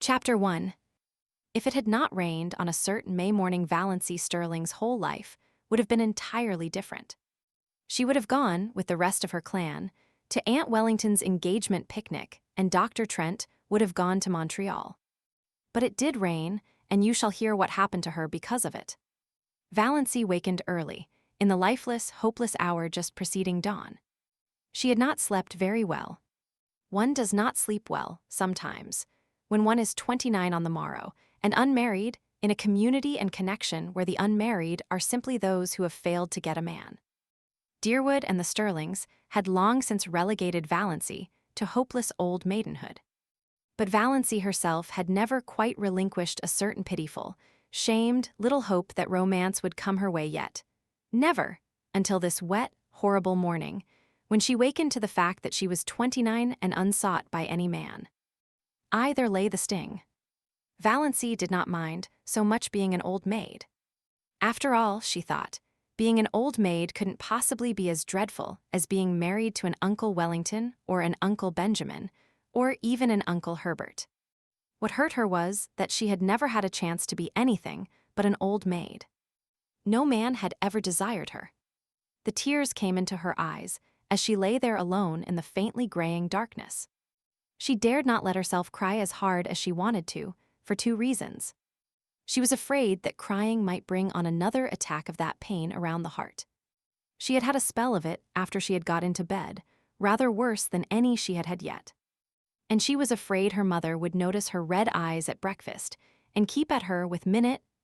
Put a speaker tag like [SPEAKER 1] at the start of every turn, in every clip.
[SPEAKER 1] Chapter 1. If it had not rained on a certain May morning, Valancy Stirling's whole life would have been entirely different. She would have gone, with the rest of her clan, to Aunt Wellington's engagement picnic, and Dr. Trent would have gone to Montreal. But it did rain, and you shall hear what happened to her because of it. Valancy wakened early, in the lifeless, hopeless hour just preceding dawn. She had not slept very well. One does not sleep well, sometimes, when one is 29 on the morrow, and unmarried, in a community and connection where the unmarried are simply those who have failed to get a man. Deerwood and the Stirlings had long since relegated Valancy to hopeless old maidenhood. But Valancy herself had never quite relinquished a certain pitiful, shamed little hope that romance would come her way yet. Never, until this wet, horrible morning, when she wakened to the fact that she was 29 and unsought by any man. There lay the sting. Valancy did not mind so much being an old maid. After all, she thought, being an old maid couldn't possibly be as dreadful as being married to an Uncle Wellington or an Uncle Benjamin, or even an Uncle Herbert. What hurt her was that she had never had a chance to be anything but an old maid. No man had ever desired her. The tears came into her eyes as she lay there alone in the faintly graying darkness. She dared not let herself cry as hard as she wanted to, for two reasons. She was afraid that crying might bring on another attack of that pain around the heart. She had had a spell of it after she had got into bed, rather worse than any she had had yet. And she was afraid her mother would notice her red eyes at breakfast and keep at her with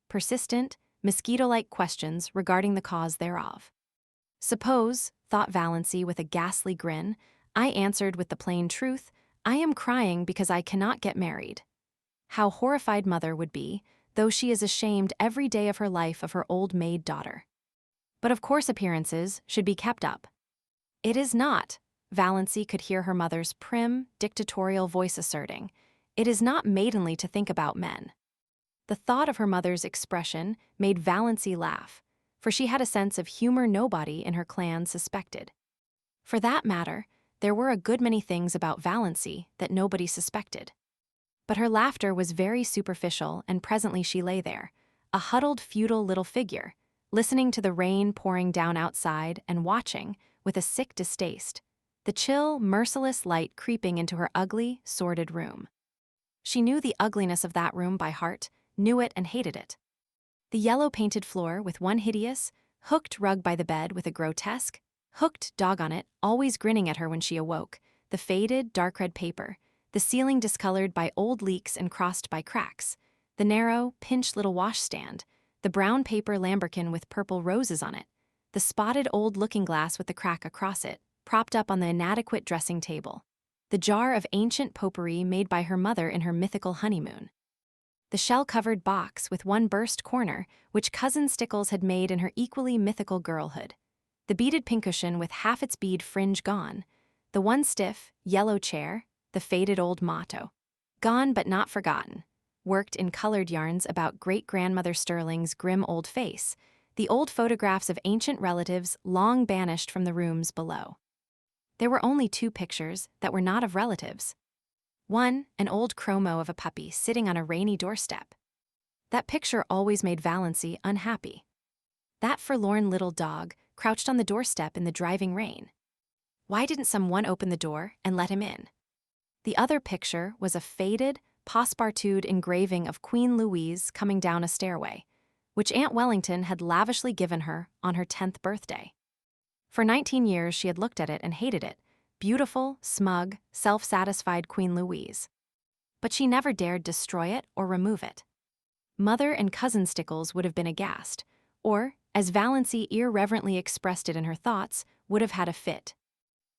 [SPEAKER 1] persistent, mosquito-like questions regarding the cause thereof. Suppose, thought Valancy with a ghastly grin, I answered with the plain truth, I am crying because I cannot get married. How horrified mother would be, though she is ashamed every day of her life of her old maid daughter. But of course appearances should be kept up. It is not, Valancy could hear her mother's prim, dictatorial voice asserting, it is not maidenly to think about men. The thought of her mother's expression made Valancy laugh, for she had a sense of humor nobody in her clan suspected. For that matter, there were a good many things about Valancy that nobody suspected. But her laughter was very superficial, and presently she lay there, a huddled, futile little figure, listening to the rain pouring down outside and watching, with a sick distaste, the chill, merciless light creeping into her ugly, sordid room. She knew the ugliness of that room by heart, knew it and hated it. The yellow-painted floor with one hideous, hooked rug by the bed with a grotesque, hooked dog on it, always grinning at her when she awoke, the faded, dark-red paper, the ceiling discolored by old leaks and crossed by cracks, the narrow, pinched little washstand, the brown paper lambrequin with purple roses on it, the spotted old looking-glass with the crack across it, propped up on the inadequate dressing table, the jar of ancient potpourri made by her mother in her mythical honeymoon, the shell-covered box with one burst corner which Cousin Stickles had made in her equally mythical girlhood, the beaded pincushion with half its bead fringe gone, the one stiff, yellow chair, the faded old motto, gone but not forgotten, worked in colored yarns about great-grandmother Stirling's grim old face, the old photographs of ancient relatives long banished from the rooms below. There were only two pictures that were not of relatives. One, an old chromo of a puppy sitting on a rainy doorstep. That picture always made Valancy unhappy. That forlorn little dog crouched on the doorstep in the driving rain. Why didn't someone open the door and let him in? The other picture was a faded, passepartout engraving of Queen Louise coming down a stairway, which Aunt Wellington had lavishly given her on her 10th birthday. For 19 years she had looked at it and hated it, beautiful, smug, self-satisfied Queen Louise. But she never dared destroy it or remove it. Mother and Cousin Stickles would have been aghast, or, as Valancy irreverently expressed it in her thoughts, would have had a fit.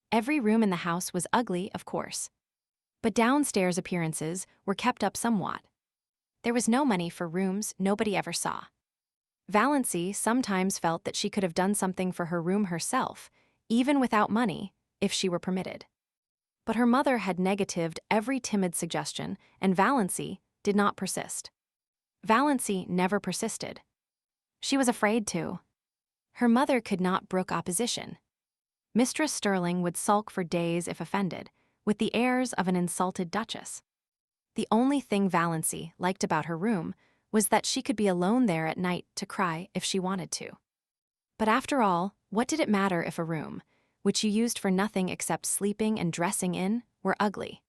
[SPEAKER 1] Every room in the house was ugly, of course. But downstairs appearances were kept up somewhat. There was no money for rooms nobody ever saw. Valancy sometimes felt that she could have done something for her room herself, even without money, if she were permitted. But her mother had negatived every timid suggestion, and Valancy did not persist. Valancy never persisted. She was afraid to. Her mother could not brook opposition. Mistress Stirling would sulk for days if offended, with the airs of an insulted duchess. The only thing Valancy liked about her room was that she could be alone there at night to cry if she wanted to. But after all, what did it matter if a room, which you used for nothing except sleeping and dressing in, were ugly?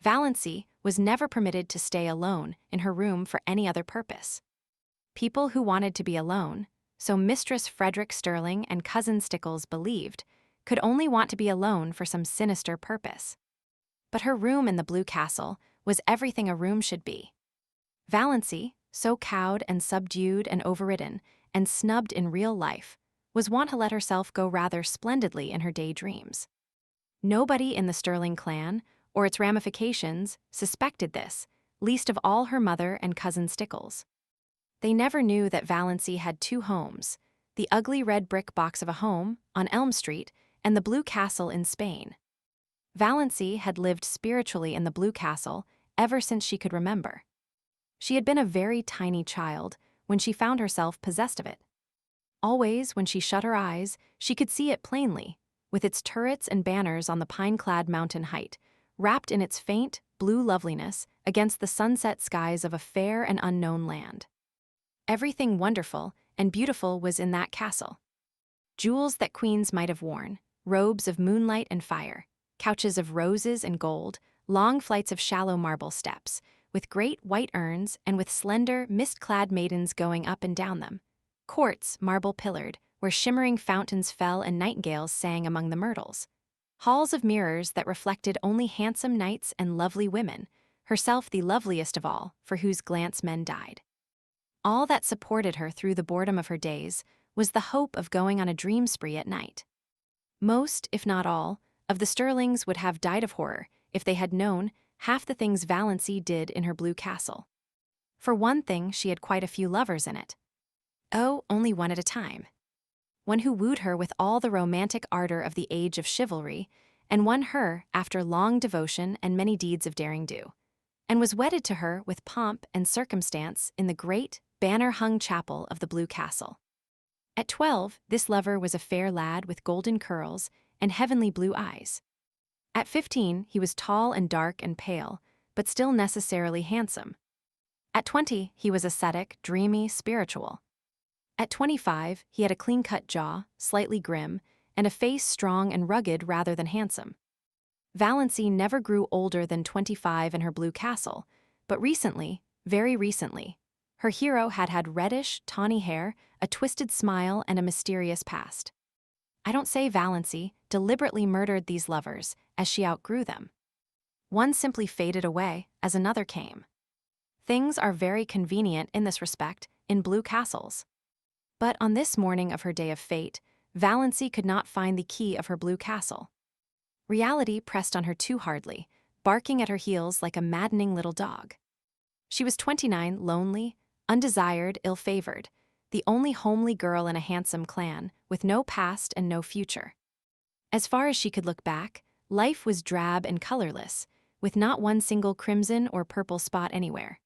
[SPEAKER 1] Valancy was never permitted to stay alone in her room for any other purpose. People who wanted to be alone, so Mistress Frederick Stirling and Cousin Stickles believed, could only want to be alone for some sinister purpose. But her room in the Blue Castle was everything a room should be. Valancy, so cowed and subdued and overridden and snubbed in real life, was wont to let herself go rather splendidly in her daydreams. Nobody in the Stirling clan, or its ramifications, suspected this, least of all her mother and Cousin Stickles. They never knew that Valancy had two homes, the ugly red brick box of a home on Elm Street and the Blue Castle in Spain. Valancy had lived spiritually in the Blue Castle ever since she could remember. She had been a very tiny child when she found herself possessed of it. Always, when she shut her eyes, she could see it plainly, with its turrets and banners on the pine-clad mountain height, wrapped in its faint, blue loveliness against the sunset skies of a fair and unknown land. Everything wonderful and beautiful was in that castle. Jewels that queens might have worn, robes of moonlight and fire, couches of roses and gold, long flights of shallow marble steps, with great white urns and with slender, mist-clad maidens going up and down them, courts marble-pillared, where shimmering fountains fell and nightingales sang among the myrtles, halls of mirrors that reflected only handsome knights and lovely women, herself the loveliest of all, for whose glance men died. All that supported her through the boredom of her days was the hope of going on a dream spree at night. Most, if not all, of the Stirlings would have died of horror if they had known half the things Valancy did in her Blue Castle. For one thing, she had quite a few lovers in it. Oh, only one at a time. One who wooed her with all the romantic ardor of the age of chivalry, and won her after long devotion and many deeds of daring-do, and was wedded to her with pomp and circumstance in the great, banner-hung chapel of the Blue Castle. At 12, this lover was a fair lad with golden curls and heavenly blue eyes. At 15, he was tall and dark and pale, but still necessarily handsome. At 20, he was ascetic, dreamy, spiritual. At 25, he had a clean-cut jaw, slightly grim, and a face strong and rugged rather than handsome. Valancy never grew older than 25 in her Blue Castle, but recently, very recently, her hero had had reddish, tawny hair, a twisted smile, and a mysterious past. I don't say Valancy deliberately murdered these lovers as she outgrew them. One simply faded away as another came. Things are very convenient in this respect in Blue Castles. But on this morning of her day of fate, Valancy could not find the key of her Blue Castle. Reality pressed on her too hardly, barking at her heels like a maddening little dog. She was 29, lonely, undesired, ill-favored, the only homely girl in a handsome clan, with no past and no future. As far as she could look back, life was drab and colorless, with not one single crimson or purple spot anywhere.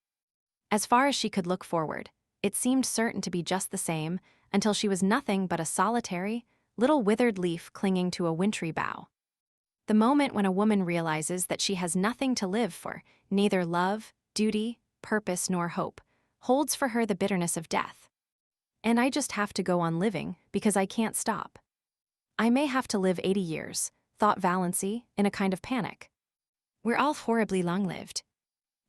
[SPEAKER 1] As far as she could look forward, it seemed certain to be just the same until she was nothing but a solitary, little withered leaf clinging to a wintry bough. The moment when a woman realizes that she has nothing to live for, neither love, duty, purpose, nor hope, holds for her the bitterness of death. And I just have to go on living because I can't stop. I may have to live 80 years, thought Valancy in a kind of panic. We're all horribly long-lived.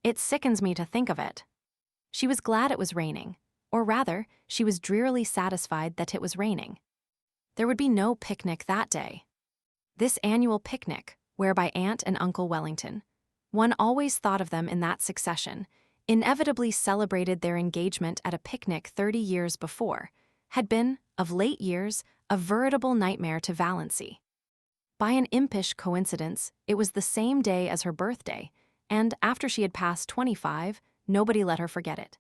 [SPEAKER 1] It sickens me to think of it. She was glad it was raining, or rather, she was drearily satisfied that it was raining. There would be no picnic that day. This annual picnic, whereby Aunt and Uncle Wellington, one always thought of them in that succession, inevitably celebrated their engagement at a picnic 30 years before, had been, of late years, a veritable nightmare to Valancy. By an impish coincidence, it was the same day as her birthday, and after she had passed 25, nobody let her forget it.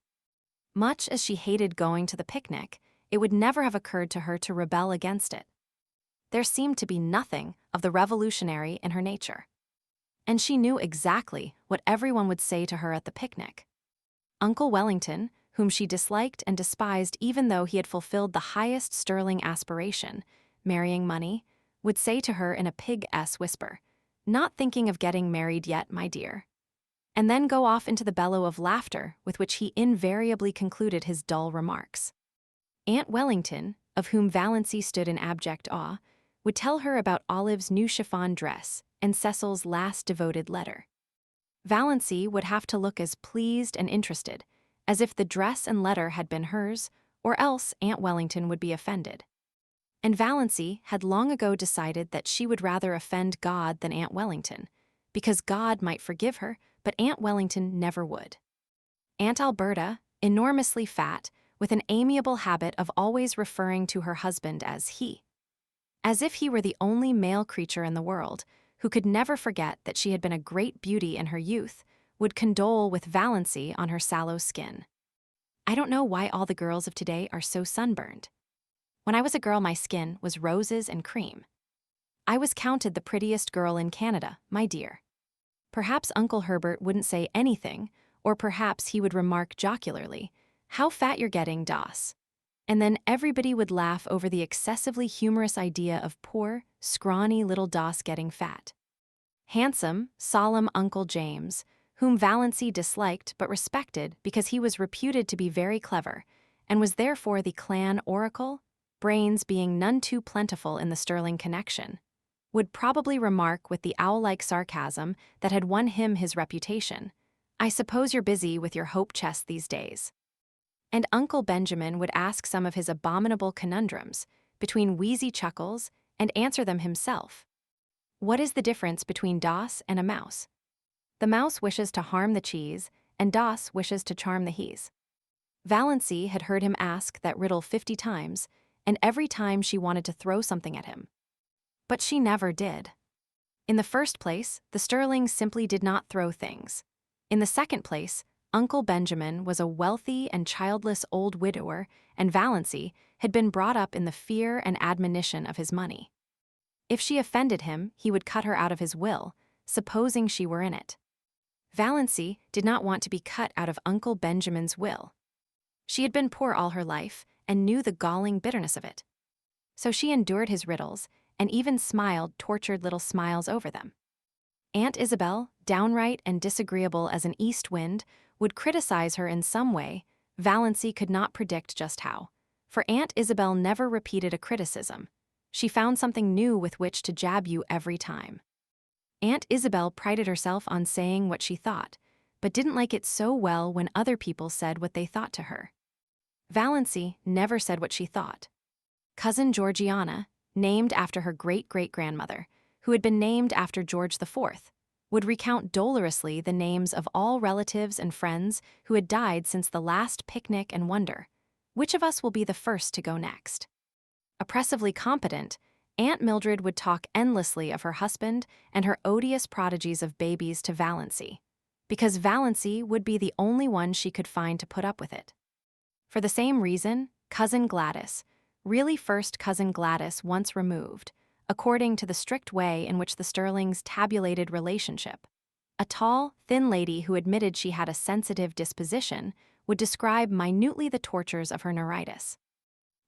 [SPEAKER 1] Much as she hated going to the picnic, it would never have occurred to her to rebel against it. There seemed to be nothing of the revolutionary in her nature. And she knew exactly what everyone would say to her at the picnic. Uncle Wellington, whom she disliked and despised even though he had fulfilled the highest Stirling aspiration, marrying money, would say to her in a pig-s whisper, "Not thinking of getting married yet, my dear." and then go off into the bellow of laughter with which he invariably concluded his dull remarks. Aunt Wellington, of whom Valancy stood in abject awe, would tell her about Olive's new chiffon dress and Cecil's last devoted letter. Valancy would have to look as pleased and interested, as if the dress and letter had been hers, or else Aunt Wellington would be offended. And Valancy had long ago decided that she would rather offend God than Aunt Wellington, because God might forgive her, but Aunt Wellington never would. Aunt Alberta, enormously fat, with an amiable habit of always referring to her husband as he. As if he were the only male creature in the world, who could never forget that she had been a great beauty in her youth, would condole with Valancy on her sallow skin. I don't know why all the girls of today are so sunburned. When I was a girl, my skin was roses and cream. I was counted the prettiest girl in Canada, my dear. Perhaps Uncle Herbert wouldn't say anything, or perhaps he would remark jocularly, "How fat you're getting, Doss." And then everybody would laugh over the excessively humorous idea of poor, scrawny little Doss getting fat. Handsome, solemn Uncle James, whom Valancy disliked but respected because he was reputed to be very clever, and was therefore the clan oracle, brains being none too plentiful in the Stirling connection, would probably remark with the owl-like sarcasm that had won him his reputation, "I suppose you're busy with your hope chest these days." And Uncle Benjamin would ask some of his abominable conundrums, between wheezy chuckles, and answer them himself. What is the difference between Doss and a mouse? The mouse wishes to harm the cheese, and Doss wishes to charm the he's. Valancy had heard him ask that riddle 50 times, and every time she wanted to throw something at him. But she never did. In the first place, the Stirlings simply did not throw things. In the second place, Uncle Benjamin was a wealthy and childless old widower, and Valancy had been brought up in the fear and admonition of his money. If she offended him, he would cut her out of his will, supposing she were in it. Valancy did not want to be cut out of Uncle Benjamin's will. She had been poor all her life and knew the galling bitterness of it. So she endured his riddles and even smiled tortured little smiles over them. Aunt Isabel, downright and disagreeable as an east wind, would criticize her in some way. Valancy could not predict just how, for Aunt Isabel never repeated a criticism. She found something new with which to jab you every time. Aunt Isabel prided herself on saying what she thought, but didn't like it so well when other people said what they thought to her. Valancy never said what she thought. Cousin Georgiana, named after her great-great-grandmother, who had been named after George IV, would recount dolorously the names of all relatives and friends who had died since the last picnic and wonder, which of us will be the first to go next? Oppressively competent, Aunt Mildred would talk endlessly of her husband and her odious prodigies of babies to Valancy, because Valancy would be the only one she could find to put up with it. For the same reason, Cousin Gladys, really first Cousin Gladys once removed, according to the strict way in which the Stirlings tabulated relationship, a tall, thin lady who admitted she had a sensitive disposition would describe minutely the tortures of her neuritis.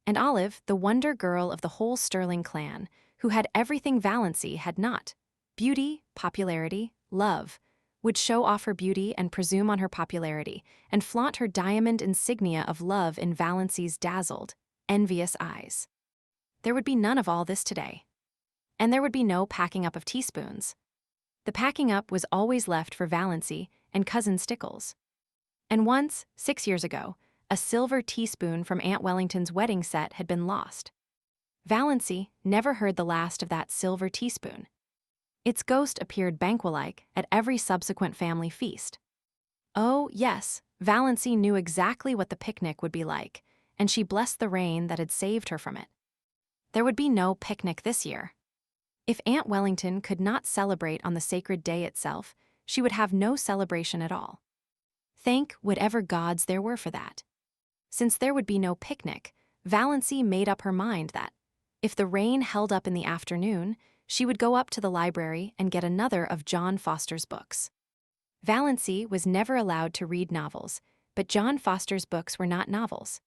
[SPEAKER 1] And Olive, the wonder girl of the whole Stirling clan, who had everything Valancy had not, beauty, popularity, love, would show off her beauty and presume on her popularity, and flaunt her diamond insignia of love in Valancy's dazzled, envious eyes. There would be none of all this today. And there would be no packing up of teaspoons. The packing up was always left for Valancy and Cousin Stickles. And once, 6 years ago, a silver teaspoon from Aunt Wellington's wedding set had been lost. Valancy never heard the last of that silver teaspoon. Its ghost appeared banquet-like at every subsequent family feast. Oh, yes, Valancy knew exactly what the picnic would be like, and she blessed the rain that had saved her from it. There would be no picnic this year. If Aunt Wellington could not celebrate on the sacred day itself, she would have no celebration at all. Thank whatever gods there were for that. Since there would be no picnic, Valancy made up her mind that, if the rain held up in the afternoon, she would go up to the library and get another of John Foster's books. Valancy was never allowed to read novels, but John Foster's books were not novels.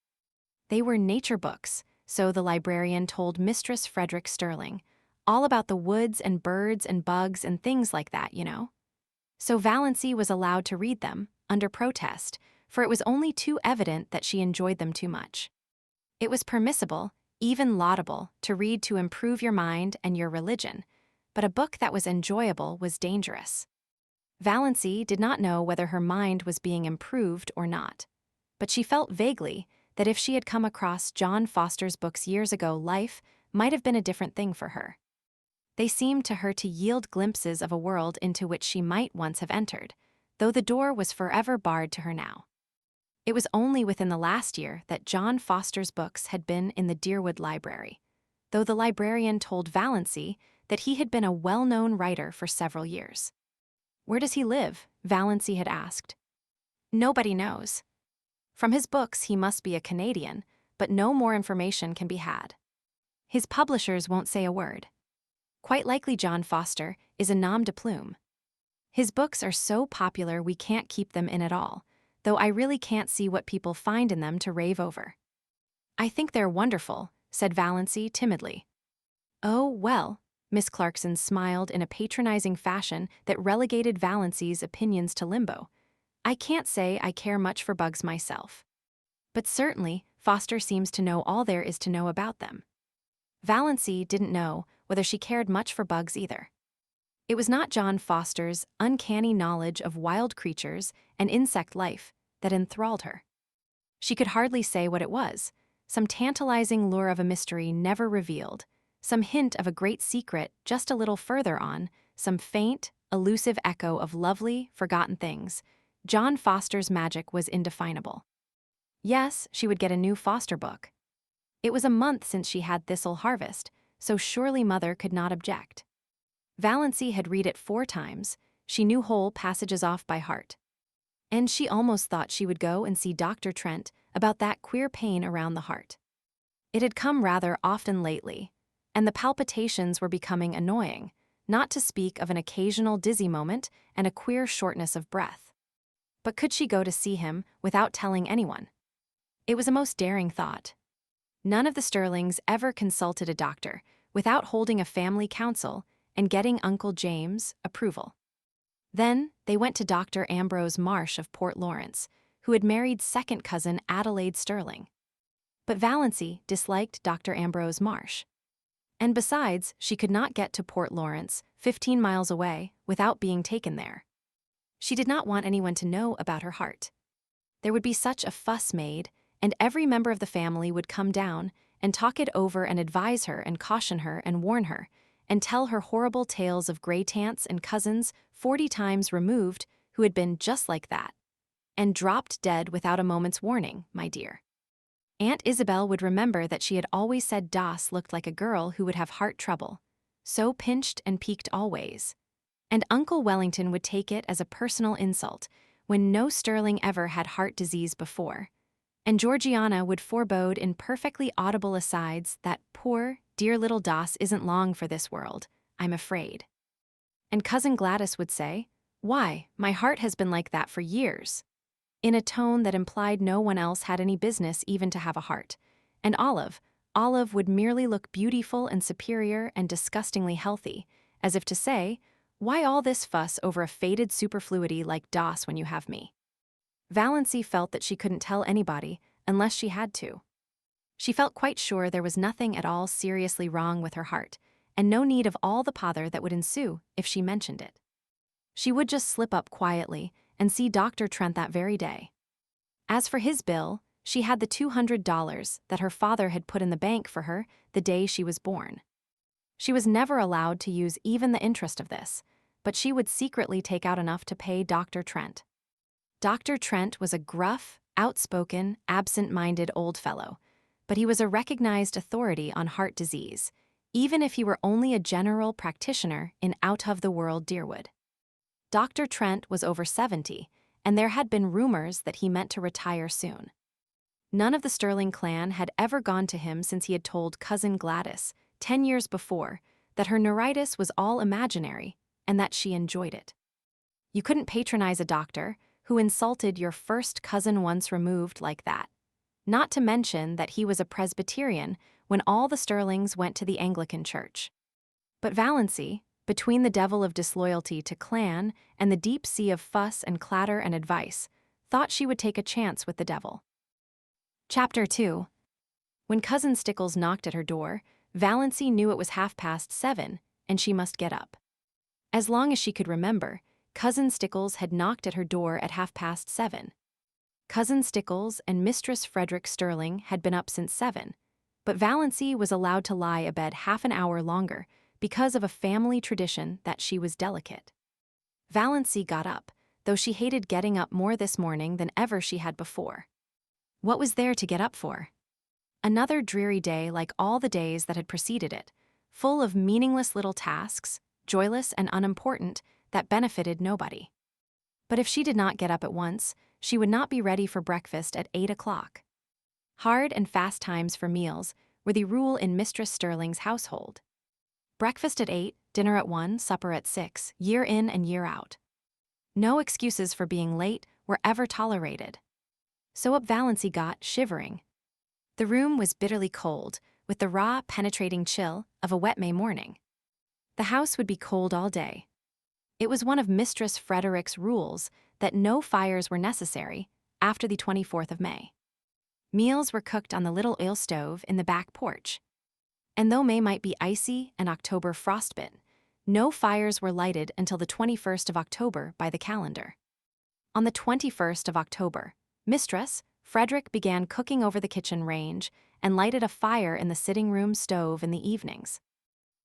[SPEAKER 1] They were nature books, so the librarian told Mistress Frederick Stirling, all about the woods and birds and bugs and things like that, you know. So Valancy was allowed to read them, under protest, for it was only too evident that she enjoyed them too much. It was permissible, even laudable, to read to improve your mind and your religion, but a book that was enjoyable was dangerous. Valancy did not know whether her mind was being improved or not, but she felt vaguely that if she had come across John Foster's books years ago, life might have been a different thing for her. They seemed to her to yield glimpses of a world into which she might once have entered, though the door was forever barred to her now. It was only within the last year that John Foster's books had been in the Deerwood Library, though the librarian told Valancy that he had been a well-known writer for several years. "Where does he live?" Valancy had asked. "Nobody knows. From his books he must be a Canadian, but no more information can be had. His publishers won't say a word. Quite likely John Foster is a nom de plume. His books are so popular we can't keep them in at all, though I really can't see what people find in them to rave over." "I think they're wonderful," said Valancy timidly. "Oh, well," Miss Clarkson smiled in a patronizing fashion that relegated Valancy's opinions to limbo. "I can't say I care much for bugs myself. But certainly, Foster seems to know all there is to know about them." Valancy didn't know whether she cared much for bugs either. It was not John Foster's uncanny knowledge of wild creatures and insect life that enthralled her. She could hardly say what it was, some tantalizing lure of a mystery never revealed, some hint of a great secret just a little further on, some faint, elusive echo of lovely, forgotten things. John Foster's magic was indefinable. Yes, she would get a new Foster book. It was a month since she had Thistle Harvest, so surely Mother could not object. Valancy had read it 4 times, she knew whole passages off by heart. And she almost thought she would go and see Dr. Trent about that queer pain around the heart. It had come rather often lately, and the palpitations were becoming annoying, not to speak of an occasional dizzy moment and a queer shortness of breath. But could she go to see him without telling anyone? It was a most daring thought. None of the Stirlings ever consulted a doctor without holding a family council and getting Uncle James' approval. Then they went to Dr. Ambrose Marsh of Port Lawrence, who had married second cousin Adelaide Stirling. But Valancy disliked Dr. Ambrose Marsh. And besides, she could not get to Port Lawrence, 15 miles away, without being taken there. She did not want anyone to know about her heart. There would be such a fuss made, and every member of the family would come down and talk it over and advise her and caution her and warn her, and tell her horrible tales of great-aunts and cousins 40 times removed who had been just like that, and dropped dead without a moment's warning, my dear. Aunt Isabel would remember that she had always said Das looked like a girl who would have heart trouble, so pinched and peaked always. And Uncle Wellington would take it as a personal insult, when no Stirling ever had heart disease before. And Georgiana would forebode in perfectly audible asides that poor, dear little Das isn't long for this world, I'm afraid. And Cousin Gladys would say, "Why, my heart has been like that for years," in a tone that implied no one else had any business even to have a heart. And Olive would merely look beautiful and superior and disgustingly healthy, as if to say, "Why all this fuss over a faded superfluity like Das when you have me?" Valancy felt that she couldn't tell anybody unless she had to. She felt quite sure there was nothing at all seriously wrong with her heart, and no need of all the pother that would ensue if she mentioned it. She would just slip up quietly and see Dr. Trent that very day. As for his bill, she had the $200 that her father had put in the bank for her the day she was born. She was never allowed to use even the interest of this, but she would secretly take out enough to pay Dr. Trent. Dr. Trent was a gruff, outspoken, absent-minded old fellow, but he was a recognized authority on heart disease, even if he were only a general practitioner in out-of-the-world Deerwood. Dr. Trent was over 70, and there had been rumors that he meant to retire soon. None of the Stirling clan had ever gone to him since he had told Cousin Gladys, 10 years before, that her neuritis was all imaginary and that she enjoyed it. You couldn't patronize a doctor who insulted your first cousin once removed like that, not to mention that he was a Presbyterian when all the Stirlings went to the Anglican church. But Valancy, Between the devil of disloyalty to clan and the deep sea of fuss and clatter and advice, thought she would take a chance with the devil. Chapter 2. When Cousin Stickles knocked at her door, Valancy knew it was 7:30, and she must get up. As long as she could remember, Cousin Stickles had knocked at her door at 7:30. Cousin Stickles and Mistress Frederick Stirling had been up since 7, but Valancy was allowed to lie abed half an hour longer because of a family tradition that she was delicate. Valancy got up, though she hated getting up more this morning than ever she had before. What was there to get up for? Another dreary day like all the days that had preceded it, full of meaningless little tasks, joyless and unimportant, that benefited nobody. But if she did not get up at once, she would not be ready for breakfast at 8 o'clock. Hard and fast times for meals were the rule in Mistress Stirling's household. Breakfast at 8, dinner at 1, supper at 6, year in and year out. No excuses for being late were ever tolerated. So up Valancy got, shivering. The room was bitterly cold, with the raw, penetrating chill of a wet May morning. The house would be cold all day. It was one of Mistress Frederick's rules that no fires were necessary after the 24th of May. Meals were cooked on the little oil stove in the back porch. And though May might be icy and October frostbitten, no fires were lighted until the 21st of October by the calendar. On the 21st of October, Mistress Frederick began cooking over the kitchen range and lighted a fire in the sitting room stove in the evenings.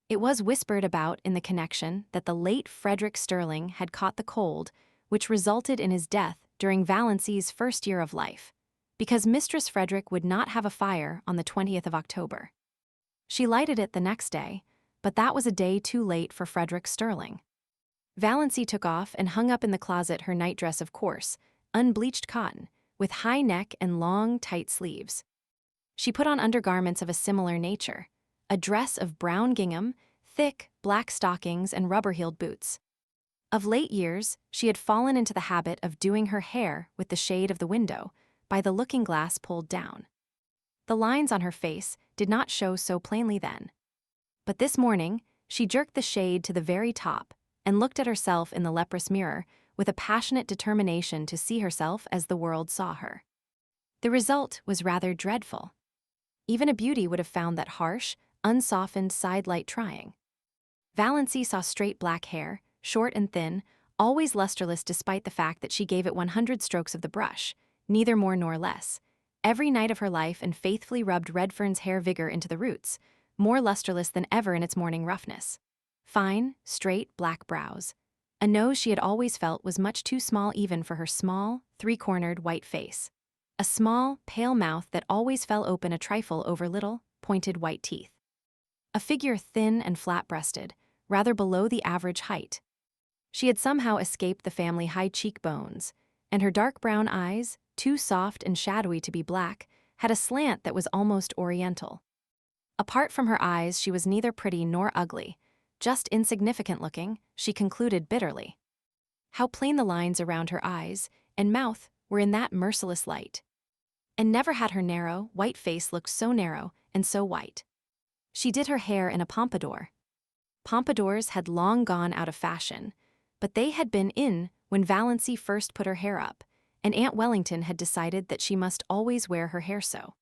[SPEAKER 1] It was whispered about in the connection that the late Frederick Stirling had caught the cold, which resulted in his death during Valancy's first year of life, because Mistress Frederick would not have a fire on the 20th of October. She lighted it the next day, but that was a day too late for Frederick Stirling. Valancy took off and hung up in the closet her nightdress of coarse, unbleached cotton, with high neck and long, tight sleeves. She put on undergarments of a similar nature, a dress of brown gingham, thick, black stockings and rubber-heeled boots. Of late years, she had fallen into the habit of doing her hair with the shade of the window, by the looking-glass pulled down. The lines on her face did not show so plainly then. But this morning, she jerked the shade to the very top and looked at herself in the leprous mirror with a passionate determination to see herself as the world saw her. The result was rather dreadful. Even a beauty would have found that harsh, unsoftened side light trying. Valancy saw straight black hair, short and thin, always lusterless despite the fact that she gave it 100 strokes of the brush, neither more nor less, every night of her life, and faithfully rubbed Redfern's hair vigor into the roots, more lusterless than ever in its morning roughness. Fine, straight, black brows. A nose she had always felt was much too small even for her small, three-cornered white face. A small, pale mouth that always fell open a trifle over little, pointed white teeth. A figure thin and flat-breasted, rather below the average height. She had somehow escaped the family high cheekbones, and her dark brown eyes, too soft and shadowy to be black, had a slant that was almost oriental. Apart from her eyes, she was neither pretty nor ugly, just insignificant-looking, she concluded bitterly. How plain the lines around her eyes and mouth were in that merciless light. And never had her narrow, white face looked so narrow and so white. She did her hair in a pompadour. Pompadours had long gone out of fashion, but they had been in when Valancy first put her hair up, and Aunt Wellington had decided that she must always wear her hair so.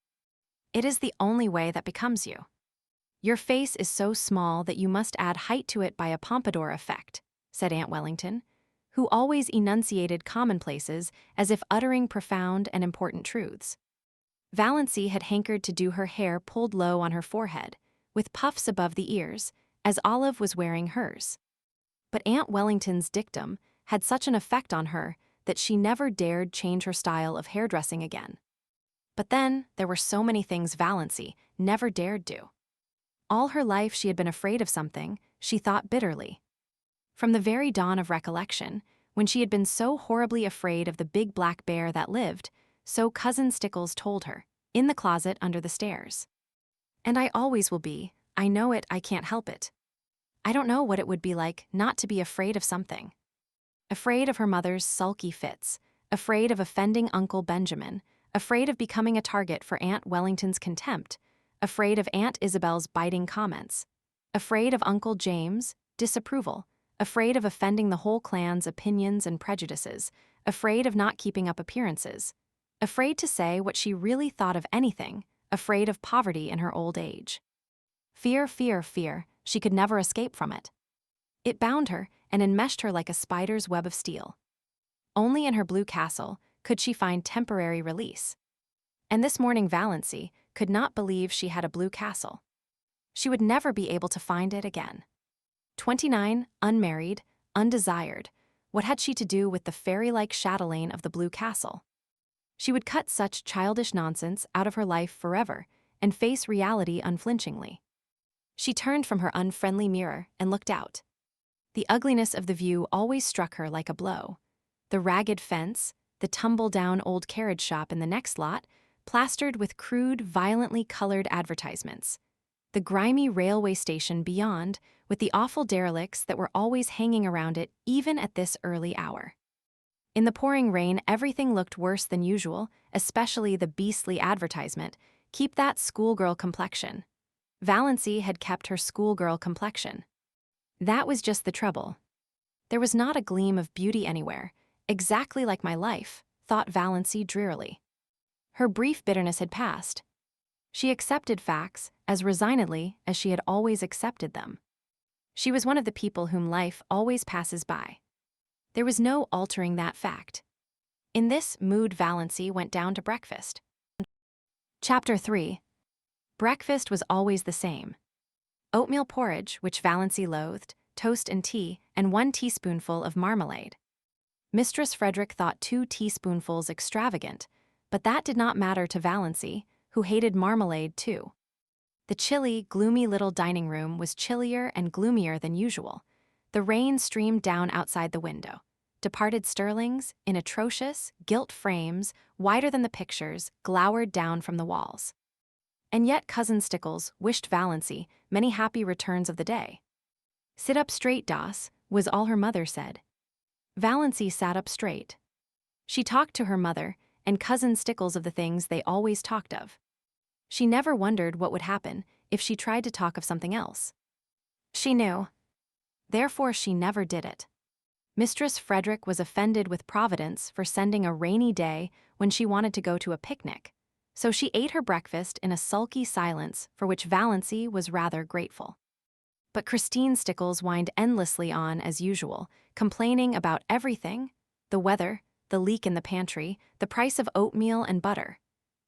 [SPEAKER 1] It is the only way that becomes you. Your face is so small that you must add height to it by a pompadour effect, said Aunt Wellington, who always enunciated commonplaces as if uttering profound and important truths. Valancy had hankered to do her hair pulled low on her forehead, with puffs above the ears, as Olive was wearing hers. But Aunt Wellington's dictum had such an effect on her that she never dared change her style of hairdressing again. But then there were so many things Valancy never dared do. All her life she had been afraid of something, she thought bitterly. From the very dawn of recollection, when she had been so horribly afraid of the big black bear that lived, so Cousin Stickles told her, in the closet under the stairs. And I always will be, I know it, I can't help it. I don't know what it would be like not to be afraid of something. Afraid of her mother's sulky fits, afraid of offending Uncle Benjamin, afraid of becoming a target for Aunt Wellington's contempt, afraid of Aunt Isabel's biting comments, afraid of Uncle James, disapproval, afraid of offending the whole clan's opinions and prejudices, afraid of not keeping up appearances, afraid to say what she really thought of anything, afraid of poverty in her old age. Fear, fear, fear, she could never escape from it. It bound her and enmeshed her like a spider's web of steel. Only in her blue castle could she find temporary release. And this morning Valancy could not believe she had a blue castle. She would never be able to find it again. 29, unmarried, undesired, what had she to do with the fairy-like chatelaine of the blue castle? She would cut such childish nonsense out of her life forever and face reality unflinchingly. She turned from her unfriendly mirror and looked out. The ugliness of the view always struck her like a blow. The ragged fence, the tumble-down old carriage shop in the next lot, plastered with crude, violently colored advertisements. The grimy railway station beyond, with the awful derelicts that were always hanging around it even at this early hour. In the pouring rain, everything looked worse than usual, especially the beastly advertisement, "Keep that schoolgirl complexion." Valancy had kept her schoolgirl complexion. That was just the trouble. There was not a gleam of beauty anywhere, exactly like my life, thought Valancy drearily. Her brief bitterness had passed. She accepted facts as resignedly as she had always accepted them. She was one of the people whom life always passes by. There was no altering that fact. In this mood, Valancy went down to breakfast. Chapter 3. Breakfast was always the same. Oatmeal porridge, which Valancy loathed, toast and tea, and 1 teaspoonful of marmalade. Mistress Frederick thought 2 teaspoonfuls extravagant, but that did not matter to Valancy, who hated marmalade too. The chilly, gloomy little dining room was chillier and gloomier than usual. The rain streamed down outside the window. Departed Stirlings, in atrocious, gilt frames, wider than the pictures, glowered down from the walls. And yet Cousin Stickles wished Valancy many happy returns of the day. "Sit up straight, Doss," was all her mother said. Valancy sat up straight. She talked to her mother and Cousin Stickles of the things they always talked of. She never wondered what would happen if she tried to talk of something else. She knew. Therefore she never did it. Mistress Frederick was offended with Providence for sending a rainy day when she wanted to go to a picnic, so she ate her breakfast in a sulky silence for which Valancy was rather grateful. But Christine Stickles whined endlessly on as usual, complaining about everything: the weather, the leak in the pantry, the price of oatmeal and butter.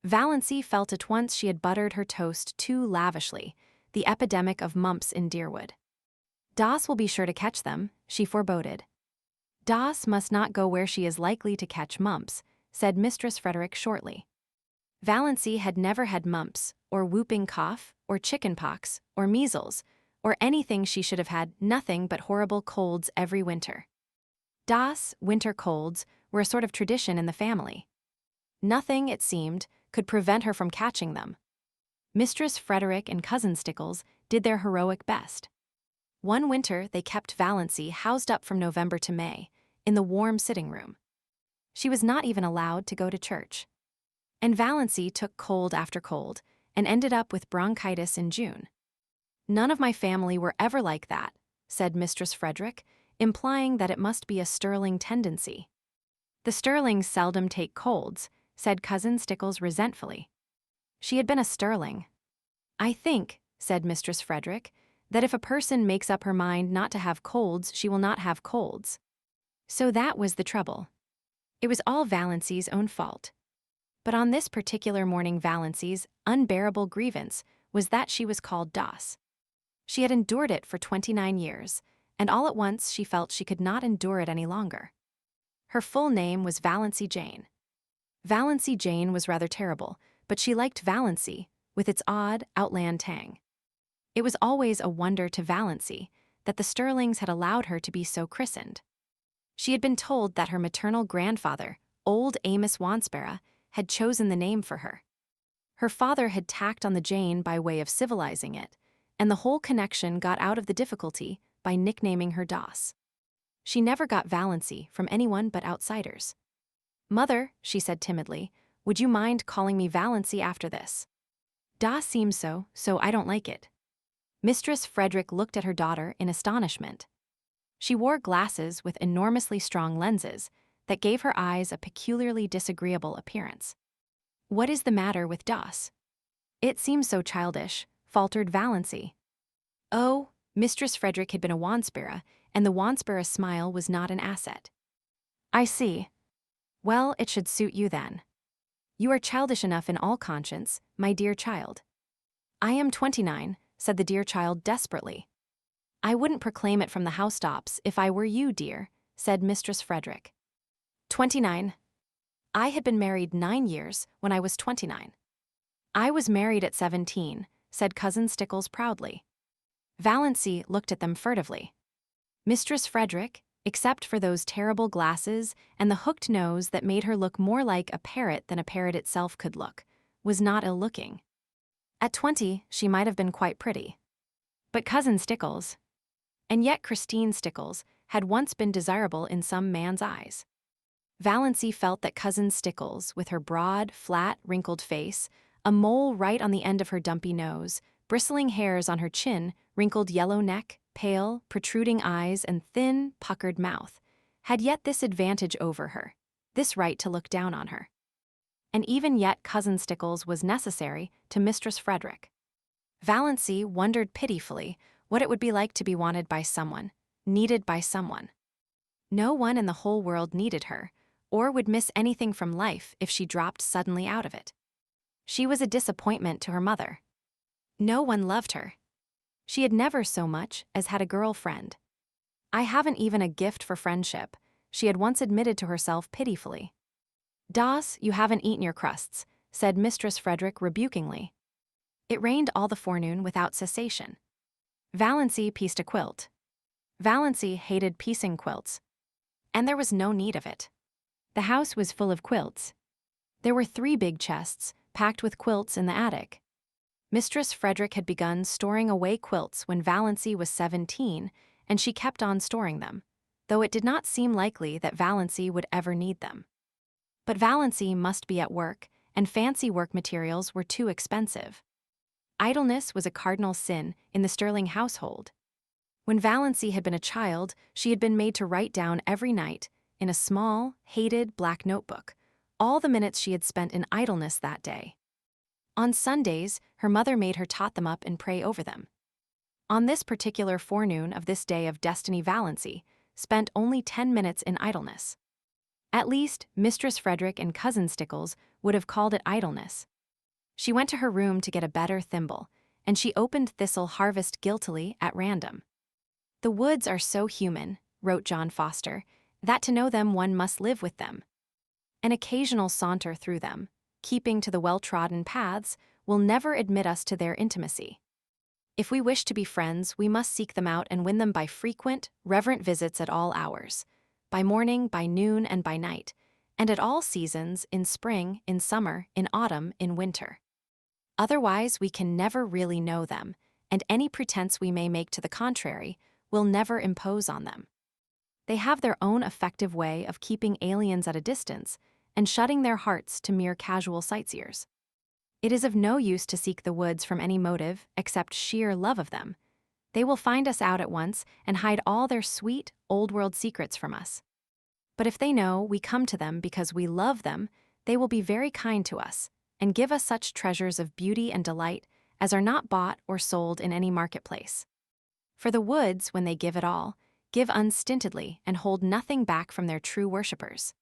[SPEAKER 1] Valancy felt at once she had buttered her toast too lavishly, the epidemic of mumps in Deerwood. Doss will be sure to catch them, she foreboded. Doss must not go where she is likely to catch mumps, said Mistress Frederick shortly. Valancy had never had mumps, or whooping cough, or chicken pox, or measles, or anything. She should have had nothing but horrible colds every winter. Doss, winter colds, were a sort of tradition in the family. Nothing, it seemed, could prevent her from catching them. Mistress Frederick and Cousin Stickles did their heroic best. One winter they kept Valancy housed up from November to May, in the warm sitting room. She was not even allowed to go to church. And Valancy took cold after cold, and ended up with bronchitis in June. "None of my family were ever like that," said Mistress Frederick, implying that it must be a Stirling tendency. "The Stirlings seldom take colds," said Cousin Stickles resentfully. She had been a Stirling. "I think," said Mistress Frederick, "that if a person makes up her mind not to have colds, she will not have colds." So that was the trouble. It was all Valancy's own fault. But on this particular morning Valancy's unbearable grievance was that she was called Doss. She had endured it for 29 years, and all at once she felt she could not endure it any longer. Her full name was Valancy Jane. Valancy Jane was rather terrible, but she liked Valancy, with its odd, outland tang. It was always a wonder to Valancy that the Stirlings had allowed her to be so christened. She had been told that her maternal grandfather, old Amos Wansparrow, had chosen the name for her. Her father had tacked on the Jane by way of civilizing it, and the whole connection got out of the difficulty by nicknaming her Doss. She never got Valancy from anyone but outsiders. "Mother," she said timidly, "would you mind calling me Valancy after this? Doss seems so I don't like it." Mistress Frederick looked at her daughter in astonishment. She wore glasses with enormously strong lenses that gave her eyes a peculiarly disagreeable appearance. "What is the matter with Das? It seems so childish," faltered Valancy. Oh, Mistress Frederick had been a Wandsborough, and the Wandsborough smile was not an asset. "I see. Well, it should suit you then. You are childish enough in all conscience, my dear child." "I am 29, said the dear child desperately. "I wouldn't proclaim it from the housetops if I were you, dear," said Mistress Frederick. 29. I had been married 9 years when I was 29. "I was married at 17, said Cousin Stickles proudly. Valancy looked at them furtively. Mistress Frederick, except for those terrible glasses and the hooked nose that made her look more like a parrot than a parrot itself could look, was not ill-looking. At 20, she might have been quite pretty. But Cousin Stickles, and yet Christine Stickles, had once been desirable in some man's eyes. Valancy felt that Cousin Stickles, with her broad, flat, wrinkled face, a mole right on the end of her dumpy nose, bristling hairs on her chin, wrinkled yellow neck, pale, protruding eyes, and thin, puckered mouth, had yet this advantage over her, this right to look down on her. And even yet Cousin Stickles was necessary to Mistress Frederick. Valancy wondered pitifully what it would be like to be wanted by someone, needed by someone. No one in the whole world needed her, or would miss anything from life if she dropped suddenly out of it. She was a disappointment to her mother. No one loved her. She had never so much as had a girl friend. "I haven't even a gift for friendship," she had once admitted to herself pitifully. "Das, you haven't eaten your crusts," said Mistress Frederick rebukingly. It rained all the forenoon without cessation. Valancy pieced a quilt. Valancy hated piecing quilts. And there was no need of it. The house was full of quilts. There were 3 big chests, packed with quilts in the attic. Mistress Frederick had begun storing away quilts when Valancy was 17, and she kept on storing them, though it did not seem likely that Valancy would ever need them. But Valancy must be at work, and fancy work materials were too expensive. Idleness was a cardinal sin in the Stirling household. When Valancy had been a child, she had been made to write down every night, in a small, hated black notebook, all the minutes she had spent in idleness that day. On Sundays, her mother made her tot them up and pray over them. On this particular forenoon of this day of destiny, Valancy spent only 10 minutes in idleness. At least, Mistress Frederick and Cousin Stickles would have called it idleness. She went to her room to get a better thimble, and she opened Thistle Harvest guiltily at random. "The woods are so human," wrote John Foster, "that to know them one must live with them. An occasional saunter through them, keeping to the well-trodden paths, will never admit us to their intimacy. If we wish to be friends, we must seek them out and win them by frequent, reverent visits at all hours, by morning, by noon, and by night, and at all seasons, in spring, in summer, in autumn, in winter. Otherwise, we can never really know them, and any pretense we may make to the contrary will never impose on them. They have their own effective way of keeping aliens at a distance and shutting their hearts to mere casual sightseers. It is of no use to seek the woods from any motive except sheer love of them. They will find us out at once and hide all their sweet, old-world secrets from us. But if they know we come to them because we love them, they will be very kind to us and give us such treasures of beauty and delight as are not bought or sold in any marketplace. For the woods, when they give it all, give unstintedly and hold nothing back from their true worshippers.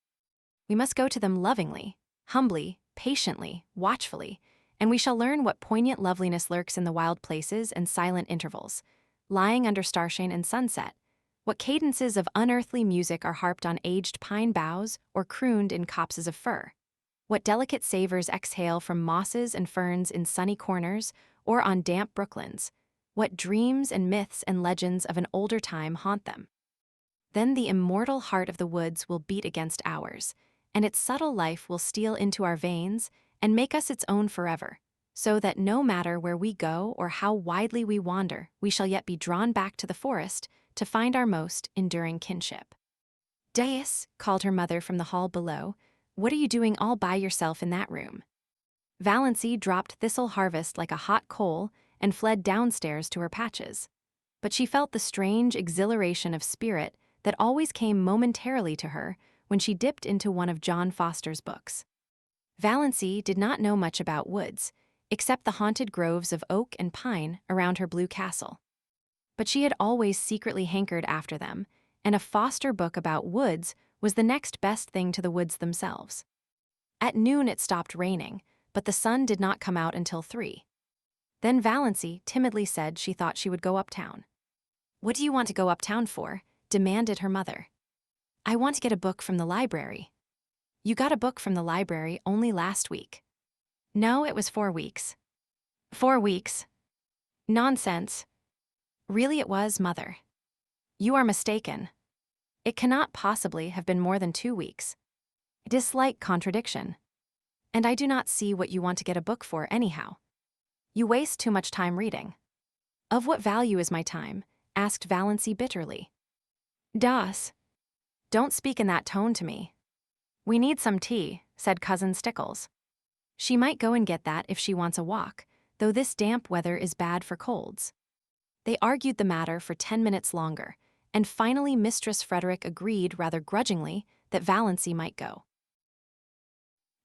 [SPEAKER 1] We must go to them lovingly, humbly, patiently, watchfully, and we shall learn what poignant loveliness lurks in the wild places and silent intervals, lying under starshine and sunset, what cadences of unearthly music are harped on aged pine boughs or crooned in copses of fir, what delicate savors exhale from mosses and ferns in sunny corners or on damp brooklands, what dreams and myths and legends of an older time haunt them. Then the immortal heart of the woods will beat against ours, and its subtle life will steal into our veins and make us its own forever, so that no matter where we go or how widely we wander, we shall yet be drawn back to the forest to find our most enduring kinship. "Deus," called her mother from the hall below, "what are you doing all by yourself in that room?" Valancy dropped Thistle Harvest like a hot coal and fled downstairs to her patches. But she felt the strange exhilaration of spirit that always came momentarily to her when she dipped into one of John Foster's books. Valancy did not know much about woods, except the haunted groves of oak and pine around her blue castle. But she had always secretly hankered after them, and a Foster book about woods was the next best thing to the woods themselves. At noon it stopped raining, but the sun did not come out until 3. Then Valancy timidly said she thought she would go uptown. "What do you want to go uptown for?" demanded her mother. "I want to get a book from the library." "You got a book from the library only last week." "No, it was 4 weeks." "4 weeks? Nonsense." "Really it was, mother." "You are mistaken. It cannot possibly have been more than 2 weeks." Dislike contradiction. "And I do not see what you want to get a book for anyhow. You waste too much time reading." "Of what value is my time?" asked Valancy bitterly. "Das. Don't speak in that tone to me." "We need some tea," said Cousin Stickles. "She might go and get that if she wants a walk, though this damp weather is bad for colds." They argued the matter for 10 minutes longer, and finally Mistress Frederick agreed rather grudgingly that Valancy might go.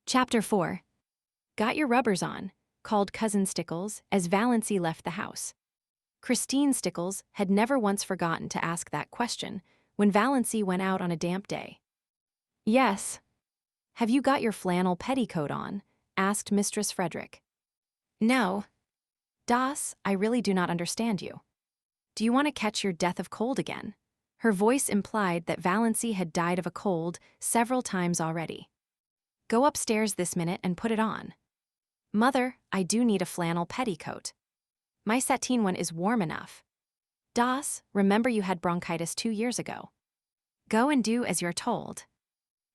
[SPEAKER 1] Chapter 4. "Got your rubbers on?" called Cousin Stickles as Valancy left the house. Christine Stickles had never once forgotten to ask that question when Valancy went out on a damp day. "Yes." "Have you got your flannel petticoat on?" asked Mistress Frederick. "No." "Das, I really do not understand you. Do you want to catch your death of cold again?" Her voice implied that Valancy had died of a cold several times already. "Go upstairs this minute and put it on." "Mother, I do need a flannel petticoat. My sateen one is warm enough." "Das, remember you had bronchitis 2 years ago. Go and do as you're told."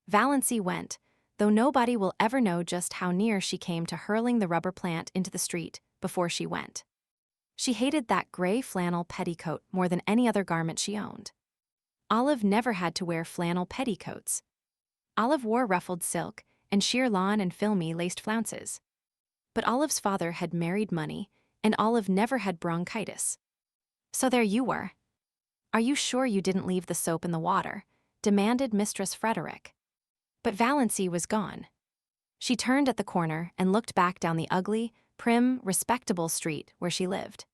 [SPEAKER 1] Valancy went, though nobody will ever know just how near she came to hurling the rubber plant into the street before she went. She hated that gray flannel petticoat more than any other garment she owned. Olive never had to wear flannel petticoats. Olive wore ruffled silk and sheer lawn and filmy laced flounces. But Olive's father had married money, and Olive never had bronchitis. So there you were. "Are you sure you didn't leave the soap in the water?" demanded Mistress Frederick. But Valancy was gone. She turned at the corner and looked back down the ugly, prim, respectable street where she lived.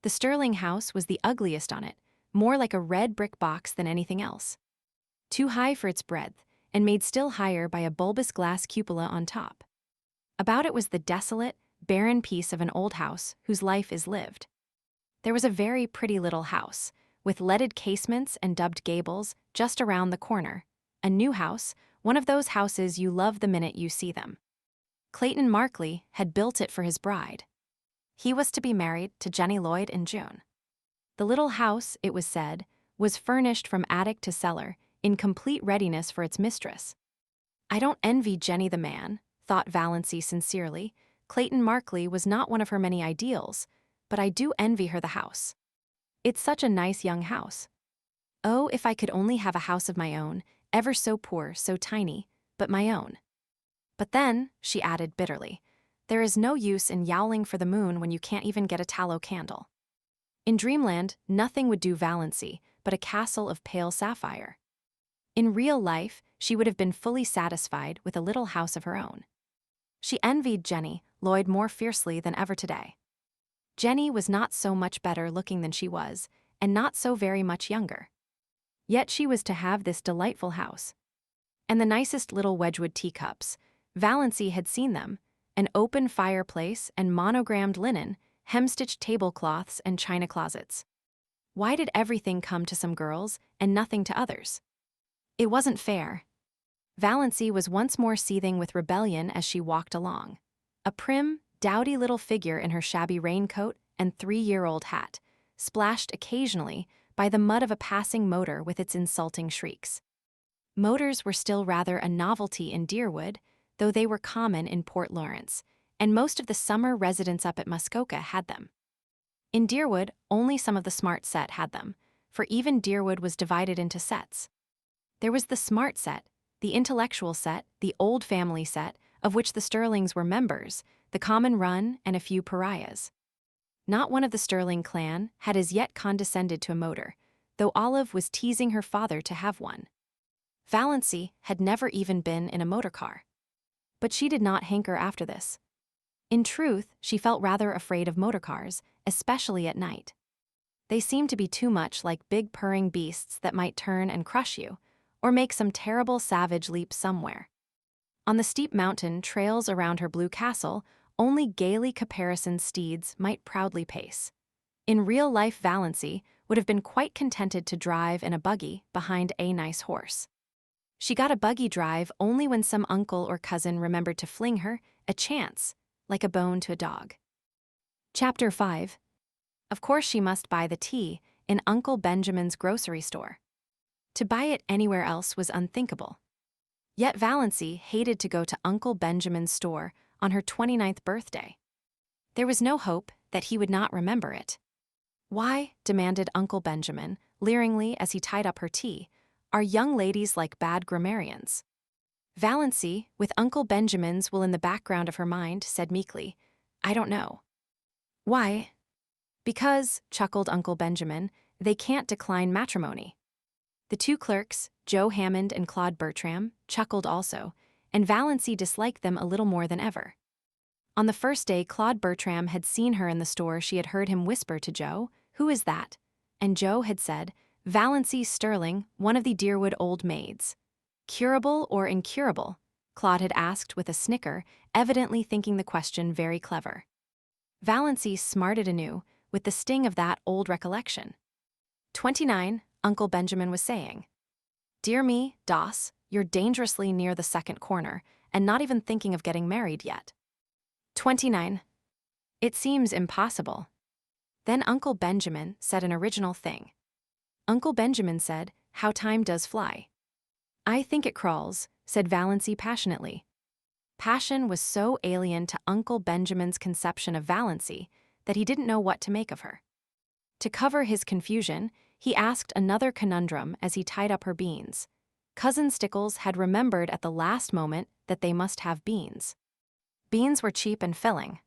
[SPEAKER 1] The Stirling house was the ugliest on it, more like a red brick box than anything else. Too high for its breadth, and made still higher by a bulbous glass cupola on top. About it was the desolate, barren piece of an old house whose life is lived. There was a very pretty little house, with leaded casements and dubbed gables, just around the corner. A new house, one of those houses you love the minute you see them. Clayton Markley had built it for his bride. He was to be married to Jenny Lloyd in June. The little house, it was said, was furnished from attic to cellar, in complete readiness for its mistress. "I don't envy Jenny the man," thought Valancy sincerely. Clayton Markley was not one of her many ideals, but I do envy her the house. It's such a nice young house. Oh, if I could only have a house of my own, ever so poor, so tiny, but my own. But then, she added bitterly, there is no use in yowling for the moon when you can't even get a tallow candle. In dreamland, nothing would do Valancy but a castle of pale sapphire. In real life, she would have been fully satisfied with a little house of her own. She envied Jenny Lloyd more fiercely than ever today. Jenny was not so much better looking than she was, and not so very much younger. Yet she was to have this delightful house. And the nicest little Wedgwood teacups, Valancy had seen them, an open fireplace and monogrammed linen, hem-stitched tablecloths and china closets. Why did everything come to some girls and nothing to others? It wasn't fair. Valancy was once more seething with rebellion as she walked along. A prim, dowdy little figure in her shabby raincoat and 3-year-old hat, splashed occasionally by the mud of a passing motor with its insulting shrieks. Motors were still rather a novelty in Deerwood, though they were common in Port Lawrence, and most of the summer residents up at Muskoka had them. In Deerwood, only some of the smart set had them, for even Deerwood was divided into sets. There was the smart set, the intellectual set, the old family set, of which the Stirlings were members, the common run, and a few pariahs. Not one of the Stirling clan had as yet condescended to a motor, though Olive was teasing her father to have one. Valancy had never even been in a motor car. But she did not hanker after this. In truth, she felt rather afraid of motor cars, especially at night. They seemed to be too much like big purring beasts that might turn and crush you, or make some terrible savage leap somewhere. On the steep mountain trails around her blue castle, only gaily caparisoned steeds might proudly pace. In real life, Valancy would have been quite contented to drive in a buggy behind a nice horse. She got a buggy drive only when some uncle or cousin remembered to fling her a chance, like a bone to a dog. Chapter 5. Of course she must buy the tea in Uncle Benjamin's grocery store. To buy it anywhere else was unthinkable. Yet Valancy hated to go to Uncle Benjamin's store on her 29th birthday. There was no hope that he would not remember it. "Why," demanded Uncle Benjamin, leeringly as he tied up her tea, "are young ladies like bad grammarians?" Valancy, with Uncle Benjamin's will in the background of her mind, said meekly, "I don't know." "Why?" "Because," chuckled Uncle Benjamin, "they can't decline matrimony." The two clerks, Joe Hammond and Claude Bertram, chuckled also, and Valancy disliked them a little more than ever. On the first day Claude Bertram had seen her in the store, she had heard him whisper to Joe, "Who is that?" And Joe had said, "Valancy Stirling, one of the Deerwood old maids." "Curable or incurable?" Claude had asked with a snicker, evidently thinking the question very clever. Valancy smarted anew with the sting of that old recollection. 29, Uncle Benjamin was saying. "Dear me, Doss, you're dangerously near the second corner, and not even thinking of getting married yet." 29. "It seems impossible." Then Uncle Benjamin said an original thing. Uncle Benjamin said, "How time does fly." "I think it crawls," said Valancy passionately. Passion was so alien to Uncle Benjamin's conception of Valancy that he didn't know what to make of her. To cover his confusion, he asked another conundrum as he tied up her beans. Cousin Stickles had remembered at the last moment that they must have beans. Beans were cheap and filling.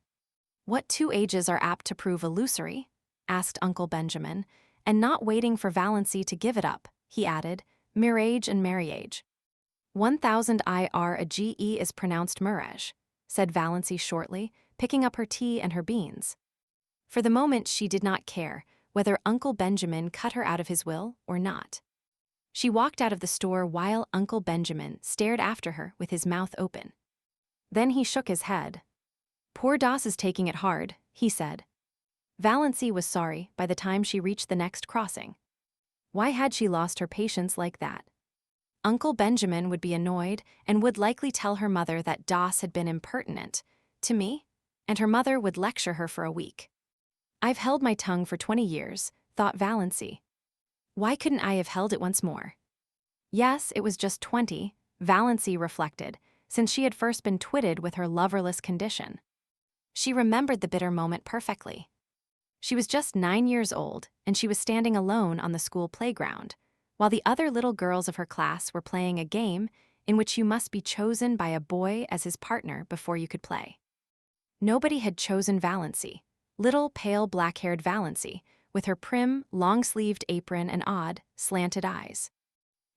[SPEAKER 1] "What two ages are apt to prove illusory?" asked Uncle Benjamin, and not waiting for Valancy to give it up, he added, "Mirage and marriage." 1000 IR a GE is pronounced mirage, said Valancy shortly, picking up her tea and her beans. For the moment she did not care whether Uncle Benjamin cut her out of his will or not. She walked out of the store while Uncle Benjamin stared after her with his mouth open. Then he shook his head. "Poor Doss is taking it hard," he said. Valancy was sorry by the time she reached the next crossing. Why had she lost her patience like that? Uncle Benjamin would be annoyed and would likely tell her mother that Doss had been impertinent to me, and her mother would lecture her for a week. "I've held my tongue for 20 years, thought Valancy. Why couldn't I have held it once more? Yes, it was just 20, Valancy reflected, since she had first been twitted with her loverless condition. She remembered the bitter moment perfectly. She was just 9 years old, and she was standing alone on the school playground, while the other little girls of her class were playing a game in which you must be chosen by a boy as his partner before you could play. Nobody had chosen Valancy, little pale black-haired Valancy, with her prim, long-sleeved apron and odd, slanted eyes.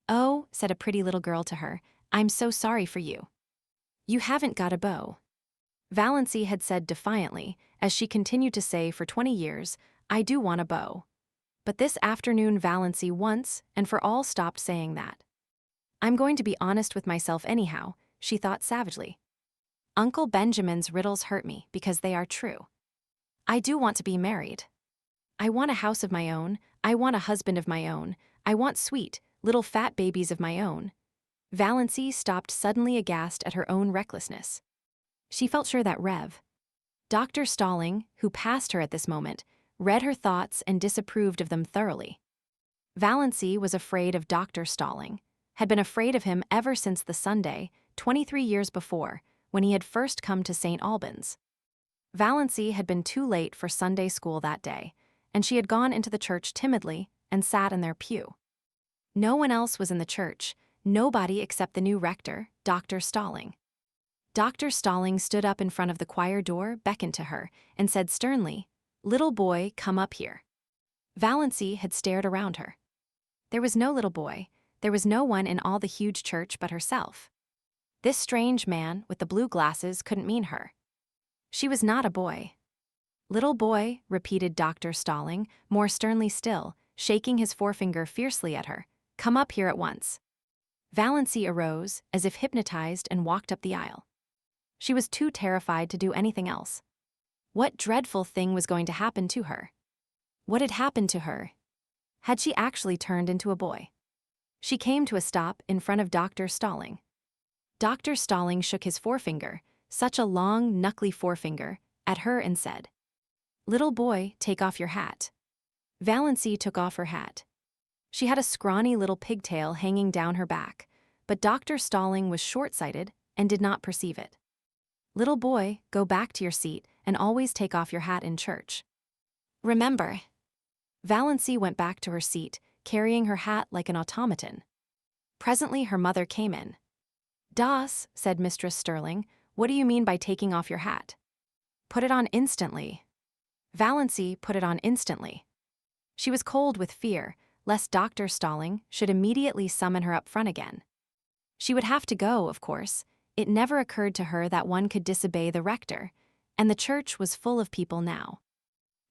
[SPEAKER 1] "Oh," said a pretty little girl to her, "I'm so sorry for you. You haven't got a beau." Valancy had said defiantly, as she continued to say for 20 years, "I do want a beau." But this afternoon Valancy once and for all stopped saying that. "I'm going to be honest with myself anyhow," she thought savagely. Uncle Benjamin's riddles hurt me because they are true. I do want to be married. I want a house of my own, I want a husband of my own, I want sweet, little fat babies of my own. Valancy stopped suddenly aghast at her own recklessness. She felt sure that Dr. Stirling, who passed her at this moment, read her thoughts and disapproved of them thoroughly. Valancy was afraid of Dr. Stirling, had been afraid of him ever since the Sunday, 23 years before, when he had first come to St. Albans. Valancy had been too late for Sunday school that day, and she had gone into the church timidly and sat in their pew. No one else was in the church, nobody except the new rector, Dr. Stirling. Dr. Stirling stood up in front of the choir door, beckoned to her, and said sternly, "Little boy, come up here." Valancy had stared around her. There was no little boy. There was no one in all the huge church but herself. This strange man with the blue glasses couldn't mean her. She was not a boy. "Little boy," repeated Dr. Stirling, more sternly still, shaking his forefinger fiercely at her. "Come up here at once." Valancy arose, as if hypnotized, and walked up the aisle. She was too terrified to do anything else. What dreadful thing was going to happen to her? What had happened to her? Had she actually turned into a boy? She came to a stop in front of Dr. Stirling. Dr. Stirling shook his forefinger, such a long, knuckly forefinger, at her and said, "Little boy, take off your hat." Valancy took off her hat. She had a scrawny little pigtail hanging down her back, but Dr. Stirling was short-sighted and did not perceive it. "Little boy, go back to your seat and always take off your hat in church. Remember." Valancy went back to her seat, carrying her hat like an automaton. Presently her mother came in. "Das," said Mistress Stirling, "what do you mean by taking off your hat?" "Put it on instantly." Valancy put it on instantly. She was cold with fear, lest Dr. Stirling should immediately summon her up front again. She would have to go, of course. It never occurred to her that one could disobey the rector, and the church was full of people now.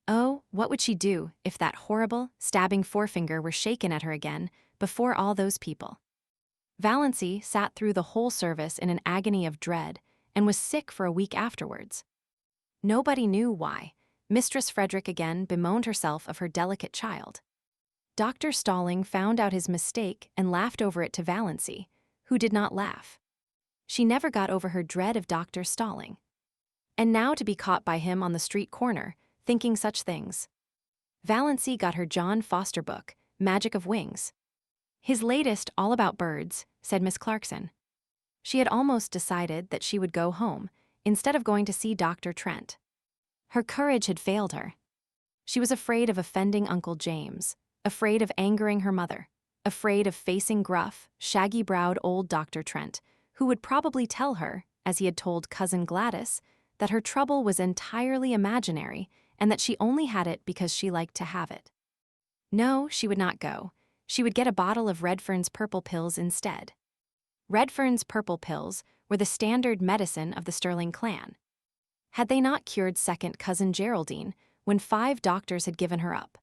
[SPEAKER 1] Oh, what would she do if that horrible, stabbing forefinger were shaken at her again before all those people? Valancy sat through the whole service in an agony of dread and was sick for a week afterwards. Nobody knew why. Mistress Frederick again bemoaned herself of her delicate child. Dr. Stirling found out his mistake and laughed over it to Valancy, who did not laugh. She never got over her dread of Dr. Stirling. And now to be caught by him on the street corner, thinking such things. Valancy got her John Foster book, Magic of Wings. "His latest all about birds," said Miss Clarkson. She had almost decided that she would go home, instead of going to see Dr. Trent. Her courage had failed her. She was afraid of offending Uncle James, afraid of angering her mother, afraid of facing gruff, shaggy-browed old Dr. Trent, who would probably tell her, as he had told Cousin Gladys, that her trouble was entirely imaginary and that she only had it because she liked to have it. No, she would not go. She would get a bottle of Redfern's purple pills instead. Redfern's purple pills were the standard medicine of the Stirling clan. Had they not cured second cousin Geraldine when 5 doctors had given her up?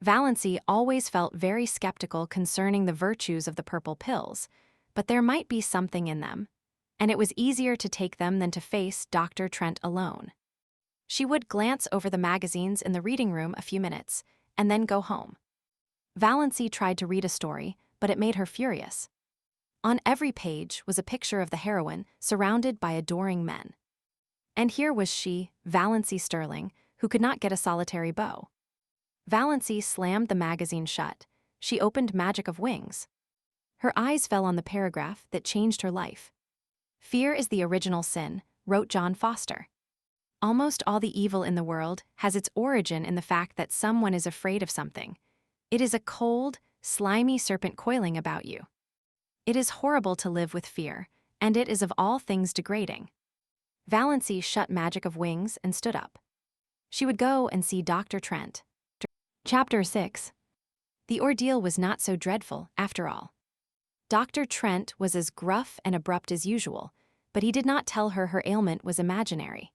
[SPEAKER 1] Valancy always felt very skeptical concerning the virtues of the purple pills, but there might be something in them, and it was easier to take them than to face Dr. Trent alone. She would glance over the magazines in the reading room a few minutes, and then go home. Valancy tried to read a story, but it made her furious. On every page was a picture of the heroine surrounded by adoring men. And here was she, Valancy Stirling, who could not get a solitary beau. Valancy slammed the magazine shut. She opened Magic of Wings. Her eyes fell on the paragraph that changed her life. "Fear is the original sin," wrote John Foster. "Almost all the evil in the world has its origin in the fact that someone is afraid of something. It is a cold, slimy serpent coiling about you. It is horrible to live with fear, and it is of all things degrading." Valancy shut Magic of Wings and stood up. She would go and see Dr. Trent. Chapter 6. The ordeal was not so dreadful, after all. Dr. Trent was as gruff and abrupt as usual, but he did not tell her her ailment was imaginary.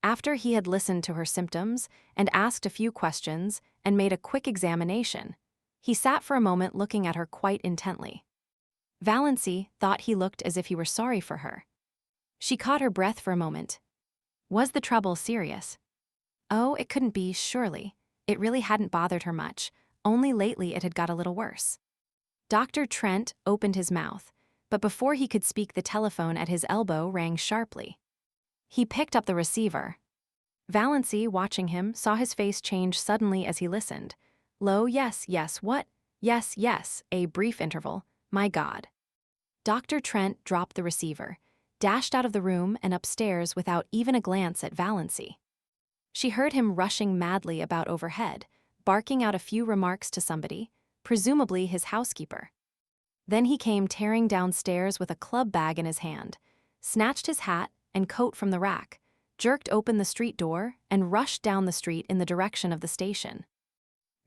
[SPEAKER 1] After he had listened to her symptoms and asked a few questions and made a quick examination, he sat for a moment looking at her quite intently. Valancy thought he looked as if he were sorry for her. She caught her breath for a moment. Was the trouble serious? Oh, it couldn't be, surely. It really hadn't bothered her much, only lately it had got a little worse. Dr. Trent opened his mouth, but before he could speak the telephone at his elbow rang sharply. He picked up the receiver. Valancy, watching him, saw his face change suddenly as he listened. Low, yes, yes, what? Yes, yes, a brief interval. My God. Dr. Trent dropped the receiver, dashed out of the room and upstairs without even a glance at Valancy. She heard him rushing madly about overhead, barking out a few remarks to somebody, presumably his housekeeper. Then he came tearing downstairs with a club bag in his hand, snatched his hat and coat from the rack, jerked open the street door, and rushed down the street in the direction of the station.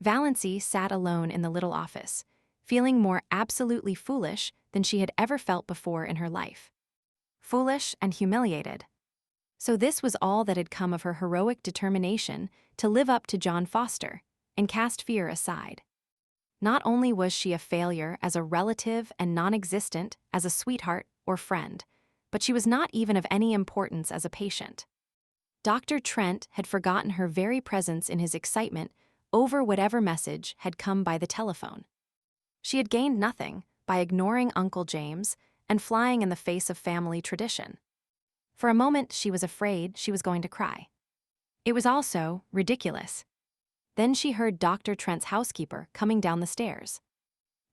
[SPEAKER 1] Valancy sat alone in the little office, feeling more absolutely foolish than she had ever felt before in her life. Foolish and humiliated. So this was all that had come of her heroic determination to live up to John Foster and cast fear aside. Not only was she a failure as a relative and non-existent as a sweetheart or friend, but she was not even of any importance as a patient. Dr. Trent had forgotten her very presence in his excitement over whatever message had come by the telephone. She had gained nothing by ignoring Uncle James and flying in the face of family tradition. For a moment, she was afraid she was going to cry. It was also ridiculous. Then she heard Dr. Trent's housekeeper coming down the stairs.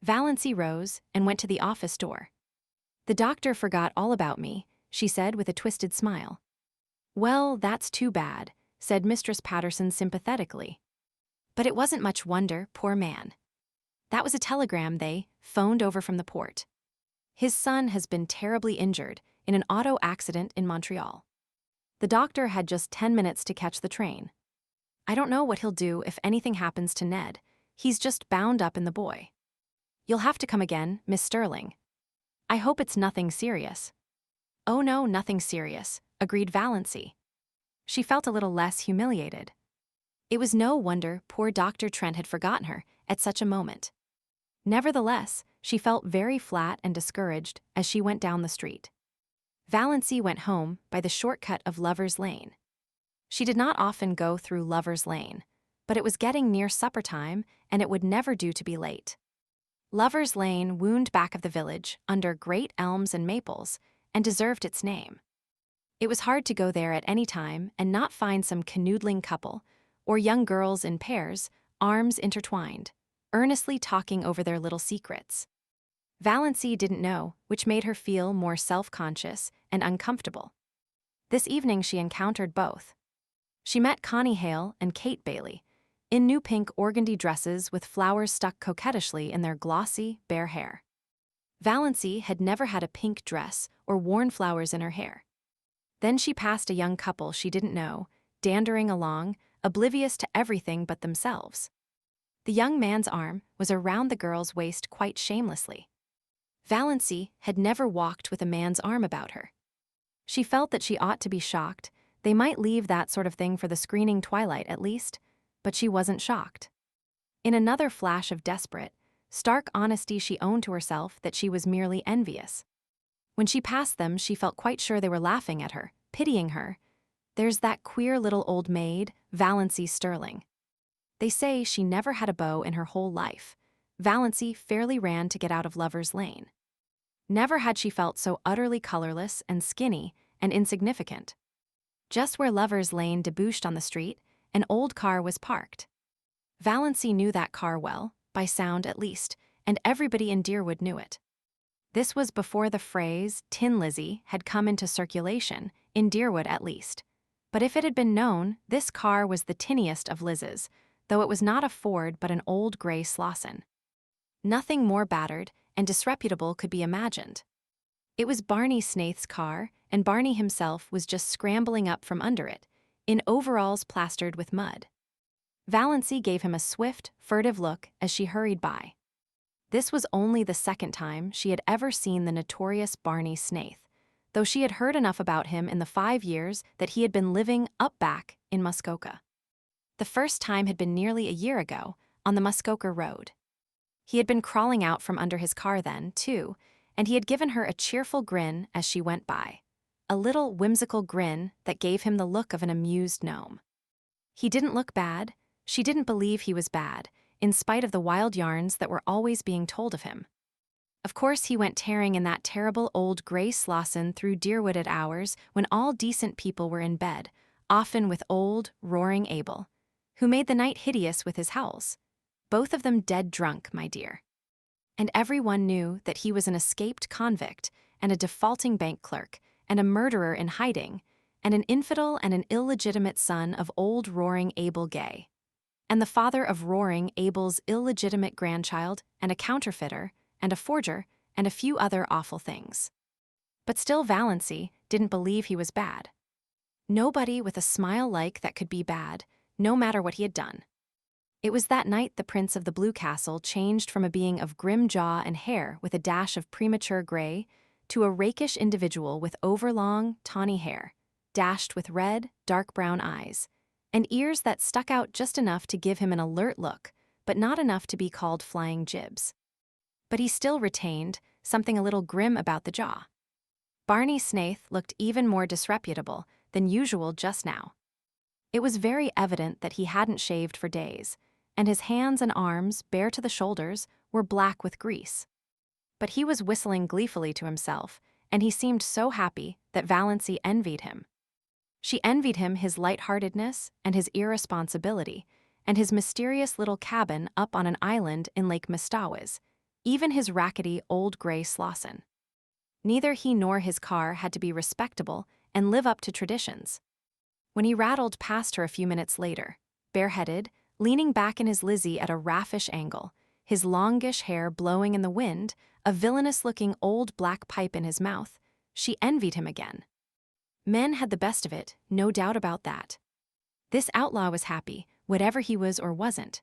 [SPEAKER 1] Valancy rose and went to the office door. "The doctor forgot all about me," she said with a twisted smile. "Well, that's too bad," said Mistress Patterson sympathetically. But it wasn't much wonder, poor man. That was a telegram they phoned over from the port. His son has been terribly injured in an auto accident in Montreal. The doctor had just 10 minutes to catch the train. "I don't know what he'll do if anything happens to Ned. He's just bound up in the boy. You'll have to come again, Miss Stirling. I hope it's nothing serious." "Oh no, nothing serious," agreed Valancy. She felt a little less humiliated. It was no wonder poor Dr. Trent had forgotten her at such a moment. Nevertheless, she felt very flat and discouraged as she went down the street. Valancy went home by the shortcut of Lover's Lane. She did not often go through Lover's Lane, but it was getting near supper time and it would never do to be late. Lover's Lane wound back of the village under great elms and maples and deserved its name. It was hard to go there at any time and not find some canoodling couple or young girls in pairs, arms intertwined, earnestly talking over their little secrets. Valancy didn't know which made her feel more self-conscious and uncomfortable. This evening she encountered both. She met Connie Hale and Kate Bailey, in new pink organdy dresses with flowers stuck coquettishly in their glossy, bare hair. Valancy had never had a pink dress or worn flowers in her hair. Then she passed a young couple she didn't know, dandering along, oblivious to everything but themselves. The young man's arm was around the girl's waist quite shamelessly. Valancy had never walked with a man's arm about her. She felt that she ought to be shocked. They might leave that sort of thing for the screening twilight at least, but she wasn't shocked. In another flash of desperate, stark honesty, she owned to herself that she was merely envious. When she passed them, she felt quite sure they were laughing at her, pitying her. "There's that queer little old maid, Valancy Stirling." They say she never had a beau in her whole life. Valancy fairly ran to get out of Lover's Lane. Never had she felt so utterly colorless and skinny and insignificant. Just where Lover's Lane debouched on the street, an old car was parked. Valancy knew that car well, by sound at least, and everybody in Deerwood knew it. This was before the phrase Tin Lizzie had come into circulation, in Deerwood at least. But if it had been known, this car was the tinniest of Liz's, though it was not a Ford but an old gray Slauson. Nothing more battered and disreputable could be imagined. It was Barney Snaith's car, and Barney himself was just scrambling up from under it, in overalls plastered with mud. Valancy gave him a swift, furtive look as she hurried by. This was only the second time she had ever seen the notorious Barney Snaith, though she had heard enough about him in the 5 years that he had been living up back in Muskoka. The first time had been nearly a year ago, on the Muskoka Road. He had been crawling out from under his car then, too, and he had given her a cheerful grin as she went by. A little whimsical grin that gave him the look of an amused gnome. He didn't look bad. She didn't believe he was bad, in spite of the wild yarns that were always being told of him. Of course he went tearing in that terrible old gray Slauson through Deerwood at hours when all decent people were in bed, often with old, roaring Abel, who made the night hideous with his howls. Both of them dead drunk, my dear. And everyone knew that he was an escaped convict and a defaulting bank clerk and a murderer in hiding and an infidel and an illegitimate son of old roaring Abel Gay, and the father of roaring Abel's illegitimate grandchild and a counterfeiter and a forger and a few other awful things. But still Valancy didn't believe he was bad. Nobody with a smile like that could be bad, no matter what he had done. It was that night the prince of the Blue Castle changed from a being of grim jaw and hair with a dash of premature gray to a rakish individual with overlong, tawny hair, dashed with red, dark brown eyes, and ears that stuck out just enough to give him an alert look, but not enough to be called flying jibs. But he still retained something a little grim about the jaw. Barney Snaith looked even more disreputable than usual just now. It was very evident that he hadn't shaved for days, and his hands and arms, bare to the shoulders, were black with grease. But he was whistling gleefully to himself, and he seemed so happy that Valancy envied him. She envied him his lightheartedness and his irresponsibility, and his mysterious little cabin up on an island in Lake Mistawis, even his rackety old gray Slauson. Neither he nor his car had to be respectable and live up to traditions. When he rattled past her a few minutes later, bareheaded, leaning back in his Lizzie at a raffish angle, his longish hair blowing in the wind, a villainous-looking old black pipe in his mouth, she envied him again. Men had the best of it, no doubt about that. This outlaw was happy, whatever he was or wasn't.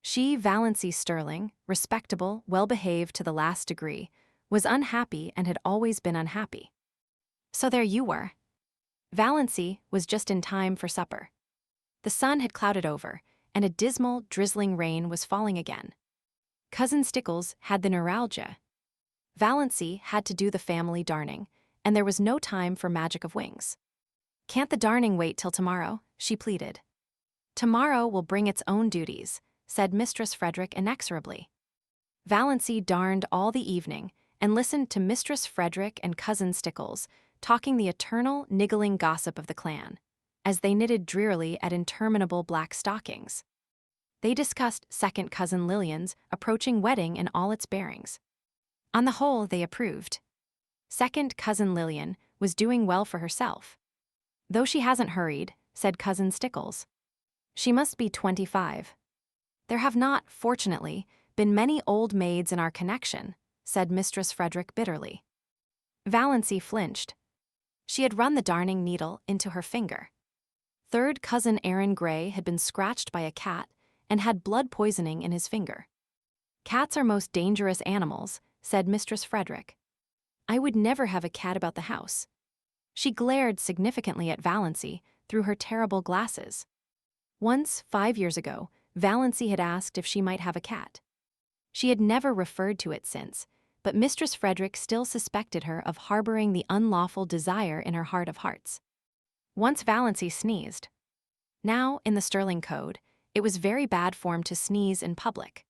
[SPEAKER 1] She, Valancy Stirling, respectable, well-behaved to the last degree, was unhappy and had always been unhappy. So there you were. Valancy was just in time for supper. The sun had clouded over, and a dismal, drizzling rain was falling again. Cousin Stickles had the neuralgia. Valancy had to do the family darning, and there was no time for magic of wings. "Can't the darning wait till tomorrow?" she pleaded. "Tomorrow will bring its own duties," said Mistress Frederick inexorably. Valancy darned all the evening and listened to Mistress Frederick and Cousin Stickles talking the eternal, niggling gossip of the clan, as they knitted drearily at interminable black stockings. They discussed second cousin Lillian's approaching wedding in all its bearings. On the whole, they approved. Second cousin Lillian was doing well for herself. "Though she hasn't hurried," said Cousin Stickles. "She must be 25. There have not, fortunately, been many old maids in our connection," said Mistress Frederick bitterly. Valancy flinched. She had run the darning needle into her finger. Third cousin Aaron Gray had been scratched by a cat and had blood poisoning in his finger. "Cats are most dangerous animals," said Mistress Frederick. "I would never have a cat about the house." She glared significantly at Valancy through her terrible glasses. Once, 5 years ago, Valancy had asked if she might have a cat. She had never referred to it since, but Mistress Frederick still suspected her of harboring the unlawful desire in her heart of hearts. Once Valancy sneezed. Now, in the Stirling Code, it was very bad form to sneeze in public.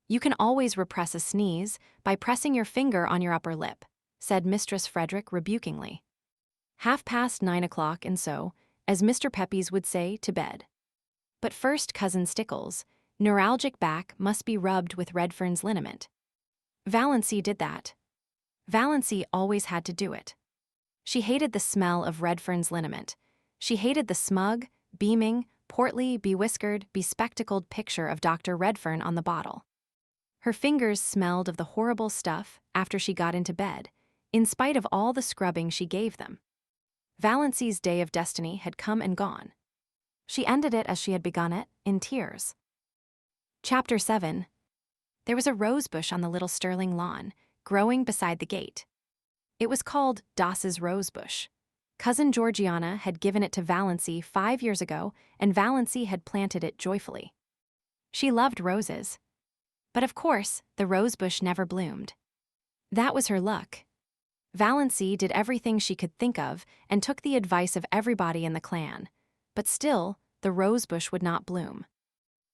[SPEAKER 1] "You can always repress a sneeze by pressing your finger on your upper lip," said Mistress Frederick rebukingly. 9:30, and so, as Mr. Pepys would say, to bed. But first Cousin Stickles' neuralgic back must be rubbed with Redfern's liniment. Valancy did that. Valancy always had to do it. She hated the smell of Redfern's liniment. She hated the smug, beaming, portly, bewhiskered, bespectacled picture of Dr. Redfern on the bottle. Her fingers smelled of the horrible stuff after she got into bed, in spite of all the scrubbing she gave them. Valancy's day of destiny had come and gone. She ended it as she had begun it, in tears. Chapter 7. There was a rosebush on the little Stirling lawn, growing beside the gate. It was called Doss's rosebush. Cousin Georgiana had given it to Valancy 5 years ago, and Valancy had planted it joyfully. She loved roses. But of course, the rosebush never bloomed. That was her luck. Valancy did everything she could think of and took the advice of everybody in the clan, but still, the rosebush would not bloom.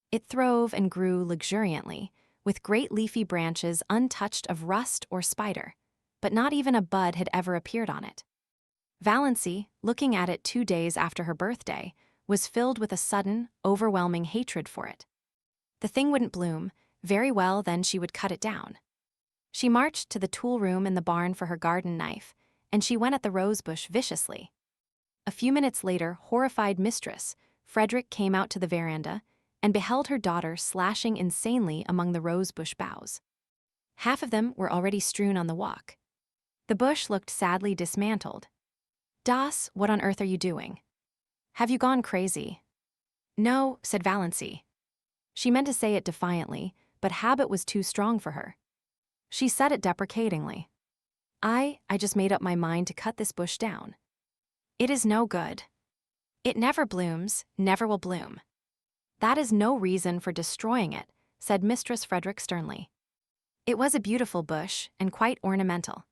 [SPEAKER 1] It throve and grew luxuriantly, with great leafy branches untouched of rust or spider, but not even a bud had ever appeared on it. Valancy, looking at it 2 days after her birthday, was filled with a sudden, overwhelming hatred for it. The thing wouldn't bloom. Very well, then she would cut it down. She marched to the tool room in the barn for her garden knife, and she went at the rosebush viciously. A few minutes later, horrified Mistress Frederick came out to the veranda and beheld her daughter slashing insanely among the rosebush boughs. Half of them were already strewn on the walk. The bush looked sadly dismantled. "Das, what on earth are you doing? Have you gone crazy?" "No," said Valancy. She meant to say it defiantly, but habit was too strong for her. She said it deprecatingly. I just made up my mind to cut this bush down. It is no good. It never blooms, never will bloom. That is no reason for destroying it," said Mistress Frederick sternly. "It was a beautiful bush and quite ornamental.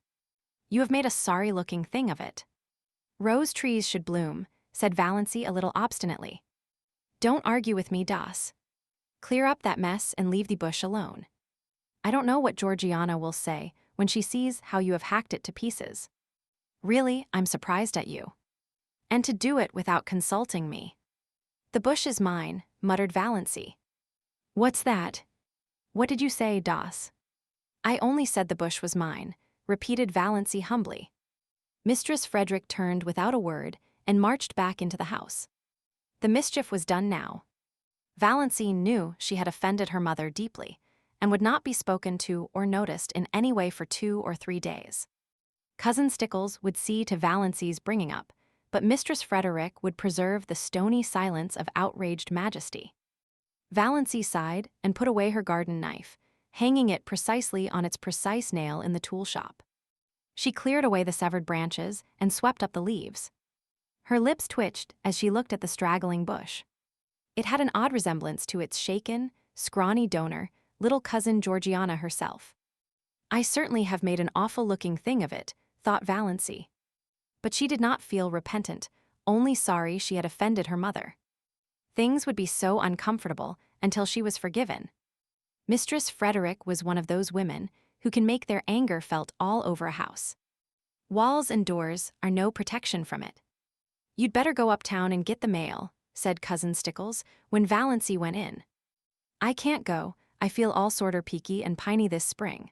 [SPEAKER 1] You have made a sorry-looking thing of it." "Rose trees should bloom," said Valancy a little obstinately. "Don't argue with me, Das. Clear up that mess and leave the bush alone. I don't know what Georgiana will say when she sees how you have hacked it to pieces. Really, I'm surprised at you. And to do it without consulting me." "The bush is mine," muttered Valancy. "What's that? What did you say, Das?" "I only said the bush was mine," repeated Valancy humbly. Mistress Frederick turned without a word and marched back into the house. The mischief was done now. Valancy knew she had offended her mother deeply and would not be spoken to or noticed in any way for 2 or 3 days. Cousin Stickles would see to Valancy's bringing up, but Mistress Frederick would preserve the stony silence of outraged majesty. Valancy sighed and put away her garden knife, hanging it precisely on its precise nail in the tool shop. She cleared away the severed branches and swept up the leaves. Her lips twitched as she looked at the straggling bush. It had an odd resemblance to its shaken, scrawny donor, little cousin Georgiana herself. "I certainly have made an awful-looking thing of it," thought Valancy. But she did not feel repentant, only sorry she had offended her mother. Things would be so uncomfortable until she was forgiven. Mistress Frederick was one of those women who can make their anger felt all over a house. Walls and doors are no protection from it. "You'd better go uptown and get the mail," said Cousin Stickles when Valancy went in. "I can't go, I feel all sorter peaky and piney this spring.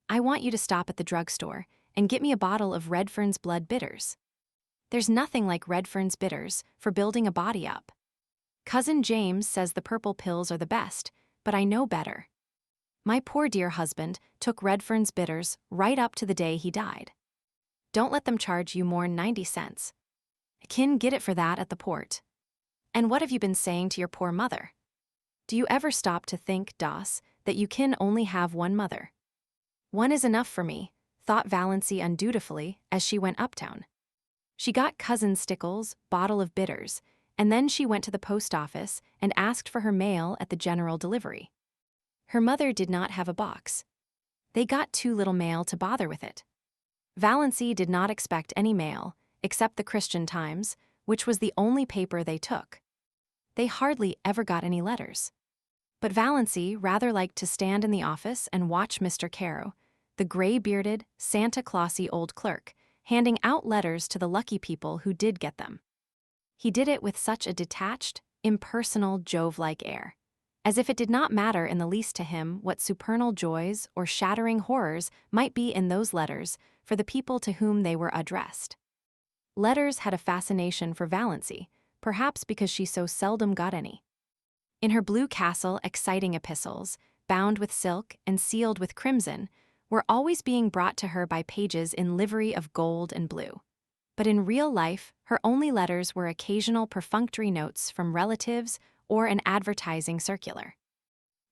[SPEAKER 1] I want you to stop at the drugstore and get me a bottle of Redfern's Blood Bitters. There's nothing like Redfern's Bitters for building a body up. Cousin James says the purple pills are the best, but I know better. My poor dear husband took Redfern's Bitters right up to the day he died. Don't let them charge you more'n 90 cents. Kin get it for that at the port. And what have you been saying to your poor mother? Do you ever stop to think, Das, that you can only have one mother?" "One is enough for me," thought Valancy undutifully as she went uptown. She got Cousin Stickles' bottle of bitters, and then she went to the post office and asked for her mail at the general delivery. Her mother did not have a box. They got too little mail to bother with it. Valancy did not expect any mail, except the Christian Times, which was the only paper they took. They hardly ever got any letters. But Valancy rather liked to stand in the office and watch Mr. Caro, the gray-bearded, Santa Clausy old clerk, handing out letters to the lucky people who did get them. He did it with such a detached, impersonal, Jove-like air, as if it did not matter in the least to him what supernal joys or shattering horrors might be in those letters for the people to whom they were addressed. Letters had a fascination for Valancy, perhaps because she so seldom got any. In her blue castle, exciting epistles, bound with silk and sealed with crimson, were always being brought to her by pages in livery of gold and blue. But in real life, her only letters were occasional perfunctory notes from relatives or an advertising circular.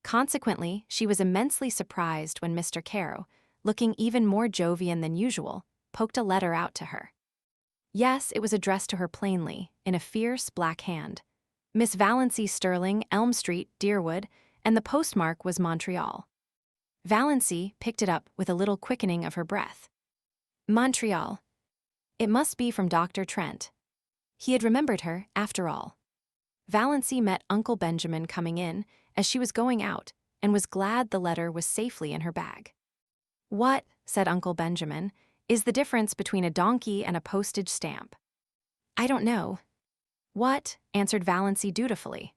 [SPEAKER 1] Consequently, she was immensely surprised when Mr. Caro, looking even more Jovian than usual, poked a letter out to her. Yes, it was addressed to her plainly, in a fierce black hand. Miss Valancy Stirling, Elm Street, Deerwood, and the postmark was Montreal. Valancy picked it up with a little quickening of her breath. Montreal. It must be from Dr. Trent. He had remembered her, after all. Valancy met Uncle Benjamin coming in as she was going out and was glad the letter was safely in her bag. "What," said Uncle Benjamin, "is the difference between a donkey and a postage stamp?" "I don't know." "What?" answered Valancy dutifully.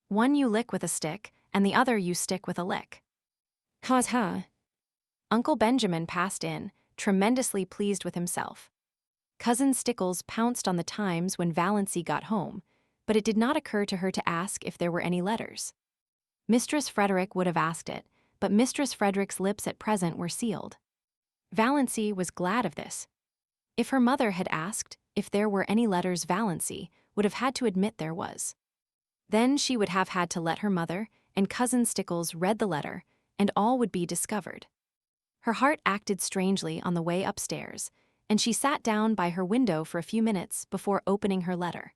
[SPEAKER 1] "One you lick with a stick, and the other you stick with a lick." "Ha." Uncle Benjamin passed in, tremendously pleased with himself. Cousin Stickles pounced on the Times when Valancy got home, but it did not occur to her to ask if there were any letters. Mistress Frederick would have asked it, but Mistress Frederick's lips at present were sealed. Valancy was glad of this. If her mother had asked, if there were any letters Valancy would have had to admit there was. Then she would have had to let her mother and cousin Stickles read the letter, and all would be discovered. Her heart acted strangely on the way upstairs, and she sat down by her window for a few minutes before opening her letter.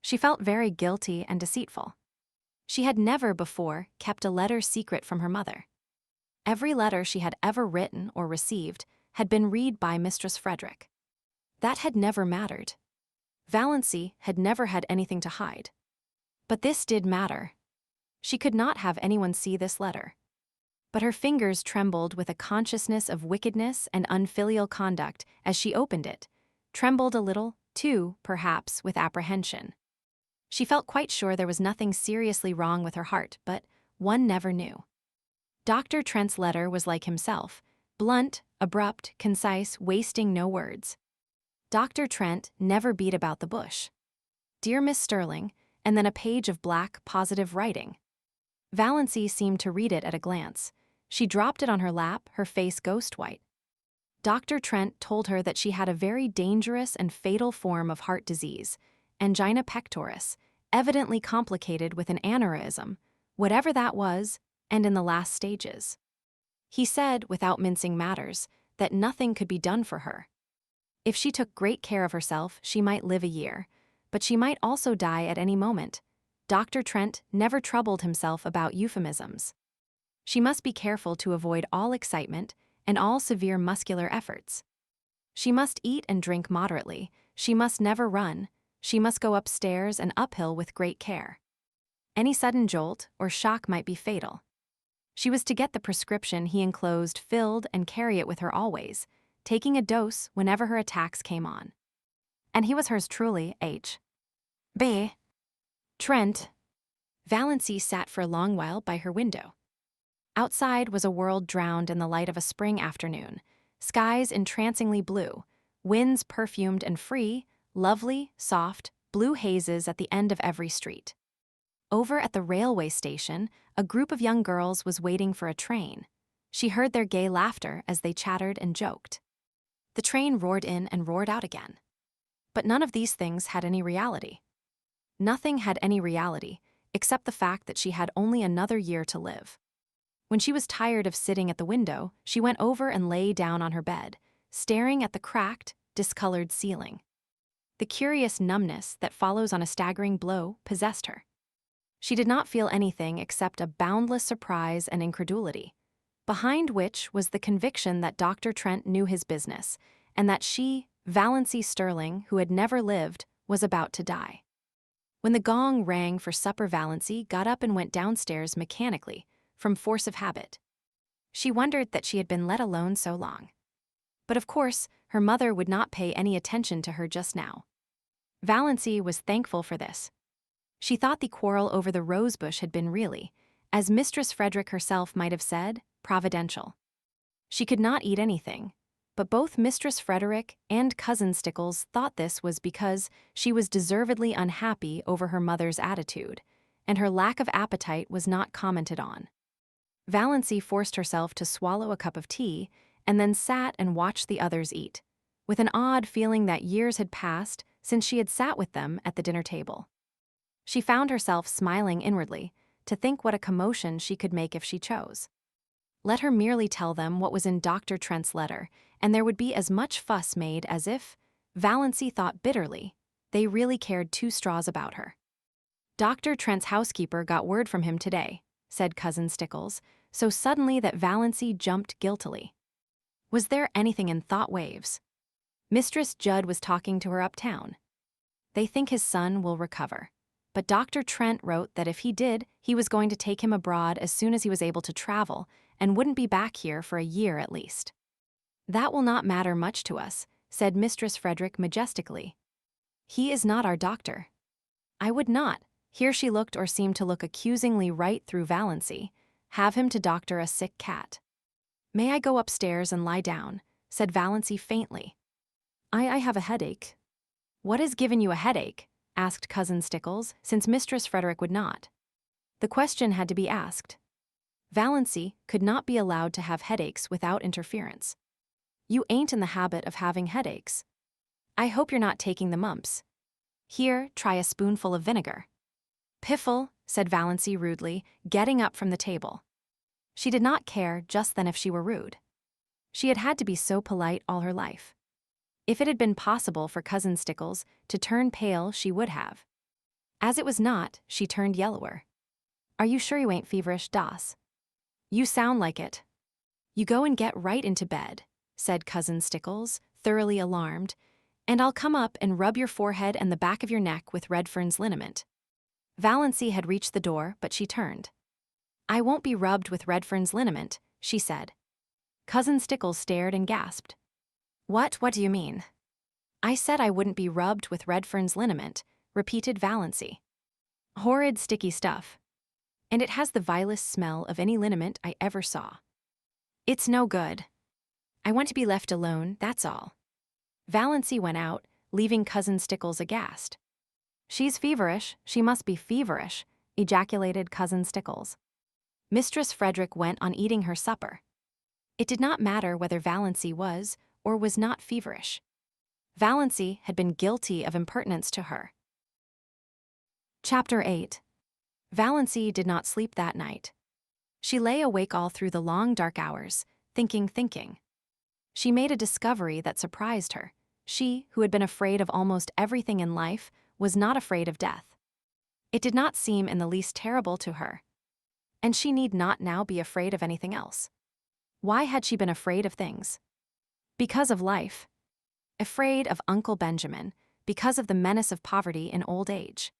[SPEAKER 1] She felt very guilty and deceitful. She had never before kept a letter secret from her mother. Every letter she had ever written or received had been read by Mistress Frederick. That had never mattered. Valancy had never had anything to hide. But this did matter. She could not have anyone see this letter. But her fingers trembled with a consciousness of wickedness and unfilial conduct as she opened it, trembled a little, too, perhaps, with apprehension. She felt quite sure there was nothing seriously wrong with her heart, but one never knew. Dr. Trent's letter was like himself, blunt, abrupt, concise, wasting no words. Dr. Trent never beat about the bush. Dear Miss Stirling, and then a page of black, positive writing. Valancy seemed to read it at a glance. She dropped it on her lap, her face ghost-white. Dr. Trent told her that she had a very dangerous and fatal form of heart disease, angina pectoris, evidently complicated with an aneurysm, whatever that was, and in the last stages. He said, without mincing matters, that nothing could be done for her. If she took great care of herself, she might live a year, but she might also die at any moment. Dr. Trent never troubled himself about euphemisms. She must be careful to avoid all excitement and all severe muscular efforts. She must eat and drink moderately, she must never run, she must go upstairs and uphill with great care. Any sudden jolt or shock might be fatal. She was to get the prescription he enclosed filled and carry it with her always, taking a dose whenever her attacks came on. And he was hers truly, H.B. Trent. Valancy sat for a long while by her window. Outside was a world drowned in the light of a spring afternoon, skies entrancingly blue, winds perfumed and free, lovely, soft, blue hazes at the end of every street. Over at the railway station, a group of young girls was waiting for a train. She heard their gay laughter as they chattered and joked. The train roared in and roared out again. But none of these things had any reality. Nothing had any reality, except the fact that she had only another year to live. When she was tired of sitting at the window, she went over and lay down on her bed, staring at the cracked, discolored ceiling. The curious numbness that follows on a staggering blow possessed her. She did not feel anything except a boundless surprise and incredulity, behind which was the conviction that Dr. Trent knew his business, and that she, Valancy Stirling, who had never lived, was about to die. When the gong rang for supper, Valancy got up and went downstairs mechanically, from force of habit. She wondered that she had been let alone so long. But of course, her mother would not pay any attention to her just now. Valancy was thankful for this. She thought the quarrel over the rosebush had been really, as Mistress Frederick herself might have said, providential. She could not eat anything, but both Mistress Frederick and Cousin Stickles thought this was because she was deservedly unhappy over her mother's attitude, and her lack of appetite was not commented on. Valancy forced herself to swallow a cup of tea and then sat and watched the others eat, with an odd feeling that years had passed since she had sat with them at the dinner table. She found herself smiling inwardly to think what a commotion she could make if she chose. Let her merely tell them what was in Dr. Trent's letter, and there would be as much fuss made as if, Valancy thought bitterly, they really cared two straws about her. Dr. Trent's housekeeper got word from him today, said Cousin Stickles, so suddenly that Valancy jumped guiltily. Was there anything in thought waves? Mistress Judd was talking to her uptown. They think his son will recover. But Dr. Trent wrote that if he did, he was going to take him abroad as soon as he was able to travel and wouldn't be back here for a year at least. That will not matter much to us, said Mistress Frederick majestically. He is not our doctor. I would not, here she looked or seemed to look accusingly right through Valancy, have him to doctor a sick cat. May I go upstairs and lie down, said Valancy faintly. I have a headache. What has given you a headache? Asked Cousin Stickles, since Mistress Frederick would not. The question had to be asked. Valancy could not be allowed to have headaches without interference. You ain't in the habit of having headaches. I hope you're not taking the mumps. Here, try a spoonful of vinegar. Piffle, said Valancy rudely, getting up from the table. She did not care just then if she were rude. She had had to be so polite all her life. If it had been possible for Cousin Stickles to turn pale, she would have. As it was not, she turned yellower. Are you sure you ain't feverish, Doss? You sound like it. You go and get right into bed, said Cousin Stickles, thoroughly alarmed, and I'll come up and rub your forehead and the back of your neck with Redfern's liniment. Valancy had reached the door, but she turned. I won't be rubbed with Redfern's liniment, she said. Cousin Stickles stared and gasped. What do you mean? I said I wouldn't be rubbed with Redfern's liniment, repeated Valancy. Horrid sticky stuff. And it has the vilest smell of any liniment I ever saw. It's no good. I want to be left alone, that's all. Valancy went out, leaving Cousin Stickles aghast. She's feverish, she must be feverish, ejaculated Cousin Stickles. Mistress Frederick went on eating her supper. It did not matter whether Valancy was or was not feverish. Valancy had been guilty of impertinence to her. Chapter 8. Valancy did not sleep that night. She lay awake all through the long dark hours, thinking. She made a discovery that surprised her. She, who had been afraid of almost everything in life, was not afraid of death. It did not seem in the least terrible to her. And she need not now be afraid of anything else. Why had she been afraid of things? Because of life. Afraid of Uncle Benjamin, because of the menace of poverty in old age.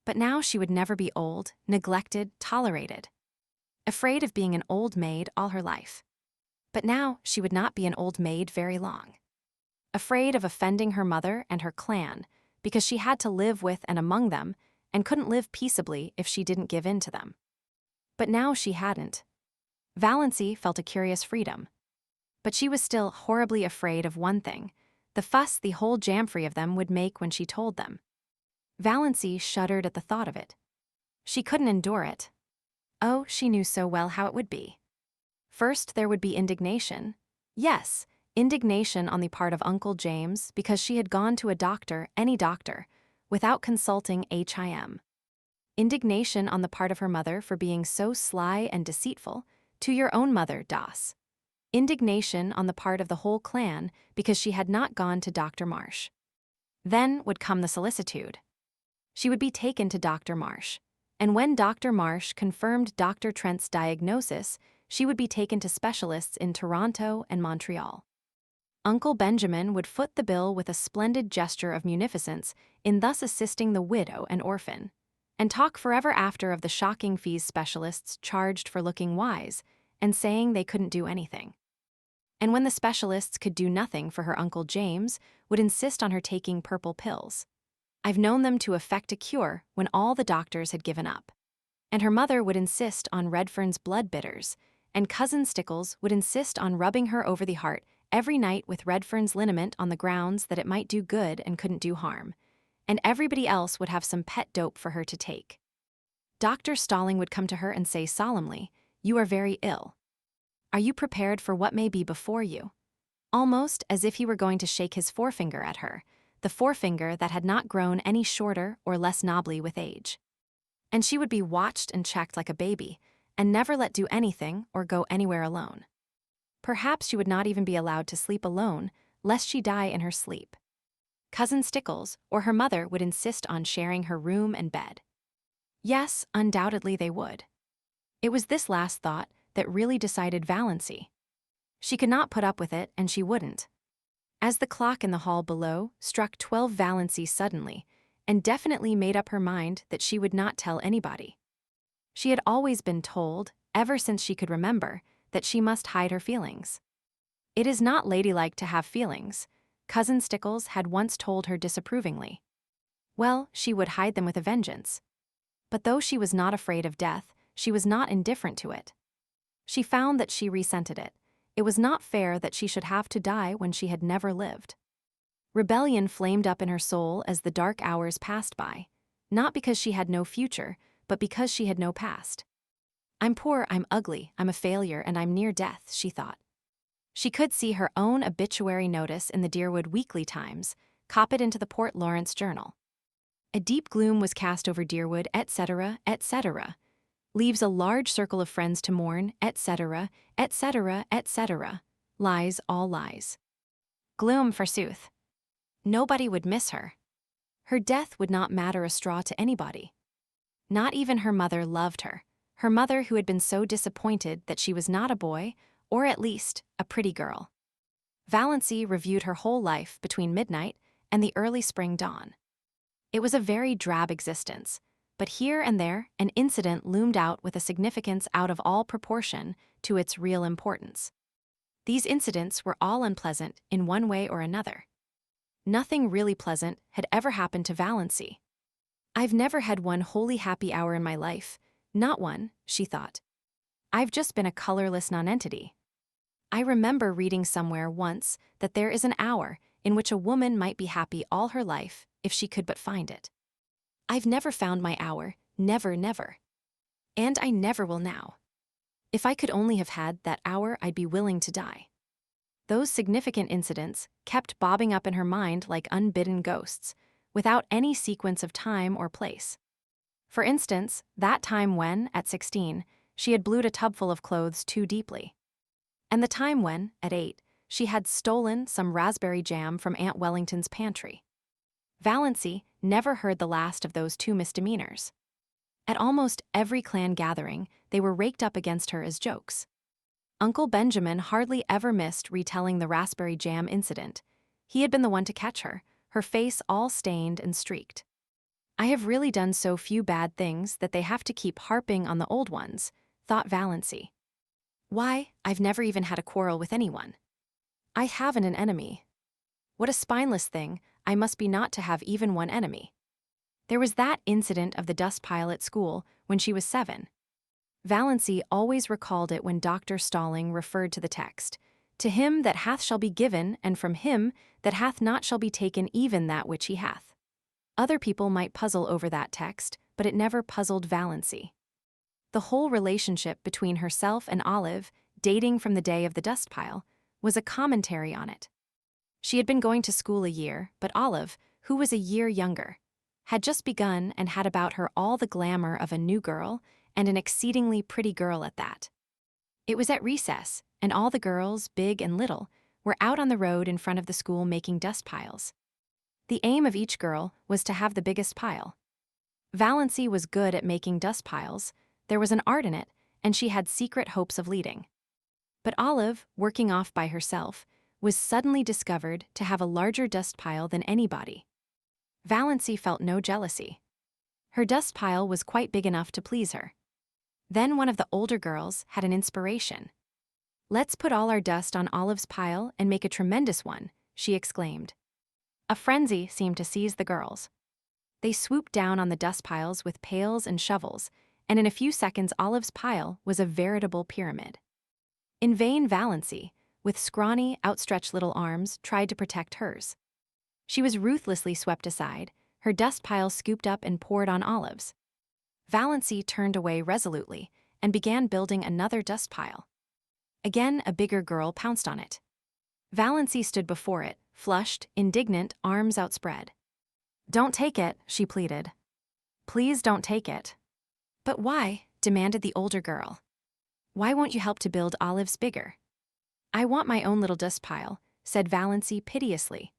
[SPEAKER 1] But now she would never be old, neglected, tolerated. Afraid of being an old maid all her life. But now she would not be an old maid very long. Afraid of offending her mother and her clan, because she had to live with and among them, and couldn't live peaceably if she didn't give in to them. But now she hadn't. Valancy felt a curious freedom. But she was still horribly afraid of one thing, the fuss the whole jamfrey of them would make when she told them. Valancy shuddered at the thought of it. She couldn't endure it. Oh, she knew so well how it would be. First, there would be indignation. Yes, indignation on the part of Uncle James because she had gone to a doctor, any doctor, without consulting HIM. Indignation on the part of her mother for being so sly and deceitful, to your own mother, Doss. Indignation on the part of the whole clan because she had not gone to Dr. Marsh. Then would come the solicitude. She would be taken to Dr. Marsh, and when Dr. Marsh confirmed Dr. Trent's diagnosis, she would be taken to specialists in Toronto and Montreal. Uncle Benjamin would foot the bill with a splendid gesture of munificence in thus assisting the widow and orphan, and talk forever after of the shocking fees specialists charged for looking wise and saying they couldn't do anything. And when the specialists could do nothing for her Uncle James, would insist on her taking purple pills. I've known them to effect a cure when all the doctors had given up. And her mother would insist on Redfern's blood bitters, and Cousin Stickles would insist on rubbing her over the heart every night with Redfern's liniment on the grounds that it might do good and couldn't do harm, and everybody else would have some pet dope for her to take. Dr. Stirling would come to her and say solemnly, "You are very ill. Are you prepared for what may be before you?" Almost as if he were going to shake his forefinger at her, the forefinger that had not grown any shorter or less knobbly with age. And she would be watched and checked like a baby, and never let do anything or go anywhere alone. Perhaps she would not even be allowed to sleep alone, lest she die in her sleep. Cousin Stickles or her mother would insist on sharing her room and bed. Yes, undoubtedly they would. It was this last thought that really decided Valancy. She could not put up with it, and she wouldn't. As the clock in the hall below struck 12, Valancy suddenly and definitely made up her mind that she would not tell anybody. She had always been told, ever since she could remember, that she must hide her feelings. It is not ladylike to have feelings, Cousin Stickles had once told her disapprovingly. Well, she would hide them with a vengeance. But though she was not afraid of death, she was not indifferent to it. She found that she resented it. It was not fair that she should have to die when she had never lived. Rebellion flamed up in her soul as the dark hours passed by, not because she had no future, but because she had no past. I'm poor, I'm ugly, I'm a failure, and I'm near death, she thought. She could see her own obituary notice in the Deerwood Weekly Times, cop it into the Port Lawrence Journal. A deep gloom was cast over Deerwood, etc., etc. Leaves a large circle of friends to mourn, etc., etc., etc. Lies, all lies. Gloom, forsooth. Nobody would miss her. Her death would not matter a straw to anybody. Not even her mother loved her. Her mother who had been so disappointed that she was not a boy, or at least, a pretty girl. Valancy reviewed her whole life between midnight and the early spring dawn. It was a very drab existence, but here and there an incident loomed out with a significance out of all proportion to its real importance. These incidents were all unpleasant in one way or another. Nothing really pleasant had ever happened to Valancy. I've never had one wholly happy hour in my life, not one, she thought. I've just been a colorless nonentity. I remember reading somewhere once that there is an hour in which a woman might be happy all her life if she could but find it. I've never found my hour, never, never. And I never will now. If I could only have had that hour, I'd be willing to die. Those significant incidents kept bobbing up in her mind like unbidden ghosts, without any sequence of time or place. For instance, that time when, at 16, she had blued a tubful of clothes too deeply. And the time when, at 8, she had stolen some raspberry jam from Aunt Wellington's pantry. Valancy never heard the last of those two misdemeanors. At almost every clan gathering, they were raked up against her as jokes. Uncle Benjamin hardly ever missed retelling the raspberry jam incident. He had been the one to catch her, her face all stained and streaked. I have really done so few bad things that they have to keep harping on the old ones, thought Valancy. Why, I've never even had a quarrel with anyone. I haven't an enemy. What a spineless thing I must be not to have even one enemy. There was that incident of the dust pile at school when she was 7. Valancy always recalled it when Dr. Stirling referred to the text, "To him that hath shall be given, and from him that hath not shall be taken even that which he hath." Other people might puzzle over that text, but it never puzzled Valancy. The whole relationship between herself and Olive, dating from the day of the dust pile, was a commentary on it. She had been going to school a year, but Olive, who was a year younger, had just begun and had about her all the glamour of a new girl, and an exceedingly pretty girl at that. It was at recess, and all the girls, big and little, were out on the road in front of the school making dust piles. The aim of each girl was to have the biggest pile. Valancy was good at making dust piles, there was an art in it, and she had secret hopes of leading. But Olive, working off by herself, was suddenly discovered to have a larger dust pile than anybody. Valancy felt no jealousy. Her dust pile was quite big enough to please her. Then one of the older girls had an inspiration. "Let's put all our dust on Olive's pile and make a tremendous one," she exclaimed. A frenzy seemed to seize the girls. They swooped down on the dust piles with pails and shovels, and in a few seconds Olive's pile was a veritable pyramid. In vain Valancy, with scrawny, outstretched little arms, tried to protect hers. She was ruthlessly swept aside, her dust pile scooped up and poured on Olive's. Valancy turned away resolutely and began building another dust pile. Again a bigger girl pounced on it. Valancy stood before it, flushed, indignant, arms outspread. "Don't take it," she pleaded. "Please don't take it." "But why?" demanded the older girl. "Why won't you help to build Olive's bigger?" "I want my own little dust pile," said Valancy piteously.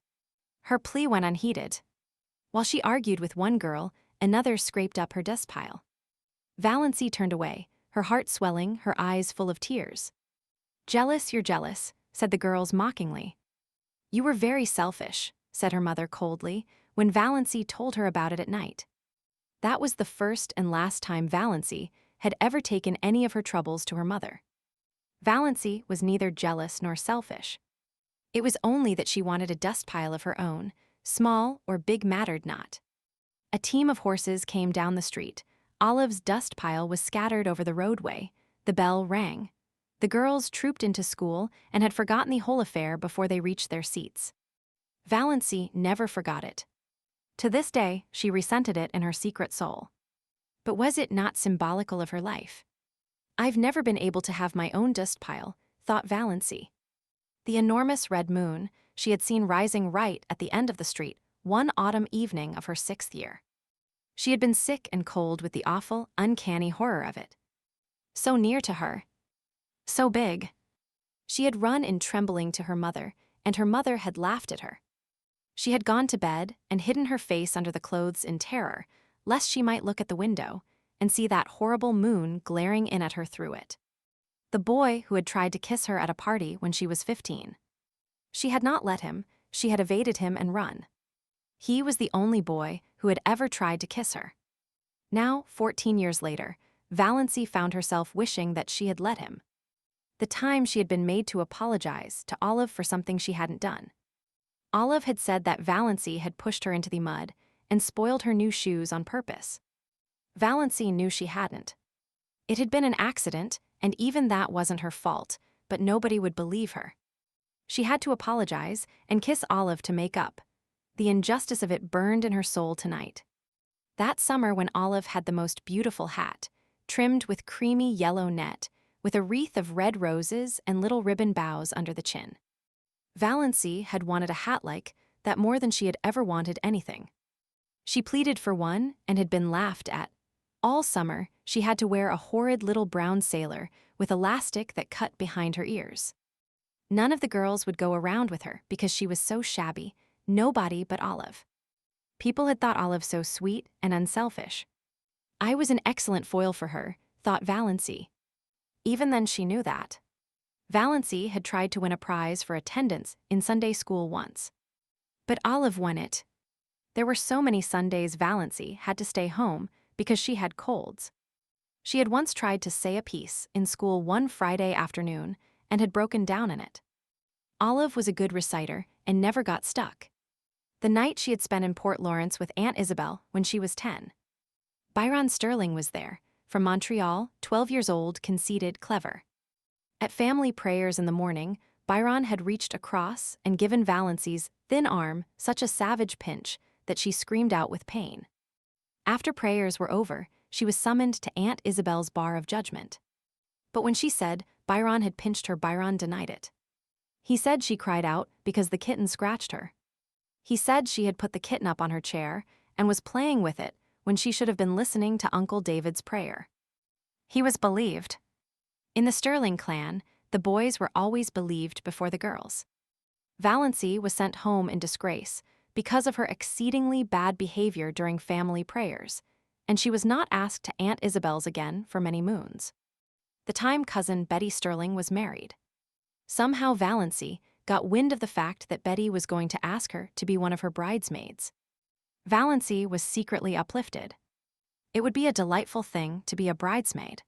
[SPEAKER 1] Her plea went unheeded. While she argued with one girl, another scraped up her dust pile. Valancy turned away, her heart swelling, her eyes full of tears. "Jealous, you're jealous," said the girls mockingly. "You were very selfish," said her mother coldly, when Valancy told her about it at night. That was the first and last time Valancy had ever taken any of her troubles to her mother. Valancy was neither jealous nor selfish. It was only that she wanted a dust pile of her own, small or big mattered not. A team of horses came down the street. Olive's dust pile was scattered over the roadway. The bell rang. The girls trooped into school and had forgotten the whole affair before they reached their seats. Valancy never forgot it. To this day, she resented it in her secret soul. But was it not symbolical of her life? "I've never been able to have my own dust pile," thought Valancy. The enormous red moon, she had seen rising right at the end of the street one autumn evening of her 6th year. She had been sick and cold with the awful, uncanny horror of it. So near to her. So big. She had run in trembling to her mother, and her mother had laughed at her. She had gone to bed and hidden her face under the clothes in terror, lest she might look at the window and see that horrible moon glaring in at her through it. The boy who had tried to kiss her at a party when she was 15. She had not let him, she had evaded him and run. He was the only boy who had ever tried to kiss her. Now, 14 years later, Valancy found herself wishing that she had let him. The time she had been made to apologize to Olive for something she hadn't done. Olive had said that Valancy had pushed her into the mud and spoiled her new shoes on purpose. Valancy knew she hadn't. It had been an accident, and even that wasn't her fault, but nobody would believe her. She had to apologize and kiss Olive to make up. The injustice of it burned in her soul tonight. That summer when Olive had the most beautiful hat, trimmed with creamy yellow net, with a wreath of red roses and little ribbon bows under the chin. Valancy had wanted a hat like that more than she had ever wanted anything. She pleaded for one and had been laughed at. All summer, she had to wear a horrid little brown sailor with elastic that cut behind her ears. None of the girls would go around with her because she was so shabby, nobody but Olive. People had thought Olive so sweet and unselfish. I was an excellent foil for her, thought Valancy. Even then she knew that. Valancy had tried to win a prize for attendance in Sunday school once. But Olive won it. There were so many Sundays Valancy had to stay home because she had colds. She had once tried to say a piece in school one Friday afternoon and had broken down in it. Olive was a good reciter and never got stuck. The night she had spent in Port Lawrence with Aunt Isabel when she was 10. Valancy Stirling was there, from Montreal, 12 years old, conceited, clever. At family prayers in the morning, Byron had reached across and given Valancy's thin arm such a savage pinch that she screamed out with pain. After prayers were over, she was summoned to Aunt Isabel's bar of judgment. But when she said Byron had pinched her, Byron denied it. He said she cried out because the kitten scratched her. He said she had put the kitten up on her chair and was playing with it when she should have been listening to Uncle David's prayer. He was believed. In the Stirling clan, the boys were always believed before the girls. Valancy was sent home in disgrace because of her exceedingly bad behavior during family prayers, and she was not asked to Aunt Isabel's again for many moons. The time cousin Betty Stirling was married. Somehow Valancy got wind of the fact that Betty was going to ask her to be one of her bridesmaids. Valancy was secretly uplifted. It would be a delightful thing to be a bridesmaid.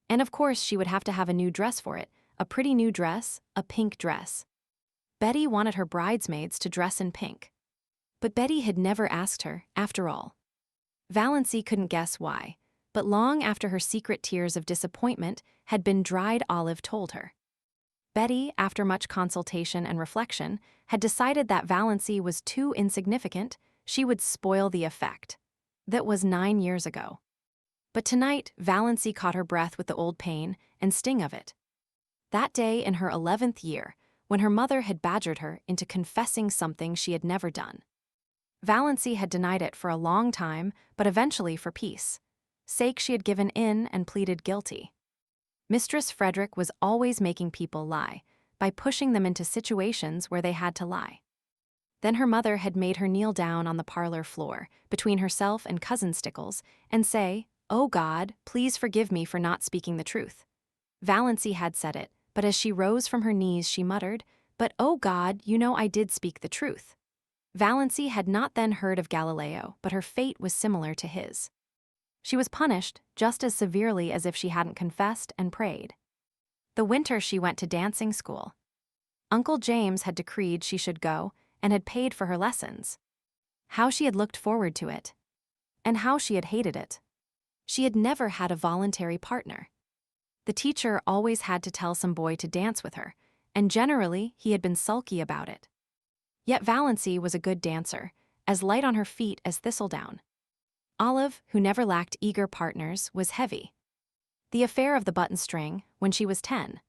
[SPEAKER 1] And of course she would have to have a new dress for it, a pretty new dress, a pink dress. Betty wanted her bridesmaids to dress in pink. But Betty had never asked her, after all. Valancy couldn't guess why, but long after her secret tears of disappointment had been dried, Olive told her. Betty, after much consultation and reflection, had decided that Valancy was too insignificant, she would spoil the effect. That was 9 years ago. But tonight, Valancy caught her breath with the old pain and sting of it. That day in her 11th year, when her mother had badgered her into confessing something she had never done. Valancy had denied it for a long time, but eventually for peace sake she had given in and pleaded guilty. Mistress Frederick was always making people lie, by pushing them into situations where they had to lie. Then her mother had made her kneel down on the parlor floor, between herself and Cousin Stickles, and say, "Oh God, please forgive me for not speaking the truth." Valancy had said it, but as she rose from her knees she muttered, "But oh God, you know I did speak the truth." Valancy had not then heard of Galileo, but her fate was similar to his. She was punished just as severely as if she hadn't confessed and prayed. The winter she went to dancing school. Uncle James had decreed she should go and had paid for her lessons. How she had looked forward to it. And how she had hated it. She had never had a voluntary partner. The teacher always had to tell some boy to dance with her, and generally he had been sulky about it. Yet Valancy was a good dancer, as light on her feet as thistledown. Olive, who never lacked eager partners, was heavy. The affair of the button string, when she was 10.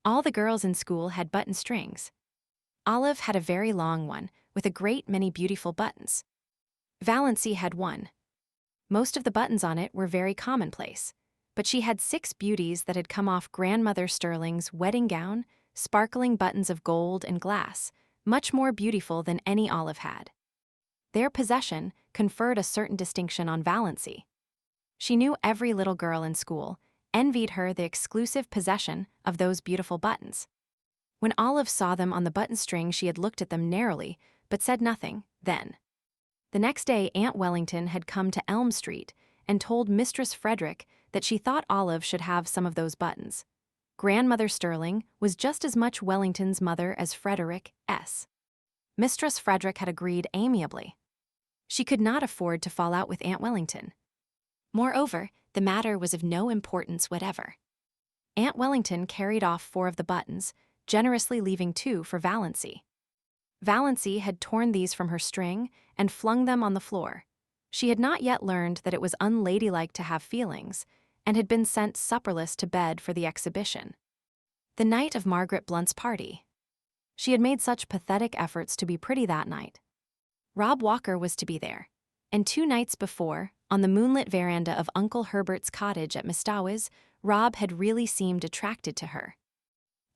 [SPEAKER 1] All the girls in school had button strings. Olive had a very long one, with a great many beautiful buttons. Valancy had one. Most of the buttons on it were very commonplace, but she had 6 beauties that had come off Grandmother Stirling's wedding gown, sparkling buttons of gold and glass, much more beautiful than any Olive had. Their possession conferred a certain distinction on Valancy. She knew every little girl in school envied her the exclusive possession of those beautiful buttons. When Olive saw them on the button string, she had looked at them narrowly, but said nothing, then. The next day, Aunt Wellington had come to Elm Street and told Mistress Frederick that she thought Olive should have some of those buttons. Grandmother Stirling was just as much Wellington's mother as Frederick S. Mistress Frederick had agreed amiably. She could not afford to fall out with Aunt Wellington. Moreover, the matter was of no importance whatever. Aunt Wellington carried off 4 of the buttons, generously leaving 2 for Valancy. Valancy had torn these from her string and flung them on the floor. She had not yet learned that it was unladylike to have feelings, and had been sent supperless to bed for the exhibition. The night of Margaret Blunt's party. She had made such pathetic efforts to be pretty that night. Rob Walker was to be there, and 2 nights before, on the moonlit veranda of Uncle Herbert's cottage at Mistawis, Rob had really seemed attracted to her.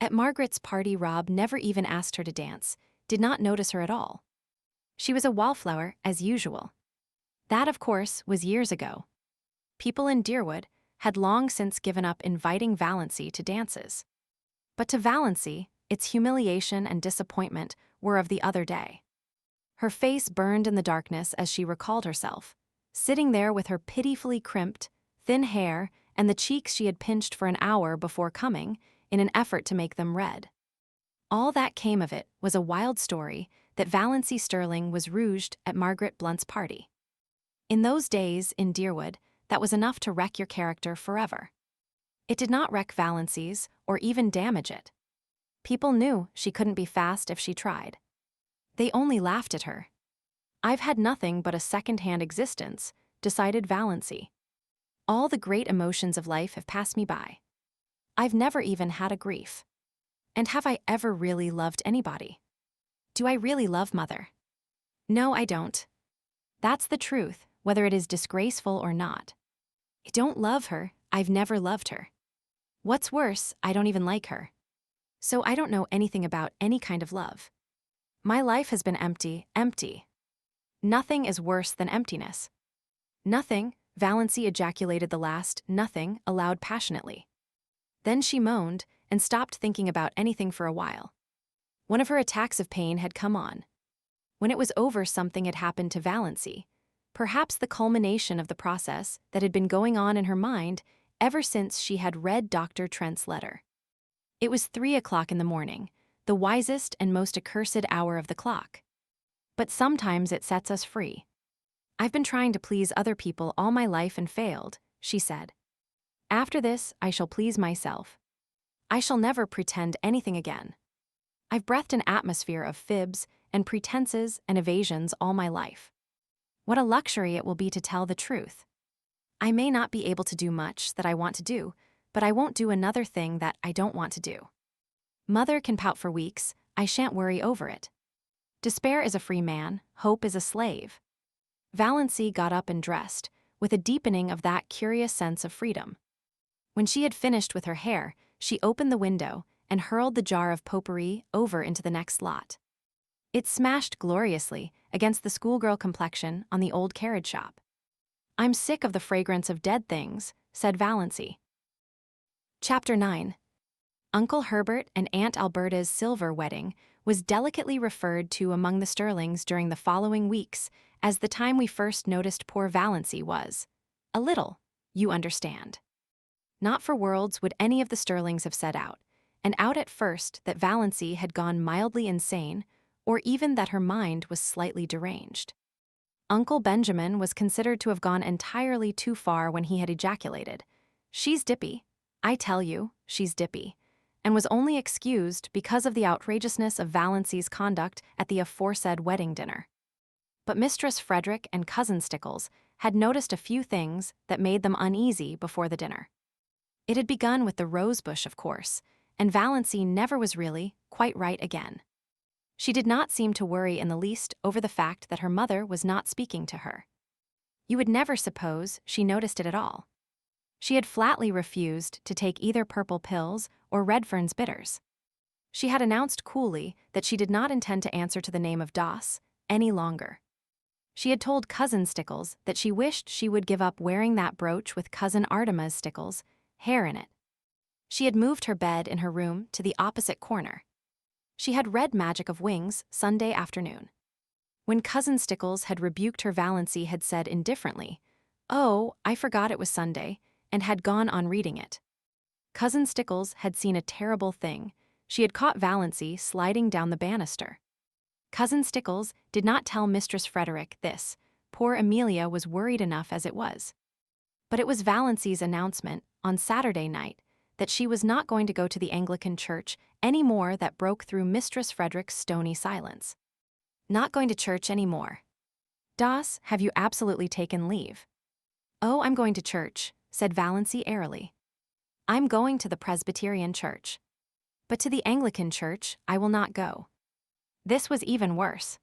[SPEAKER 1] At Margaret's party, Rob never even asked her to dance, did not notice her at all. She was a wallflower, as usual. That, of course, was years ago. People in Deerwood had long since given up inviting Valancy to dances. But to Valancy, its humiliation and disappointment were of the other day. Her face burned in the darkness as she recalled herself, sitting there with her pitifully crimped, thin hair and the cheeks she had pinched for an hour before coming, in an effort to make them red. All that came of it was a wild story that Valancy Stirling was rouged at Margaret Blunt's party. In those days, in Deerwood, that was enough to wreck your character forever. It did not wreck Valancy's, or even damage it. People knew she couldn't be fast if she tried. They only laughed at her. "I've had nothing but a second-hand existence," decided Valancy. "All the great emotions of life have passed me by. I've never even had a grief. And have I ever really loved anybody? Do I really love Mother? No, I don't. That's the truth, whether it is disgraceful or not. I don't love her, I've never loved her. What's worse, I don't even like her. So I don't know anything about any kind of love. My life has been empty, empty. Nothing is worse than emptiness." "Nothing," Valancy ejaculated the last "nothing" aloud passionately. Then she moaned and stopped thinking about anything for a while. One of her attacks of pain had come on. When it was over, something had happened to Valancy, perhaps the culmination of the process that had been going on in her mind ever since she had read Dr. Trent's letter. It was 3 o'clock in the morning, the wisest and most accursed hour of the clock. But sometimes it sets us free. "I've been trying to please other people all my life and failed," she said. "After this, I shall please myself. I shall never pretend anything again. I've breathed an atmosphere of fibs and pretenses and evasions all my life. What a luxury it will be to tell the truth. I may not be able to do much that I want to do, but I won't do another thing that I don't want to do. Mother can pout for weeks, I shan't worry over it. Despair is a free man, hope is a slave." Valancy got up and dressed, with a deepening of that curious sense of freedom. When she had finished with her hair, she opened the window and hurled the jar of potpourri over into the next lot. It smashed gloriously against the schoolgirl complexion on the old carriage shop. "I'm sick of the fragrance of dead things," said Valancy. Chapter 9. Uncle Herbert and Aunt Alberta's silver wedding was delicately referred to among the Stirlings during the following weeks as the time we first noticed poor Valancy was. A little, you understand. Not for worlds would any of the Stirlings have set out, and out at first that Valancy had gone mildly insane, or even that her mind was slightly deranged. Uncle Benjamin was considered to have gone entirely too far when he had ejaculated, "She's dippy. I tell you, she's dippy," and was only excused because of the outrageousness of Valancy's conduct at the aforesaid wedding dinner. But Mistress Frederick and Cousin Stickles had noticed a few things that made them uneasy before the dinner. It had begun with the rosebush, of course, and Valancy never was really quite right again. She did not seem to worry in the least over the fact that her mother was not speaking to her. You would never suppose she noticed it at all. She had flatly refused to take either purple pills or Redfern's bitters. She had announced coolly that she did not intend to answer to the name of Doss any longer. She had told Cousin Stickles that she wished she would give up wearing that brooch with Cousin Artemis Stickles' hair in it. She had moved her bed in her room to the opposite corner. She had read Magic of Wings Sunday afternoon. When Cousin Stickles had rebuked her, Valancy had said indifferently, "Oh, I forgot it was Sunday," and had gone on reading it. Cousin Stickles had seen a terrible thing. She had caught Valancy sliding down the banister. Cousin Stickles did not tell Mistress Frederick this. Poor Amelia was worried enough as it was. But it was Valancy's announcement on Saturday night that she was not going to go to the Anglican church any more that broke through Mistress Frederick's stony silence. "Not going to church any more. Doss, have you absolutely taken leave?" "Oh, I'm going to church," said Valancy airily. "I'm going to the Presbyterian church. But to the Anglican church I will not go." This was even worse.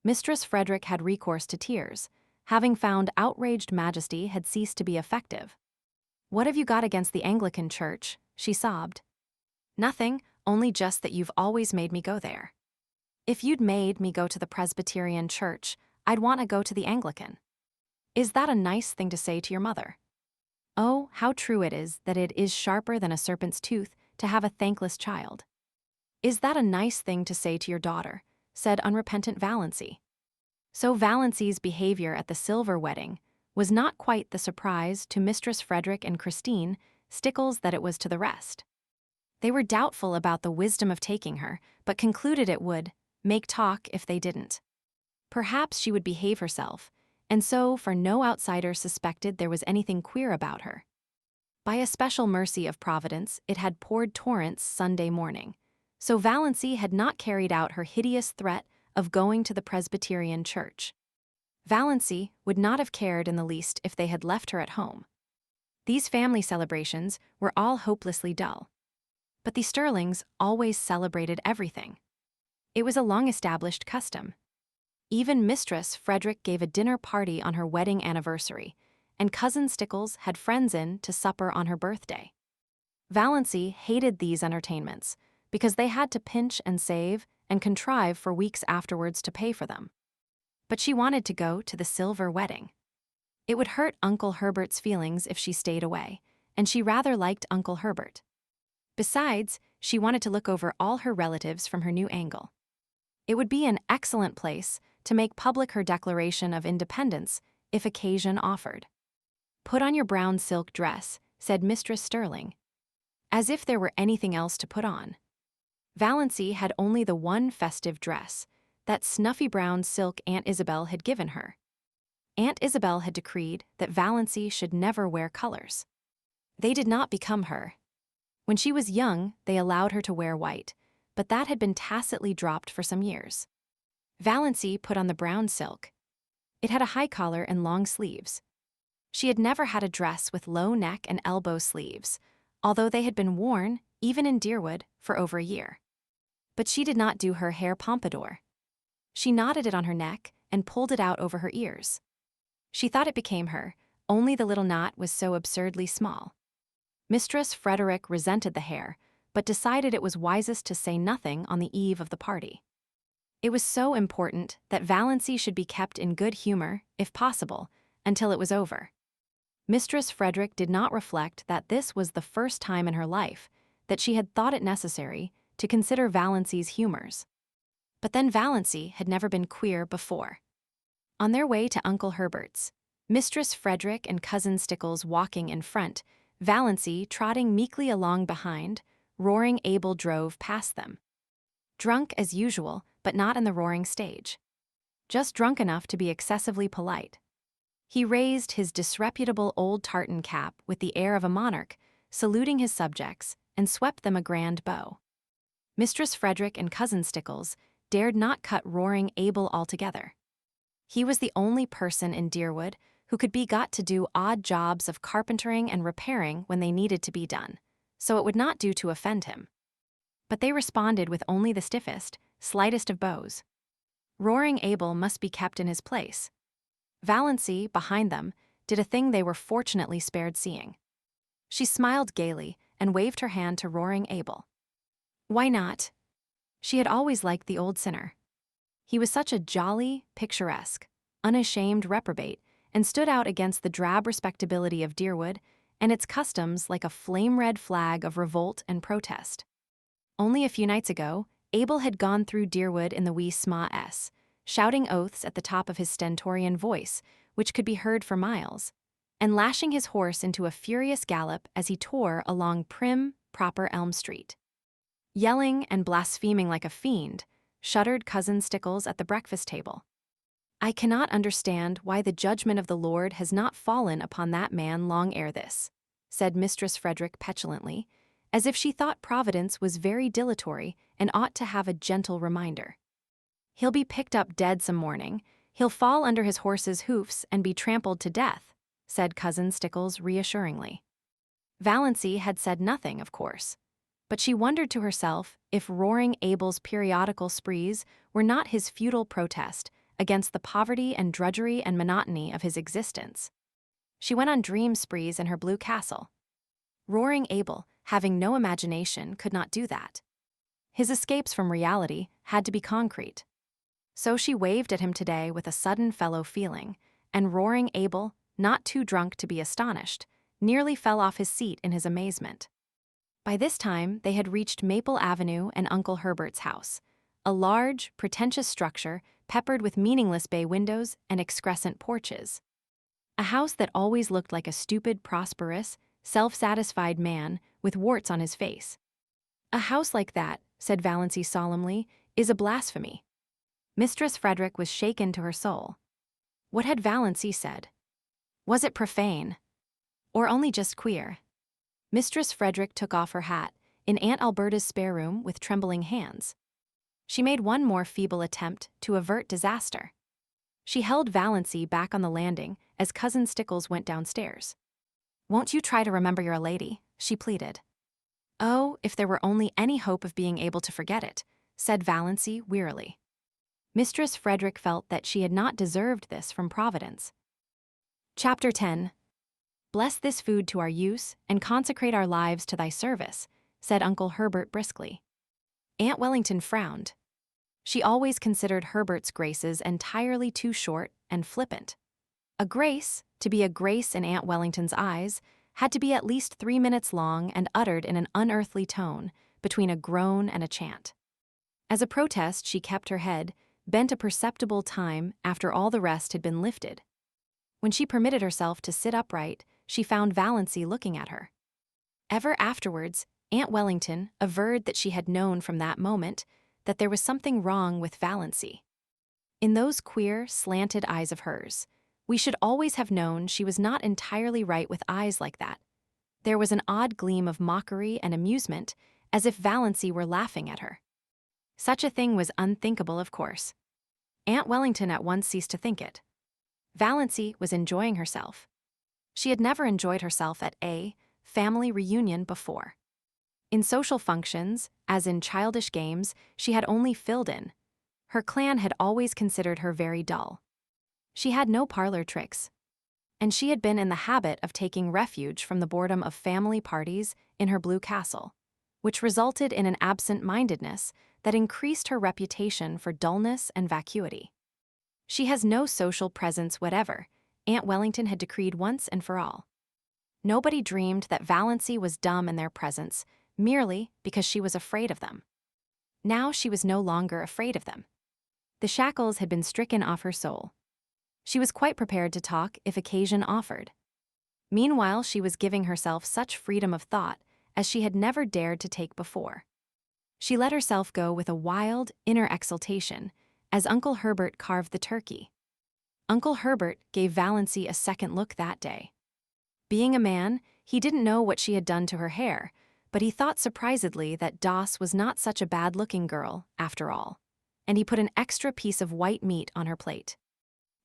[SPEAKER 1] Mistress Frederick had recourse to tears, having found outraged majesty had ceased to be effective. "What have you got against the Anglican church?" she sobbed. "Nothing, only just that you've always made me go there. If you'd made me go to the Presbyterian church, I'd want to go to the Anglican. Is that a nice thing to say to your mother? Oh, how true it is that it is sharper than a serpent's tooth to have a thankless child. Is that a nice thing to say to your daughter?" said unrepentant Valancy. So Valancy's behavior at the silver wedding was not quite the surprise to Mistress Frederick and Christine Stickles that it was to the rest. They were doubtful about the wisdom of taking her, but concluded it would make talk if they didn't. Perhaps she would behave herself, and so for no outsider suspected there was anything queer about her. By a special mercy of Providence, it had poured torrents Sunday morning, so Valancy had not carried out her hideous threat of going to the Presbyterian church. Valancy would not have cared in the least if they had left her at home. These family celebrations were all hopelessly dull. But the Stirlings always celebrated everything. It was a long-established custom. Even Mistress Frederick gave a dinner party on her wedding anniversary, and Cousin Stickles had friends in to supper on her birthday. Valancy hated these entertainments because they had to pinch and save and contrive for weeks afterwards to pay for them. But she wanted to go to the silver wedding. It would hurt Uncle Herbert's feelings if she stayed away, and she rather liked Uncle Herbert. Besides, she wanted to look over all her relatives from her new angle. It would be an excellent place to make public her declaration of independence if occasion offered. "Put on your brown silk dress," said Mistress Stirling. As if there were anything else to put on. Valancy had only the one festive dress, that snuffy brown silk Aunt Isabel had given her. Aunt Isabel had decreed that Valancy should never wear colors. They did not become her. When she was young, they allowed her to wear white, but that had been tacitly dropped for some years. Valancy put on the brown silk. It had a high collar and long sleeves. She had never had a dress with low neck and elbow sleeves, although they had been worn, even in Deerwood, for over a year. But she did not do her hair pompadour. She knotted it on her neck and pulled it out over her ears. She thought it became her, only the little knot was so absurdly small. Mistress Frederick resented the hair, but decided it was wisest to say nothing on the eve of the party. It was so important that Valancy should be kept in good humor, if possible, until it was over. Mistress Frederick did not reflect that this was the first time in her life that she had thought it necessary to consider Valancy's humors. But then Valancy had never been queer before. On their way to Uncle Herbert's, Mistress Frederick and Cousin Stickles walking in front, Valancy trotting meekly along behind, roaring Abel drove past them. Drunk as usual, but not in the roaring stage. Just drunk enough to be excessively polite. He raised his disreputable old tartan cap with the air of a monarch, saluting his subjects, and swept them a grand bow. Mistress Frederick and Cousin Stickles dared not cut roaring Abel altogether. He was the only person in Deerwood who could be got to do odd jobs of carpentering and repairing when they needed to be done, so it would not do to offend him. But they responded with only the stiffest, slightest of bows. Roaring Abel must be kept in his place. Valancy, behind them, did a thing they were fortunately spared seeing. She smiled gaily and waved her hand to Roaring Abel. Why not? She had always liked the old sinner. He was such a jolly, picturesque, unashamed reprobate and stood out against the drab respectability of Deerwood and its customs like a flame-red flag of revolt and protest. Only a few nights ago, Abel had gone through Deerwood in the wee sma-s, shouting oaths at the top of his stentorian voice, which could be heard for miles, and lashing his horse into a furious gallop as he tore along prim, proper Elm Street. Yelling and blaspheming like a fiend, shuddered Cousin Stickles at the breakfast table. I cannot understand why the judgment of the Lord has not fallen upon that man long ere this, said Mistress Frederick petulantly, as if she thought Providence was very dilatory and ought to have a gentle reminder. He'll be picked up dead some morning, he'll fall under his horse's hoofs and be trampled to death, said Cousin Stickles reassuringly. Valancy had said nothing, of course, but she wondered to herself if Roaring Abel's periodical sprees were not his futile protest against the poverty and drudgery and monotony of his existence. She went on dream sprees in her blue castle. Roaring Abel, having no imagination, could not do that. His escapes from reality had to be concrete. So she waved at him today with a sudden fellow feeling, and Roaring Abel, not too drunk to be astonished, nearly fell off his seat in his amazement. By this time, they had reached Maple Avenue and Uncle Herbert's house, a large, pretentious structure peppered with meaningless bay windows and excrescent porches. A house that always looked like a stupid, prosperous, self-satisfied man with warts on his face. A house like that, said Valancy solemnly, is a blasphemy. Mistress Frederick was shaken to her soul. What had Valancy said? Was it profane? Or only just queer? Mistress Frederick took off her hat, in Aunt Alberta's spare room with trembling hands. She made one more feeble attempt to avert disaster. She held Valancy back on the landing as Cousin Stickles went downstairs. Won't you try to remember you're a lady? She pleaded. Oh, if there were only any hope of being able to forget it, said Valancy wearily. Mistress Frederick felt that she had not deserved this from Providence. Chapter 10. Bless this food to our use and consecrate our lives to thy service, said Uncle Herbert briskly. Aunt Wellington frowned. She always considered Herbert's graces entirely too short and flippant. A grace, to be a grace in Aunt Wellington's eyes, had to be at least 3 minutes long and uttered in an unearthly tone, between a groan and a chant. As a protest, she kept her head, bent a perceptible time after all the rest had been lifted. When she permitted herself to sit upright, she found Valancy looking at her. Ever afterwards, Aunt Wellington averred that she had known from that moment that there was something wrong with Valancy. In those queer, slanted eyes of hers, we should always have known she was not entirely right with eyes like that. There was an odd gleam of mockery and amusement, as if Valancy were laughing at her. Such a thing was unthinkable, of course. Aunt Wellington at once ceased to think it. Valancy was enjoying herself. She had never enjoyed herself at a family reunion before. In social functions, as in childish games, she had only filled in. Her clan had always considered her very dull. She had no parlor tricks, and she had been in the habit of taking refuge from the boredom of family parties in her blue castle, which resulted in an absent-mindedness that increased her reputation for dullness and vacuity. She has no social presence whatever, Aunt Wellington had decreed once and for all. Nobody dreamed that Valancy was dumb in their presence, merely because she was afraid of them. Now she was no longer afraid of them. The shackles had been stricken off her soul. She was quite prepared to talk if occasion offered. Meanwhile, she was giving herself such freedom of thought as she had never dared to take before. She let herself go with a wild, inner exultation as Uncle Herbert carved the turkey. Uncle Herbert gave Valancy a second look that day. Being a man, he didn't know what she had done to her hair, but he thought surprisedly that Doss was not such a bad-looking girl, after all, and he put an extra piece of white meat on her plate.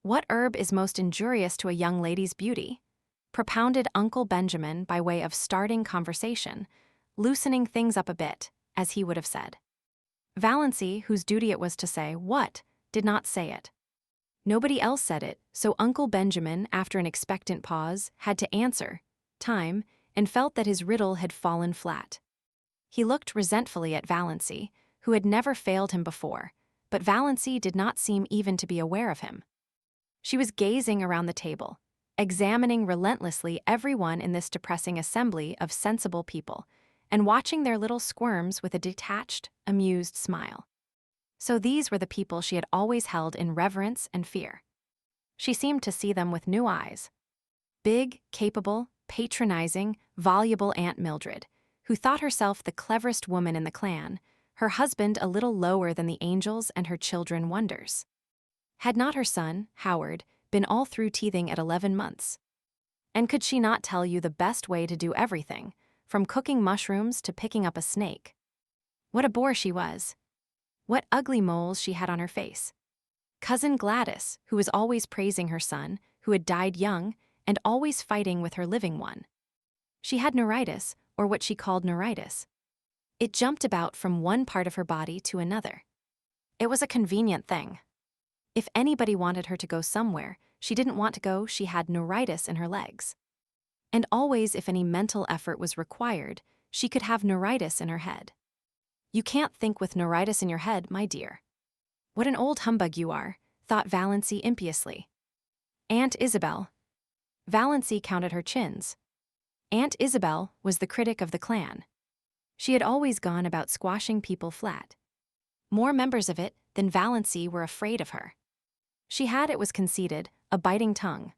[SPEAKER 1] What herb is most injurious to a young lady's beauty? Propounded Uncle Benjamin by way of starting conversation, loosening things up a bit, as he would have said. Valancy, whose duty it was to say what, did not say it. Nobody else said it, so Uncle Benjamin, after an expectant pause, had to answer, time, and felt that his riddle had fallen flat. He looked resentfully at Valancy, who had never failed him before, but Valancy did not seem even to be aware of him. She was gazing around the table, examining relentlessly everyone in this depressing assembly of sensible people, and watching their little squirms with a detached, amused smile. So these were the people she had always held in reverence and fear. She seemed to see them with new eyes. Big, capable, patronizing, voluble Aunt Mildred, who thought herself the cleverest woman in the clan, her husband a little lower than the angels and her children wonders. Had not her son, Howard, been all through teething at 11 months? And could she not tell you the best way to do everything, from cooking mushrooms to picking up a snake? What a bore she was. What ugly moles she had on her face. Cousin Gladys, who was always praising her son, who had died young, and always fighting with her living one. She had neuritis, or what she called neuritis. It jumped about from one part of her body to another. It was a convenient thing. If anybody wanted her to go somewhere she didn't want to go, she had neuritis in her legs. And always, if any mental effort was required, she could have neuritis in her head. You can't think with neuritis in your head, my dear. What an old humbug you are, thought Valancy impiously. Aunt Isabel. Valancy counted her chins. Aunt Isabel was the critic of the clan. She had always gone about squashing people flat. More members of it than Valancy were afraid of her. She had, it was conceded, a biting tongue.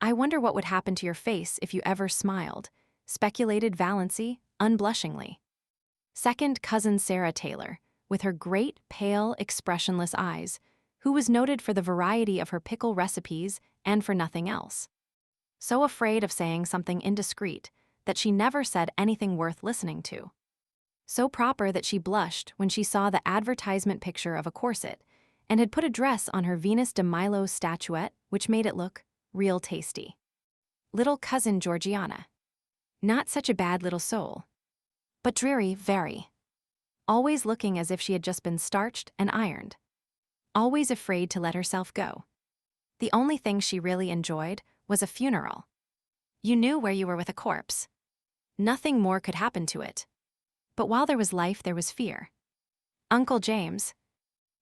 [SPEAKER 1] I wonder what would happen to your face if you ever smiled, speculated Valancy, unblushingly. Second cousin Sarah Taylor, with her great, pale, expressionless eyes, who was noted for the variety of her pickle recipes and for nothing else. So afraid of saying something indiscreet that she never said anything worth listening to. So proper that she blushed when she saw the advertisement picture of a corset and had put a dress on her Venus de Milo statuette which made it look real tasty. Little cousin Georgiana. Not such a bad little soul. But dreary, very. Always looking as if she had just been starched and ironed. Always afraid to let herself go. The only thing she really enjoyed was a funeral. You knew where you were with a corpse. Nothing more could happen to it. But while there was life, there was fear. Uncle James,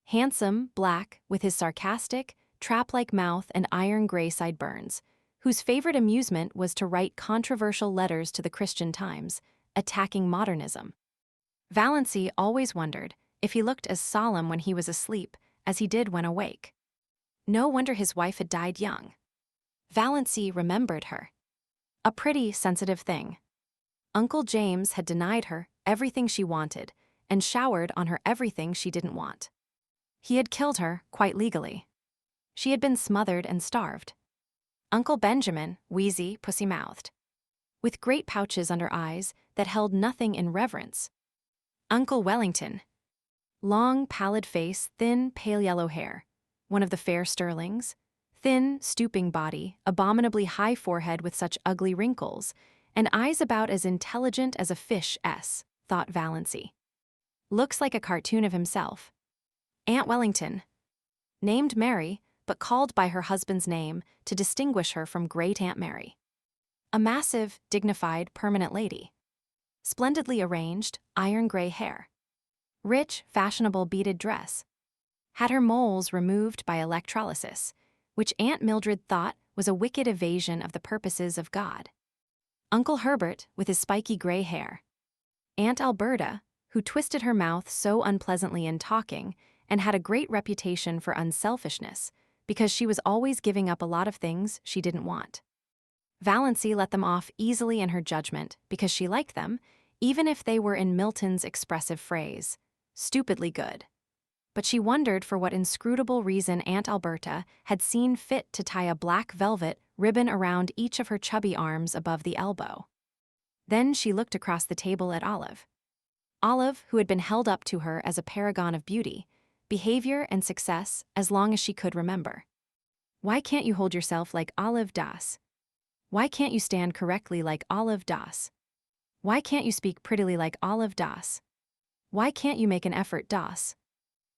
[SPEAKER 1] handsome, black, with his sarcastic, trap-like mouth and iron gray sideburns, whose favorite amusement was to write controversial letters to the Christian Times, attacking modernism. Valancy always wondered if he looked as solemn when he was asleep as he did when awake. No wonder his wife had died young. Valancy remembered her. A pretty, sensitive thing. Uncle James had denied her everything she wanted and showered on her everything she didn't want. He had killed her, quite legally. She had been smothered and starved. Uncle Benjamin, wheezy, pussy-mouthed, with great pouches under eyes that held nothing in reverence. Uncle Wellington, long, pallid face, thin, pale yellow hair, one of the fair Stirlings, thin, stooping body, abominably high forehead with such ugly wrinkles, and eyes about as intelligent as a fish, thought Valancy. Looks like a cartoon of himself. Aunt Wellington, named Mary, but called by her husband's name to distinguish her from Great Aunt Mary. A massive, dignified, permanent lady. Splendidly arranged, iron gray hair. Rich, fashionable beaded dress. Had her moles removed by electrolysis, which Aunt Mildred thought was a wicked evasion of the purposes of God. Uncle Herbert, with his spiky gray hair. Aunt Alberta, who twisted her mouth so unpleasantly in talking and had a great reputation for unselfishness because she was always giving up a lot of things she didn't want. Valancy let them off easily in her judgment because she liked them, even if they were, in Milton's expressive phrase, stupidly good. But she wondered for what inscrutable reason Aunt Alberta had seen fit to tie a black velvet ribbon around each of her chubby arms above the elbow. Then she looked across the table at Olive. Olive, who had been held up to her as a paragon of beauty, behavior, and success as long as she could remember. Why can't you hold yourself like Olive Das? Why can't you stand correctly like Olive Das? Why can't you speak prettily like Olive Das? Why can't you make an effort, Doss?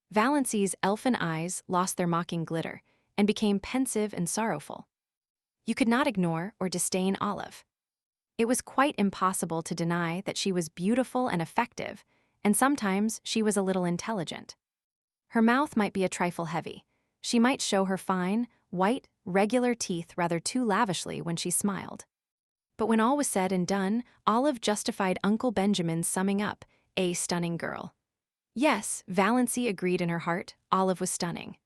[SPEAKER 1] Valancy's elfin eyes lost their mocking glitter and became pensive and sorrowful. You could not ignore or disdain Olive. It was quite impossible to deny that she was beautiful and effective, and sometimes she was a little intelligent. Her mouth might be a trifle heavy. She might show her fine, white, regular teeth rather too lavishly when she smiled. But when all was said and done, Olive justified Uncle Benjamin's summing up, a stunning girl. Yes, Valancy agreed in her heart, Olive was stunning.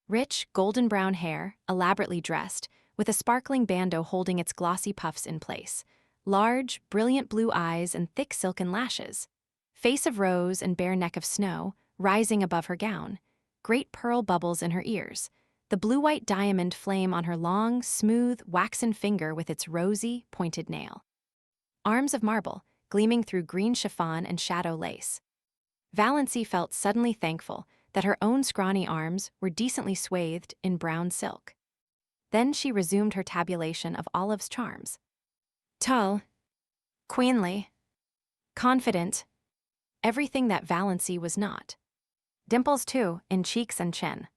[SPEAKER 1] Rich, golden brown hair, elaborately dressed, with a sparkling bandeau holding its glossy puffs in place. Large, brilliant blue eyes and thick silken lashes. Face of rose and bare neck of snow, rising above her gown. Great pearl bubbles in her ears. The blue-white diamond flame on her long, smooth, waxen finger with its rosy, pointed nail. Arms of marble, gleaming through green chiffon and shadow lace. Valancy felt suddenly thankful that her own scrawny arms were decently swathed in brown silk. Then she resumed her tabulation of Olive's charms. Tall, queenly, confident, everything that Valancy was not. Dimples, too, in cheeks and chin.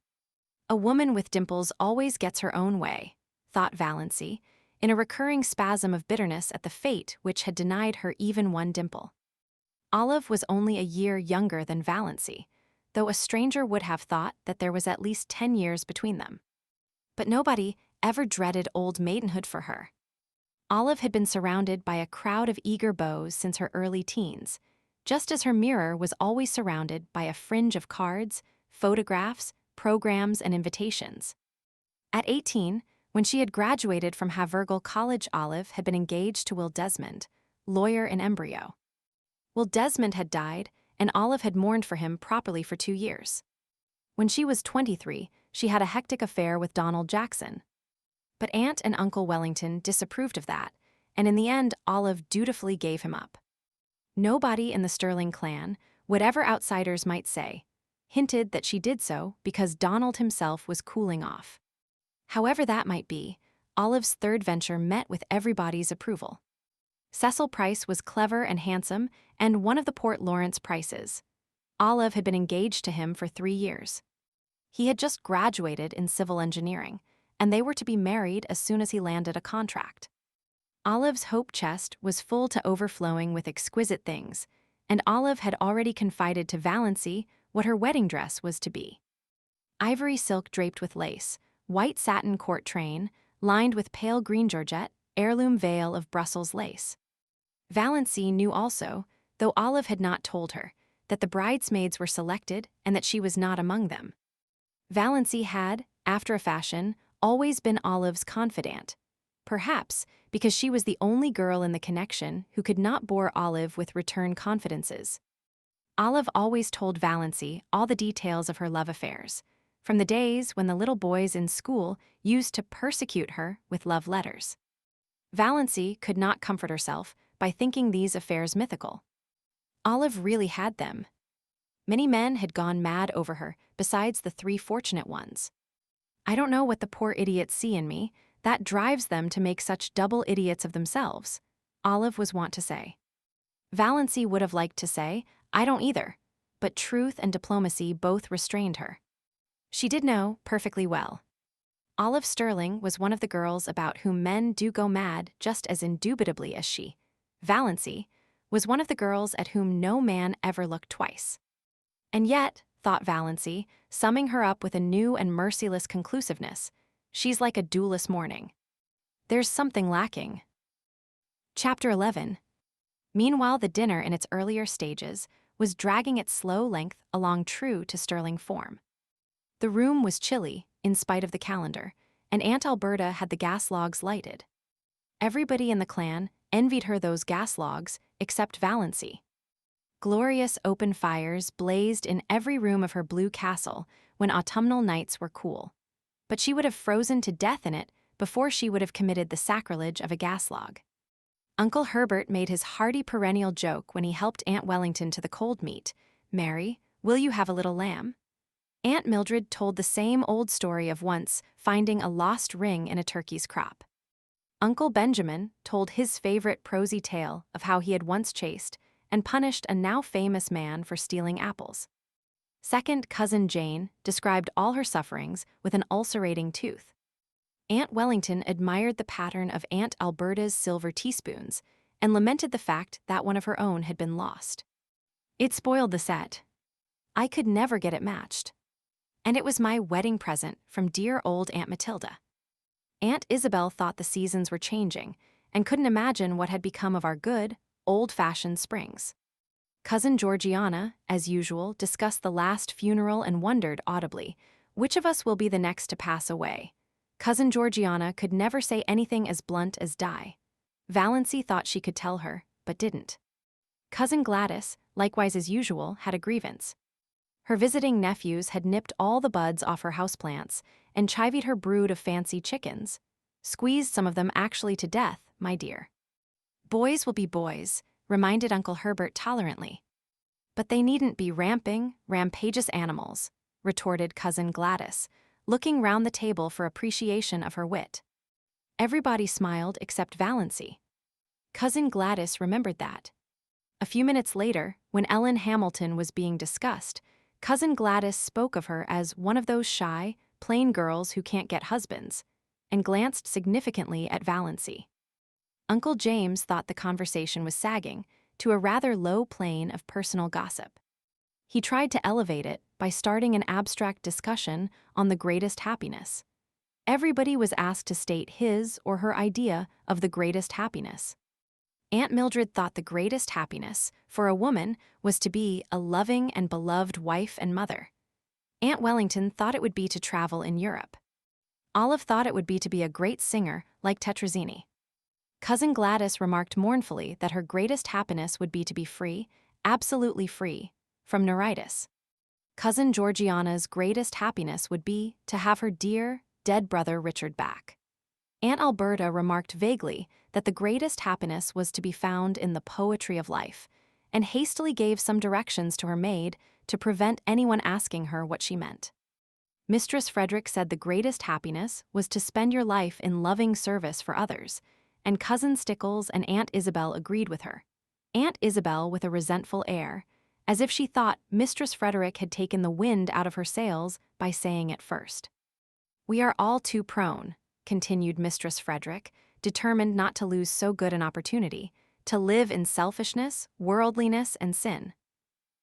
[SPEAKER 1] A woman with dimples always gets her own way, thought Valancy, in a recurring spasm of bitterness at the fate which had denied her even one dimple. Olive was only a year younger than Valancy, though a stranger would have thought that there was at least 10 years between them. But nobody ever dreaded old maidenhood for her. Olive had been surrounded by a crowd of eager beaux since her early teens, just as her mirror was always surrounded by a fringe of cards, photographs, programs, and invitations. At 18, when she had graduated from Havergal College, Olive had been engaged to Will Desmond, lawyer in embryo. Will Desmond had died, and Olive had mourned for him properly for 2 years. When she was 23, she had a hectic affair with Donald Jackson. But Aunt and Uncle Wellington disapproved of that, and in the end Olive dutifully gave him up. Nobody in the Stirling clan, whatever outsiders might say, hinted that she did so because Donald himself was cooling off. However that might be, Olive's third venture met with everybody's approval. Cecil Price was clever and handsome and one of the Port Lawrence Prices. Olive had been engaged to him for 3 years. He had just graduated in civil engineering, and they were to be married as soon as he landed a contract. Olive's hope chest was full to overflowing with exquisite things, and Olive had already confided to Valancy what her wedding dress was to be. Ivory silk draped with lace, white satin court train, lined with pale green georgette, heirloom veil of Brussels lace. Valancy knew also, though Olive had not told her, that the bridesmaids were selected and that she was not among them. Valancy had, after a fashion, always been Olive's confidant, perhaps because she was the only girl in the connection who could not bore Olive with return confidences. Olive always told Valancy all the details of her love affairs, from the days when the little boys in school used to persecute her with love letters. Valancy could not comfort herself by thinking these affairs mythical. Olive really had them. Many men had gone mad over her, besides the 3 fortunate ones. I don't know what the poor idiots see in me that drives them to make such double idiots of themselves, Olive was wont to say. Valancy would have liked to say, I don't either, but truth and diplomacy both restrained her. She did know perfectly well. Olive Stirling was one of the girls about whom men do go mad just as indubitably as she. Valancy was one of the girls at whom no man ever looked twice. And yet, thought Valancy, summing her up with a new and merciless conclusiveness, she's like a dewless morning. There's something lacking. Chapter 11. Meanwhile, the dinner in its earlier stages was dragging its slow length along true to Stirling form. The room was chilly, in spite of the calendar, and Aunt Alberta had the gas logs lighted. Everybody in the clan envied her those gas logs, except Valancy. Glorious open fires blazed in every room of her blue castle when autumnal nights were cool, but she would have frozen to death in it before she would have committed the sacrilege of a gas log. Uncle Herbert made his hearty perennial joke when he helped Aunt Wellington to the cold meat. Mary, will you have a little lamb? Aunt Mildred told the same old story of once finding a lost ring in a turkey's crop. Uncle Benjamin told his favorite prosy tale of how he had once chased, and punished a now famous man for stealing apples. Second, Cousin Jane described all her sufferings with an ulcerating tooth. Aunt Wellington admired the pattern of Aunt Alberta's silver teaspoons and lamented the fact that one of her own had been lost. It spoiled the set. I could never get it matched. And it was my wedding present from dear old Aunt Matilda. Aunt Isabel thought the seasons were changing and couldn't imagine what had become of our good, old-fashioned springs. Cousin Georgiana, as usual, discussed the last funeral and wondered audibly, which of us will be the next to pass away? Cousin Georgiana could never say anything as blunt as die. Valancy thought she could tell her, but didn't. Cousin Gladys, likewise as usual, had a grievance. Her visiting nephews had nipped all the buds off her houseplants and chivied her brood of fancy chickens. Squeezed some of them actually to death, my dear. Boys will be boys, reminded Uncle Herbert tolerantly. But they needn't be rampageous animals, retorted Cousin Gladys, looking round the table for appreciation of her wit. Everybody smiled except Valancy. Cousin Gladys remembered that. A few minutes later, when Ellen Hamilton was being discussed, Cousin Gladys spoke of her as one of those shy, plain girls who can't get husbands, and glanced significantly at Valancy. Uncle James thought the conversation was sagging to a rather low plane of personal gossip. He tried to elevate it by starting an abstract discussion on the greatest happiness. Everybody was asked to state his or her idea of the greatest happiness. Aunt Mildred thought the greatest happiness for a woman was to be a loving and beloved wife and mother. Aunt Wellington thought it would be to travel in Europe. Olive thought it would be to be a great singer like Tetrazzini. Cousin Gladys remarked mournfully that her greatest happiness would be to be free, absolutely free, from neuritis. Cousin Georgiana's greatest happiness would be to have her dear, dead brother Richard back. Aunt Alberta remarked vaguely that the greatest happiness was to be found in the poetry of life, and hastily gave some directions to her maid to prevent anyone asking her what she meant. Mistress Frederick said the greatest happiness was to spend your life in loving service for others, and Cousin Stickles and Aunt Isabel agreed with her. Aunt Isabel with a resentful air, as if she thought Mistress Frederick had taken the wind out of her sails by saying it first. "We are all too prone," continued Mistress Frederick, determined not to lose so good an opportunity, to live in selfishness, worldliness, and sin.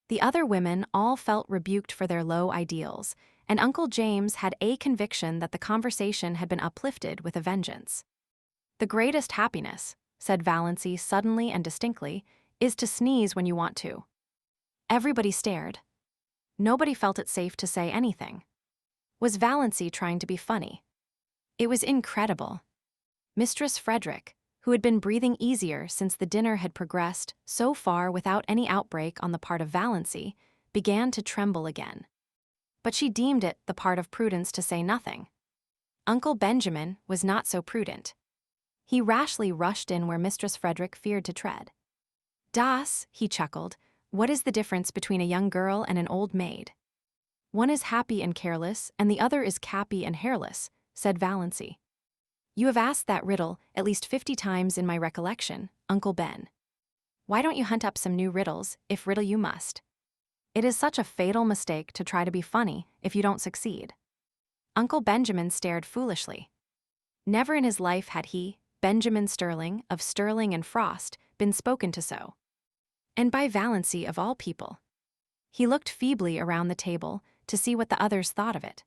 [SPEAKER 1] The other women all felt rebuked for their low ideals, and Uncle James had a conviction that the conversation had been uplifted with a vengeance. "The greatest happiness," said Valancy suddenly and distinctly, "is to sneeze when you want to." Everybody stared. Nobody felt it safe to say anything. Was Valancy trying to be funny? It was incredible. Mistress Frederick, who had been breathing easier since the dinner had progressed so far without any outbreak on the part of Valancy, began to tremble again. But she deemed it the part of prudence to say nothing. Uncle Benjamin was not so prudent. He rashly rushed in where Mistress Frederick feared to tread. "Das," he chuckled, "what is the difference between a young girl and an old maid?" "One is happy and careless, and the other is cappy and hairless," said Valancy. "You have asked that riddle at least 50 times in my recollection, Uncle Ben. Why don't you hunt up some new riddles, if riddle you must? It is such a fatal mistake to try to be funny if you don't succeed." Uncle Benjamin stared foolishly. Never in his life had he, Benjamin Stirling, of Stirling and Frost, been spoken to so. And by Valancy of all people. He looked feebly around the table to see what the others thought of it.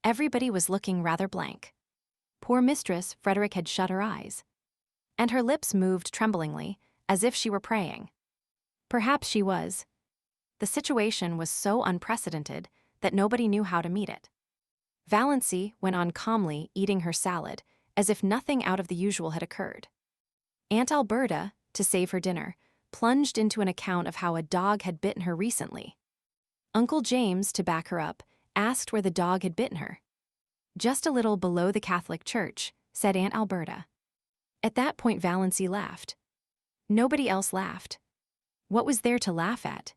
[SPEAKER 1] Everybody was looking rather blank. Poor Mistress Frederick had shut her eyes, and her lips moved tremblingly, as if she were praying. Perhaps she was. The situation was so unprecedented that nobody knew how to meet it. Valancy went on calmly eating her salad, as if nothing out of the usual had occurred. Aunt Alberta, to save her dinner, plunged into an account of how a dog had bitten her recently. Uncle James, to back her up, asked where the dog had bitten her. "Just a little below the Catholic Church," said Aunt Alberta. At that point Valancy laughed. Nobody else laughed. What was there to laugh at?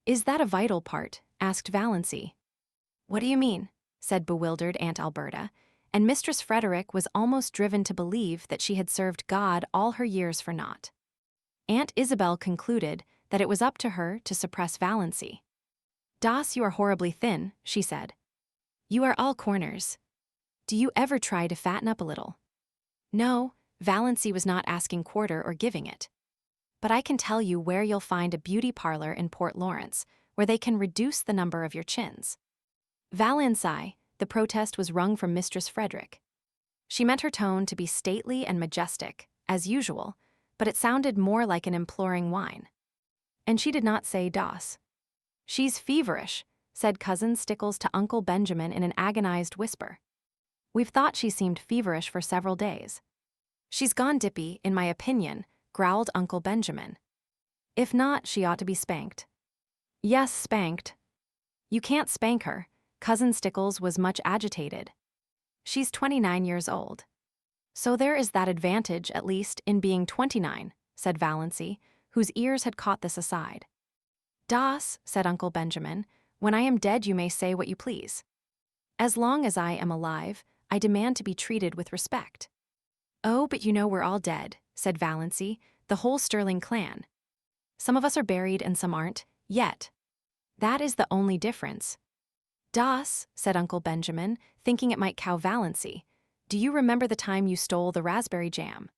[SPEAKER 1] "Is that a vital part?" asked Valancy. "What do you mean?" said bewildered Aunt Alberta, and Mistress Frederick was almost driven to believe that she had served God all her years for naught. Aunt Isabel concluded that it was up to her to suppress Valancy. "Das, you are horribly thin," she said. "You are all corners. Do you ever try to fatten up a little?" No, Valancy was not asking quarter or giving it. "But I can tell you where you'll find a beauty parlor in Port Lawrence, where they can reduce the number of your chins." "Valancy," the protest was wrung from Mistress Frederick. She meant her tone to be stately and majestic, as usual, but it sounded more like an imploring whine. And she did not say "Das." "She's feverish," said Cousin Stickles to Uncle Benjamin in an agonized whisper. "We've thought she seemed feverish for several days." "She's gone dippy, in my opinion," growled Uncle Benjamin. "If not, she ought to be spanked." "Yes, spanked." "You can't spank her," Cousin Stickles was much agitated. "She's 29 years old." "So there is that advantage, at least, in being 29, said Valancy, whose ears had caught this aside. "Das," said Uncle Benjamin, "when I am dead you may say what you please. As long as I am alive, I demand to be treated with respect." "Oh, but you know we're all dead," said Valancy, "the whole Stirling clan. Some of us are buried and some aren't, yet. That is the only difference." "Das," said Uncle Benjamin, thinking it might cow Valancy, "do you remember the time you stole the raspberry jam?"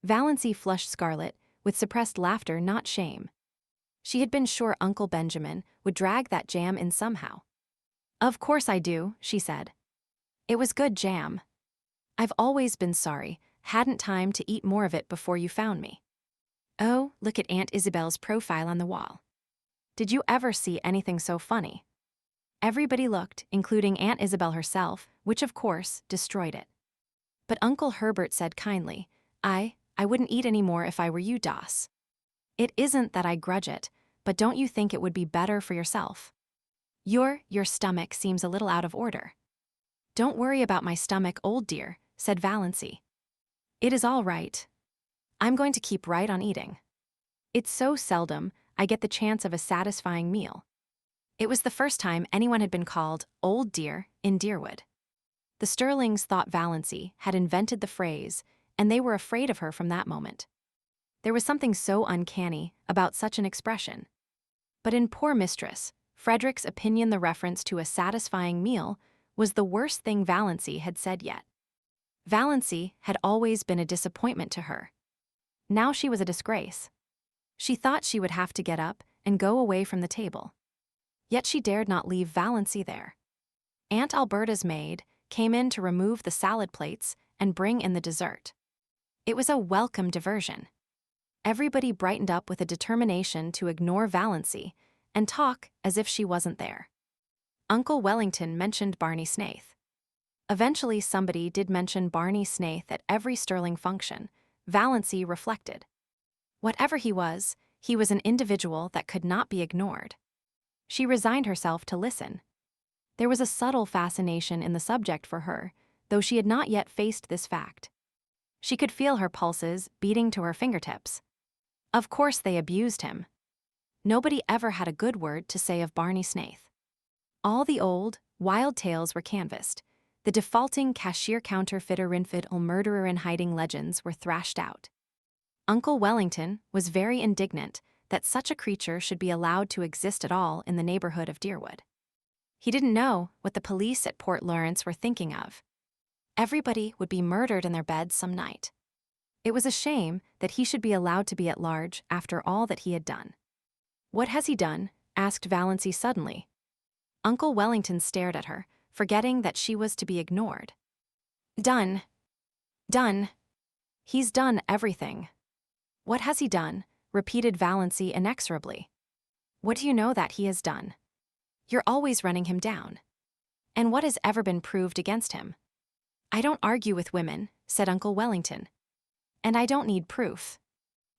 [SPEAKER 1] Valancy flushed scarlet, with suppressed laughter, not shame. She had been sure Uncle Benjamin would drag that jam in somehow. "Of course I do," she said. "It was good jam. I've always been sorry, hadn't time to eat more of it before you found me. Oh, look at Aunt Isabel's profile on the wall. Did you ever see anything so funny?" Everybody looked, including Aunt Isabel herself, which of course destroyed it. But Uncle Herbert said kindly, I wouldn't eat any more if I were you, Das. It isn't that I grudge it, but don't you think it would be better for yourself? Your stomach seems a little out of order." "Don't worry about my stomach, old dear," said Valancy. "It is all right. I'm going to keep right on eating. It's so seldom I get the chance of a satisfying meal." It was the first time anyone had been called "old dear" in Deerwood. The Stirlings thought Valancy had invented the phrase, and they were afraid of her from that moment. There was something so uncanny about such an expression. But in Poor Mistress Frederick's opinion, the reference to a satisfying meal was the worst thing Valancy had said yet. Valancy had always been a disappointment to her. Now she was a disgrace. She thought she would have to get up and go away from the table. Yet she dared not leave Valancy there. Aunt Alberta's maid came in to remove the salad plates and bring in the dessert. It was a welcome diversion. Everybody brightened up with a determination to ignore Valancy and talk as if she wasn't there. Uncle Wellington mentioned Barney Snaith. Eventually somebody did mention Barney Snaith at every Stirling function, Valancy reflected. Whatever he was an individual that could not be ignored. She resigned herself to listen. There was a subtle fascination in the subject for her, though she had not yet faced this fact. She could feel her pulses beating to her fingertips. Of course they abused him. Nobody ever had a good word to say of Barney Snaith. All the old, wild tales were canvassed. The defaulting cashier counterfeiter infidel murderer in hiding legends were thrashed out. Uncle Wellington was very indignant that such a creature should be allowed to exist at all in the neighborhood of Deerwood. He didn't know what the police at Port Lawrence were thinking of. Everybody would be murdered in their beds some night. It was a shame that he should be allowed to be at large after all that he had done. "What has he done?" asked Valancy suddenly. Uncle Wellington stared at her, forgetting that she was to be ignored. Done. He's done everything." "What has he done?" repeated Valancy inexorably. "What do you know that he has done? You're always running him down. And what has ever been proved against him?" "I don't argue with women," said Uncle Wellington. "And I don't need proof.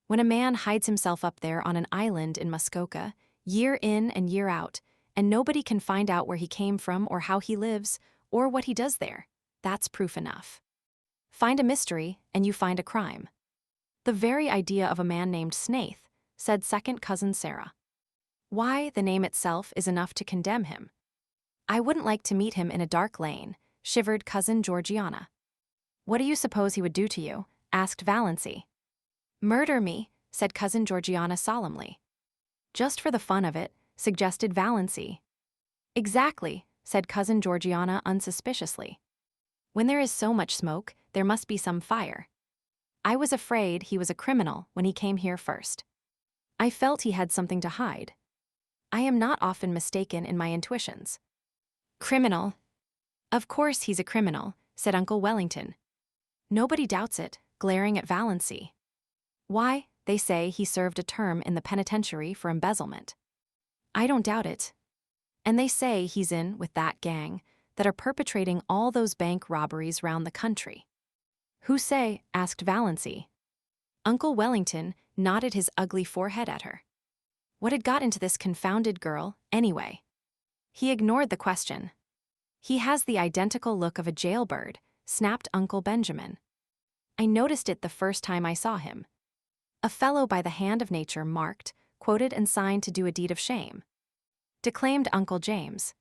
[SPEAKER 1] When a man hides himself up there on an island in Muskoka, year in and year out, and nobody can find out where he came from or how he lives or what he does there, that's proof enough. Find a mystery and you find a crime." "The very idea of a man named Snaith," said second cousin Sarah. "Why, the name itself is enough to condemn him." "I wouldn't like to meet him in a dark lane," shivered cousin Georgiana. "What do you suppose he would do to you?" asked Valancy. "Murder me," said cousin Georgiana solemnly. Just for the fun of it, suggested Valancy. Exactly, said Cousin Georgiana unsuspiciously. When there is so much smoke, there must be some fire. I was afraid he was a criminal when he came here first. I felt he had something to hide. I am not often mistaken in my intuitions. Criminal? Of course he's a criminal, said Uncle Wellington. Nobody doubts it, glaring at Valancy. Why, they say he served a term in the penitentiary for embezzlement. I don't doubt it. And they say he's in with that gang that are perpetrating all those bank robberies round the country. Who say? Asked Valancy. Uncle Wellington nodded his ugly forehead at her. What had got into this confounded girl, anyway? He ignored the question. He has the identical look of a jailbird, snapped Uncle Benjamin. I noticed it the first time I saw him. A fellow by the hand of nature marked, quoted and signed to do a deed of shame. Declaimed Uncle James.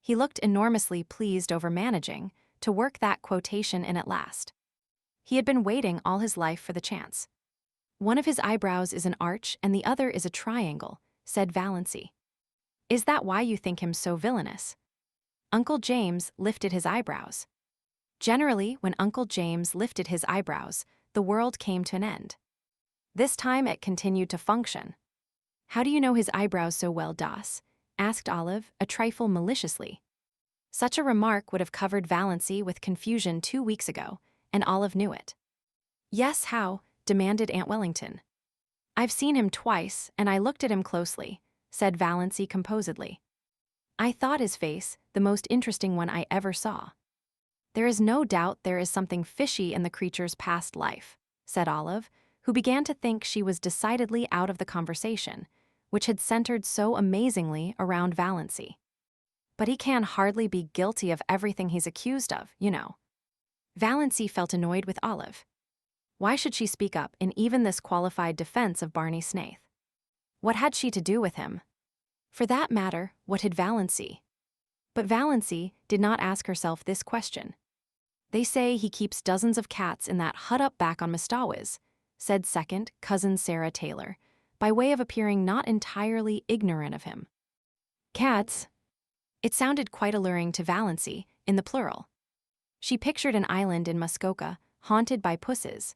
[SPEAKER 1] He looked enormously pleased over managing to work that quotation in at last. He had been waiting all his life for the chance. One of his eyebrows is an arch and the other is a triangle, said Valancy. Is that why you think him so villainous? Uncle James lifted his eyebrows. Generally, when Uncle James lifted his eyebrows, the world came to an end. This time it continued to function. How do you know his eyebrows so well, Doss? Asked Olive, a trifle maliciously. Such a remark would have covered Valancy with confusion 2 weeks ago, and Olive knew it. Yes, how? Demanded Aunt Wellington. I've seen him twice, and I looked at him closely, said Valancy composedly. I thought his face the most interesting one I ever saw. There is no doubt there is something fishy in the creature's past life, said Olive, who began to think she was decidedly out of the conversation, which had centered so amazingly around Valancy. But he can hardly be guilty of everything he's accused of, you know. Valancy felt annoyed with Olive. Why should she speak up in even this qualified defense of Barney Snaith? What had she to do with him? For that matter, what had Valancy? But Valancy did not ask herself this question. They say he keeps dozens of cats in that hut up back on Mistawis, said second Cousin Sarah Taylor, by way of appearing not entirely ignorant of him. Cats? It sounded quite alluring to Valancy, in the plural. She pictured an island in Muskoka, haunted by pusses.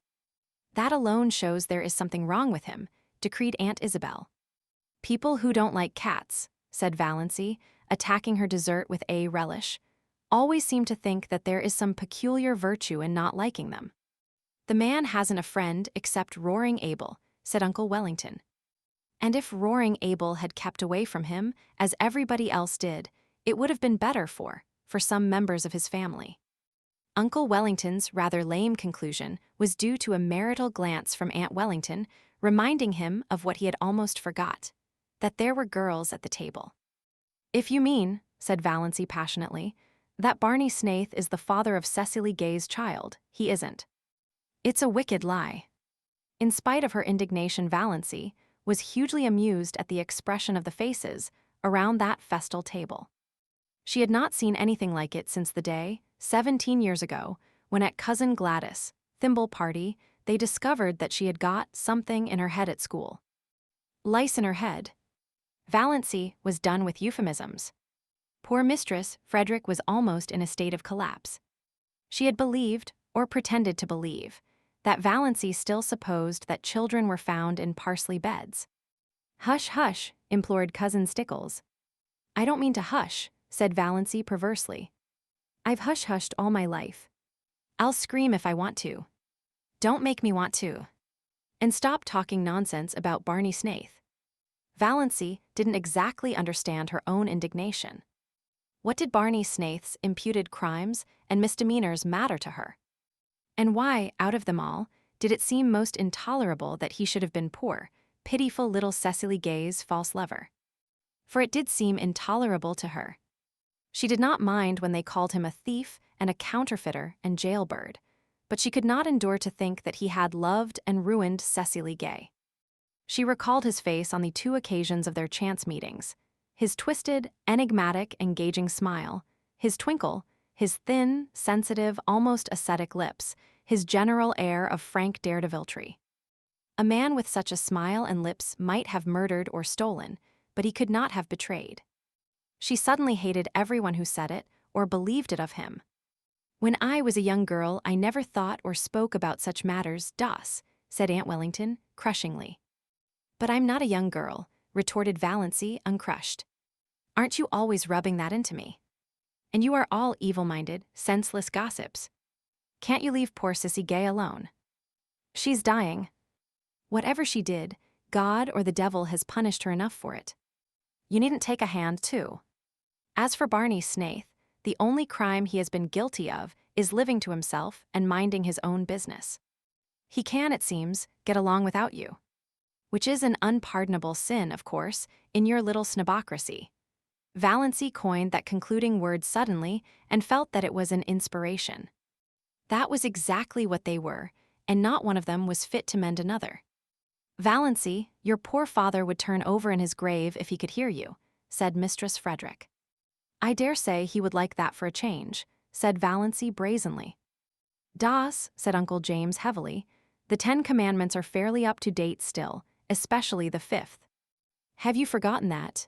[SPEAKER 1] That alone shows there is something wrong with him, decreed Aunt Isabel. People who don't like cats, said Valancy, attacking her dessert with a relish, always seem to think that there is some peculiar virtue in not liking them. The man hasn't a friend except Roaring Abel, said Uncle Wellington. And if Roaring Abel had kept away from him, as everybody else did, it would have been better for some members of his family. Uncle Wellington's rather lame conclusion was due to a marital glance from Aunt Wellington, reminding him of what he had almost forgot, that there were girls at the table. If you mean, said Valancy passionately, that Barney Snaith is the father of Cecily Gay's child, he isn't. It's a wicked lie. In spite of her indignation, Valancy was hugely amused at the expression of the faces around that festal table. She had not seen anything like it since the day, 17 years ago, when at Cousin Gladys' thimble party, they discovered that she had got something in her head at school. Lice in her head. Valancy was done with euphemisms. Poor Mistress Frederick was almost in a state of collapse. She had believed, or pretended to believe, that Valancy still supposed that children were found in parsley beds. Hush, hush, implored Cousin Stickles. I don't mean to hush, said Valancy perversely. I've hush-hushed all my life. I'll scream if I want to. Don't make me want to. And stop talking nonsense about Barney Snaith. Valancy didn't exactly understand her own indignation. What did Barney Snaith's imputed crimes and misdemeanors matter to her? And why, out of them all, did it seem most intolerable that he should have been poor, pitiful little Cecily Gay's false lover? For it did seem intolerable to her. She did not mind when they called him a thief and a counterfeiter and jailbird, but she could not endure to think that he had loved and ruined Cecily Gay. She recalled his face on the 2 occasions of their chance meetings, his twisted, enigmatic, engaging smile, his twinkle, his thin, sensitive, almost ascetic lips, his general air of frank daredeviltry. A man with such a smile and lips might have murdered or stolen, but he could not have betrayed. She suddenly hated everyone who said it or believed it of him. When I was a young girl, I never thought or spoke about such matters, said Aunt Wellington, crushingly. But I'm not a young girl, retorted Valancy, uncrushed. Aren't you always rubbing that into me? And you are all evil-minded, senseless gossips. Can't you leave poor Sissy Gay alone? She's dying. Whatever she did, God or the devil has punished her enough for it. You needn't take a hand, too. As for Barney Snaith, the only crime he has been guilty of is living to himself and minding his own business. He can, it seems, get along without you. Which is an unpardonable sin, of course, in your little snobocracy. Valancy coined that concluding word suddenly and felt that it was an inspiration. That was exactly what they were, and not one of them was fit to mend another. Valancy, your poor father would turn over in his grave if he could hear you, said Mistress Frederick. I dare say he would like that for a change, said Valancy brazenly. Das, said Uncle James heavily, the 10 Commandments are fairly up to date still, especially the 5th. Have you forgotten that?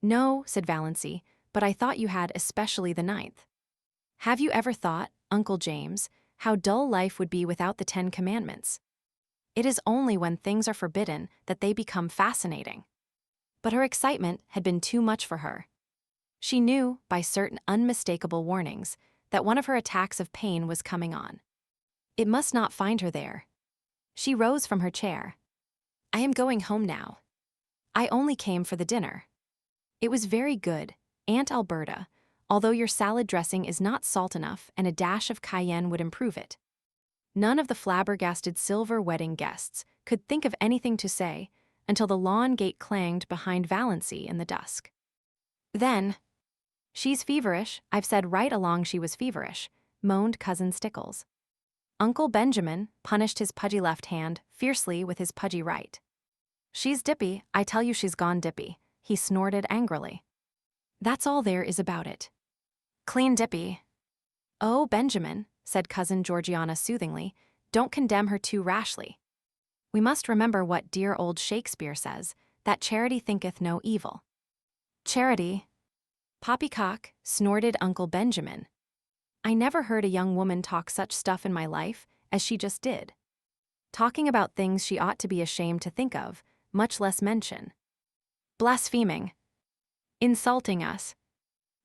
[SPEAKER 1] No, said Valancy, but I thought you had especially the 9th. Have you ever thought, Uncle James, how dull life would be without the 10 Commandments? It is only when things are forbidden that they become fascinating. But her excitement had been too much for her. She knew, by certain unmistakable warnings, that one of her attacks of pain was coming on. It must not find her there. She rose from her chair. I am going home now. I only came for the dinner. It was very good, Aunt Alberta, although your salad dressing is not salt enough and a dash of cayenne would improve it. None of the flabbergasted silver wedding guests could think of anything to say until the lawn gate clanged behind Valancy in the dusk. Then, she's feverish, I've said right along she was feverish, moaned Cousin Stickles. Uncle Benjamin punished his pudgy left hand fiercely with his pudgy right. She's dippy, I tell you she's gone dippy, he snorted angrily. That's all there is about it. Clean dippy. Oh, Benjamin, said Cousin Georgiana soothingly, don't condemn her too rashly. We must remember what dear old Shakespeare says, that charity thinketh no evil. Charity. Poppycock, snorted Uncle Benjamin. I never heard a young woman talk such stuff in my life as she just did. Talking about things she ought to be ashamed to think of, much less mention. Blaspheming. Insulting us.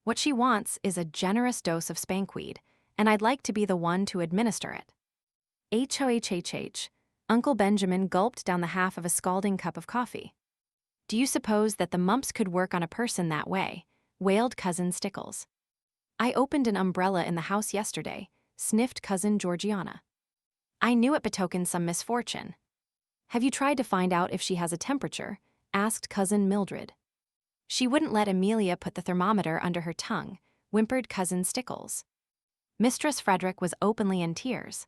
[SPEAKER 1] What she wants is a generous dose of spankweed, and I'd like to be the one to administer it. H-O-H-H-H. Uncle Benjamin gulped down the half of a scalding cup of coffee. Do you suppose that the mumps could work on a person that way? Wailed Cousin Stickles. I opened an umbrella in the house yesterday, sniffed Cousin Georgiana. I knew it betokened some misfortune. Have you tried to find out if she has a temperature? Asked Cousin Mildred. She wouldn't let Amelia put the thermometer under her tongue, whimpered Cousin Stickles. Mistress Frederick was openly in tears.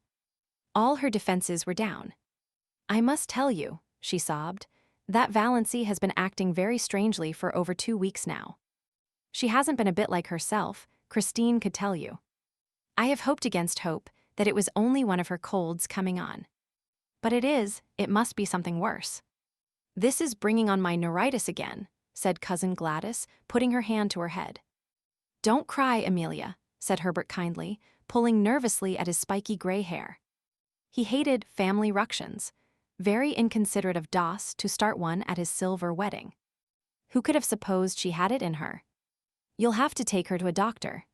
[SPEAKER 1] All her defenses were down. I must tell you, she sobbed, that Valancy has been acting very strangely for over 2 weeks now. She hasn't been a bit like herself, Christine could tell you. I have hoped against hope that it was only one of her colds coming on. But it must be something worse. This is bringing on my neuritis again, said Cousin Gladys, putting her hand to her head. Don't cry, Amelia, said Herbert kindly, pulling nervously at his spiky gray hair. He hated family ructions. Very inconsiderate of Das to start one at his silver wedding. Who could have supposed she had it in her? You'll have to take her to a doctor.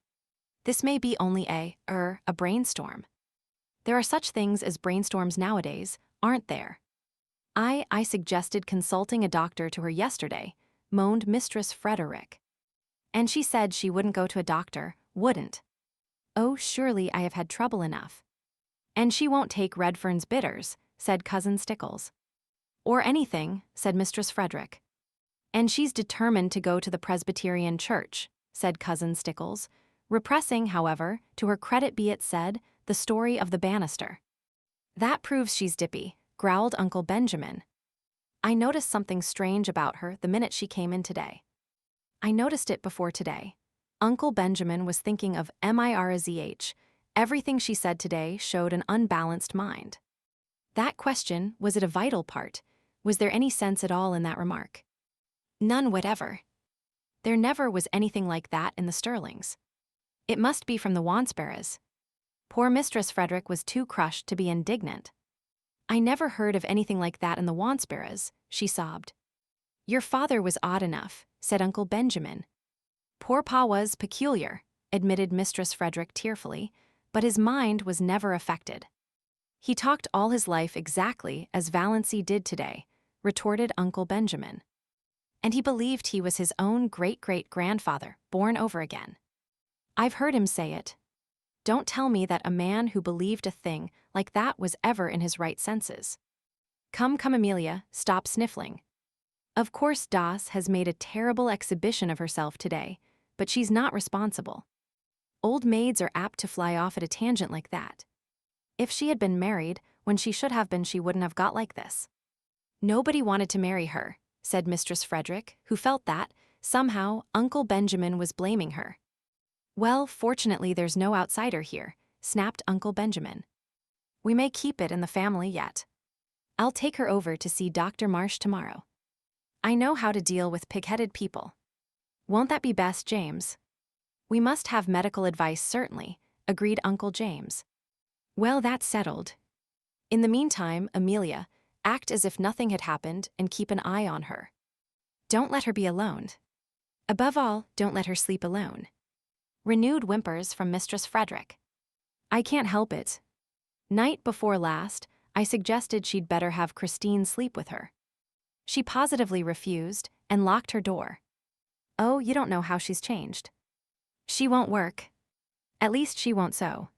[SPEAKER 1] This may be only a brainstorm. There are such things as brainstorms nowadays, aren't there? I suggested consulting a doctor to her yesterday, moaned Mistress Frederick. And she said she wouldn't go to a doctor, wouldn't. Oh, surely I have had trouble enough. And she won't take Redfern's bitters, said Cousin Stickles. Or anything, said Mistress Frederick. And she's determined to go to the Presbyterian church, said Cousin Stickles, repressing, however, to her credit be it said, the story of the banister. That proves she's dippy, growled Uncle Benjamin. I noticed something strange about her the minute she came in today. I noticed it before today. Uncle Benjamin was thinking of Mirzh. Everything she said today showed an unbalanced mind. That question, was it a vital part? Was there any sense at all in that remark? None whatever. There never was anything like that in the Stirlings. It must be from the Wansparras. Poor Mistress Frederick was too crushed to be indignant. I never heard of anything like that in the Wansparras, she sobbed. Your father was odd enough, said Uncle Benjamin. Poor Pa was peculiar, admitted Mistress Frederick tearfully, but his mind was never affected. He talked all his life exactly as Valancy did today, retorted Uncle Benjamin. And he believed he was his own great-great-grandfather, born over again. I've heard him say it. Don't tell me that a man who believed a thing like that was ever in his right senses. Come, Amelia, stop sniffling. Of course Das has made a terrible exhibition of herself today, but she's not responsible. Old maids are apt to fly off at a tangent like that. If she had been married when she should have been, she wouldn't have got like this. Nobody wanted to marry her, said Mistress Frederick, who felt that, somehow, Uncle Benjamin was blaming her. Well, fortunately there's no outsider here, snapped Uncle Benjamin. We may keep it in the family yet. I'll take her over to see Dr. Marsh tomorrow. I know how to deal with pig-headed people. Won't that be best, James? We must have medical advice, certainly, agreed Uncle James. Well, that's settled. In the meantime, Amelia, act as if nothing had happened and keep an eye on her. Don't let her be alone. Above all, don't let her sleep alone. Renewed whimpers from Mistress Frederick. I can't help it. Night before last, I suggested she'd better have Christine sleep with her. She positively refused and locked her door. Oh, you don't know how she's changed. She won't work. At least she won't sew.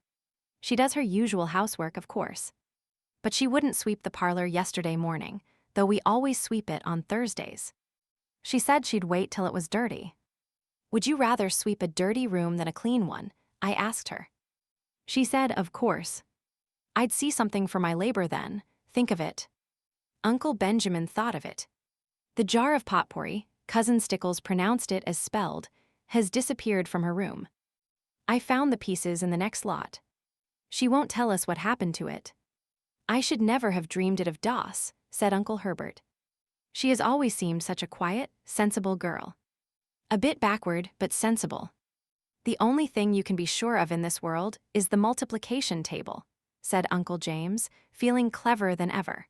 [SPEAKER 1] She does her usual housework, of course. But she wouldn't sweep the parlor yesterday morning, though we always sweep it on Thursdays. She said she'd wait till it was dirty. Would you rather sweep a dirty room than a clean one? I asked her. She said, of course. I'd see something for my labor then, think of it. Uncle Benjamin thought of it. The jar of potpourri, Cousin Stickles pronounced it as spelled, has disappeared from her room. I found the pieces in the next lot. She won't tell us what happened to it. I should never have dreamed it of Doss, said Uncle Herbert. She has always seemed such a quiet, sensible girl. A bit backward, but sensible. The only thing you can be sure of in this world is the multiplication table, said Uncle James, feeling cleverer than ever.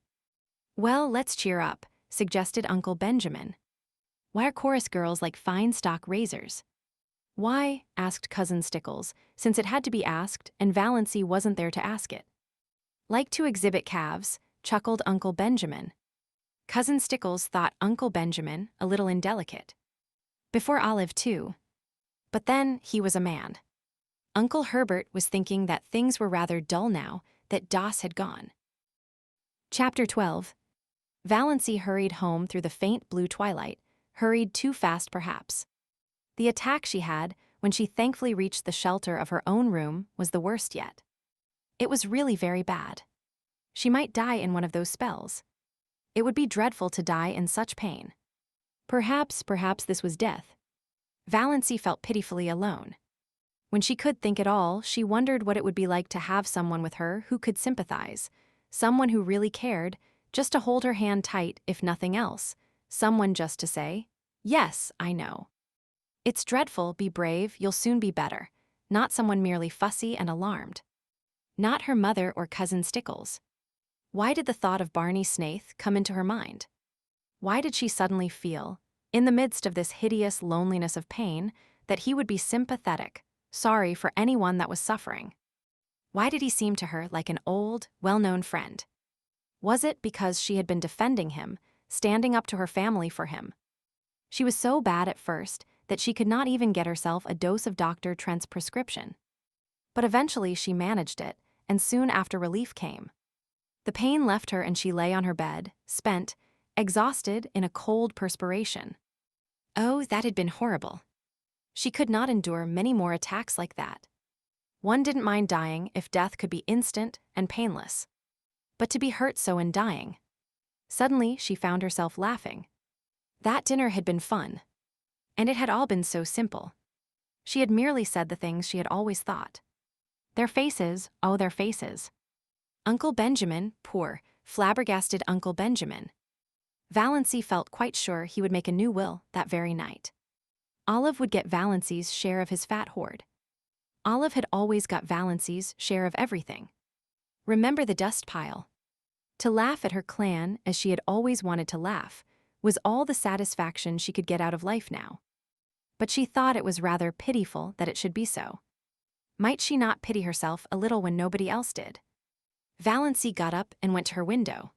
[SPEAKER 1] Well, let's cheer up, suggested Uncle Benjamin. Why are chorus girls like fine stock razors? Why? Asked Cousin Stickles, since it had to be asked and Valancy wasn't there to ask it. Like to exhibit calves, chuckled Uncle Benjamin. Cousin Stickles thought Uncle Benjamin a little indelicate. Before Olive, too. But then he was a man. Uncle Herbert was thinking that things were rather dull now that Doss had gone. Chapter 12. Valancy hurried home through the faint blue twilight, hurried too fast perhaps. The attack she had, when she thankfully reached the shelter of her own room, was the worst yet. It was really very bad. She might die in one of those spells. It would be dreadful to die in such pain. Perhaps this was death. Valancy felt pitifully alone. When she could think at all, she wondered what it would be like to have someone with her who could sympathize, someone who really cared, just to hold her hand tight if nothing else, someone just to say, "Yes, I know. It's dreadful, be brave, you'll soon be better," not someone merely fussy and alarmed. Not her mother or Cousin Stickles. Why did the thought of Barney Snaith come into her mind? Why did she suddenly feel, in the midst of this hideous loneliness of pain, that he would be sympathetic, sorry for anyone that was suffering? Why did he seem to her like an old, well-known friend? Was it because she had been defending him, standing up to her family for him? She was so bad at first that she could not even get herself a dose of Dr. Trent's prescription. But eventually she managed it, and soon after relief came. The pain left her and she lay on her bed, spent, exhausted in a cold perspiration. Oh, that had been horrible. She could not endure many more attacks like that. One didn't mind dying if death could be instant and painless. But to be hurt so in dying. Suddenly she found herself laughing. That dinner had been fun. And it had all been so simple. She had merely said the things she had always thought. Their faces, oh their faces. Uncle Benjamin, poor, flabbergasted Uncle Benjamin. Valancy felt quite sure he would make a new will that very night. Olive would get Valancy's share of his fat hoard. Olive had always got Valancy's share of everything. Remember the dust pile? To laugh at her clan, as she had always wanted to laugh, was all the satisfaction she could get out of life now. But she thought it was rather pitiful that it should be so. Might she not pity herself a little when nobody else did? Valancy got up and went to her window.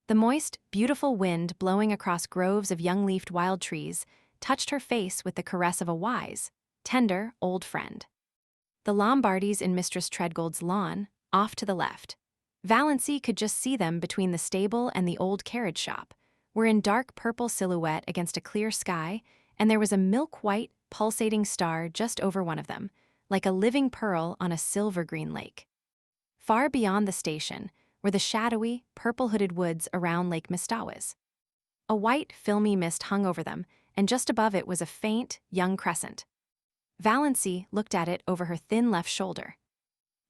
[SPEAKER 1] The moist, beautiful wind blowing across groves of young-leafed wild trees touched her face with the caress of a wise, tender, old friend. The Lombardys in Mistress Treadgold's lawn, off to the left. Valancy could just see them between the stable and the old carriage shop, were in dark purple silhouette against a clear sky, and there was a milk-white, pulsating star just over one of them, like a living pearl on a silver-green lake. Far beyond the station were the shadowy, purple-hooded woods around Lake Mistawis. A white, filmy mist hung over them, and just above it was a faint, young crescent. Valancy looked at it over her thin left shoulder.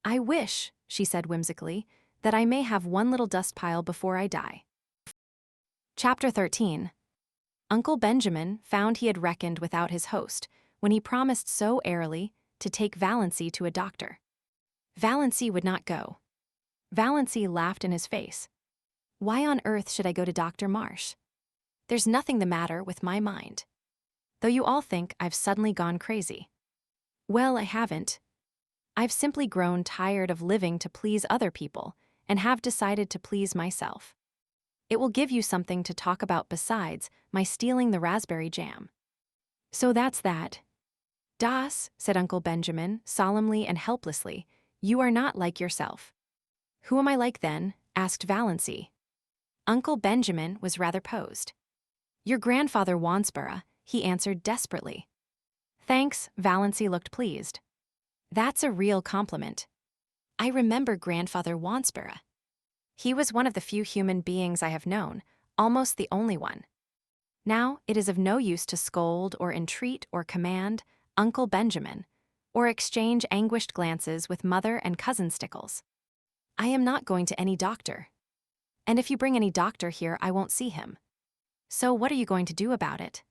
[SPEAKER 1] "I wish," she said whimsically, "that I may have one little dust pile before I die." Chapter 13. Uncle Benjamin found he had reckoned without his host when he promised so airily to take Valancy to a doctor. Valancy would not go. Valancy laughed in his face. "Why on earth should I go to Dr. Marsh? There's nothing the matter with my mind. Though you all think I've suddenly gone crazy. Well, I haven't. I've simply grown tired of living to please other people and have decided to please myself. It will give you something to talk about besides my stealing the raspberry jam. So that's that." "Das," said Uncle Benjamin, solemnly and helplessly, "you are not like yourself." "Who am I like then?" asked Valancy. Uncle Benjamin was rather posed. "Your grandfather Wansborough," he answered desperately. "Thanks," Valancy looked pleased. "That's a real compliment. I remember Grandfather Wansborough. He was one of the few human beings I have known, almost the only one. Now it is of no use to scold or entreat or command Uncle Benjamin, or exchange anguished glances with Mother and Cousin Stickles. I am not going to any doctor. And if you bring any doctor here, I won't see him. So what are you going to do about it?"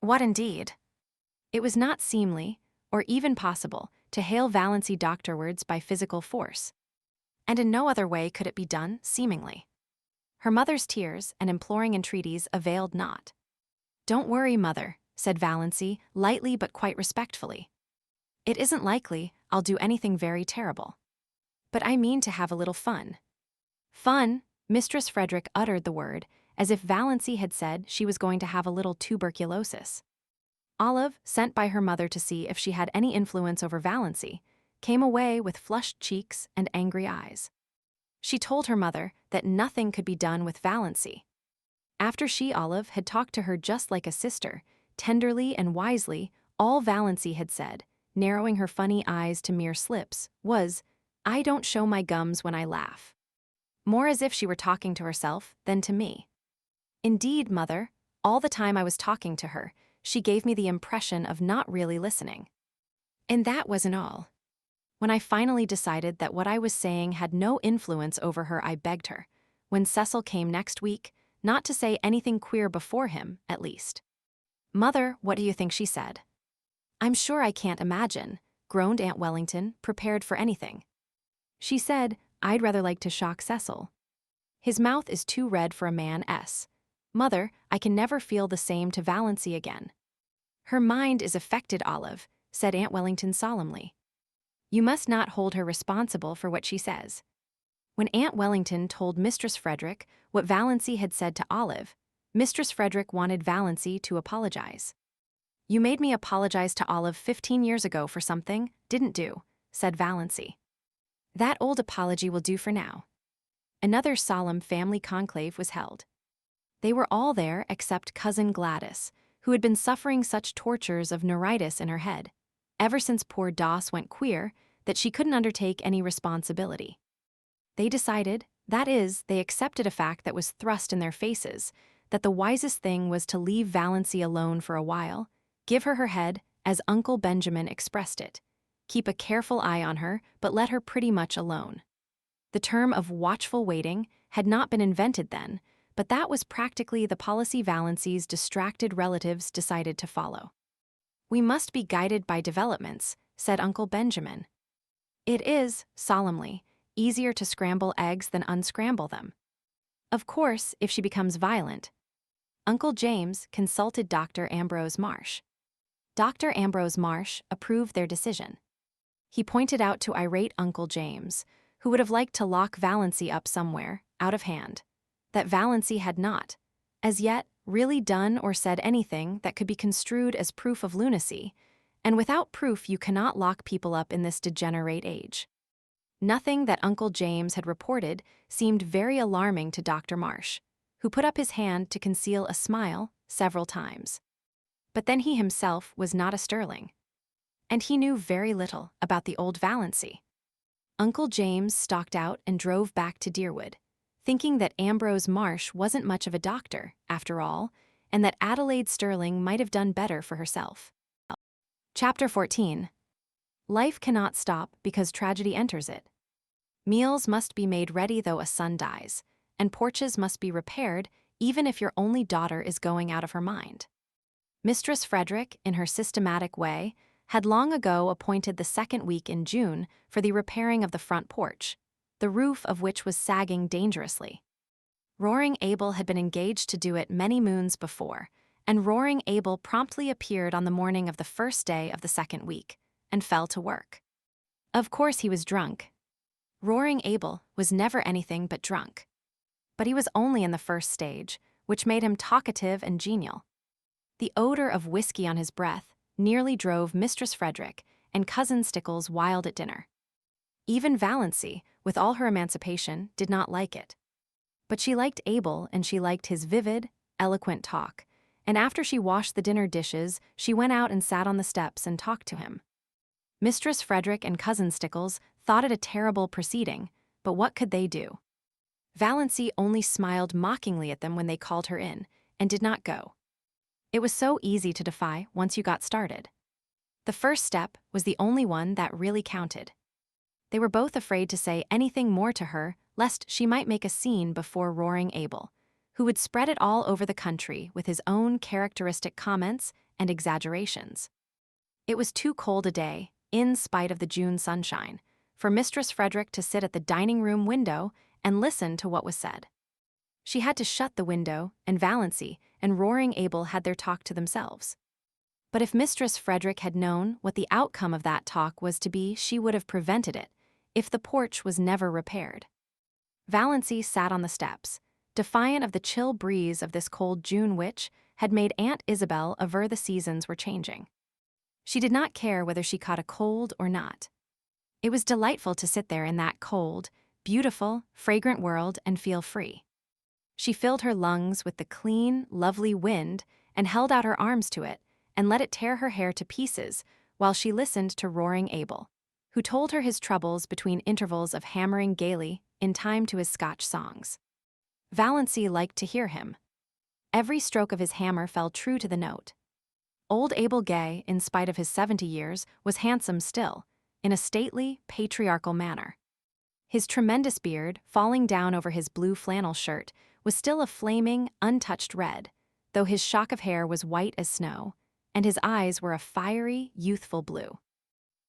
[SPEAKER 1] What indeed? It was not seemly, or even possible, to hail Valancy doctorwards by physical force. And in no other way could it be done, seemingly. Her mother's tears and imploring entreaties availed not. "Don't worry, Mother," said Valancy, lightly but quite respectfully. "It isn't likely I'll do anything very terrible. But I mean to have a little fun." Fun? Mistress Frederick uttered the word as if Valancy had said she was going to have a little tuberculosis. Olive, sent by her mother to see if she had any influence over Valancy, came away with flushed cheeks and angry eyes. She told her mother that nothing could be done with Valancy. After she, Olive, had talked to her just like a sister, tenderly and wisely, all Valancy had said, narrowing her funny eyes to mere slips, was, "I don't show my gums when I laugh." More as if she were talking to herself than to me. Indeed, Mother, all the time I was talking to her, she gave me the impression of not really listening. And that wasn't all. When I finally decided that what I was saying had no influence over her, I begged her, when Cecil came next week, not to say anything queer before him, at least. Mother, what do you think she said? I'm sure I can't imagine, groaned Aunt Wellington, prepared for anything. She said, I'd rather like to shock Cecil. His mouth is too red for a man S. Mother, I can never feel the same to Valancy again. Her mind is affected, Olive, said Aunt Wellington solemnly. You must not hold her responsible for what she says. When Aunt Wellington told Mistress Frederick what Valancy had said to Olive, Mistress Frederick wanted Valancy to apologize. You made me apologize to Olive 15 years ago for something, didn't do, said Valancy. That old apology will do for now. Another solemn family conclave was held. They were all there except Cousin Gladys, who had been suffering such tortures of neuritis in her head, ever since poor Doss went queer, that she couldn't undertake any responsibility. They decided, that is, they accepted a fact that was thrust in their faces, that the wisest thing was to leave Valancy alone for a while, give her her head, as Uncle Benjamin expressed it, keep a careful eye on her, but let her pretty much alone. The term of watchful waiting had not been invented then, but that was practically the policy Valancy's distracted relatives decided to follow. "We must be guided by developments," said Uncle Benjamin. "It is," solemnly, "easier to scramble eggs than unscramble them. Of course, if she becomes violent." Uncle James consulted Dr. Ambrose Marsh. Dr. Ambrose Marsh approved their decision. He pointed out to irate Uncle James, who would have liked to lock Valancy up somewhere, out of hand, that Valancy had not, as yet, really done or said anything that could be construed as proof of lunacy, and without proof you cannot lock people up in this degenerate age. Nothing that Uncle James had reported seemed very alarming to Dr. Marsh, who put up his hand to conceal a smile several times. But then he himself was not a Stirling, and he knew very little about the old Valancy. Uncle James stalked out and drove back to Deerwood, thinking that Ambrose Marsh wasn't much of a doctor, after all, and that Adelaide Stirling might have done better for herself. Chapter 14. Life cannot stop because tragedy enters it. Meals must be made ready though a son dies, and porches must be repaired even if your only daughter is going out of her mind. Mistress Frederick, in her systematic way, had long ago appointed the second week in June for the repairing of the front porch, the roof of which was sagging dangerously. Roaring Abel had been engaged to do it many moons before, and Roaring Abel promptly appeared on the morning of the first day of the second week, and fell to work. Of course he was drunk. Roaring Abel was never anything but drunk. But he was only in the first stage, which made him talkative and genial. The odor of whiskey on his breath nearly drove Mistress Frederick and Cousin Stickles wild at dinner. Even Valancy, with all her emancipation, did not like it. But she liked Abel, and she liked his vivid, eloquent talk, and after she washed the dinner dishes, she went out and sat on the steps and talked to him. Mistress Frederick and Cousin Stickles thought it a terrible proceeding, but what could they do? Valancy only smiled mockingly at them when they called her in, and did not go. It was so easy to defy once you got started. The first step was the only one that really counted. They were both afraid to say anything more to her, lest she might make a scene before Roaring Abel, who would spread it all over the country with his own characteristic comments and exaggerations. It was too cold a day, in spite of the June sunshine, for Mistress Frederick to sit at the dining room window and listen to what was said. She had to shut the window, and Valancy and Roaring Abel had their talk to themselves. But if Mistress Frederick had known what the outcome of that talk was to be, she would have prevented it, if the porch was never repaired. Valancy sat on the steps, defiant of the chill breeze of this cold June which had made Aunt Isabel aver the seasons were changing. She did not care whether she caught a cold or not. It was delightful to sit there in that cold, beautiful, fragrant world and feel free. She filled her lungs with the clean, lovely wind and held out her arms to it and let it tear her hair to pieces while she listened to Roaring Abel, who told her his troubles between intervals of hammering gaily in time to his Scotch songs. Valancy liked to hear him. Every stroke of his hammer fell true to the note. Old Abel Gay, in spite of his 70 years, was handsome still, in a stately, patriarchal manner. His tremendous beard, falling down over his blue flannel shirt, was still a flaming, untouched red, though his shock of hair was white as snow, and his eyes were a fiery, youthful blue.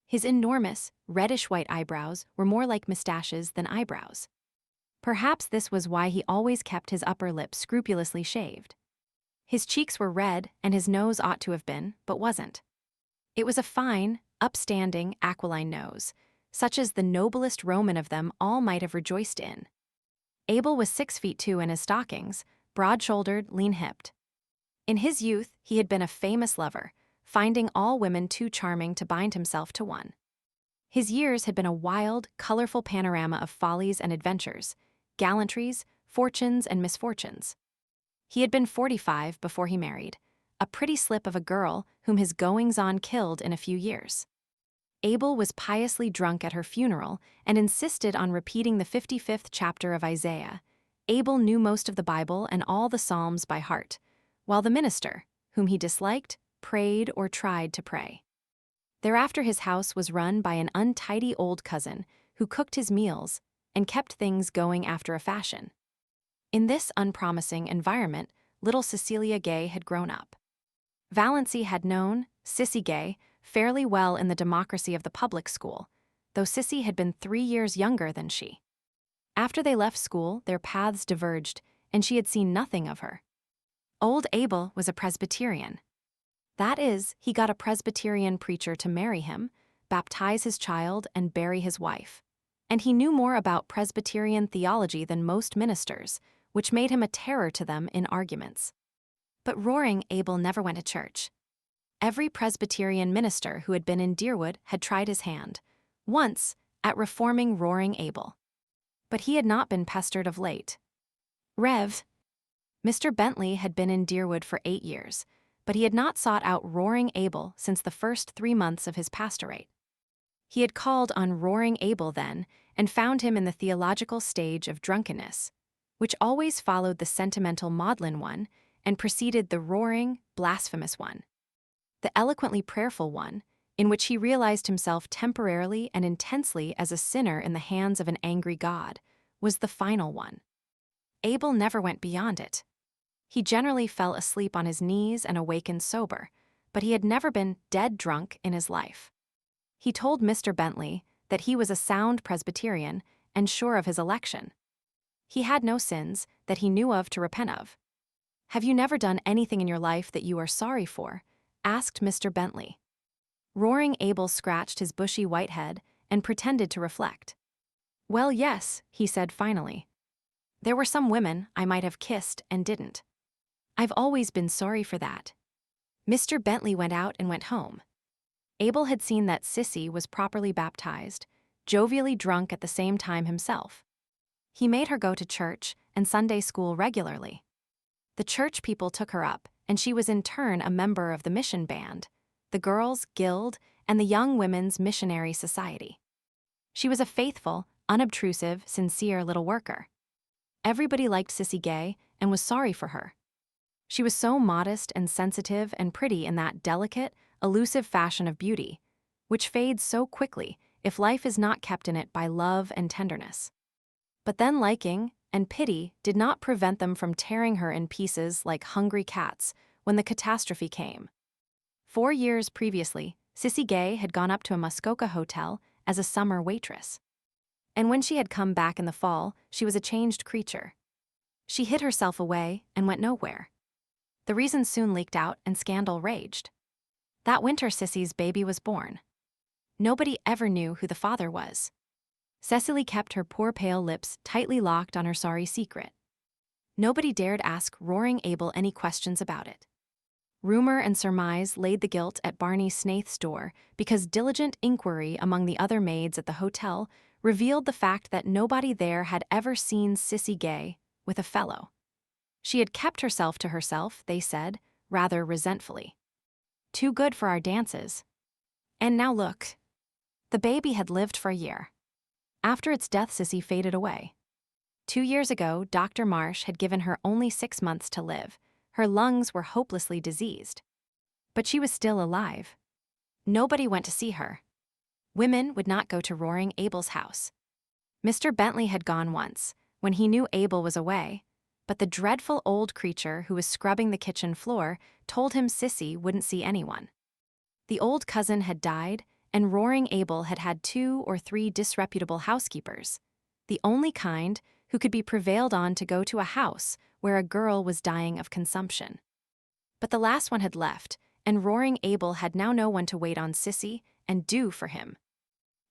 [SPEAKER 1] His enormous, reddish-white eyebrows were more like mustaches than eyebrows. Perhaps this was why he always kept his upper lip scrupulously shaved. His cheeks were red, and his nose ought to have been, but wasn't. It was a fine, upstanding, aquiline nose, such as the noblest Roman of them all might have rejoiced in. Abel was 6'2" in his stockings, broad-shouldered, lean-hipped. In his youth, he had been a famous lover, finding all women too charming to bind himself to one. His years had been a wild, colorful panorama of follies and adventures, gallantries, fortunes and misfortunes. He had been 45 before he married, a pretty slip of a girl whom his goings-on killed in a few years. Abel was piously drunk at her funeral and insisted on repeating the 55th chapter of Isaiah. Abel knew most of the Bible and all the Psalms by heart, while the minister, whom he disliked, prayed or tried to pray. Thereafter his house was run by an untidy old cousin who cooked his meals and kept things going after a fashion. In this unpromising environment, little Cecilia Gay had grown up. Valancy had known Sissy Gay fairly well in the democracy of the public school, though Sissy had been 3 years younger than she. After they left school, their paths diverged, and she had seen nothing of her. Old Abel was a Presbyterian. That is, he got a Presbyterian preacher to marry him, baptize his child, and bury his wife. And he knew more about Presbyterian theology than most ministers, which made him a terror to them in arguments. But Roaring Abel never went to church. Every Presbyterian minister who had been in Deerwood had tried his hand, once, at reforming Roaring Abel. But he had not been pestered of late. Rev. Mr. Bentley had been in Deerwood for 8 years, but he had not sought out Roaring Abel since the first 3 months of his pastorate. He had called on Roaring Abel then and found him in the theological stage of drunkenness, which always followed the sentimental maudlin one and preceded the roaring, blasphemous one. The eloquently prayerful one, in which he realized himself temporarily and intensely as a sinner in the hands of an angry God, was the final one. Abel never went beyond it. He generally fell asleep on his knees and awakened sober, but he had never been dead drunk in his life. He told Mr. Bentley that he was a sound Presbyterian and sure of his election. He had no sins that he knew of to repent of. "Have you never done anything in your life that you are sorry for?" asked Mr. Bentley. Roaring Abel scratched his bushy white head and pretended to reflect. "Well, yes," he said finally. "There were some women I might have kissed and didn't. I've always been sorry for that." Mr. Bentley went out and went home. Abel had seen that Sissy was properly baptized, jovially drunk at the same time himself. He made her go to church and Sunday school regularly. The church people took her up, and she was in turn a member of the mission band, the Girls' Guild, and the Young Women's Missionary Society. She was a faithful, unobtrusive, sincere little worker. Everybody liked Sissy Gay and was sorry for her. She was so modest and sensitive and pretty in that delicate, elusive fashion of beauty, which fades so quickly if life is not kept in it by love and tenderness. But then liking and pity did not prevent them from tearing her in pieces like hungry cats when the catastrophe came. 4 years previously, Sissy Gay had gone up to a Muskoka hotel as a summer waitress. And when she had come back in the fall, she was a changed creature. She hid herself away and went nowhere. The reason soon leaked out and scandal raged. That winter Sissy's baby was born. Nobody ever knew who the father was. Cecily kept her poor pale lips tightly locked on her sorry secret. Nobody dared ask Roaring Abel any questions about it. Rumor and surmise laid the guilt at Barney Snaith's door because diligent inquiry among the other maids at the hotel revealed the fact that nobody there had ever seen Sissy Gay with a fellow. She had kept herself to herself, they said, rather resentfully. Too good for our dances. And now look. The baby had lived for a year. After its death, Sissy faded away. 2 years ago, Dr. Marsh had given her only 6 months to live. Her lungs were hopelessly diseased. But she was still alive. Nobody went to see her. Women would not go to Roaring Abel's house. Mr. Bentley had gone once, when he knew Abel was away, but the dreadful old creature who was scrubbing the kitchen floor told him Sissy wouldn't see anyone. The old cousin had died, and Roaring Abel had had 2 or 3 disreputable housekeepers, the only kind who could be prevailed on to go to a house where a girl was dying of consumption. But the last one had left, and Roaring Abel had now no one to wait on Sissy and do for him.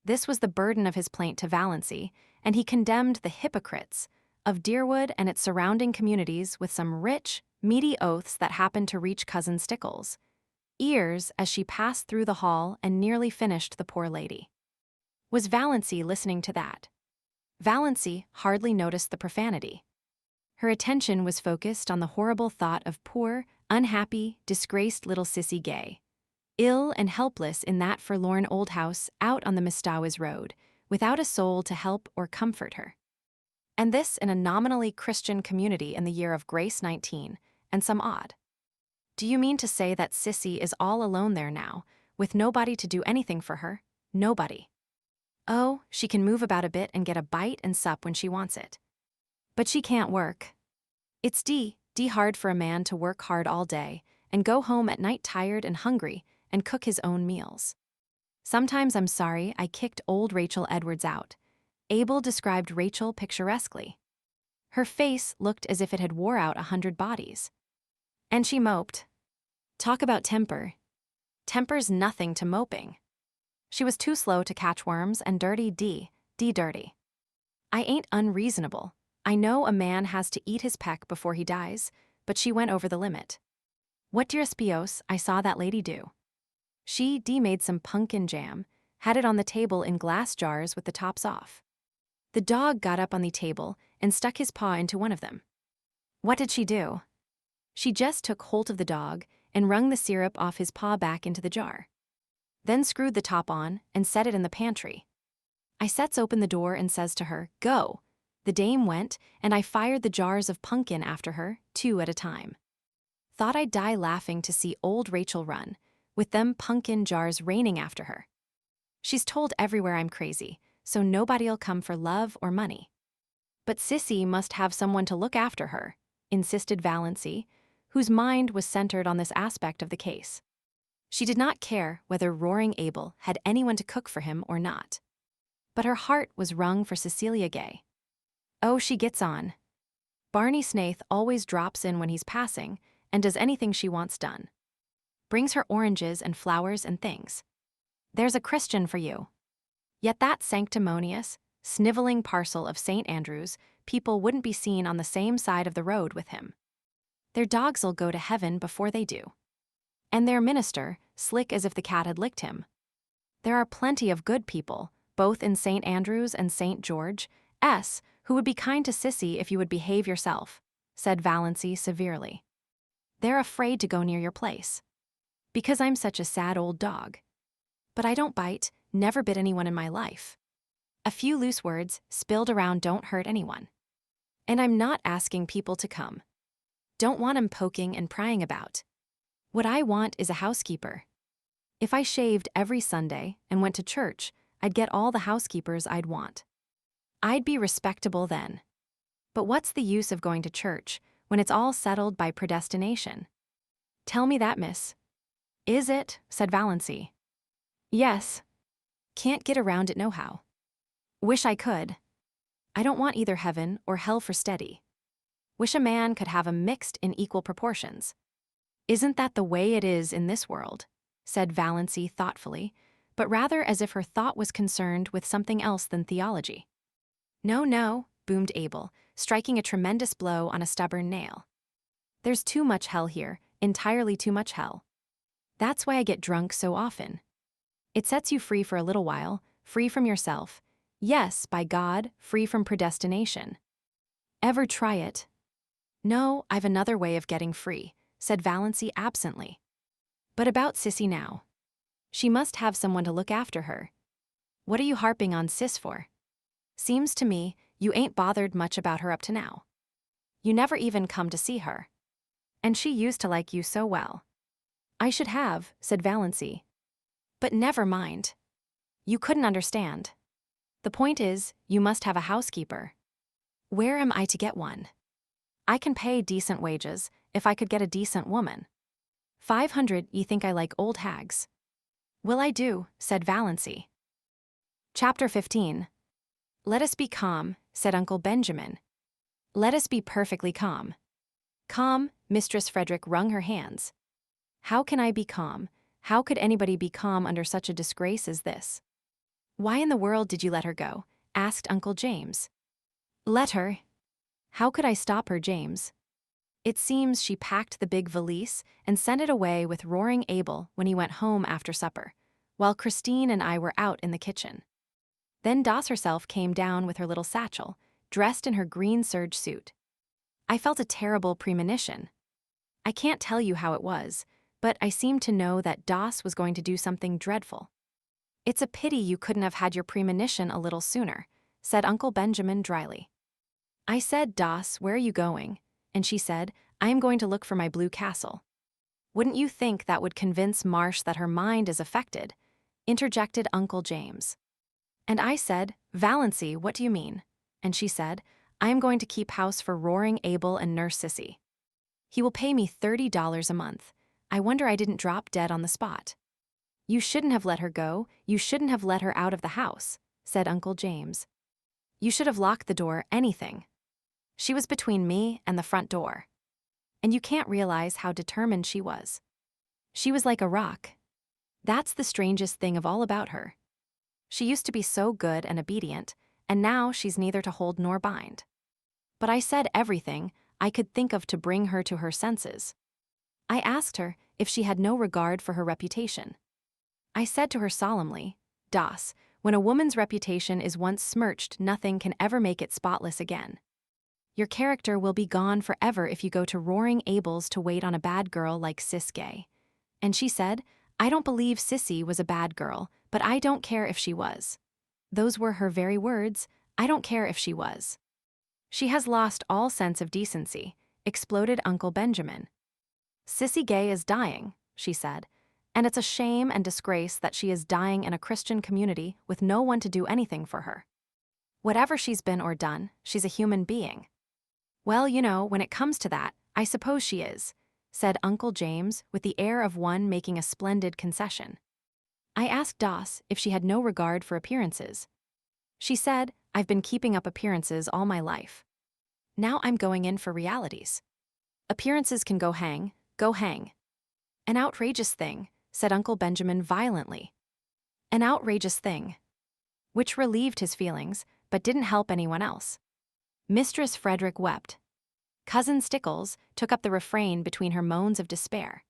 [SPEAKER 1] This was the burden of his plaint to Valancy, and he condemned the hypocrites of Deerwood and its surrounding communities with some rich, meaty oaths that happened to reach Cousin Stickles' ears as she passed through the hall and nearly finished the poor lady. Was Valancy listening to that? Valancy hardly noticed the profanity. Her attention was focused on the horrible thought of poor, unhappy, disgraced little Sissy Gay, ill and helpless in that forlorn old house out on the Mistawis Road, without a soul to help or comfort her. And this in a nominally Christian community in the year of Grace 19, and some odd. Do you mean to say that Sissy is all alone there now, with nobody to do anything for her? Nobody. Oh, she can move about a bit and get a bite and sup when she wants it. But she can't work. It's D hard for a man to work hard all day and go home at night tired and hungry and cook his own meals. Sometimes I'm sorry I kicked old Rachel Edwards out. Abel described Rachel picturesquely. Her face looked as if it had wore out 100 bodies. And she moped. Talk about temper. Temper's nothing to moping. She was too slow to catch worms and dirty D dirty. I ain't unreasonable. I know a man has to eat his peck before he dies, but she went over the limit. What Dios Pios, I saw that lady do. She made some pumpkin jam, had it on the table in glass jars with the tops off. The dog got up on the table and stuck his paw into one of them. What did she do? She just took hold of the dog and wrung the syrup off his paw back into the jar. Then screwed the top on and set it in the pantry. I sets open the door and says to her, "Go." The dame went, and I fired the jars of pumpkin after her, 2 at a time. Thought I'd die laughing to see old Rachel run, with them pumpkin jars raining after her. She's told everywhere I'm crazy, so nobody'll come for love or money. But Sissy must have someone to look after her, insisted Valancy, whose mind was centered on this aspect of the case. She did not care whether roaring Abel had anyone to cook for him or not. But her heart was wrung for Cecilia Gay. Oh, she gets on. Barney Snaith always drops in when he's passing and does anything she wants done. Brings her oranges and flowers and things. There's a Christian for you. Yet that sanctimonious, sniveling parcel of St. Andrews people wouldn't be seen on the same side of the road with him. Their dogs'll go to heaven before they do. And their minister, slick as if the cat had licked him. There are plenty of good people, both in St. Andrews and St. George, who would be kind to Sissy if you would behave yourself, said Valancy severely. They're afraid to go near your place. Because I'm such a sad old dog. But I don't bite, never bit anyone in my life. A few loose words spilled around don't hurt anyone. And I'm not asking people to come. Don't want 'em poking and prying about. What I want is a housekeeper. If I shaved every Sunday and went to church, I'd get all the housekeepers I'd want. I'd be respectable then. But what's the use of going to church when it's all settled by predestination? Tell me that, miss. Is it? Said Valancy. Yes. Can't get around it nohow. Wish I could. I don't want either heaven or hell for steady. Wish a man could have 'em mixed in equal proportions. Isn't that the way it is in this world? Said Valancy thoughtfully, but rather as if her thought was concerned with something else than theology. No, boomed Abel, striking a tremendous blow on a stubborn nail. There's too much hell here, entirely too much hell. That's why I get drunk so often. It sets you free for a little while, free from yourself. Yes, by God, free from predestination. Ever try it? No, I've another way of getting free, said Valancy absently. But about Sissy now. She must have someone to look after her. What are you harping on Sis for? Seems to me you ain't bothered much about her up to now. You never even come to see her. And she used to like you so well. I should have, said Valancy. But never mind. You couldn't understand. The point is, you must have a housekeeper. Where am I to get one? I can pay decent wages if I could get a decent woman. 500, ye think I like old hags? Will I do, said Valancy. Chapter 15. Let us be calm, said Uncle Benjamin. Let us be perfectly calm. Calm, Mistress Frederick wrung her hands. How can I be calm? How could anybody be calm under such a disgrace as this? Why in the world did you let her go? Asked Uncle James. Let her? How could I stop her, James? It seems she packed the big valise and sent it away with roaring Abel when he went home after supper, while Christine and I were out in the kitchen. Then Doss herself came down with her little satchel, dressed in her green serge suit. I felt a terrible premonition. I can't tell you how it was, but I seemed to know that Doss was going to do something dreadful. It's a pity you couldn't have had your premonition a little sooner, said Uncle Benjamin dryly. I said, Doss, where are you going? And she said, I am going to look for my blue castle. Wouldn't you think that would convince Marsh that her mind is affected? Interjected Uncle James. And I said, Valancy, what do you mean? And she said, I am going to keep house for roaring Abel and Nurse Sissy. He will pay me $30 a month. I wonder I didn't drop dead on the spot. You shouldn't have let her go, you shouldn't have let her out of the house, said Uncle James. You should have locked the door, anything. She was between me and the front door. And you can't realize how determined she was. She was like a rock. That's the strangest thing of all about her. She used to be so good and obedient, and now she's neither to hold nor bind. But I said everything I could think of to bring her to her senses. I asked her if she had no regard for her reputation. I said to her solemnly, Das, when a woman's reputation is once smirched, nothing can ever make it spotless again. Your character will be gone forever if you go to roaring Abel's to wait on a bad girl like Sis Gay. And she said, I don't believe Sissy was a bad girl, but I don't care if she was. Those were her very words, I don't care if she was. She has lost all sense of decency, exploded Uncle Benjamin. Sissy Gay is dying, she said, and it's a shame and disgrace that she is dying in a Christian community with no one to do anything for her. Whatever she's been or done, she's a human being. Well, you know, when it comes to that, I suppose she is, said Uncle James with the air of one making a splendid concession. I asked Das if she had no regard for appearances. She said, I've been keeping up appearances all my life. Now I'm going in for realities. Appearances can go hang, go hang. An outrageous thing, said Uncle Benjamin violently. An outrageous thing. Which relieved his feelings, but didn't help anyone else. Mistress Frederick wept. Cousin Stickles took up the refrain between her moans of despair.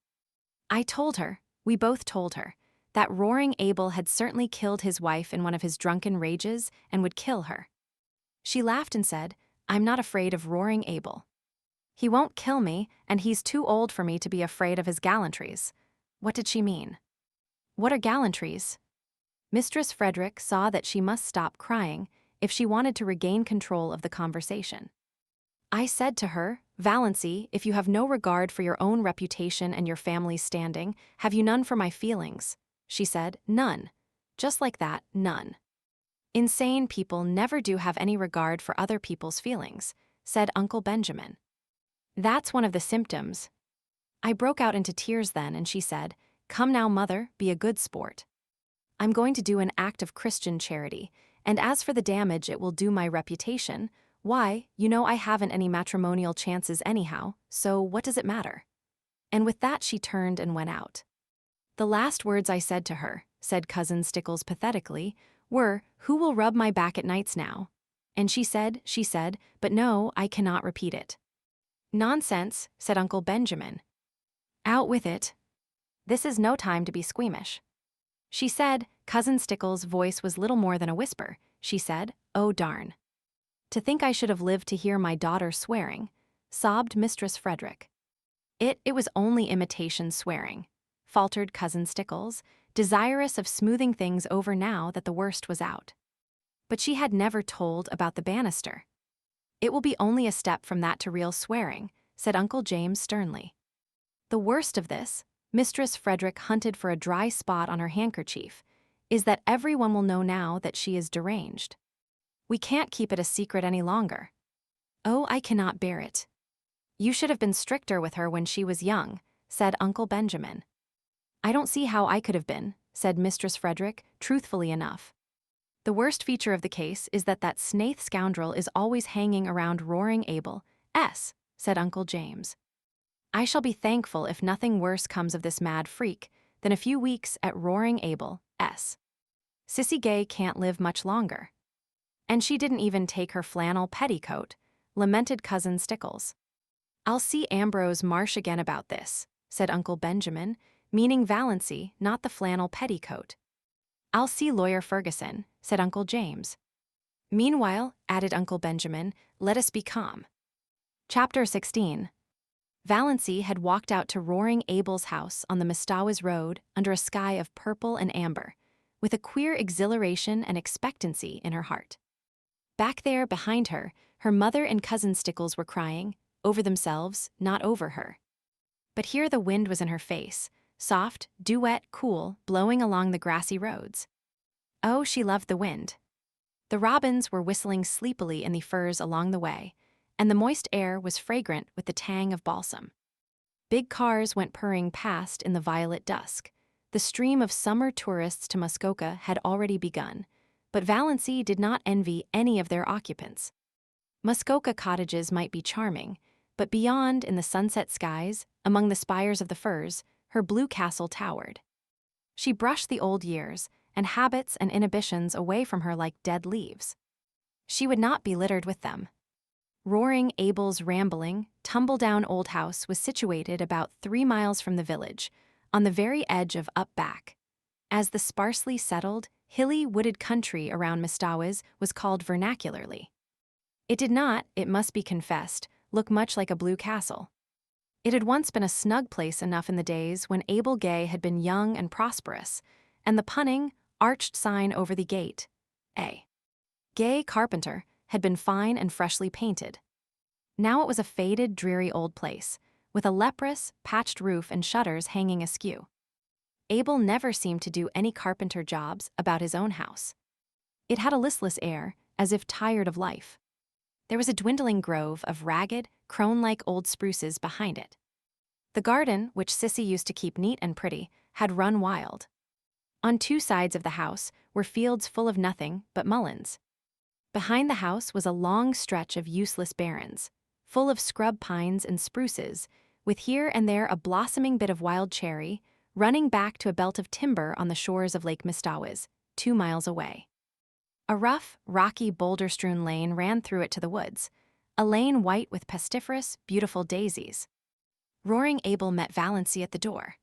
[SPEAKER 1] I told her, we both told her, that roaring Abel had certainly killed his wife in one of his drunken rages and would kill her. She laughed and said, I'm not afraid of roaring Abel. He won't kill me, and he's too old for me to be afraid of his gallantries. What did she mean? What are gallantries? Mistress Frederick saw that she must stop crying if she wanted to regain control of the conversation. I said to her, Valancy, if you have no regard for your own reputation and your family's standing, have you none for my feelings? She said, none. Just like that, none. Insane people never do have any regard for other people's feelings, said Uncle Benjamin. That's one of the symptoms. I broke out into tears then, and she said, Come now, mother, be a good sport. I'm going to do an act of Christian charity, and as for the damage it will do my reputation, why, you know I haven't any matrimonial chances anyhow, so what does it matter? And with that she turned and went out. The last words I said to her, said Cousin Stickles pathetically, were, Who will rub my back at nights now? And she said, but no, I cannot repeat it. Nonsense, said Uncle Benjamin. Out with it. This is no time to be squeamish. She said, Cousin Stickles' voice was little more than a whisper. She said, Oh darn. To think I should have lived to hear my daughter swearing, sobbed Mistress Frederick. It was only imitation swearing, faltered Cousin Stickles, desirous of smoothing things over now that the worst was out. But she had never told about the banister. It will be only a step from that to real swearing, said Uncle James sternly. The worst of this, Mistress Frederick hunted for a dry spot on her handkerchief, is that everyone will know now that she is deranged. We can't keep it a secret any longer. Oh, I cannot bear it. You should have been stricter with her when she was young, said Uncle Benjamin. I don't see how I could have been, said Mistress Frederick, truthfully enough. The worst feature of the case is that Snaith scoundrel is always hanging around roaring Abel, said Uncle James. I shall be thankful if nothing worse comes of this mad freak than a few weeks at roaring Abel, Sissy Gay can't live much longer. And she didn't even take her flannel petticoat, lamented Cousin Stickles. I'll see Ambrose Marsh again about this, said Uncle Benjamin, meaning Valancy, not the flannel petticoat. I'll see Lawyer Ferguson, said Uncle James. Meanwhile, added Uncle Benjamin, let us be calm. Chapter 16. Valancy had walked out to roaring Abel's house on the Mestawis Road under a sky of purple and amber, with a queer exhilaration and expectancy in her heart. Back there, behind her, her mother and Cousin Stickles were crying, over themselves, not over her. But here the wind was in her face, soft, dew-wet, cool, blowing along the grassy roads. Oh, she loved the wind. The robins were whistling sleepily in the firs along the way, and the moist air was fragrant with the tang of balsam. Big cars went purring past in the violet dusk. The stream of summer tourists to Muskoka had already begun, but Valancy did not envy any of their occupants. Muskoka cottages might be charming, but beyond in the sunset skies, among the spires of the firs, her blue castle towered. She brushed the old years and habits and inhibitions away from her like dead leaves. She would not be littered with them. Roaring Abel's rambling, tumble-down old house was situated about 3 miles from the village, on the very edge of Up-Back. As the sparsely settled, hilly, wooded country around Mistawis was called vernacularly. It did not, it must be confessed, look much like a blue castle. It had once been a snug place enough in the days when Abel Gay had been young and prosperous, and the punning, arched sign over the gate, A. Gay Carpenter, had been fine and freshly painted. Now it was a faded, dreary old place, with a leprous, patched roof and shutters hanging askew. Abel never seemed to do any carpenter jobs about his own house. It had a listless air, as if tired of life. There was a dwindling grove of ragged, crone-like old spruces behind it. The garden, which Sissy used to keep neat and pretty, had run wild. On 2 sides of the house were fields full of nothing but mulleins. Behind the house was a long stretch of useless barrens, full of scrub pines and spruces, with here and there a blossoming bit of wild cherry, running back to a belt of timber on the shores of Lake Mistawis, 2 miles away. A rough, rocky, boulder-strewn lane ran through it to the woods, a lane white with pestiferous, beautiful daisies. Roaring Abel met Valancy at the door.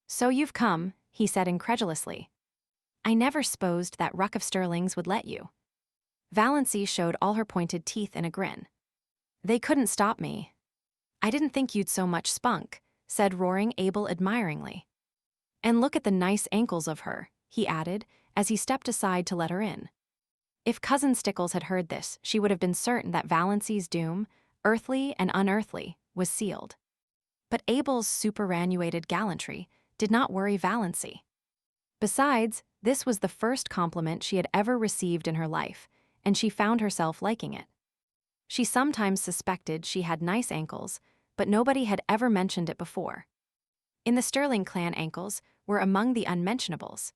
[SPEAKER 1] "So you've come," he said incredulously. "I never supposed that ruck of Stirlings would let you." Valancy showed all her pointed teeth in a grin. "They couldn't stop me." "I didn't think you'd so much spunk," said Roaring Abel admiringly. "And look at the nice ankles of her," he added, as he stepped aside to let her in. If Cousin Stickles had heard this, she would have been certain that Valancy's doom, earthly and unearthly, was sealed. But Abel's superannuated gallantry did not worry Valancy. Besides, this was the first compliment she had ever received in her life, and she found herself liking it. She sometimes suspected she had nice ankles, but nobody had ever mentioned it before. In the Stirling clan, ankles were among the unmentionables.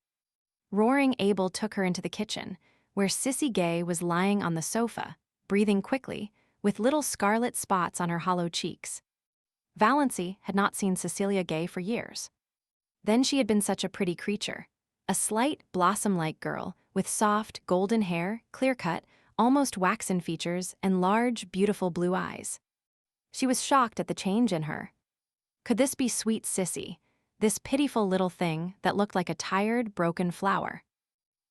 [SPEAKER 1] Roaring Abel took her into the kitchen, where Sissy Gay was lying on the sofa, breathing quickly, with little scarlet spots on her hollow cheeks. Valancy had not seen Cecilia Gay for years. Then she had been such a pretty creature, a slight, blossom-like girl with soft, golden hair, clear-cut, almost waxen features, and large, beautiful blue eyes. She was shocked at the change in her. Could this be sweet Sissy, this pitiful little thing that looked like a tired, broken flower?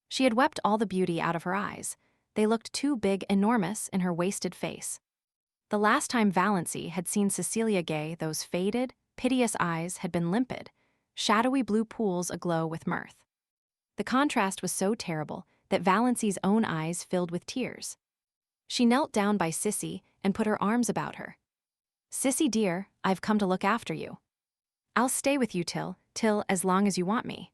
[SPEAKER 1] She had wept all the beauty out of her eyes. They looked too big, enormous in her wasted face. The last time Valancy had seen Cecilia Gay, those faded, piteous eyes had been limpid, shadowy blue pools aglow with mirth. The contrast was so terrible that Valancy's own eyes filled with tears. She knelt down by Sissy and put her arms about her. "Sissy dear, I've come to look after you. I'll stay with you till as long as you want me."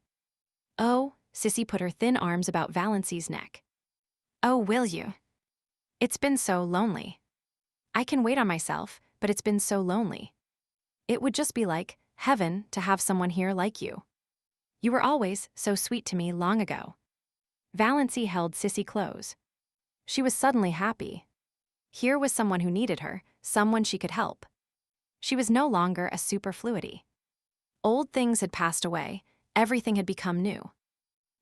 [SPEAKER 1] "Oh," Sissy put her thin arms about Valancy's neck. "Oh, will you? It's been so lonely. I can wait on myself, but it's been so lonely. It would just be like heaven to have someone here like you. You were always so sweet to me long ago." Valancy held Sissy close. She was suddenly happy. Here was someone who needed her, someone she could help. She was no longer a superfluity. Old things had passed away, everything had become new.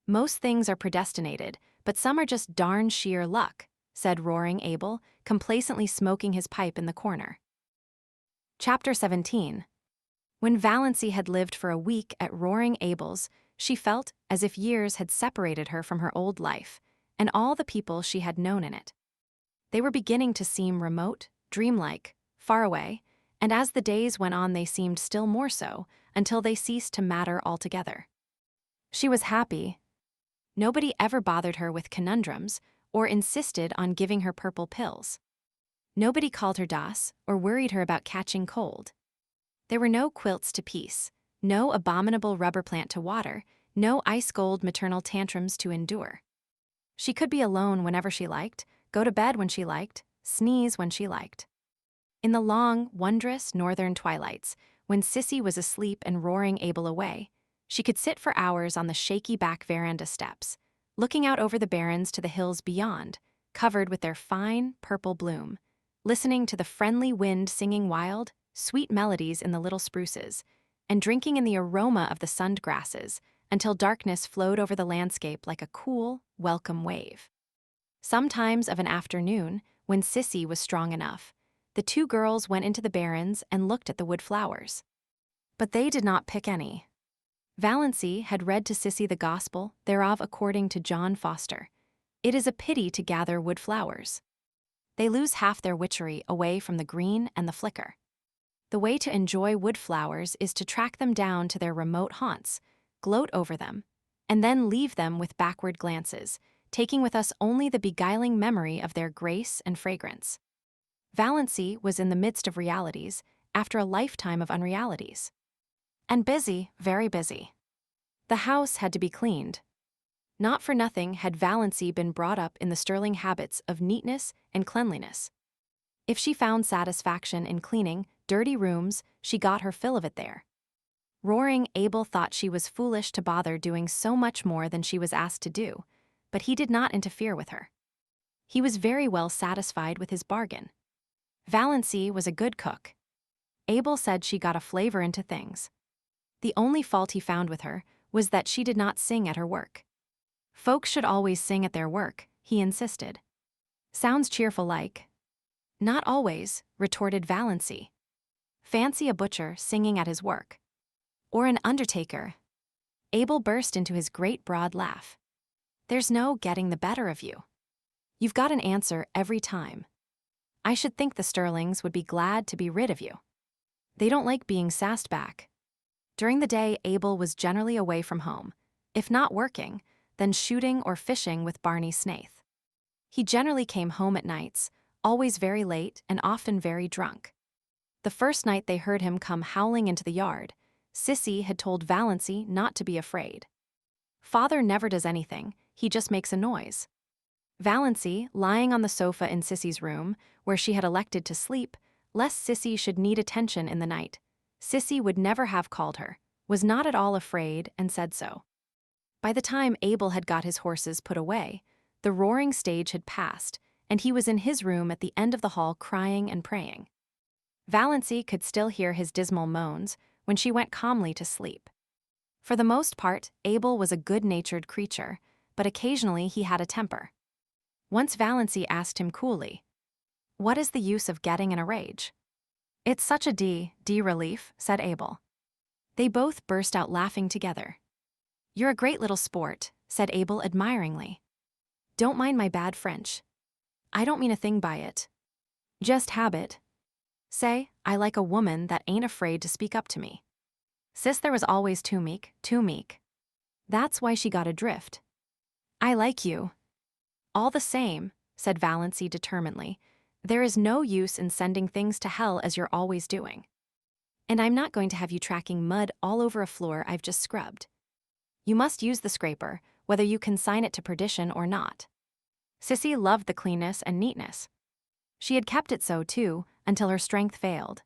[SPEAKER 1] "Most things are predestinated, but some are just darn sheer luck," said Roaring Abel, complacently smoking his pipe in the corner. Chapter 17. When Valancy had lived for a week at Roaring Abel's, she felt as if years had separated her from her old life, and all the people she had known in it. They were beginning to seem remote, dreamlike, far away, and as the days went on they seemed still more so, until they ceased to matter altogether. She was happy. Nobody ever bothered her with conundrums, or insisted on giving her purple pills. Nobody called her Das, or worried her about catching cold. There were no quilts to piece, no abominable rubber plant to water, no ice-cold maternal tantrums to endure. She could be alone whenever she liked, go to bed when she liked, sneeze when she liked. In the long, wondrous northern twilights, when Sissy was asleep and roaring Abel away, she could sit for hours on the shaky back veranda steps, looking out over the barrens to the hills beyond, covered with their fine, purple bloom, listening to the friendly wind singing wild, sweet melodies in the little spruces, and drinking in the aroma of the sunned grasses until darkness flowed over the landscape like a cool, welcome wave. Sometimes of an afternoon, when Sissy was strong enough, the two girls went into the barrens and looked at the wood flowers. But they did not pick any. Valancy had read to Sissy the gospel thereof according to John Foster. It is a pity to gather wood flowers. They lose half their witchery away from the green and the flicker. The way to enjoy wood flowers is to track them down to their remote haunts, gloat over them, and then leave them with backward glances, taking with us only the beguiling memory of their grace and fragrance. Valancy was in the midst of realities after a lifetime of unrealities. And busy, very busy. The house had to be cleaned. Not for nothing had Valancy been brought up in the Stirling habits of neatness and cleanliness. If she found satisfaction in cleaning dirty rooms, she got her fill of it there. Roaring Abel thought she was foolish to bother doing so much more than she was asked to do, but he did not interfere with her. He was very well satisfied with his bargain. Valancy was a good cook. Abel said she got a flavor into things. The only fault he found with her was that she did not sing at her work. Folks should always sing at their work, he insisted. Sounds cheerful like. Not always, retorted Valancy. Fancy a butcher singing at his work. Or an undertaker. Abel burst into his great broad laugh. There's no getting the better of you. You've got an answer every time. I should think the Stirlings would be glad to be rid of you. They don't like being sassed back. During the day, Abel was generally away from home. If not working, then shooting or fishing with Barney Snaith. He generally came home at nights, always very late and often very drunk. The first night they heard him come howling into the yard, Sissy had told Valancy not to be afraid. Father never does anything, he just makes a noise. Valancy, lying on the sofa in Sissy's room, where she had elected to sleep, lest Sissy should need attention in the night. Sissy would never have called her, was not at all afraid, and said so. By the time Abel had got his horses put away, the roaring stage had passed, and he was in his room at the end of the hall crying and praying. Valancy could still hear his dismal moans when she went calmly to sleep. For the most part, Abel was a good-natured creature, but occasionally he had a temper. Once Valancy asked him coolly, "What is the use of getting in a rage?" "It's such a relief," said Abel. They both burst out laughing together. "You're a great little sport," said Abel admiringly. "Don't mind my bad French. I don't mean a thing by it. Just habit. Say, I like a woman that ain't afraid to speak up to me. Sis there was always too meek. That's why she got adrift. I like you. All the same," said Valancy determinedly, "there is no use in sending things to hell as you're always doing. And I'm not going to have you tracking mud all over a floor I've just scrubbed. You must use the scraper, whether you consign it to perdition or not." Sissy loved the cleanness and neatness. She had kept it so, too, until her strength failed.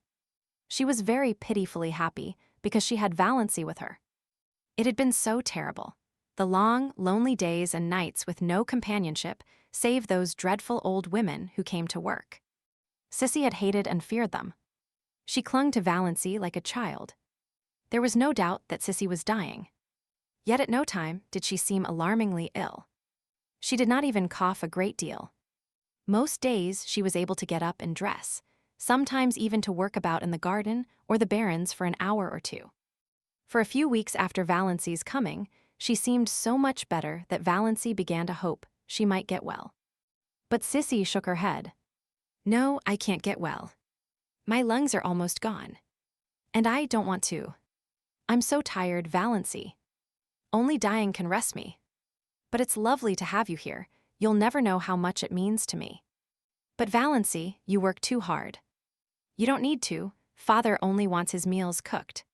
[SPEAKER 1] She was very pitifully happy because she had Valancy with her. It had been so terrible. The long, lonely days and nights with no companionship, save those dreadful old women who came to work. Sissy had hated and feared them. She clung to Valancy like a child. There was no doubt that Sissy was dying. Yet at no time did she seem alarmingly ill. She did not even cough a great deal. Most days she was able to get up and dress, sometimes even to work about in the garden or the barrens for an hour or two. For a few weeks after Valancy's coming, she seemed so much better that Valancy began to hope she might get well. But Sissy shook her head. "No, I can't get well. My lungs are almost gone. And I don't want to. I'm so tired, Valancy. Only dying can rest me. But it's lovely to have you here. You'll never know how much it means to me. But Valancy, you work too hard. You don't need to. Father only wants his meals cooked.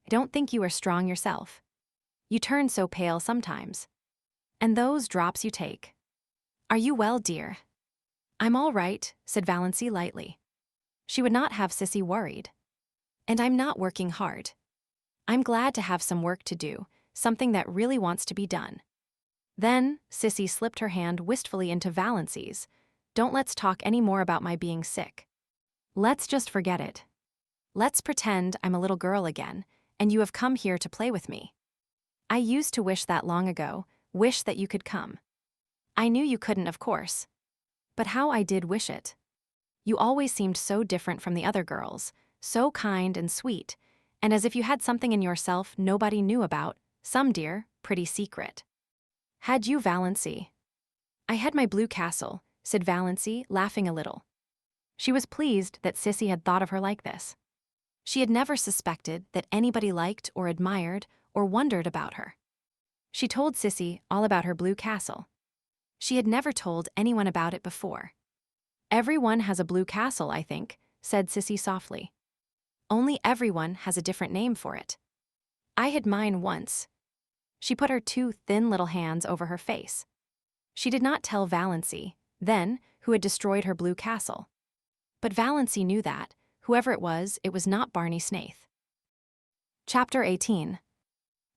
[SPEAKER 1] I don't think you are strong yourself. You turn so pale sometimes. And those drops you take. Are you well, dear? I'm all right, said Valancy lightly. She would not have Sissy worried. And I'm not working hard. I'm glad to have some work to do, something that really wants to be done. Then, Sissy slipped her hand wistfully into Valancy's. Don't let's talk any more about my being sick. Let's just forget it. Let's pretend I'm a little girl again, and you have come here to play with me. I used to wish that long ago, wish that you could come. I knew you couldn't, of course. But how I did wish it. You always seemed so different from the other girls, so kind and sweet, and as if you had something in yourself nobody knew about, some dear, pretty secret. Had you, Valancy? I had my blue castle, said Valancy, laughing a little. She was pleased that Sissy had thought of her like this. She had never suspected that anybody liked or admired or wondered about her. She told Sissy all about her blue castle. She had never told anyone about it before. Everyone has a blue castle, I think, said Sissy softly. Only everyone has a different name for it. I had mine once. She put her two thin little hands over her face. She did not tell Valancy, then, who had destroyed her blue castle. But Valancy knew that, whoever it was not Barney Snaith. Chapter 18.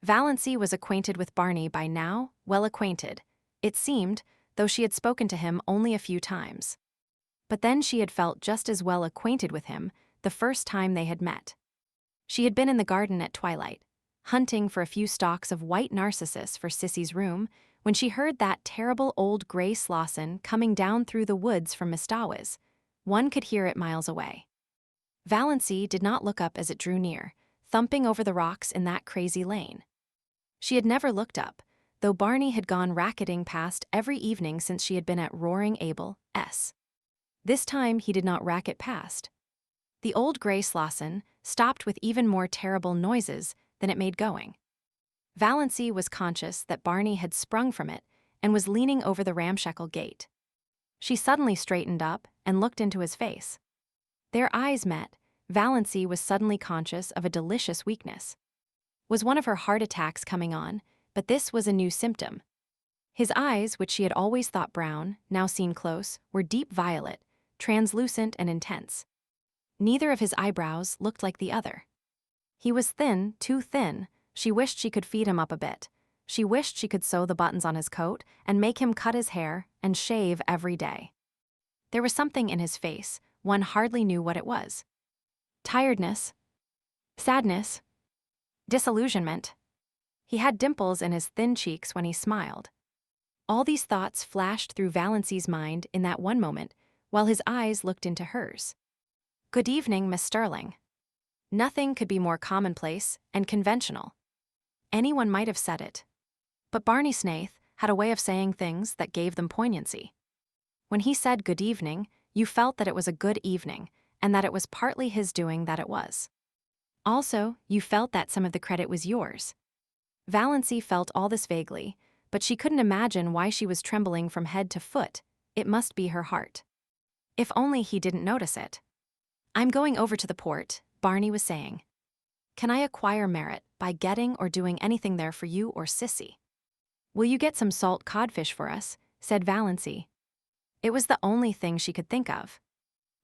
[SPEAKER 1] Valancy was acquainted with Barney by now, well acquainted, it seemed, though she had spoken to him only a few times. But then she had felt just as well acquainted with him the first time they had met. She had been in the garden at twilight, hunting for a few stalks of white narcissus for Sissy's room, when she heard that terrible old gray Slosson coming down through the woods from Mistawa's. One could hear it miles away. Valancy did not look up as it drew near, thumping over the rocks in that crazy lane. She had never looked up, though Barney had gone racketing past every evening since she had been at Roaring Abel's. This time he did not racket past. The old gray Slosson stopped with even more terrible noises than it made going. Valancy was conscious that Barney had sprung from it and was leaning over the ramshackle gate. She suddenly straightened up and looked into his face. Their eyes met. Valancy was suddenly conscious of a delicious weakness. Was one of her heart attacks coming on? But this was a new symptom. His eyes, which she had always thought brown, now seen close, were deep violet, translucent and intense. Neither of his eyebrows looked like the other. He was thin, too thin. She wished she could feed him up a bit. She wished she could sew the buttons on his coat and make him cut his hair and shave every day. There was something in his face, one hardly knew what it was. Tiredness, sadness, disillusionment. He had dimples in his thin cheeks when he smiled. All these thoughts flashed through Valancy's mind in that one moment, while his eyes looked into hers. Good evening, Miss Stirling. Nothing could be more commonplace and conventional. Anyone might have said it. But Barney Snaith had a way of saying things that gave them poignancy. When he said good evening, you felt that it was a good evening, and that it was partly his doing that it was. Also, you felt that some of the credit was yours. Valancy felt all this vaguely, but she couldn't imagine why she was trembling from head to foot. It must be her heart. If only he didn't notice it. I'm going over to the port, Barney was saying. Can I acquire merit by getting or doing anything there for you or Sissy? Will you get some salt codfish for us? Said Valancy. It was the only thing she could think of.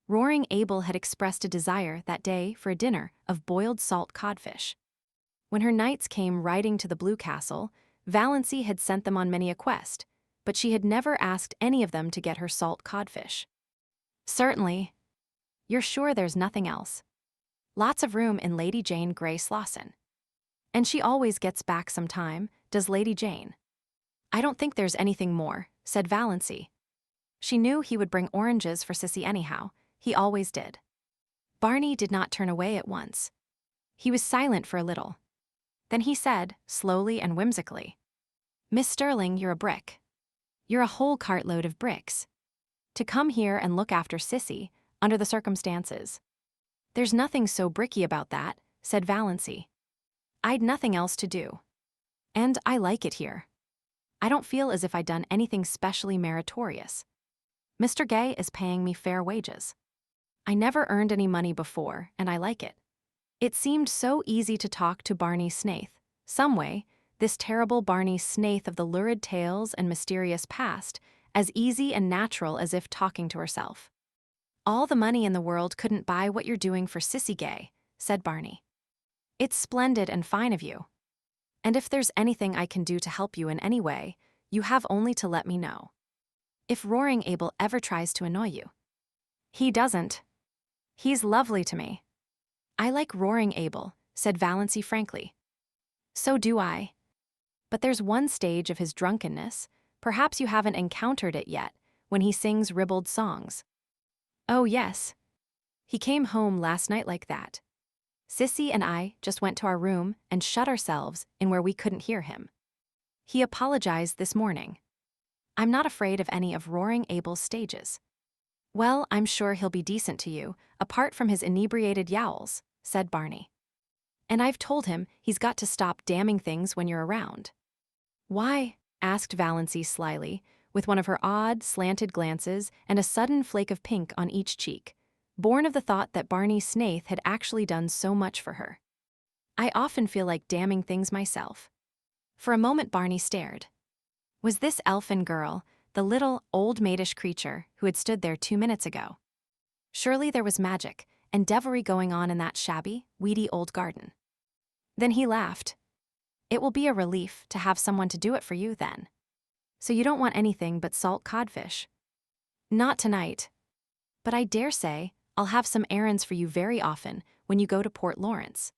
[SPEAKER 1] Roaring Abel had expressed a desire that day for a dinner of boiled salt codfish. When her knights came riding to the Blue Castle, Valancy had sent them on many a quest, but she had never asked any of them to get her salt codfish. Certainly. You're sure there's nothing else? Lots of room in Lady Jane Grey Slosson. And she always gets back some time, does Lady Jane. I don't think there's anything more, said Valancy. She knew he would bring oranges for Sissy anyhow. He always did. Barney did not turn away at once. He was silent for a little. Then he said, slowly and whimsically, Miss Stirling, you're a brick. You're a whole cartload of bricks. To come here and look after Sissy, under the circumstances. There's nothing so bricky about that, said Valancy. I'd nothing else to do. And I like it here. I don't feel as if I'd done anything specially meritorious. Mr. Gay is paying me fair wages. I never earned any money before, and I like it. It seemed so easy to talk to Barney Snaith. Some way, this terrible Barney Snaith of the lurid tales and mysterious past, as easy and natural as if talking to herself. "All the money in the world couldn't buy what you're doing for Sissy Gay," said Barney. "It's splendid and fine of you. And if there's anything I can do to help you in any way, you have only to let me know. If Roaring Abel ever tries to annoy you." "He doesn't. He's lovely to me." "I like Roaring Abel," said Valancy frankly. "So do I. But there's one stage of his drunkenness, perhaps you haven't encountered it yet, when he sings ribald songs." "Oh yes. He came home last night like that. Sissy and I just went to our room and shut ourselves in where we couldn't hear him. He apologized this morning. I'm not afraid of any of Roaring Abel's stages." "Well, I'm sure he'll be decent to you, apart from his inebriated yowls," said Barney. "And I've told him he's got to stop damning things when you're around." "Why?" asked Valancy slyly, with one of her odd, slanted glances and a sudden flake of pink on each cheek, born of the thought that Barney Snaith had actually done so much for her. "I often feel like damning things myself." For a moment Barney stared. Was this elfin girl the little, old maidish creature who had stood there 2 minutes ago? Surely there was magic and devilry going on in that shabby, weedy old garden. Then he laughed. "It will be a relief to have someone to do it for you, then. So you don't want anything but salt codfish?" "Not tonight. But I dare say I'll have some errands for you very often when you go to Port Lawrence.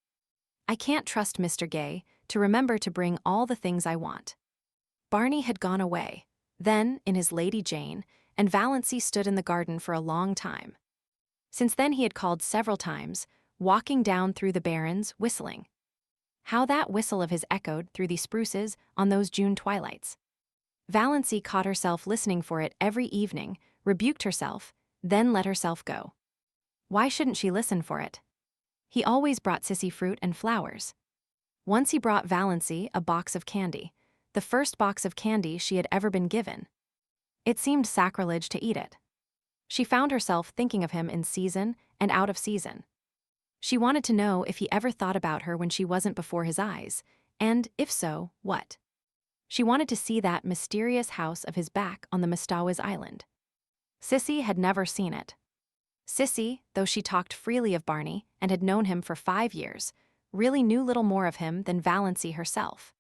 [SPEAKER 1] I can't trust Mr. Gay to remember to bring all the things I want." Barney had gone away, then in his Lady Jane, and Valancy stood in the garden for a long time. Since then he had called several times, walking down through the barrens, whistling. How that whistle of his echoed through the spruces on those June twilights. Valancy caught herself listening for it every evening, rebuked herself, then let herself go. Why shouldn't she listen for it? He always brought Sissy fruit and flowers. Once he brought Valancy a box of candy, the first box of candy she had ever been given. It seemed sacrilege to eat it. She found herself thinking of him in season and out of season. She wanted to know if he ever thought about her when she wasn't before his eyes, and if so, what. She wanted to see that mysterious house of his back on the Mistawis Island. Sissy had never seen it. Sissy, though she talked freely of Barney and had known him for 5 years, really knew little more of him than Valancy herself.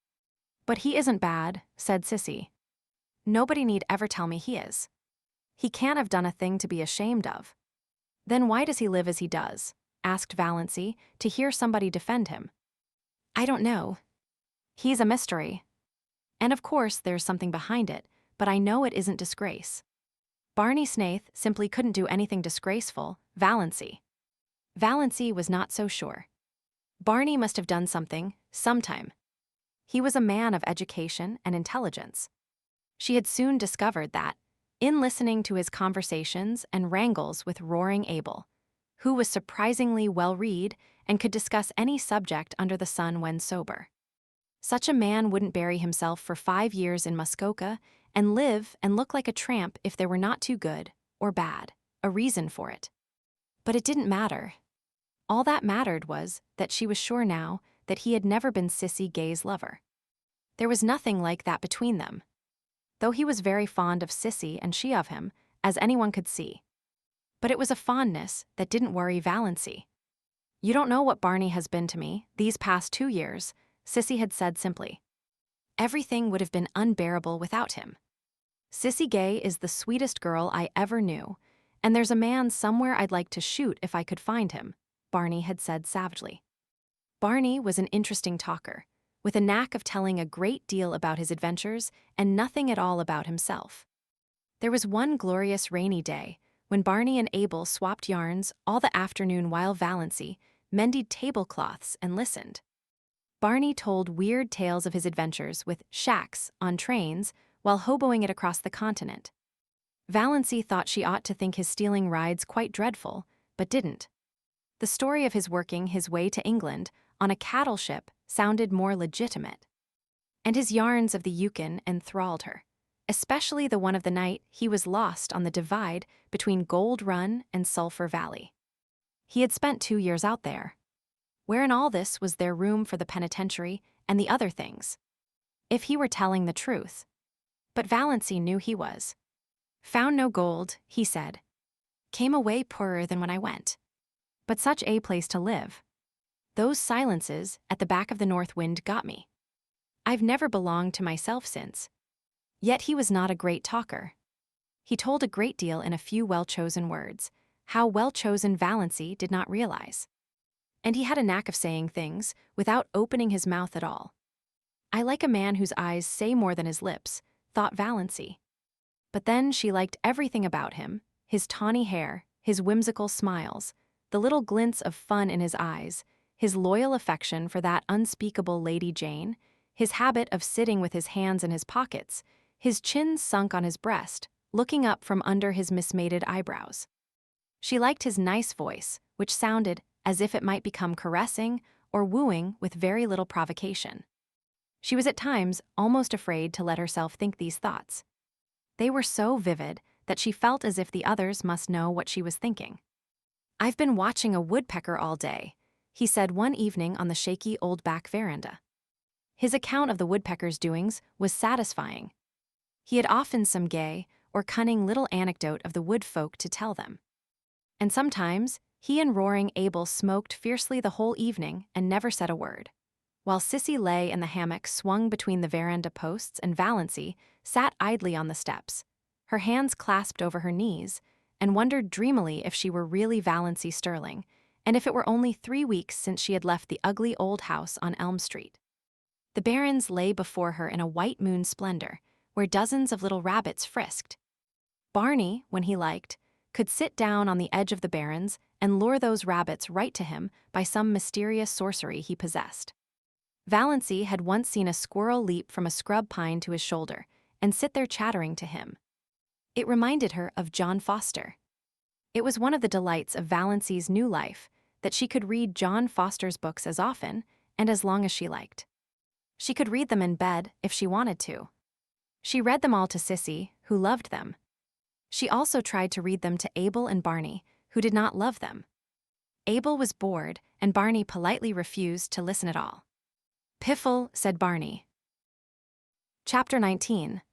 [SPEAKER 1] "But he isn't bad," said Sissy. "Nobody need ever tell me he is. He can't have done a thing to be ashamed of." "Then why does he live as he does?" asked Valancy, to hear somebody defend him. "I don't know. He's a mystery. And of course there's something behind it, but I know it isn't disgrace. Barney Snaith simply couldn't do anything disgraceful, Valancy." Valancy was not so sure. Barney must have done something, sometime. He was a man of education and intelligence. She had soon discovered that, in listening to his conversations and wrangles with Roaring Abel, who was surprisingly well-read and could discuss any subject under the sun when sober. Such a man wouldn't bury himself for 5 years in Muskoka and live and look like a tramp if there were not too good, or bad, a reason for it. But it didn't matter. All that mattered was that she was sure now that he had never been Sissy Gay's lover. There was nothing like that between them. Though he was very fond of Sissy and she of him, as anyone could see. But it was a fondness that didn't worry Valancy. "You don't know what Barney has been to me these past 2 years, Sissy had said simply. "Everything would have been unbearable without him. Sissy Gay is the sweetest girl I ever knew, and there's a man somewhere I'd like to shoot if I could find him," Barney had said savagely. Barney was an interesting talker, with a knack of telling a great deal about his adventures and nothing at all about himself. There was one glorious rainy day when Barney and Abel swapped yarns all the afternoon while Valancy mended tablecloths and listened. Barney told weird tales of his adventures with shacks on trains while hoboing it across the continent. Valancy thought she ought to think his stealing rides quite dreadful, but didn't. The story of his working his way to England on a cattle ship sounded more legitimate. And his yarns of the Yukon enthralled her, especially the one of the night he was lost on the divide between Gold Run and Sulphur Valley. He had spent 2 years out there. Where in all this was there room for the penitentiary and the other things? If he were telling the truth. But Valancy knew he was. Found no gold, he said. Came away poorer than when I went. But such a place to live. Those silences at the back of the north wind got me. I've never belonged to myself since. Yet he was not a great talker. He told a great deal in a few well-chosen words, how well-chosen Valancy did not realize. And he had a knack of saying things without opening his mouth at all. I like a man whose eyes say more than his lips, thought Valancy. But then she liked everything about him, his tawny hair, his whimsical smiles, the little glints of fun in his eyes, his loyal affection for that unspeakable Lady Jane, his habit of sitting with his hands in his pockets, his chin sunk on his breast, looking up from under his mismated eyebrows. She liked his nice voice, which sounded as if it might become caressing or wooing with very little provocation. She was at times almost afraid to let herself think these thoughts. They were so vivid that she felt as if the others must know what she was thinking. "I've been watching a woodpecker all day," he said one evening on the shaky old back veranda. His account of the woodpecker's doings was satisfying. He had often some gay or cunning little anecdote of the wood folk to tell them. And sometimes he and roaring Abel smoked fiercely the whole evening and never said a word, while Sissy lay in the hammock swung between the veranda posts and Valancy sat idly on the steps, her hands clasped over her knees, and wondered dreamily if she were really Valancy Stirling, and if it were only 3 weeks since she had left the ugly old house on Elm Street. The barrens lay before her in a white moon splendor, where dozens of little rabbits frisked. Barney, when he liked, could sit down on the edge of the barrens and lure those rabbits right to him by some mysterious sorcery he possessed. Valancy had once seen a squirrel leap from a scrub pine to his shoulder and sit there chattering to him. It reminded her of John Foster. It was one of the delights of Valancy's new life that she could read John Foster's books as often and as long as she liked. She could read them in bed if she wanted to. She read them all to Sissy, who loved them. She also tried to read them to Abel and Barney, who did not love them. Abel was bored, and Barney politely refused to listen at all. "Piffle," said Barney. Chapter 19.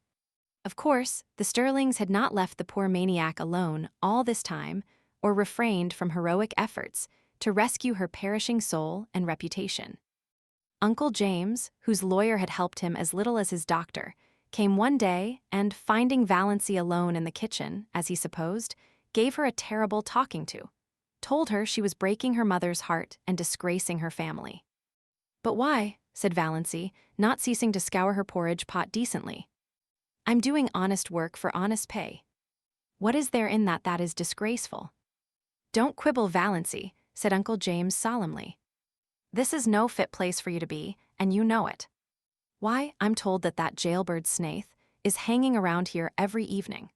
[SPEAKER 1] Of course, the Stirlings had not left the poor maniac alone all this time, or refrained from heroic efforts to rescue her perishing soul and reputation. Uncle James, whose lawyer had helped him as little as his doctor, came one day and, finding Valancy alone in the kitchen, as he supposed, gave her a terrible talking to, told her she was breaking her mother's heart and disgracing her family. "But why?" said Valancy, not ceasing to scour her porridge pot decently. "I'm doing honest work for honest pay. What is there in that is disgraceful?" "Don't quibble, Valancy," said Uncle James solemnly. "This is no fit place for you to be, and you know it. Why, I'm told that jailbird Snaith is hanging around here every evening."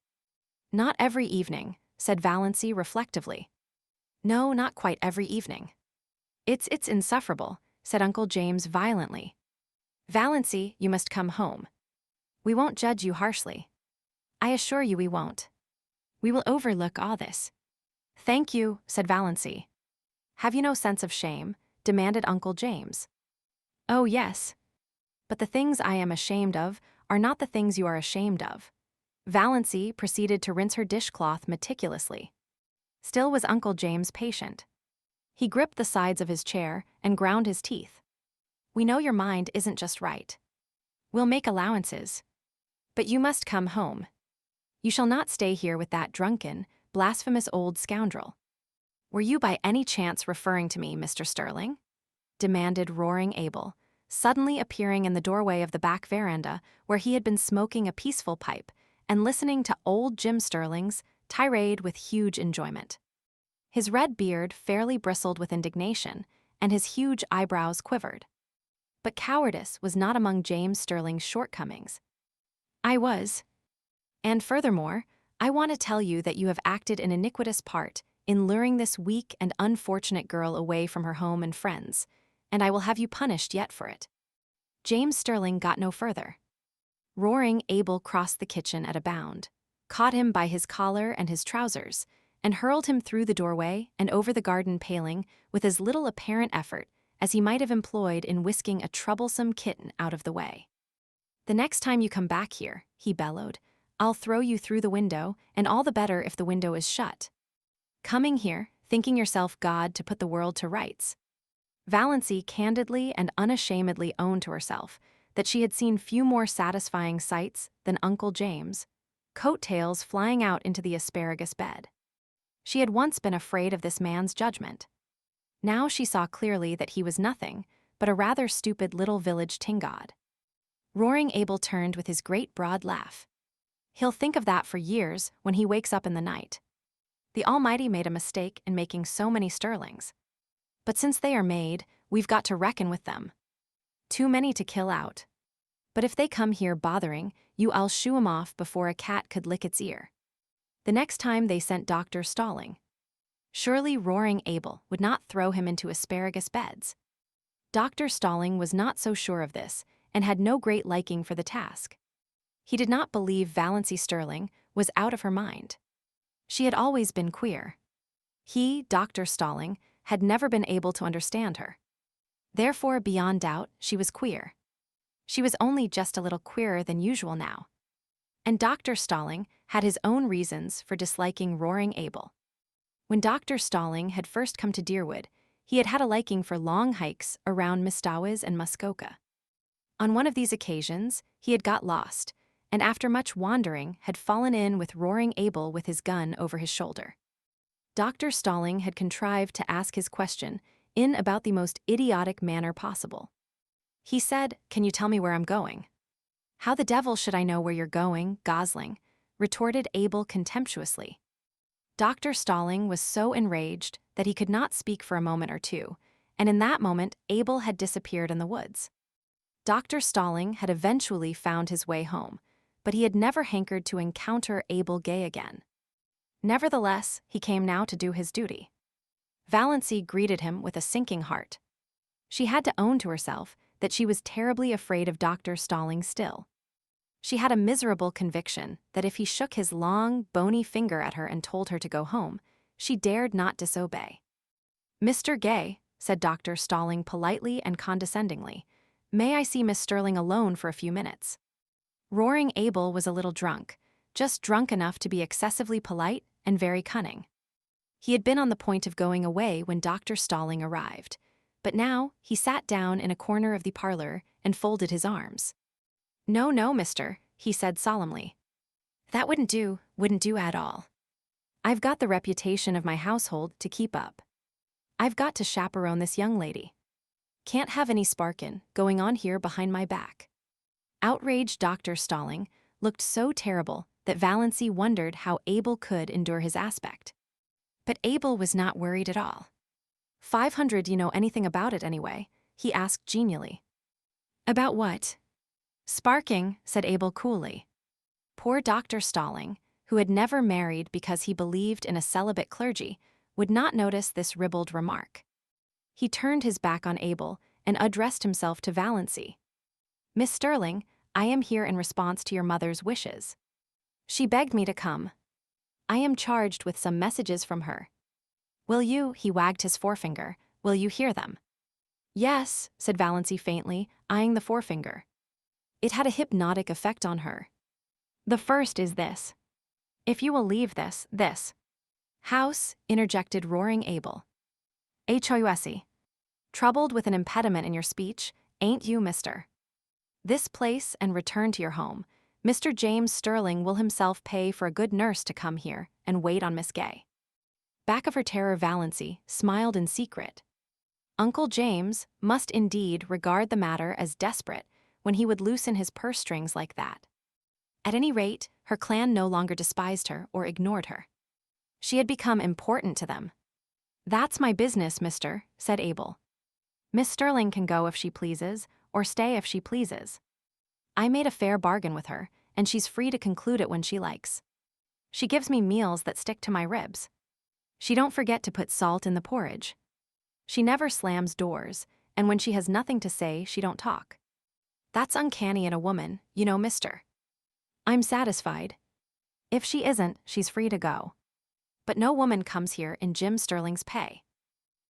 [SPEAKER 1] "Not every evening," said Valancy reflectively. "No, not quite every evening." It's insufferable," said Uncle James violently. "Valancy, you must come home. We won't judge you harshly. I assure you we won't. We will overlook all this." "Thank you," said Valancy. "Have you no sense of shame?" demanded Uncle James. "Oh, yes. But the things I am ashamed of are not the things you are ashamed of." Valancy proceeded to rinse her dishcloth meticulously. Still was Uncle James patient. He gripped the sides of his chair and ground his teeth. "We know your mind isn't just right. We'll make allowances. But you must come home. You shall not stay here with that drunken, blasphemous old scoundrel." "Were you by any chance referring to me, Mr. Stirling?" demanded roaring Abel, suddenly appearing in the doorway of the back veranda where he had been smoking a peaceful pipe and listening to old Jim Stirling's tirade with huge enjoyment. His red beard fairly bristled with indignation, and his huge eyebrows quivered. But cowardice was not among James Stirling's shortcomings. "I was. And furthermore, I want to tell you that you have acted an iniquitous part in luring this weak and unfortunate girl away from her home and friends, and I will have you punished yet for it." James Stirling got no further. Roaring Abel crossed the kitchen at a bound, caught him by his collar and his trousers, and hurled him through the doorway and over the garden paling with as little apparent effort as he might have employed in whisking a troublesome kitten out of the way. "The next time you come back here," he bellowed, I'll throw you through the window, and all the better if the window is shut. Coming here, thinking yourself God to put the world to rights. Valancy candidly and unashamedly owned to herself that she had seen few more satisfying sights than Uncle James, coattails flying out into the asparagus bed. She had once been afraid of this man's judgment. Now she saw clearly that he was nothing but a rather stupid little village tingod. Roaring Abel turned with his great broad laugh. He'll think of that for years when he wakes up in the night. The Almighty made a mistake in making so many Stirlings. But since they are made, we've got to reckon with them. Too many to kill out. But if they come here bothering you, I'll shoo 'em off before a cat could lick its ear. The next time they sent Dr. Stirling. Surely Roaring Abel would not throw him into asparagus beds. Dr. Stirling was not so sure of this, and had no great liking for the task. He did not believe Valancy Stirling was out of her mind. She had always been queer. He, Dr. Stirling, had never been able to understand her. Therefore, beyond doubt, she was queer. She was only just a little queerer than usual now. And Dr. Stirling had his own reasons for disliking Roaring Abel. When Dr. Stirling had first come to Deerwood, he had had a liking for long hikes around Mistawis and Muskoka. On one of these occasions, he had got lost, and after much wandering had fallen in with Roaring Abel with his gun over his shoulder. Dr. Stirling had contrived to ask his question in about the most idiotic manner possible. He said, "Can you tell me where I'm going?" "How the devil should I know where you're going, Gosling?" retorted Abel contemptuously. Dr. Stirling was so enraged that he could not speak for a moment or two, and in that moment Abel had disappeared in the woods. Dr. Stirling had eventually found his way home, but he had never hankered to encounter Abel Gay again. Nevertheless, he came now to do his duty. Valancy greeted him with a sinking heart. She had to own to herself that she was terribly afraid of Dr. Stirling still. She had a miserable conviction that if he shook his long, bony finger at her and told her to go home, she dared not disobey. "Mr. Gay," said Dr. Stirling politely and condescendingly, "may I see Miss Stirling alone for a few minutes?" Roaring Abel was a little drunk, just drunk enough to be excessively polite and very cunning. He had been on the point of going away when Dr. Stirling arrived, but now he sat down in a corner of the parlor and folded his arms. "No, no, mister," he said solemnly. "That wouldn't do at all. I've got the reputation of my household to keep up. I've got to chaperone this young lady. Can't have any sparkin' going on here behind my back." Outraged Dr. Stirling looked so terrible that Valancy wondered how Abel could endure his aspect. But Abel was not worried at all. 500, you know anything about it anyway?" he asked genially. "About what?" "Sparking," said Abel coolly. Poor Dr. Stirling, who had never married because he believed in a celibate clergy, would not notice this ribald remark. He turned his back on Abel and addressed himself to Valancy. "Miss Stirling, I am here in response to your mother's wishes. She begged me to come. I am charged with some messages from her. Will you," he wagged his forefinger, "will you hear them?" "Yes," said Valancy faintly, eyeing the forefinger. It had a hypnotic effect on her. "The first is this. If you will leave this house," interjected Roaring Abel. "HOUSE. Troubled with an impediment in your speech, ain't you, mister? This place and return to your home. Mr. James Stirling will himself pay for a good nurse to come here and wait on Miss Gay." Back of her terror, Valancy smiled in secret. Uncle James must indeed regard the matter as desperate when he would loosen his purse strings like that. At any rate, her clan no longer despised her or ignored her. She had become important to them. "That's my business, mister," said Abel. "Miss Stirling can go if she pleases, or stay if she pleases. I made a fair bargain with her, and she's free to conclude it when she likes. She gives me meals that stick to my ribs. She don't forget to put salt in the porridge. She never slams doors, and when she has nothing to say, she don't talk. That's uncanny in a woman, you know, mister. I'm satisfied. If she isn't, she's free to go. But no woman comes here in Jim Stirling's pay.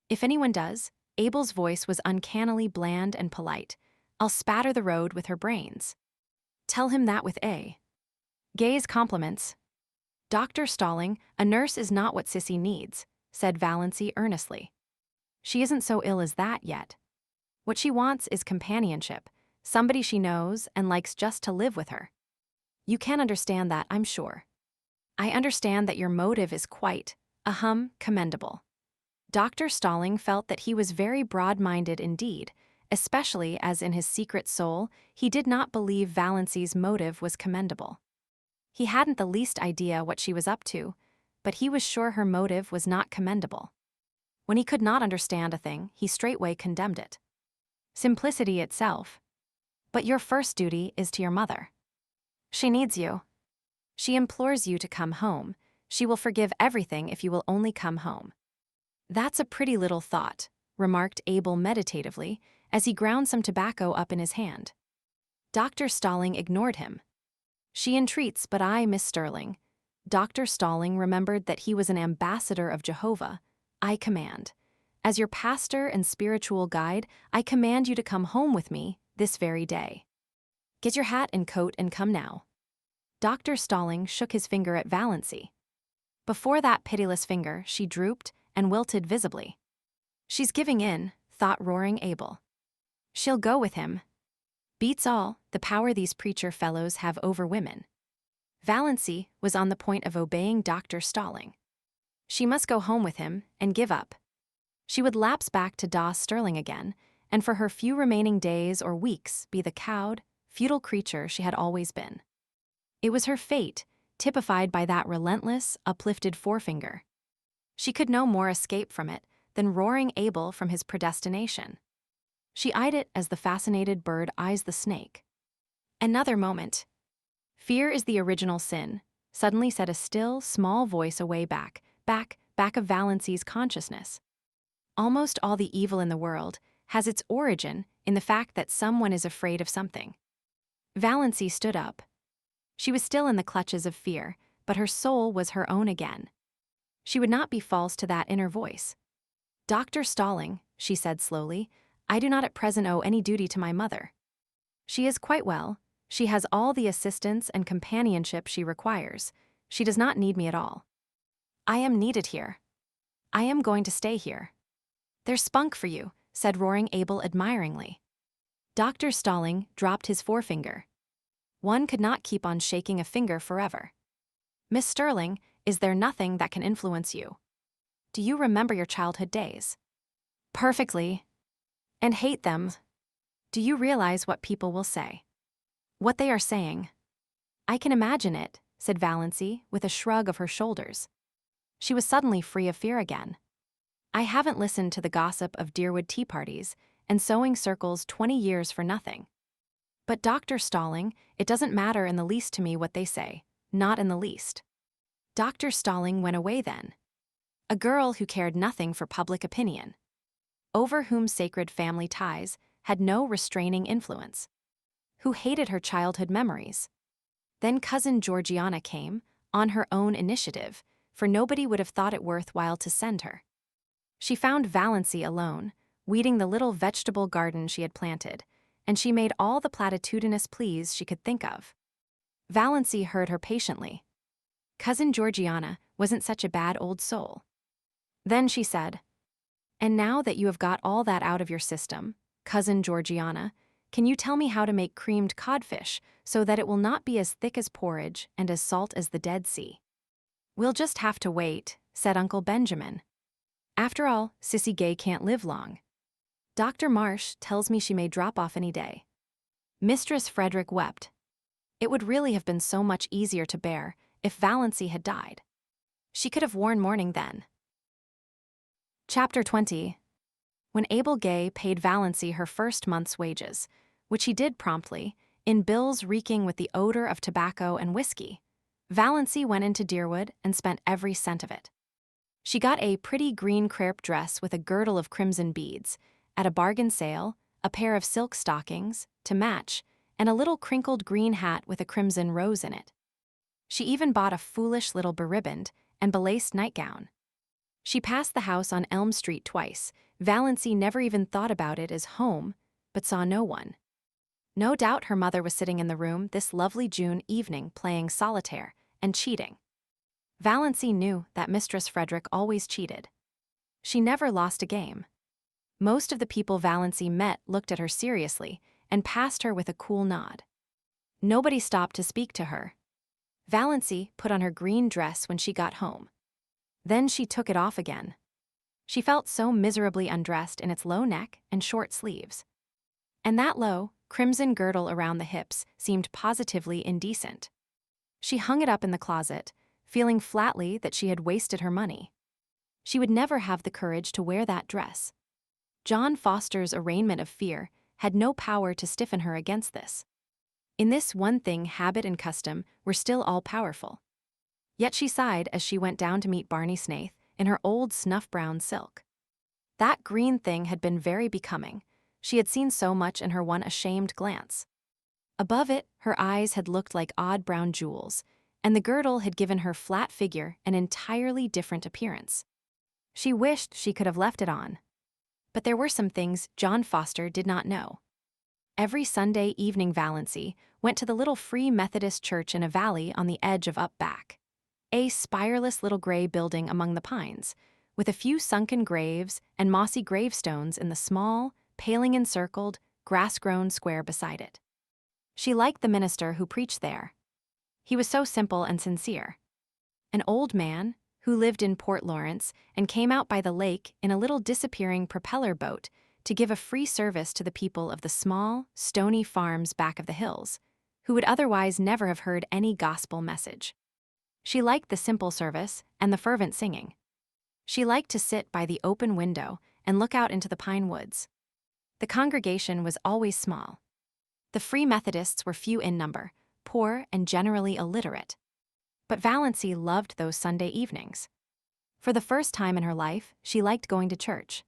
[SPEAKER 1] If anyone does," Abel's voice was uncannily bland and polite, "I'll spatter the road with her brains. Tell him that with A." Gay's compliments. Dr. Stirling, a nurse is not what Sissy needs, said Valancy earnestly. She isn't so ill as that yet. What she wants is companionship, somebody she knows and likes just to live with her. You can understand that, I'm sure. I understand that your motive is quite, commendable. Dr. Stirling felt that he was very broad-minded indeed, especially as in his secret soul he did not believe Valancy's motive was commendable. He hadn't the least idea what she was up to, but he was sure her motive was not commendable. When he could not understand a thing, he straightway condemned it. Simplicity itself. But your first duty is to your mother. She needs you. She implores you to come home. She will forgive everything if you will only come home. That's a pretty little thought, remarked Abel meditatively, as he ground some tobacco up in his hand. Dr. Stirling ignored him. She entreats, but I, Miss Stirling. Dr. Stirling remembered that he was an ambassador of Jehovah. I command. As your pastor and spiritual guide, I command you to come home with me this very day. Get your hat and coat and come now. Dr. Stirling shook his finger at Valancy. Before that pitiless finger, she drooped and wilted visibly. She's giving in, thought roaring Abel. She'll go with him. Beats all, the power these preacher fellows have over women. Valancy was on the point of obeying Dr. Stirling. She must go home with him and give up. She would lapse back to Dr. Stirling again, and for her few remaining days or weeks be the cowed, futile creature she had always been. It was her fate, typified by that relentless, uplifted forefinger. She could no more escape from it than roaring Abel from his predestination. She eyed it as the fascinated bird eyes the snake. Another moment. Fear is the original sin, suddenly said a still, small voice away back of Valancy's consciousness. Almost all the evil in the world has its origin in the fact that someone is afraid of something. Valancy stood up. She was still in the clutches of fear, but her soul was her own again. She would not be false to that inner voice. Dr. Stirling, she said slowly, I do not at present owe any duty to my mother. She is quite well. She has all the assistance and companionship she requires. She does not need me at all. I am needed here. I am going to stay here. There's spunk for you, said roaring Abel admiringly. Dr. Stirling dropped his forefinger. One could not keep on shaking a finger forever. Miss Stirling, is there nothing that can influence you? Do you remember your childhood days? Perfectly. And hate them. Do you realize what people will say? What they are saying? I can imagine it, said Valancy with a shrug of her shoulders. She was suddenly free of fear again. I haven't listened to the gossip of Deerwood tea parties and sewing circles 20 years for nothing. But Dr. Stirling, it doesn't matter in the least to me what they say, not in the least. Dr. Stirling went away then. A girl who cared nothing for public opinion, over whom sacred family ties had no restraining influence, who hated her childhood memories. Then Cousin Georgiana came, on her own initiative, for nobody would have thought it worthwhile to send her. She found Valancy alone, weeding the little vegetable garden she had planted, and she made all the platitudinous pleas she could think of. Valancy heard her patiently. Cousin Georgiana wasn't such a bad old soul. Then she said, And now that you have got all that out of your system, Cousin Georgiana, can you tell me how to make creamed codfish so that it will not be as thick as porridge and as salt as the Dead Sea? We'll just have to wait, said Uncle Benjamin. After all, Sissy Gay can't live long. Dr. Marsh tells me she may drop off any day. Mistress Frederick wept. It would really have been so much easier to bear if Valancy had died. She could have worn mourning then. Chapter 20. When Abel Gay paid Valancy her first month's wages, which he did promptly, in bills reeking with the odor of tobacco and whiskey, Valancy went into Deerwood and spent every cent of it. She got a pretty green crepe dress with a girdle of crimson beads, at a bargain sale, a pair of silk stockings, to match, and a little crinkled green hat with a crimson rose in it. She even bought a foolish little beribboned and belaced nightgown. She passed the house on Elm Street twice. Valancy never even thought about it as home, but saw no one. No doubt her mother was sitting in the room this lovely June evening playing solitaire and cheating. Valancy knew that Mistress Frederick always cheated. She never lost a game. Most of the people Valancy met looked at her seriously and passed her with a cool nod. Nobody stopped to speak to her. Valancy put on her green dress when she got home. Then she took it off again. She felt so miserably undressed in its low neck and short sleeves. And that low, crimson girdle around the hips seemed positively indecent. She hung it up in the closet, feeling flatly that she had wasted her money. She would never have the courage to wear that dress. John Foster's arraignment of fear had no power to stiffen her against this. In this one thing habit and custom were still all-powerful. Yet she sighed as she went down to meet Barney Snaith in her old snuff-brown silk. That green thing had been very becoming. She had seen so much in her one ashamed glance. Above it, her eyes had looked like odd brown jewels, and the girdle had given her flat figure an entirely different appearance. She wished she could have left it on. But there were some things John Foster did not know. Every Sunday evening Valancy went to the little Free Methodist church in a valley on the edge of Up Back, a spireless little gray building among the pines, with a few sunken graves and mossy gravestones in the small, paling-encircled, grass-grown square beside it. She liked the minister who preached there. He was so simple and sincere. An old man who lived in Port Lawrence and came out by the lake in a little disappearing propeller boat to give a free service to the people of the small, stony farms back of the hills, who would otherwise never have heard any gospel message. She liked the simple service and the fervent singing. She liked to sit by the open window and look out into the pine woods. The congregation was always small. The Free Methodists were few in number, poor and generally illiterate. But Valancy loved those Sunday evenings. For the first time in her life, she liked going to church.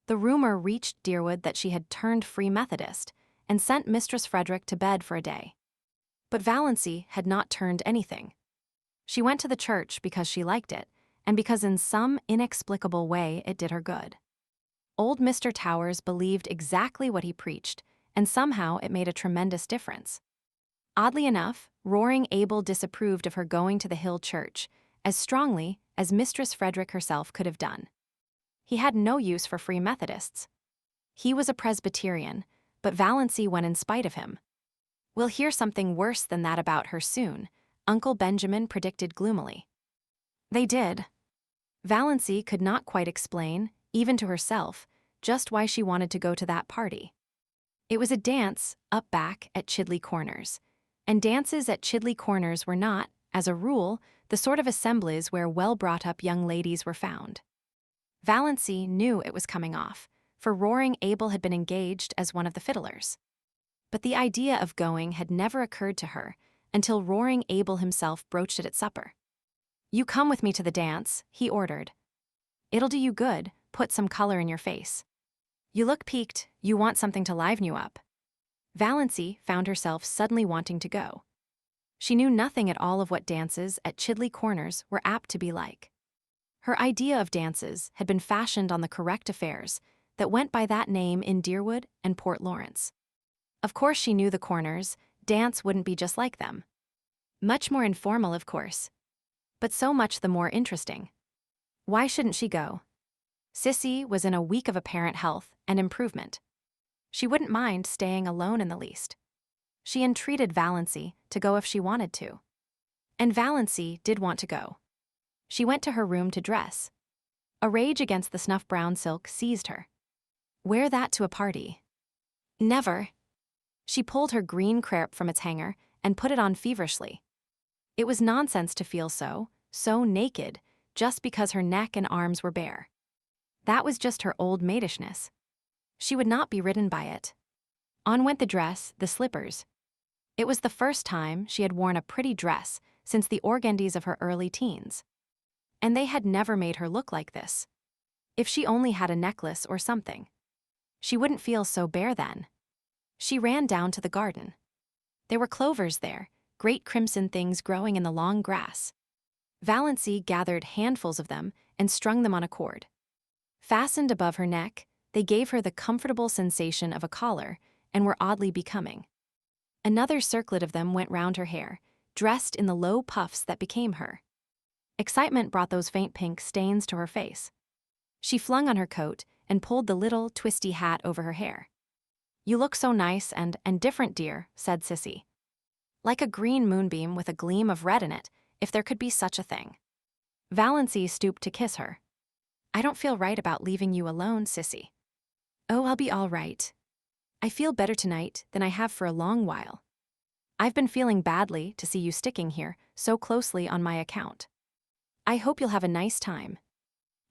[SPEAKER 1] The rumor reached Deerwood that she had turned Free Methodist and sent Mistress Frederick to bed for a day. But Valancy had not turned anything. She went to the church because she liked it, and because in some inexplicable way it did her good. Old Mr. Towers believed exactly what he preached, and somehow it made a tremendous difference. Oddly enough, Roaring Abel disapproved of her going to the Hill Church as strongly as Mistress Frederick herself could have done. He had no use for Free Methodists. He was a Presbyterian, but Valancy went in spite of him. "We'll hear something worse than that about her soon," Uncle Benjamin predicted gloomily. They did. Valancy could not quite explain, even to herself, just why she wanted to go to that party. It was a dance up back at Chidley Corners, and dances at Chidley Corners were not, as a rule, the sort of assemblies where well-brought-up young ladies were found. Valancy knew it was coming off, for Roaring Abel had been engaged as one of the fiddlers. But the idea of going had never occurred to her until Roaring Abel himself broached it at supper. "You come with me to the dance," he ordered. "It'll do you good, put some color in your face. You look peaked, you want something to liven you up." Valancy found herself suddenly wanting to go. She knew nothing at all of what dances at Chidley Corners were apt to be like. Her idea of dances had been fashioned on the correct affairs that went by that name in Deerwood and Port Lawrence. Of course she knew the Corners, dance wouldn't be just like them. Much more informal, of course. But so much the more interesting. Why shouldn't she go? Sissy was in a week of apparent health and improvement. She wouldn't mind staying alone in the least. She entreated Valancy to go if she wanted to. And Valancy did want to go. She went to her room to dress. A rage against the snuff-brown silk seized her. Wear that to a party. Never. She pulled her green crepe from its hanger and put it on feverishly. It was nonsense to feel so naked, just because her neck and arms were bare. That was just her old maidishness. She would not be ridden by it. On went the dress, the slippers. It was the first time she had worn a pretty dress since the organdies of her early teens. And they had never made her look like this. If she only had a necklace or something. She wouldn't feel so bare then. She ran down to the garden. There were clovers there, great crimson things growing in the long grass. Valancy gathered handfuls of them and strung them on a cord. Fastened above her neck, they gave her the comfortable sensation of a collar and were oddly becoming. Another circlet of them went round her hair, dressed in the low puffs that became her. Excitement brought those faint pink stains to her face. She flung on her coat and pulled the little, twisty hat over her hair. "You look so nice and different, dear," said Sissy. "Like a green moonbeam with a gleam of red in it, if there could be such a thing." Valancy stooped to kiss her. "I don't feel right about leaving you alone, Sissy." "Oh, I'll be all right. I feel better tonight than I have for a long while. I've been feeling badly to see you sticking here so closely on my account. I hope you'll have a nice time.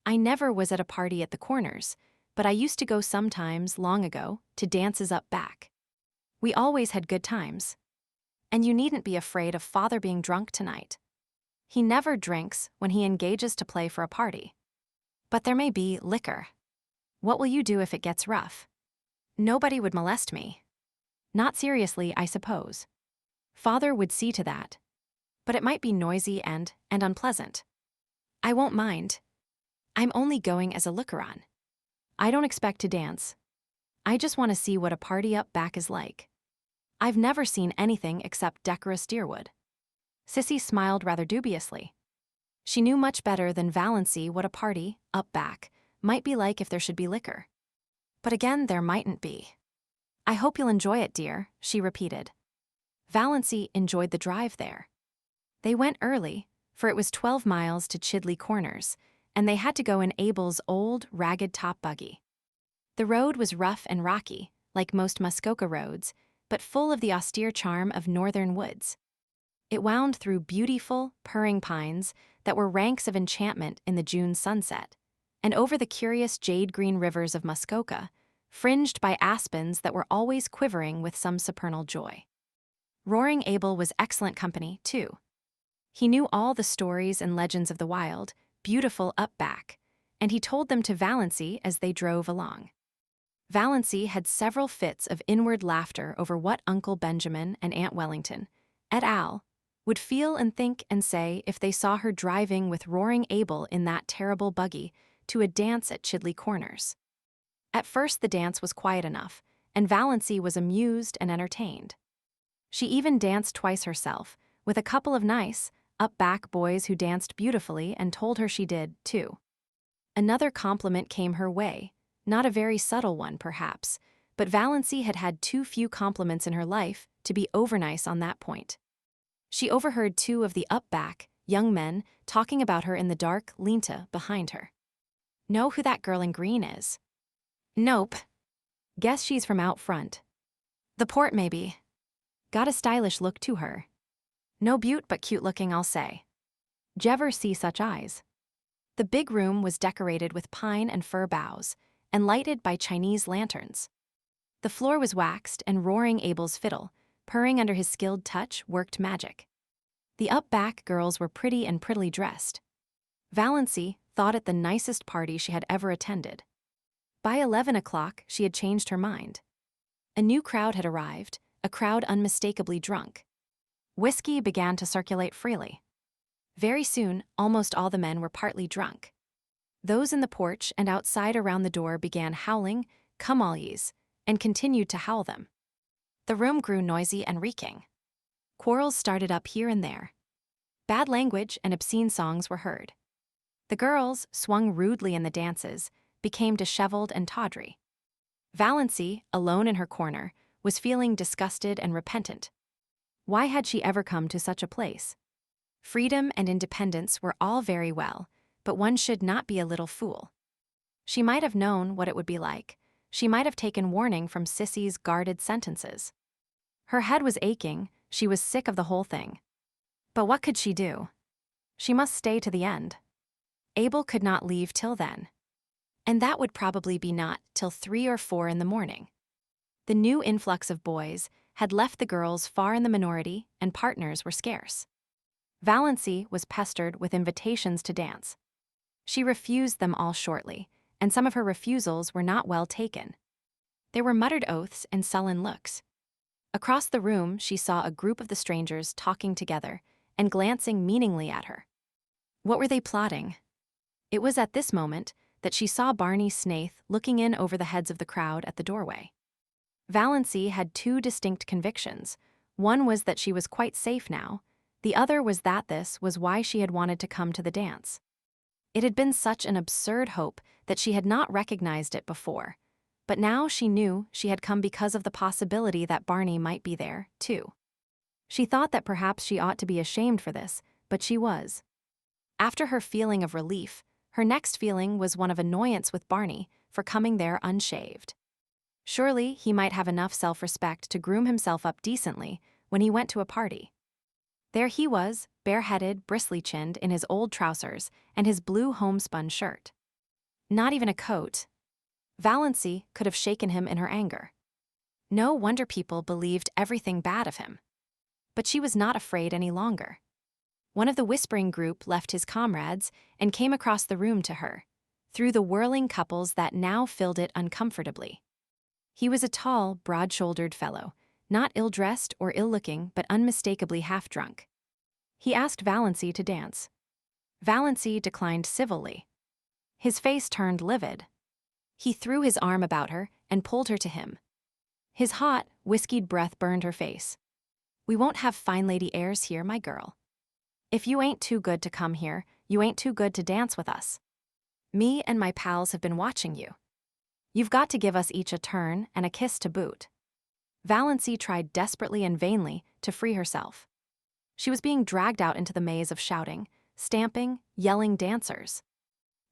[SPEAKER 1] I never was at a party at the Corners, but I used to go sometimes long ago to dances up back. We always had good times. And you needn't be afraid of Father being drunk tonight. He never drinks when he engages to play for a party. But there may be liquor. What will you do if it gets rough?" "Nobody would molest me." "Not seriously, I suppose. Father would see to that. But it might be noisy and unpleasant." "I won't mind. I'm only going as a looker-on. I don't expect to dance. I just want to see what a party up back is like. I've never seen anything except decorous deerwood." Sissy smiled rather dubiously. She knew much better than Valancy what a party, up back, might be like if there should be liquor. But again, there mightn't be. "I hope you'll enjoy it, dear," she repeated. Valancy enjoyed the drive there. They went early, for it was 12 miles to Chidley Corners, and they had to go in Abel's old, ragged top buggy. The road was rough and rocky, like most Muskoka roads, but full of the austere charm of northern woods. It wound through beautiful, purring pines that were ranks of enchantment in the June sunset, and over the curious jade-green rivers of Muskoka, fringed by aspens that were always quivering with some supernal joy. Roaring Abel was excellent company, too. He knew all the stories and legends of the wild, beautiful up back, and he told them to Valancy as they drove along. Valancy had several fits of inward laughter over what Uncle Benjamin and Aunt Wellington, et al., would feel and think and say if they saw her driving with Roaring Abel in that terrible buggy to a dance at Chidley Corners. At first the dance was quiet enough, and Valancy was amused and entertained. She even danced twice herself, with a couple of nice, up-back boys who danced beautifully and told her she did, too. Another compliment came her way, not a very subtle one, perhaps, but Valancy had had too few compliments in her life to be overnice on that point. She overheard 2 of the up-back, young men talking about her in the dark Linta behind her. "Know who that girl in green is?" "Nope. Guess she's from out front." "The port, maybe." "Got a stylish look to her." "No beaut but cute-looking, I'll say." "J'ever see such eyes?" The big room was decorated with pine and fir boughs, and lighted by Chinese lanterns. The floor was waxed, and Roaring Abel's fiddle, purring under his skilled touch, worked magic. The up-back girls were pretty and prettily dressed. Valancy thought it the nicest party she had ever attended. By 11 o'clock, she had changed her mind. A new crowd had arrived, a crowd unmistakably drunk. Whiskey began to circulate freely. Very soon, almost all the men were partly drunk. Those in the porch and outside around the door began howling, "Come all ye's," and continued to howl them. The room grew noisy and reeking. Quarrels started up here and there. Bad language and obscene songs were heard. The girls, swung rudely in the dances, became disheveled and tawdry. Valancy, alone in her corner, was feeling disgusted and repentant. Why had she ever come to such a place? Freedom and independence were all very well, but one should not be a little fool. She might have known what it would be like. She might have taken warning from Sissy's guarded sentences. Her head was aching, she was sick of the whole thing. But what could she do? She must stay to the end. Abel could not leave till then. And that would probably be not till 3 or 4 in the morning. The new influx of boys had left the girls far in the minority, and partners were scarce. Valancy was pestered with invitations to dance. She refused them all shortly, and some of her refusals were not well taken. There were muttered oaths and sullen looks. Across the room she saw a group of the strangers talking together and glancing meaningly at her. What were they plotting? It was at this moment that she saw Barney Snaith looking in over the heads of the crowd at the doorway. Valancy had 2 distinct convictions, One was that she was quite safe now. The other was that this was why she had wanted to come to the dance. It had been such an absurd hope that she had not recognized it before. But now she knew she had come because of the possibility that Barney might be there, too. She thought that perhaps she ought to be ashamed for this, but she was. After her feeling of relief, her next feeling was one of annoyance with Barney for coming there unshaved. Surely he might have enough self-respect to groom himself up decently when he went to a party. There he was, bareheaded, bristly-chinned in his old trousers and his blue homespun shirt. Not even a coat. Valancy could have shaken him in her anger. No wonder people believed everything bad of him. But she was not afraid any longer. One of the whispering group left his comrades and came across the room to her, through the whirling couples that now filled it uncomfortably. He was a tall, broad-shouldered fellow, not ill-dressed or ill-looking but unmistakably half-drunk. He asked Valancy to dance. Valancy declined civilly. His face turned livid. He threw his arm about her and pulled her to him. His hot, whiskied breath burned her face. "We won't have fine lady airs here, my girl. If you ain't too good to come here, you ain't too good to dance with us. Me and my pals have been watching you. You've got to give us each a turn and a kiss to boot." Valancy tried desperately and vainly to free herself. She was being dragged out into the maze of shouting, stamping, yelling dancers.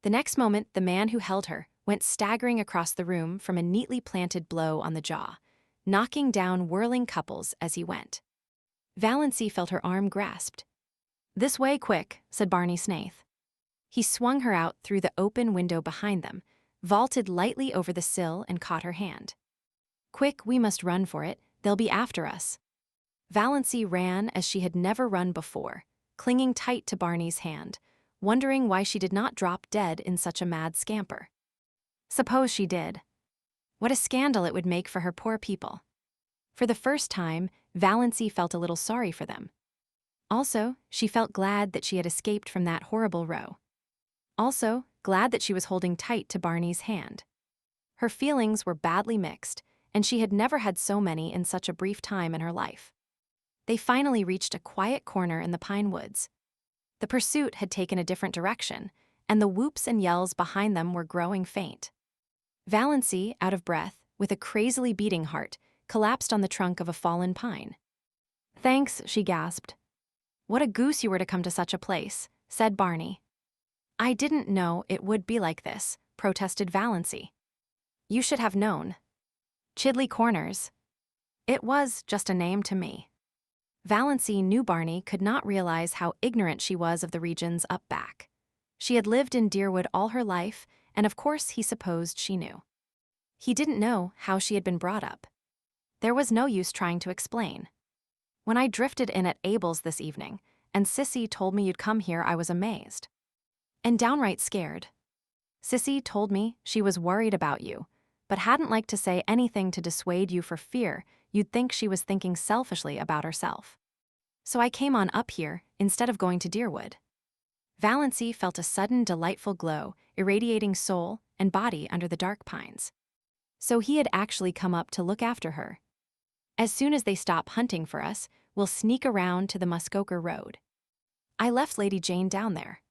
[SPEAKER 1] The next moment, the man who held her went staggering across the room from a neatly planted blow on the jaw, knocking down whirling couples as he went. Valancy felt her arm grasped. "This way, quick," said Barney Snaith. He swung her out through the open window behind them, vaulted lightly over the sill and caught her hand. "Quick, we must run for it, they'll be after us." Valancy ran as she had never run before, clinging tight to Barney's hand, wondering why she did not drop dead in such a mad scamper. Suppose she did. What a scandal it would make for her poor people. For the first time, Valancy felt a little sorry for them. Also, she felt glad that she had escaped from that horrible row. Also, glad that she was holding tight to Barney's hand. Her feelings were badly mixed, and she had never had so many in such a brief time in her life. They finally reached a quiet corner in the pine woods. The pursuit had taken a different direction, and the whoops and yells behind them were growing faint. Valancy, out of breath, with a crazily beating heart, collapsed on the trunk of a fallen pine. "Thanks," she gasped. "What a goose you were to come to such a place," said Barney. "I didn't know it would be like this," protested Valancy. "You should have known. Chidley Corners. It was just a name to me." Valancy knew Barney could not realize how ignorant she was of the regions up back. She had lived in Deerwood all her life, and of course he supposed she knew. He didn't know how she had been brought up. There was no use trying to explain. "When I drifted in at Abel's this evening, and Sissy told me you'd come here, I was amazed. And downright scared. Sissy told me she was worried about you, but hadn't liked to say anything to dissuade you for fear you'd think she was thinking selfishly about herself. So I came on up here instead of going to Deerwood." Valancy felt a sudden delightful glow irradiating soul and body under the dark pines. So he had actually come up to look after her. "As soon as they stop hunting for us, we'll sneak around to the Muskoka Road. I left Lady Jane down there.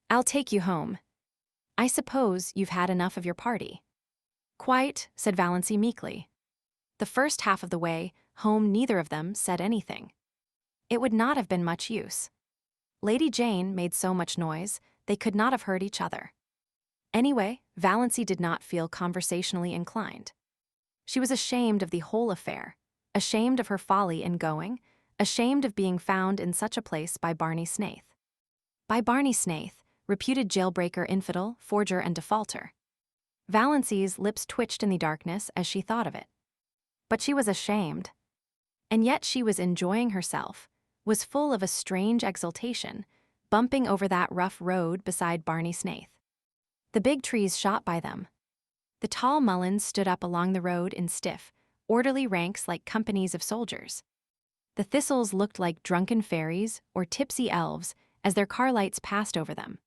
[SPEAKER 1] I'll take you home. I suppose you've had enough of your party." "Quite," said Valancy meekly. The first half of the way home neither of them said anything. It would not have been much use. Lady Jane made so much noise, they could not have heard each other. Anyway, Valancy did not feel conversationally inclined. She was ashamed of the whole affair, ashamed of her folly in going, ashamed of being found in such a place by Barney Snaith. By Barney Snaith, reputed jailbreaker, infidel, forger, and defaulter. Valancy's lips twitched in the darkness as she thought of it. But she was ashamed. And yet she was enjoying herself, was full of a strange exultation, bumping over that rough road beside Barney Snaith. The big trees shot by them. The tall mulleins stood up along the road in stiff, orderly ranks like companies of soldiers. The thistles looked like drunken fairies or tipsy elves as their car lights passed over them.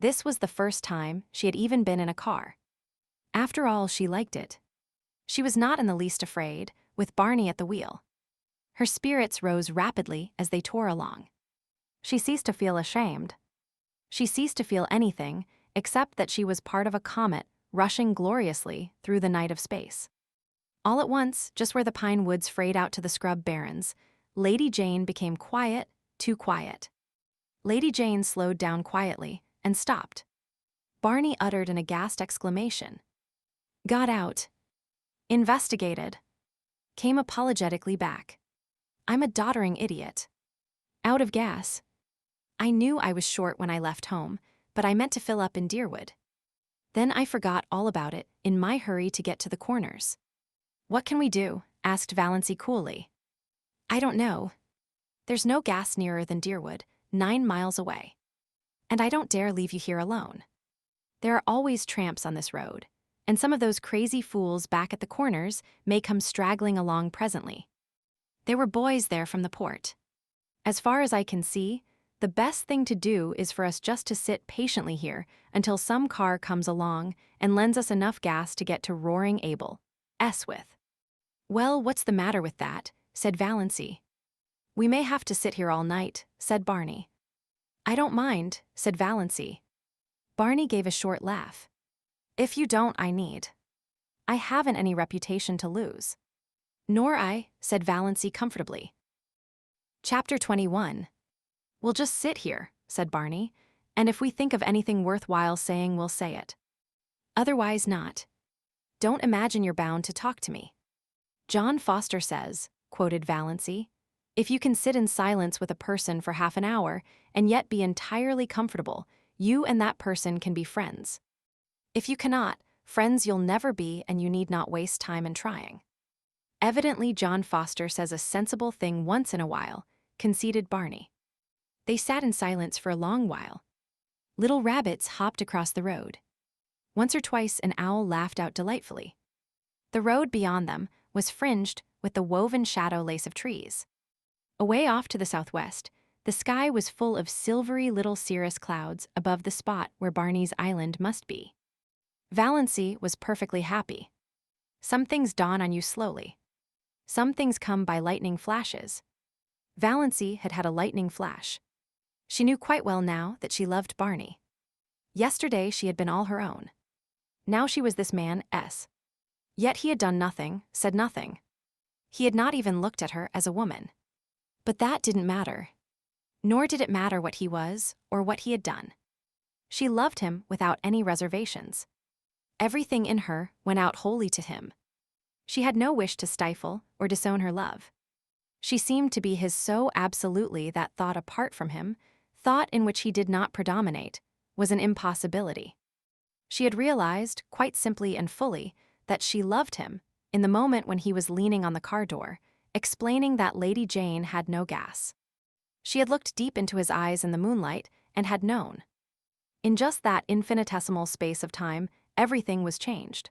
[SPEAKER 1] This was the first time she had even been in a car. After all, she liked it. She was not in the least afraid, with Barney at the wheel. Her spirits rose rapidly as they tore along. She ceased to feel ashamed. She ceased to feel anything except that she was part of a comet rushing gloriously through the night of space. All at once, just where the pine woods frayed out to the scrub barrens, Lady Jane became quiet, too quiet. Lady Jane slowed down quietly and stopped. Barney uttered an aghast exclamation. Got out. Investigated. Came apologetically back. I'm a doddering idiot. Out of gas. I knew I was short when I left home, but I meant to fill up in Deerwood. Then I forgot all about it in my hurry to get to the Corners. What can we do? Asked Valancy coolly. I don't know. There's no gas nearer than Deerwood, 9 miles away. And I don't dare leave you here alone. There are always tramps on this road, and some of those crazy fools back at the Corners may come straggling along presently. There were boys there from the port. As far as I can see, the best thing to do is for us just to sit patiently here until some car comes along and lends us enough gas to get to Roaring Abel with. Well, what's the matter with that? Said Valancy. We may have to sit here all night, said Barney. I don't mind, said Valancy. Barney gave a short laugh. If you don't, I need. I haven't any reputation to lose. Nor I, said Valancy comfortably. Chapter 21. We'll just sit here, said Barney, and if we think of anything worthwhile saying, we'll say it. Otherwise not. Don't imagine you're bound to talk to me. John Foster says, quoted Valancy, if you can sit in silence with a person for half an hour and yet be entirely comfortable, you and that person can be friends. If you cannot, friends you'll never be, and you need not waste time in trying. Evidently John Foster says a sensible thing once in a while, conceded Barney. They sat in silence for a long while. Little rabbits hopped across the road. Once or twice an owl laughed out delightfully. The road beyond them was fringed with the woven shadow lace of trees. Away off to the southwest, the sky was full of silvery little cirrus clouds above the spot where Barney's island must be. Valancy was perfectly happy. Some things dawn on you slowly. Some things come by lightning flashes. Valancy had had a lightning flash. She knew quite well now that she loved Barney. Yesterday she had been all her own. Now she was this man's. Yet he had done nothing, said nothing. He had not even looked at her as a woman. But that didn't matter. Nor did it matter what he was or what he had done. She loved him without any reservations. Everything in her went out wholly to him. She had no wish to stifle or disown her love. She seemed to be his so absolutely that thought apart from him, thought in which he did not predominate, was an impossibility. She had realized, quite simply and fully, that she loved him in the moment when he was leaning on the car door, explaining that Lady Jane had no gas. She had looked deep into his eyes in the moonlight and had known. In just that infinitesimal space of time, everything was changed.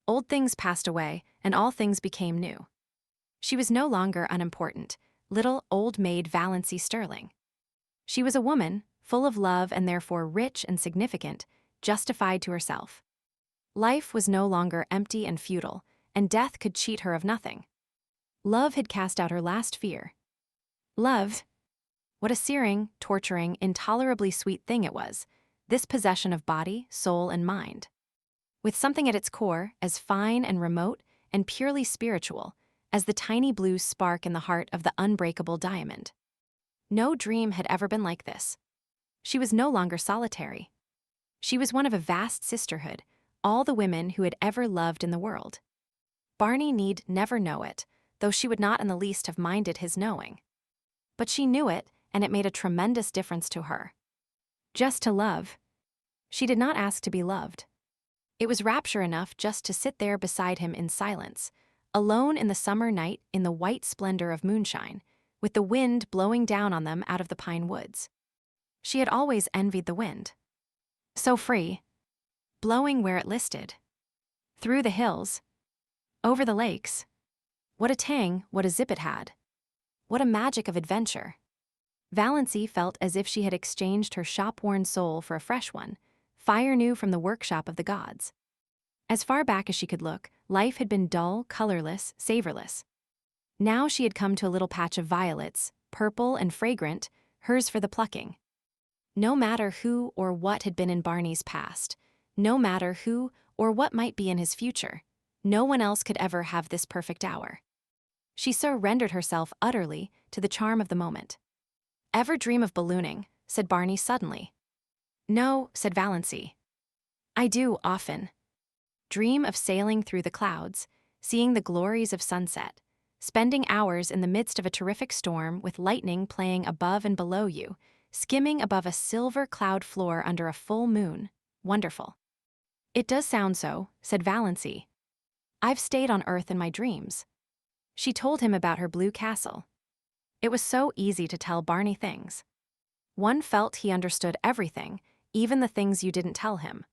[SPEAKER 1] Old things passed away, and all things became new. She was no longer unimportant, little old maid Valancy Stirling. She was a woman, full of love and therefore rich and significant, justified to herself. Life was no longer empty and futile, and death could cheat her of nothing. Love had cast out her last fear. Love. What a searing, torturing, intolerably sweet thing it was, this possession of body, soul, and mind. With something at its core as fine and remote and purely spiritual as the tiny blue spark in the heart of the unbreakable diamond. No dream had ever been like this. She was no longer solitary. She was one of a vast sisterhood, all the women who had ever loved in the world. Barney need never know it, though she would not in the least have minded his knowing. But she knew it, and it made a tremendous difference to her. Just to love. She did not ask to be loved. It was rapture enough just to sit there beside him in silence, alone in the summer night in the white splendor of moonshine, with the wind blowing down on them out of the pine woods. She had always envied the wind. So free. Blowing where it listed. Through the hills. Over the lakes. What a tang, what a zip it had. What a magic of adventure. Valancy felt as if she had exchanged her shop-worn soul for a fresh one, fire new from the workshop of the gods. As far back as she could look, life had been dull, colorless, savorless. Now she had come to a little patch of violets, purple and fragrant, hers for the plucking. No matter who or what had been in Barney's past, no matter who or what might be in his future, no one else could ever have this perfect hour. She surrendered herself utterly to the charm of the moment. "Ever dream of ballooning?" said Barney suddenly. "No," said Valancy. "I do, often. Dream of sailing through the clouds, seeing the glories of sunset, spending hours in the midst of a terrific storm with lightning playing above and below you, skimming above a silver cloud floor under a full moon. Wonderful." "It does sound so," said Valancy. "I've stayed on Earth in my dreams." She told him about her blue castle. It was so easy to tell Barney things. One felt he understood everything, even the things you didn't tell him.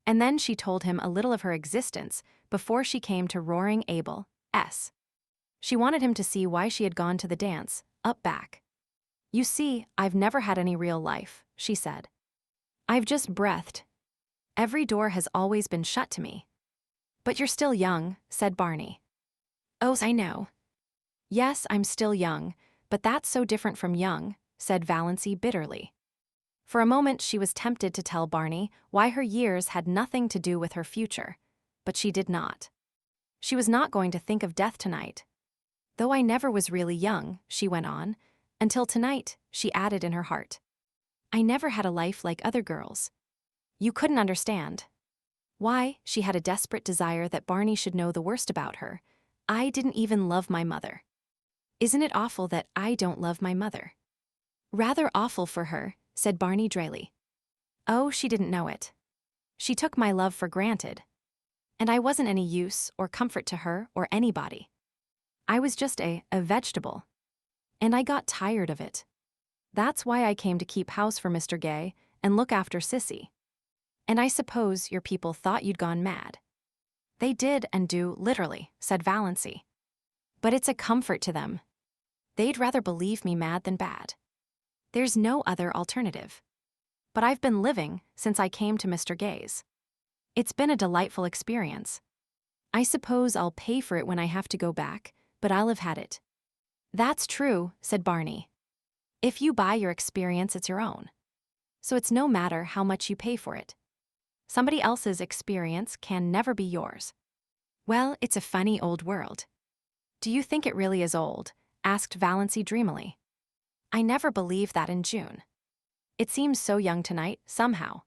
[SPEAKER 1] And then she told him a little of her existence before she came to Roaring Abel's. She wanted him to see why she had gone to the dance, up back. "You see, I've never had any real life," she said. "I've just breathed. Every door has always been shut to me." "But you're still young," said Barney. "Oh, I know." "Yes, I'm still young, but that's so different from young," said Valancy bitterly. For a moment she was tempted to tell Barney why her years had nothing to do with her future, but she did not. She was not going to think of death tonight. "Though I never was really young," she went on, "until tonight," she added in her heart. "I never had a life like other girls. You couldn't understand. Why, she had a desperate desire that Barney should know the worst about her. I didn't even love my mother. Isn't it awful that I don't love my mother?" "Rather awful for her," said Barney drily. "Oh, she didn't know it. She took my love for granted. And I wasn't any use or comfort to her or anybody. I was just a vegetable. And I got tired of it. That's why I came to keep house for Mr. Gay and look after Sissy. And I suppose your people thought you'd gone mad." "They did and do, literally," said Valancy. "But it's a comfort to them. They'd rather believe me mad than bad. There's no other alternative. But I've been living since I came to Mr. Gay's. It's been a delightful experience. I suppose I'll pay for it when I have to go back, but I'll have had it." "That's true," said Barney. "If you buy your experience, it's your own. So it's no matter how much you pay for it. Somebody else's experience can never be yours." "Well, it's a funny old world." "Do you think it really is old?" asked Valancy dreamily. "I never believed that in June. It seems so young tonight, somehow.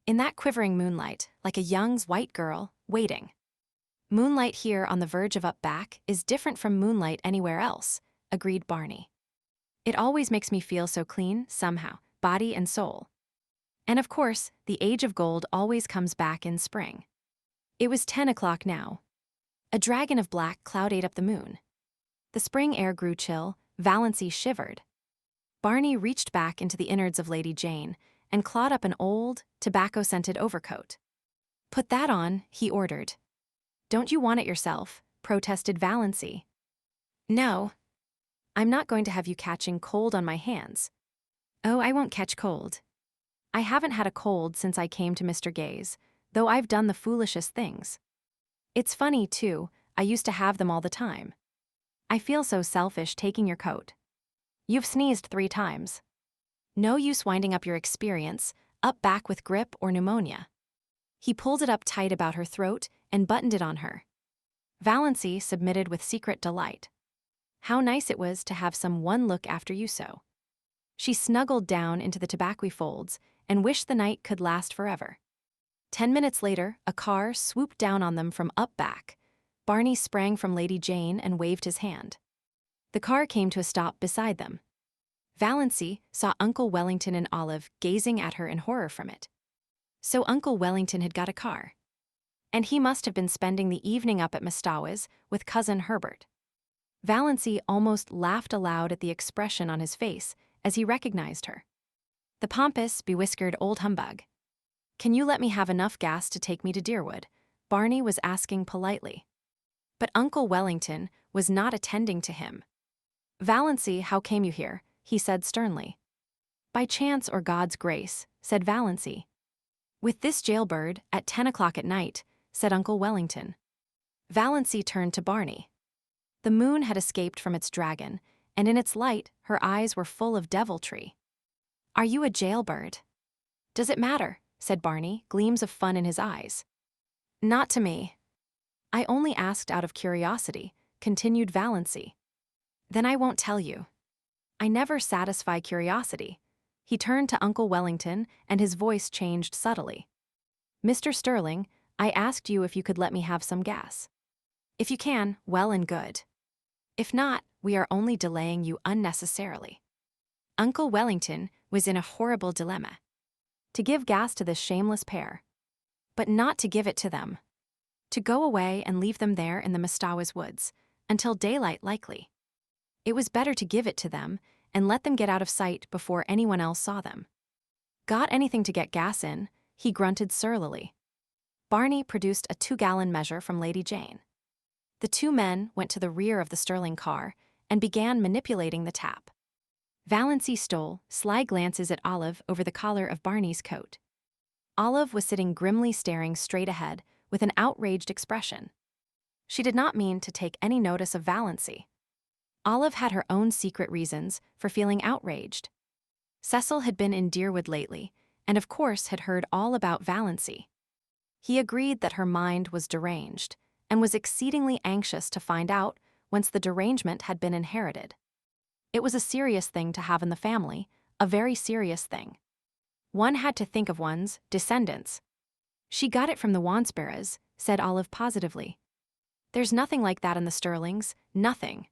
[SPEAKER 1] In that quivering moonlight, like a young white girl, waiting." "Moonlight here on the verge of up back is different from moonlight anywhere else," agreed Barney. "It always makes me feel so clean, somehow, body and soul. And of course, the age of gold always comes back in spring." It was 10 o'clock now. A dragon of black cloud ate up the moon. The spring air grew chill, Valancy shivered. Barney reached back into the innards of Lady Jane and clawed up an old, tobacco-scented overcoat. "Put that on," he ordered. "Don't you want it yourself?" protested Valancy. "No. I'm not going to have you catching cold on my hands." "Oh, I won't catch cold. I haven't had a cold since I came to Mr. Gay's, though I've done the foolishest things. It's funny, too, I used to have them all the time. I feel so selfish taking your coat. You've sneezed 3 times. No use winding up your experience, up back with grip or pneumonia." He pulled it up tight about her throat and buttoned it on her. Valancy submitted with secret delight. How nice it was to have some one look after you so. She snuggled down into the tobacco folds and wished the night could last forever. 10 minutes later, a car swooped down on them from up back. Barney sprang from Lady Jane and waved his hand. The car came to a stop beside them. Valancy saw Uncle Wellington and Olive gazing at her in horror from it. So Uncle Wellington had got a car. And he must have been spending the evening up at Mastawa's with Cousin Herbert. Valancy almost laughed aloud at the expression on his face as he recognized her. The pompous, bewhiskered old humbug. "Can you let me have enough gas to take me to Deerwood?" Barney was asking politely. But Uncle Wellington was not attending to him. "Valancy, how came you here?" he said sternly. "By chance or God's grace," said Valancy. "With this jailbird, at 10 o'clock at night," said Uncle Wellington. Valancy turned to Barney. The moon had escaped from its dragon, and in its light, her eyes were full of deviltry. "Are you a jailbird?" "Does it matter?" said Barney, gleams of fun in his eyes. "Not to me." "I only asked out of curiosity," continued Valancy. "Then I won't tell you." "I never satisfy curiosity." He turned to Uncle Wellington, and his voice changed subtly. "Mr. Stirling, I asked you if you could let me have some gas. If you can, well and good. If not, we are only delaying you unnecessarily." Uncle Wellington was in a horrible dilemma. To give gas to this shameless pair, but not to give it to them. To go away and leave them there in the Mestawas woods, until daylight likely. It was better to give it to them and let them get out of sight before anyone else saw them. "Got anything to get gas in?" he grunted surlily. Barney produced a 2-gallon measure from Lady Jane. The two men went to the rear of the Stirling car and began manipulating the tap. Valancy stole sly glances at Olive over the collar of Barney's coat. Olive was sitting grimly staring straight ahead with an outraged expression. She did not mean to take any notice of Valancy. Olive had her own secret reasons for feeling outraged. Cecil had been in Deerwood lately, and of course had heard all about Valancy. He agreed that her mind was deranged, and was exceedingly anxious to find out whence the derangement had been inherited. It was a serious thing to have in the family, a very serious thing. One had to think of one's descendants. "She got it from the Wansparras," said Olive positively. "There's nothing like that in the Stirlings, nothing."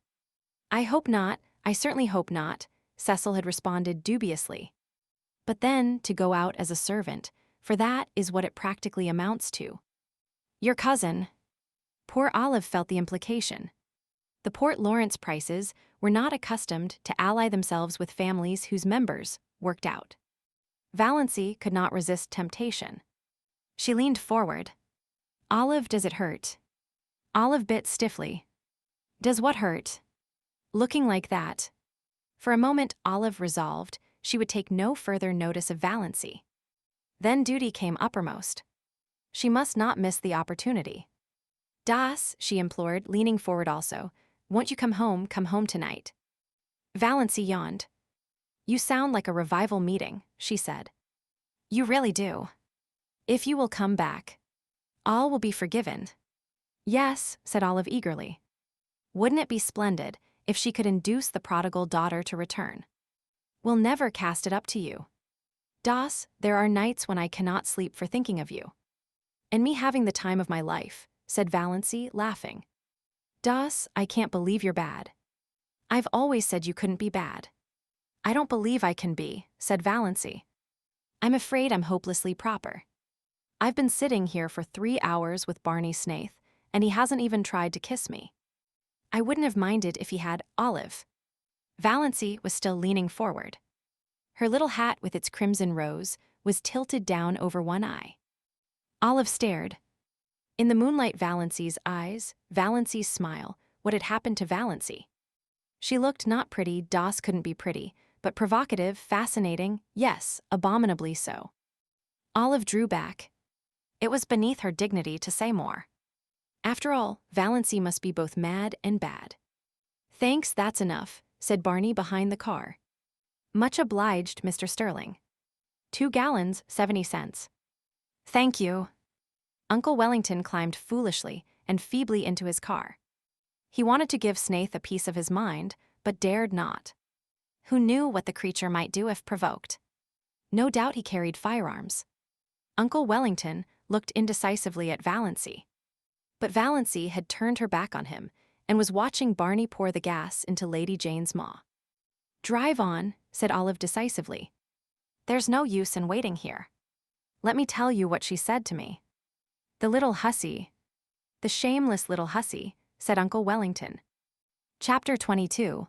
[SPEAKER 1] "I hope not, I certainly hope not," Cecil had responded dubiously. "But then, to go out as a servant, for that is what it practically amounts to. Your cousin." Poor Olive felt the implication. The Port Lawrence Prices were not accustomed to ally themselves with families whose members worked out. Valancy could not resist temptation. She leaned forward. "Olive, does it hurt?" Olive bit stiffly. "Does what hurt?" Looking like that. For a moment Olive resolved she would take no further notice of Valancy. Then duty came uppermost. She must not miss the opportunity. "Das," she implored, leaning forward also, "won't you come home tonight?" Valancy yawned. "You sound like a revival meeting," she said. "You really do. If you will come back, all will be forgiven." "Yes," said Olive eagerly. Wouldn't it be splendid if she could induce the prodigal daughter to return? "We'll never cast it up to you. Das, there are nights when I cannot sleep for thinking of you. And me having the time of my life," said Valancy, laughing. "Das, I can't believe you're bad. I've always said you couldn't be bad." "I don't believe I can be," said Valancy. "I'm afraid I'm hopelessly proper. I've been sitting here for 3 hours with Barney Snaith, and he hasn't even tried to kiss me. I wouldn't have minded if he had, Olive." Valancy was still leaning forward. Her little hat with its crimson rose was tilted down over one eye. Olive stared. In the moonlight Valancy's eyes, Valancy's smile, what had happened to Valancy? She looked not pretty, Das couldn't be pretty, but provocative, fascinating, yes, abominably so. Olive drew back. It was beneath her dignity to say more. After all, Valancy must be both mad and bad. "Thanks, that's enough," said Barney behind the car. "Much obliged, Mr. Stirling. 2 gallons, 70 cents. "Thank you." Uncle Wellington climbed foolishly and feebly into his car. He wanted to give Snaith a piece of his mind, but dared not. Who knew what the creature might do if provoked? No doubt he carried firearms. Uncle Wellington looked indecisively at Valancy. But Valancy had turned her back on him and was watching Barney pour the gas into Lady Jane's maw. "Drive on," said Olive decisively. "There's no use in waiting here. Let me tell you what she said to me." "The little hussy." "The shameless little hussy," said Uncle Wellington. Chapter 22.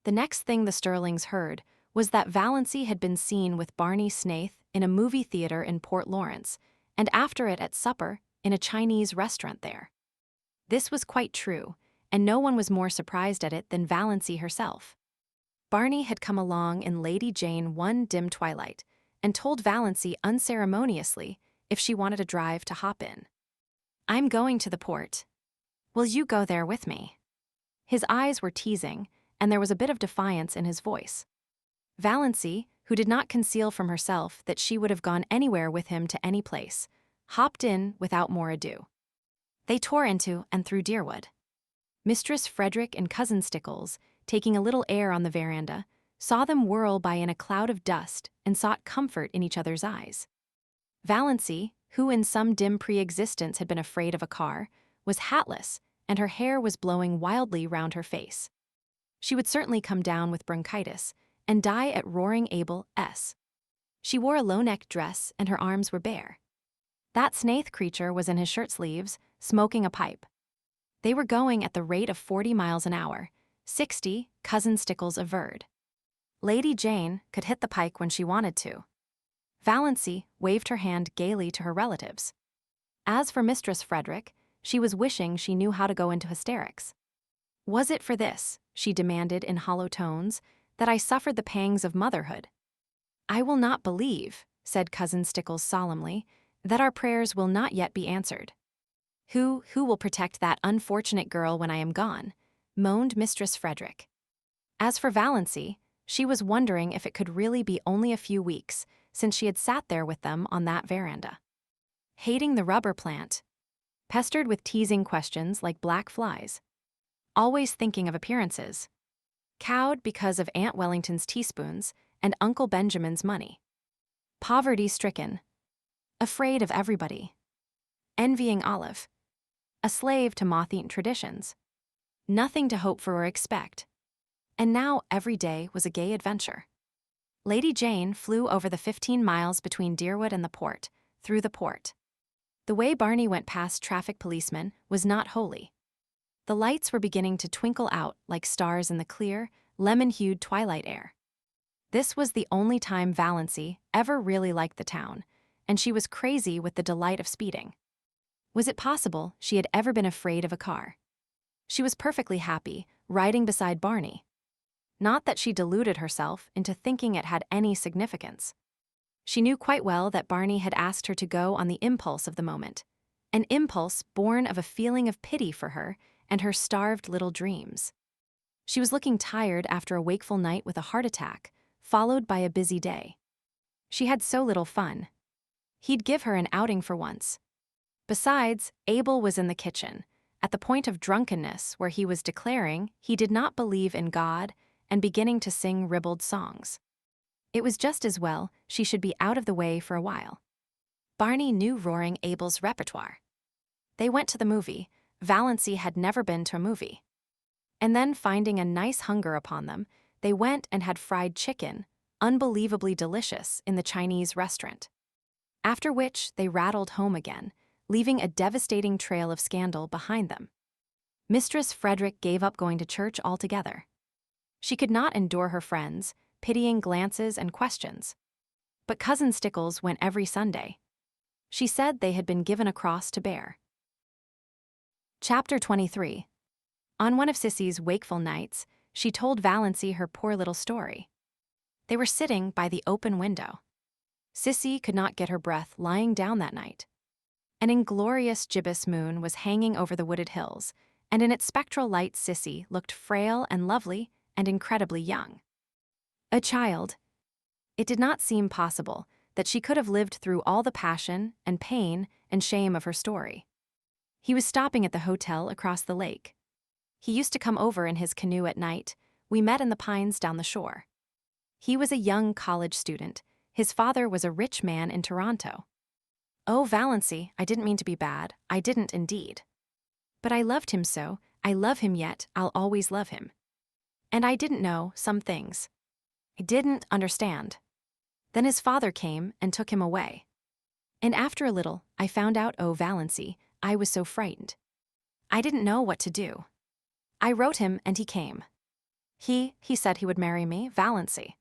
[SPEAKER 1] The next thing the Stirlings heard was that Valancy had been seen with Barney Snaith in a movie theater in Port Lawrence, and after it at supper in a Chinese restaurant there. This was quite true, and no one was more surprised at it than Valancy herself. Barney had come along in Lady Jane one dim twilight, and told Valancy unceremoniously if she wanted a drive to hop in. "I'm going to the port. Will you go there with me?" His eyes were teasing, and there was a bit of defiance in his voice. Valancy, who did not conceal from herself that she would have gone anywhere with him to any place, hopped in without more ado. They tore into and through Deerwood. Mistress Frederick and Cousin Stickles, taking a little air on the veranda, saw them whirl by in a cloud of dust and sought comfort in each other's eyes. Valancy, who in some dim pre-existence had been afraid of a car, was hatless, and her hair was blowing wildly round her face. She would certainly come down with bronchitis and die at Roaring Abel's. She wore a low-neck dress and her arms were bare. That Snaith creature was in his shirt sleeves, smoking a pipe. They were going at the rate of 40 miles an hour, 60, Cousin Stickles averred. Lady Jane could hit the pike when she wanted to. Valancy waved her hand gaily to her relatives. As for Mistress Frederick, she was wishing she knew how to go into hysterics. Was it for this, she demanded in hollow tones, that I suffered the pangs of motherhood? I will not believe, said Cousin Stickles solemnly, that our prayers will not yet be answered. Who will protect that unfortunate girl when I am gone? Moaned Mistress Frederick. As for Valancy, she was wondering if it could really be only a few weeks since she had sat there with them on that veranda. Hating the rubber plant. Pestered with teasing questions like black flies. Always thinking of appearances. Cowed because of Aunt Wellington's teaspoons and Uncle Benjamin's money. Poverty-stricken. Afraid of everybody. Envying Olive. A slave to moth-eaten traditions. Nothing to hope for or expect. And now every day was a gay adventure. Lady Jane flew over the 15 miles between Deerwood and the port, through the port. The way Barney went past traffic policemen was not holy. The lights were beginning to twinkle out like stars in the clear, lemon-hued twilight air. This was the only time Valancy ever really liked the town, and she was crazy with the delight of speeding. Was it possible she had ever been afraid of a car? She was perfectly happy, riding beside Barney. Not that she deluded herself into thinking it had any significance. She knew quite well that Barney had asked her to go on the impulse of the moment, an impulse born of a feeling of pity for her and her starved little dreams. She was looking tired after a wakeful night with a heart attack, followed by a busy day. She had so little fun. He'd give her an outing for once. Besides, Abel was in the kitchen, at the point of drunkenness where he was declaring he did not believe in God and beginning to sing ribald songs. It was just as well she should be out of the way for a while. Barney knew Roaring Abel's repertoire. They went to the movie. Valancy had never been to a movie. And then, finding a nice hunger upon them, they went and had fried chicken, unbelievably delicious, in the Chinese restaurant. After which, they rattled home again, leaving a devastating trail of scandal behind them. Mistress Frederick gave up going to church altogether. She could not endure her friends, pitying glances and questions. But Cousin Stickles went every Sunday. She said they had been given a cross to bear. Chapter 23. On one of Sissy's wakeful nights, she told Valancy her poor little story. They were sitting by the open window. Sissy could not get her breath lying down that night. An inglorious gibbous moon was hanging over the wooded hills, and in its spectral light Sissy looked frail and lovely and incredibly young. A child. It did not seem possible that she could have lived through all the passion and pain and shame of her story. He was stopping at the hotel across the lake. He used to come over in his canoe at night. We met in the pines down the shore. He was a young college student. His father was a rich man in Toronto. Oh, Valancy, I didn't mean to be bad. I didn't indeed. But I loved him so. I love him yet. I'll always love him. And I didn't know some things. I didn't understand. Then his father came and took him away. And after a little, I found out, oh, Valancy, I was so frightened. I didn't know what to do. I wrote him and he came. He said he would marry me, Valancy.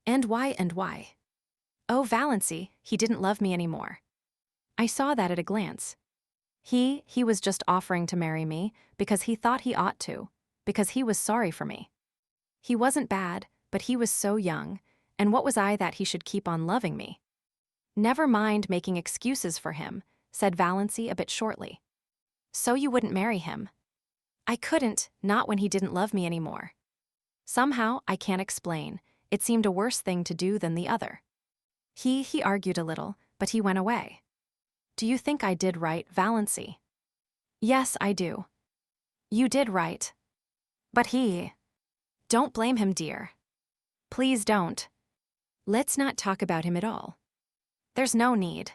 [SPEAKER 1] And why? Oh, Valancy, he didn't love me anymore. I saw that at a glance. He was just offering to marry me because he thought he ought to, because he was sorry for me. He wasn't bad, but he was so young, and what was I that he should keep on loving me? Never mind making excuses for him, said Valancy a bit shortly. So you wouldn't marry him? I couldn't, not when he didn't love me anymore. Somehow, I can't explain, it seemed a worse thing to do than the other. He argued a little, but he went away. Do you think I did right, Valancy? Yes, I do. You did right. But he... Don't blame him, dear. Please don't. Let's not talk about him at all. There's no need.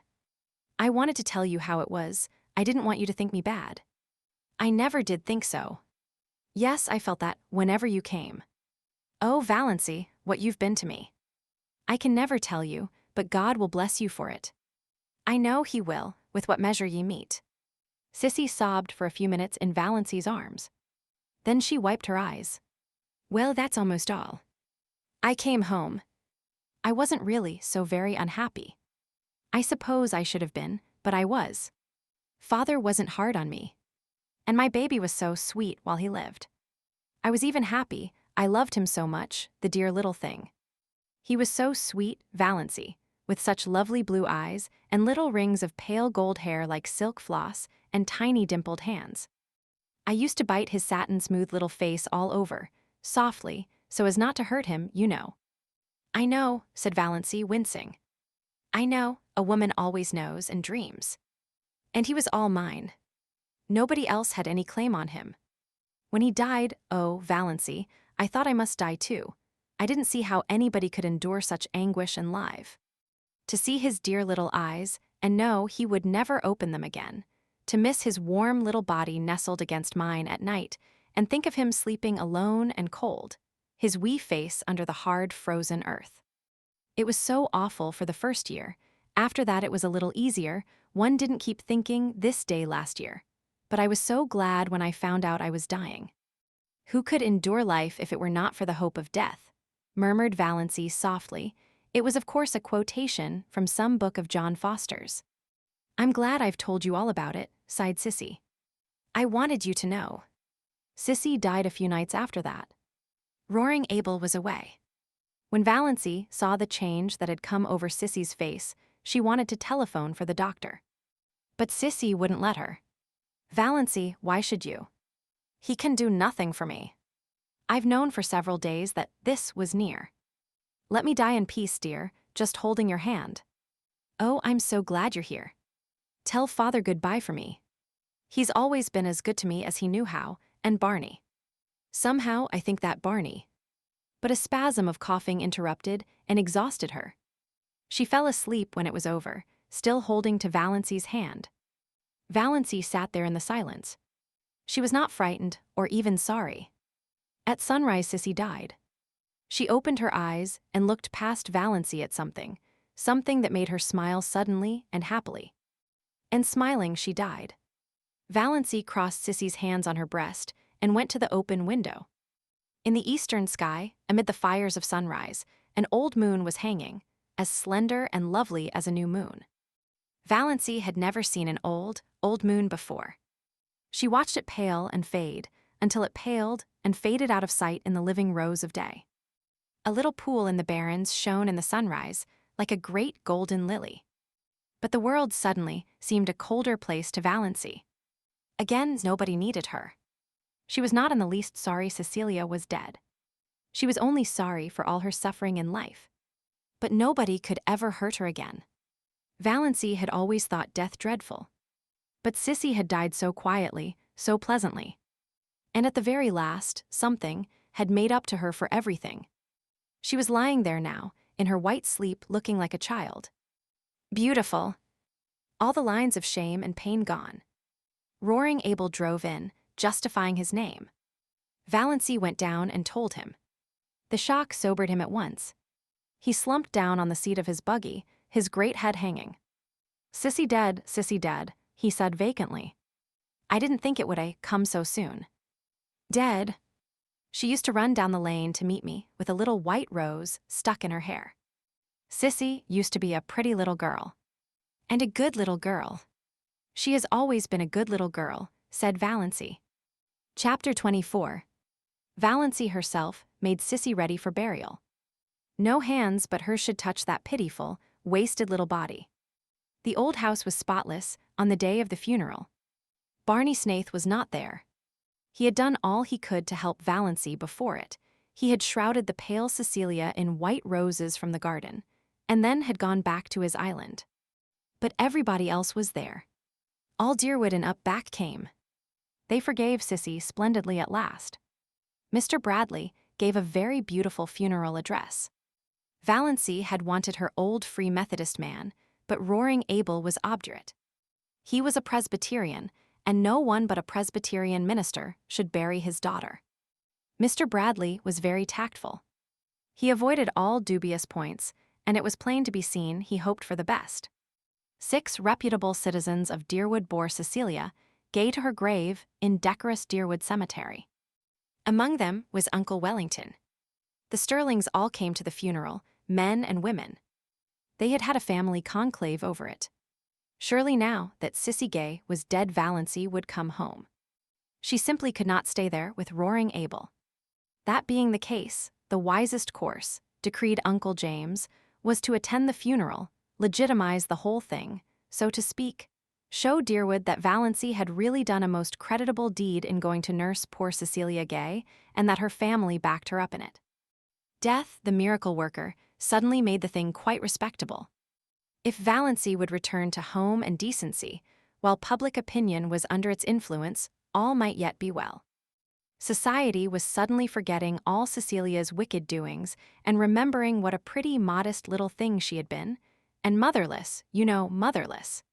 [SPEAKER 1] I wanted to tell you how it was. I didn't want you to think me bad. I never did think so. Yes, I felt that whenever you came. Oh, Valancy, what you've been to me. I can never tell you, but God will bless you for it. I know he will, with what measure ye meet. Sissy sobbed for a few minutes in Valancy's arms. Then she wiped her eyes. Well, that's almost all. I came home. I wasn't really so very unhappy. I suppose I should have been, but I was. Father wasn't hard on me. And my baby was so sweet while he lived. I was even happy, I loved him so much, the dear little thing. He was so sweet, Valancy, with such lovely blue eyes and little rings of pale gold hair like silk floss and tiny dimpled hands. I used to bite his satin-smooth little face all over, softly, so as not to hurt him, you know. I know, said Valancy, wincing. I know, a woman always knows and dreams. And he was all mine. Nobody else had any claim on him. When he died, oh, Valancy, I thought I must die too. I didn't see how anybody could endure such anguish and live. To see his dear little eyes, and know he would never open them again. To miss his warm little body nestled against mine at night, and think of him sleeping alone and cold, his wee face under the hard, frozen earth. It was so awful for the first year. After that it was a little easier. One didn't keep thinking this day last year. But I was so glad when I found out I was dying. Who could endure life if it were not for the hope of death? Murmured Valancy softly. It was of course a quotation from some book of John Foster's. I'm glad I've told you all about it, sighed Sissy. I wanted you to know. Sissy died a few nights after that. Roaring Abel was away. When Valancy saw the change that had come over Sissy's face, she wanted to telephone for the doctor. But Sissy wouldn't let her. Valancy, why should you? He can do nothing for me. I've known for several days that this was near. Let me die in peace, dear, just holding your hand. Oh, I'm so glad you're here. Tell Father goodbye for me. He's always been as good to me as he knew how, and Barney. Somehow I think that Barney. But a spasm of coughing interrupted and exhausted her. She fell asleep when it was over, still holding to Valancy's hand. Valancy sat there in the silence. She was not frightened or even sorry. At sunrise, Sissy died. She opened her eyes and looked past Valancy at something that made her smile suddenly and happily. And smiling, she died. Valancy crossed Sissy's hands on her breast and went to the open window. In the eastern sky, amid the fires of sunrise, an old moon was hanging, as slender and lovely as a new moon. Valancy had never seen an old moon before. She watched it pale and fade, until it paled and faded out of sight in the living rose of day. A little pool in the barrens shone in the sunrise, like a great golden lily. But the world suddenly seemed a colder place to Valancy. Again, nobody needed her. She was not in the least sorry Cecilia was dead. She was only sorry for all her suffering in life. But nobody could ever hurt her again. Valancy had always thought death dreadful. But Sissy had died so quietly, so pleasantly. And at the very last, something had made up to her for everything. She was lying there now, in her white sleep, looking like a child. Beautiful. All the lines of shame and pain gone. Roaring Abel drove in, justifying his name. Valancy went down and told him. The shock sobered him at once. He slumped down on the seat of his buggy, his great head hanging. Sissy dead, he said vacantly. I didn't think it would come so soon. Dead. She used to run down the lane to meet me with a little white rose stuck in her hair. Sissy used to be a pretty little girl. And a good little girl. She has always been a good little girl, said Valancy. Chapter 24. Valancy herself made Sissy ready for burial. No hands but hers should touch that pitiful, wasted little body. The old house was spotless on the day of the funeral. Barney Snaith was not there. He had done all he could to help Valancy before it. He had shrouded the pale Cecilia in white roses from the garden, and then had gone back to his island. But everybody else was there. All Deerwood and up back came. They forgave Sissy splendidly at last. Mr. Bradley gave a very beautiful funeral address. Valancy had wanted her old Free Methodist man, but Roaring Abel was obdurate. He was a Presbyterian, and no one but a Presbyterian minister should bury his daughter. Mr. Bradley was very tactful. He avoided all dubious points, and it was plain to be seen he hoped for the best. 6 reputable citizens of Deerwood bore Cecilia, gay to her grave, in decorous Deerwood Cemetery. Among them was Uncle Wellington. The Stirlings all came to the funeral, men and women. They had had a family conclave over it. Surely now that Sissy Gay was dead, Valancy would come home. She simply could not stay there with Roaring Abel. That being the case, the wisest course, decreed Uncle James, was to attend the funeral, legitimize the whole thing, so to speak, show Deerwood that Valancy had really done a most creditable deed in going to nurse poor Cecilia Gay, and that her family backed her up in it. Death, the miracle worker, suddenly made the thing quite respectable. If Valancy would return to home and decency, while public opinion was under its influence, all might yet be well. Society was suddenly forgetting all Cecilia's wicked doings and remembering what a pretty, modest little thing she had been, and motherless, motherless.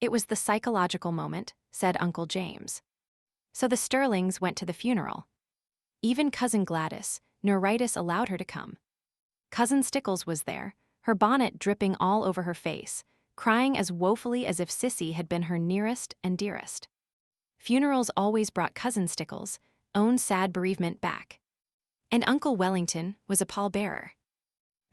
[SPEAKER 1] It was the psychological moment, said Uncle James. So the Stirlings went to the funeral. Even Cousin Gladys, neuritis, allowed her to come. Cousin Stickles was there, her bonnet dripping all over her face, crying as woefully as if Sissy had been her nearest and dearest. Funerals always brought Cousin Stickles' own sad bereavement back. And Uncle Wellington was a pallbearer.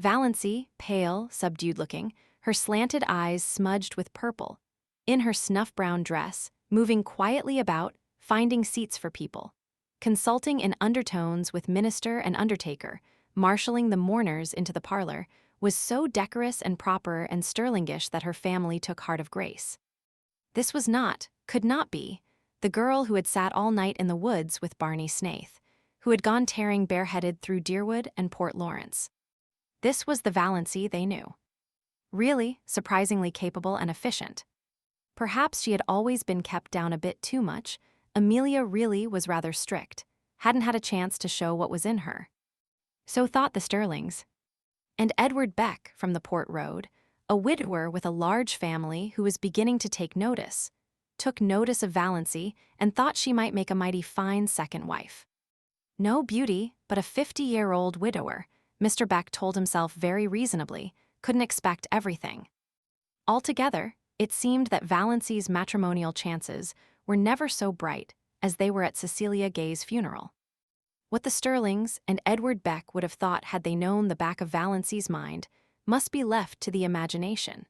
[SPEAKER 1] Valancy, pale, subdued-looking, her slanted eyes smudged with purple, in her snuff-brown dress, moving quietly about, finding seats for people, consulting in undertones with minister and undertaker, marshalling the mourners into the parlor, was so decorous and proper and Stirlingish that her family took heart of grace. This was not, could not be, the girl who had sat all night in the woods with Barney Snaith, who had gone tearing bareheaded through Deerwood and Port Lawrence. This was the Valancy they knew. Really, surprisingly capable and efficient. Perhaps she had always been kept down a bit too much. Amelia really was rather strict, hadn't had a chance to show what was in her. So thought the Stirlings. And Edward Beck from the Port Road, a widower with a large family who was beginning to take notice, took notice of Valancy and thought she might make a mighty fine second wife. No beauty, but a 50-year-old widower, Mr. Beck told himself very reasonably, couldn't expect everything. Altogether, it seemed that Valancy's matrimonial chances were never so bright as they were at Cecilia Gay's funeral. What the Stirlings and Edward Beck would have thought had they known the back of Valancy's mind must be left to the imagination.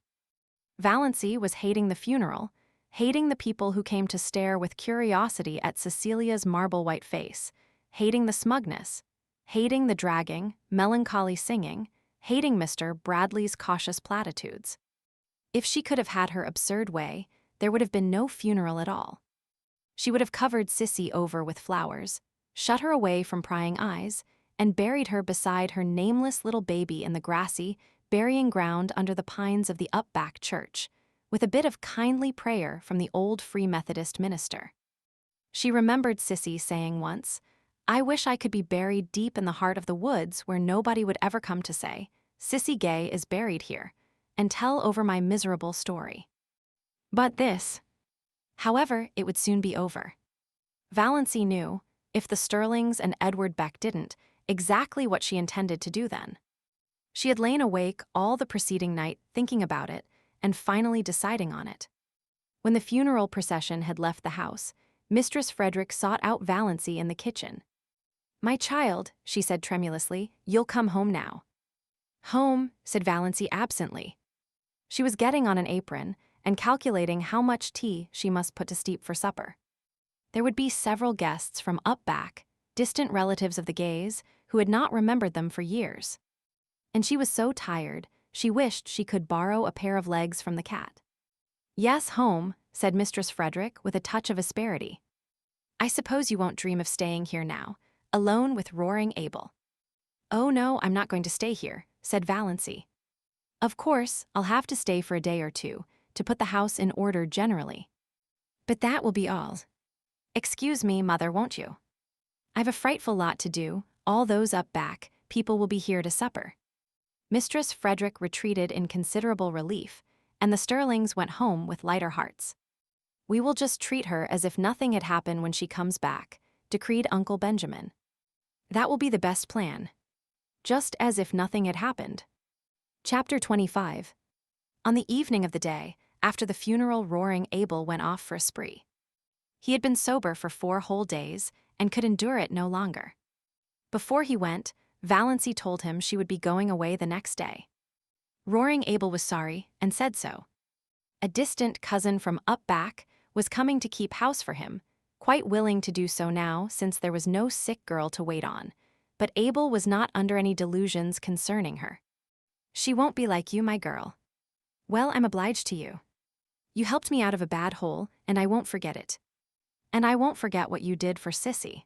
[SPEAKER 1] Valancy was hating the funeral, hating the people who came to stare with curiosity at Cecilia's marble-white face, hating the smugness, hating the dragging, melancholy singing, hating Mr. Bradley's cautious platitudes. If she could have had her absurd way, there would have been no funeral at all. She would have covered Sissy over with flowers, shut her away from prying eyes, and buried her beside her nameless little baby in the grassy, burying ground under the pines of the up-back church, with a bit of kindly prayer from the old Free Methodist minister. She remembered Sissy saying once, "I wish I could be buried deep in the heart of the woods where nobody would ever come to say, 'Sissy Gay is buried here,' and tell over my miserable story." But this. However, it would soon be over. Valancy knew, if the Stirlings and Edward Beck didn't, exactly what she intended to do then. She had lain awake all the preceding night thinking about it and finally deciding on it. When the funeral procession had left the house, Mistress Frederick sought out Valancy in the kitchen. "My child," she said tremulously, "you'll come home now." "Home," said Valancy absently. She was getting on an apron and calculating how much tea she must put to steep for supper. There would be several guests from up back, distant relatives of the Gays, who had not remembered them for years. And she was so tired, she wished she could borrow a pair of legs from the cat. "Yes, home," said Mistress Frederick with a touch of asperity. I suppose you won't dream of staying here now, alone with roaring Abel. Oh no, I'm not going to stay here, said Valancy. Of course, I'll have to stay for a day or two, to put the house in order generally. But that will be all. Excuse me, mother, won't you? I've a frightful lot to do, all those up back, people will be here to supper. Mistress Frederick retreated in considerable relief, and the Stirlings went home with lighter hearts. We will just treat her as if nothing had happened when she comes back, decreed Uncle Benjamin. That will be the best plan. Just as if nothing had happened. Chapter 25. On the evening of the day, after the funeral, roaring Abel went off for a spree. He had been sober for 4 whole days and could endure it no longer. Before he went, Valancy told him she would be going away the next day. Roaring Abel was sorry and said so. A distant cousin from up back was coming to keep house for him, quite willing to do so now since there was no sick girl to wait on, but Abel was not under any delusions concerning her. She won't be like you, my girl. Well, I'm obliged to you. You helped me out of a bad hole, and I won't forget it. And I won't forget what you did for Sissy.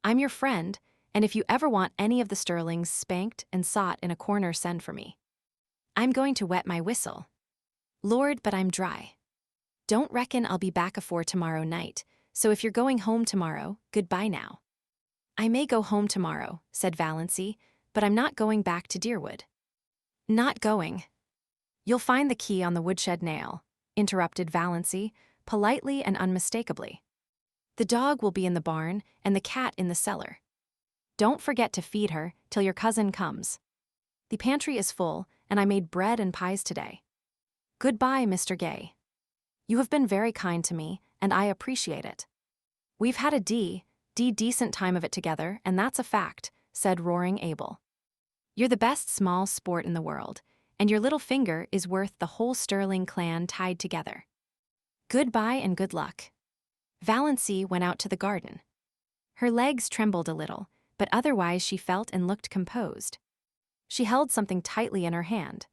[SPEAKER 1] I'm your friend, and if you ever want any of the Stirlings spanked and sought in a corner, send for me. I'm going to wet my whistle. Lord, but I'm dry. Don't reckon I'll be back afore tomorrow night, so if you're going home tomorrow, goodbye now. I may go home tomorrow, said Valancy, but I'm not going back to Deerwood. Not going. You'll find the key on the woodshed nail, interrupted Valancy, politely and unmistakably. The dog will be in the barn and the cat in the cellar. Don't forget to feed her till your cousin comes. The pantry is full, and I made bread and pies today. Goodbye, Mr. Gay. You have been very kind to me, and I appreciate it. We've had a decent time of it together, and that's a fact, said roaring Abel. You're the best small sport in the world, and your little finger is worth the whole Stirling clan tied together. Goodbye and good luck. Valancy went out to the garden. Her legs trembled a little, but otherwise she felt and looked composed. She held something tightly in her hand.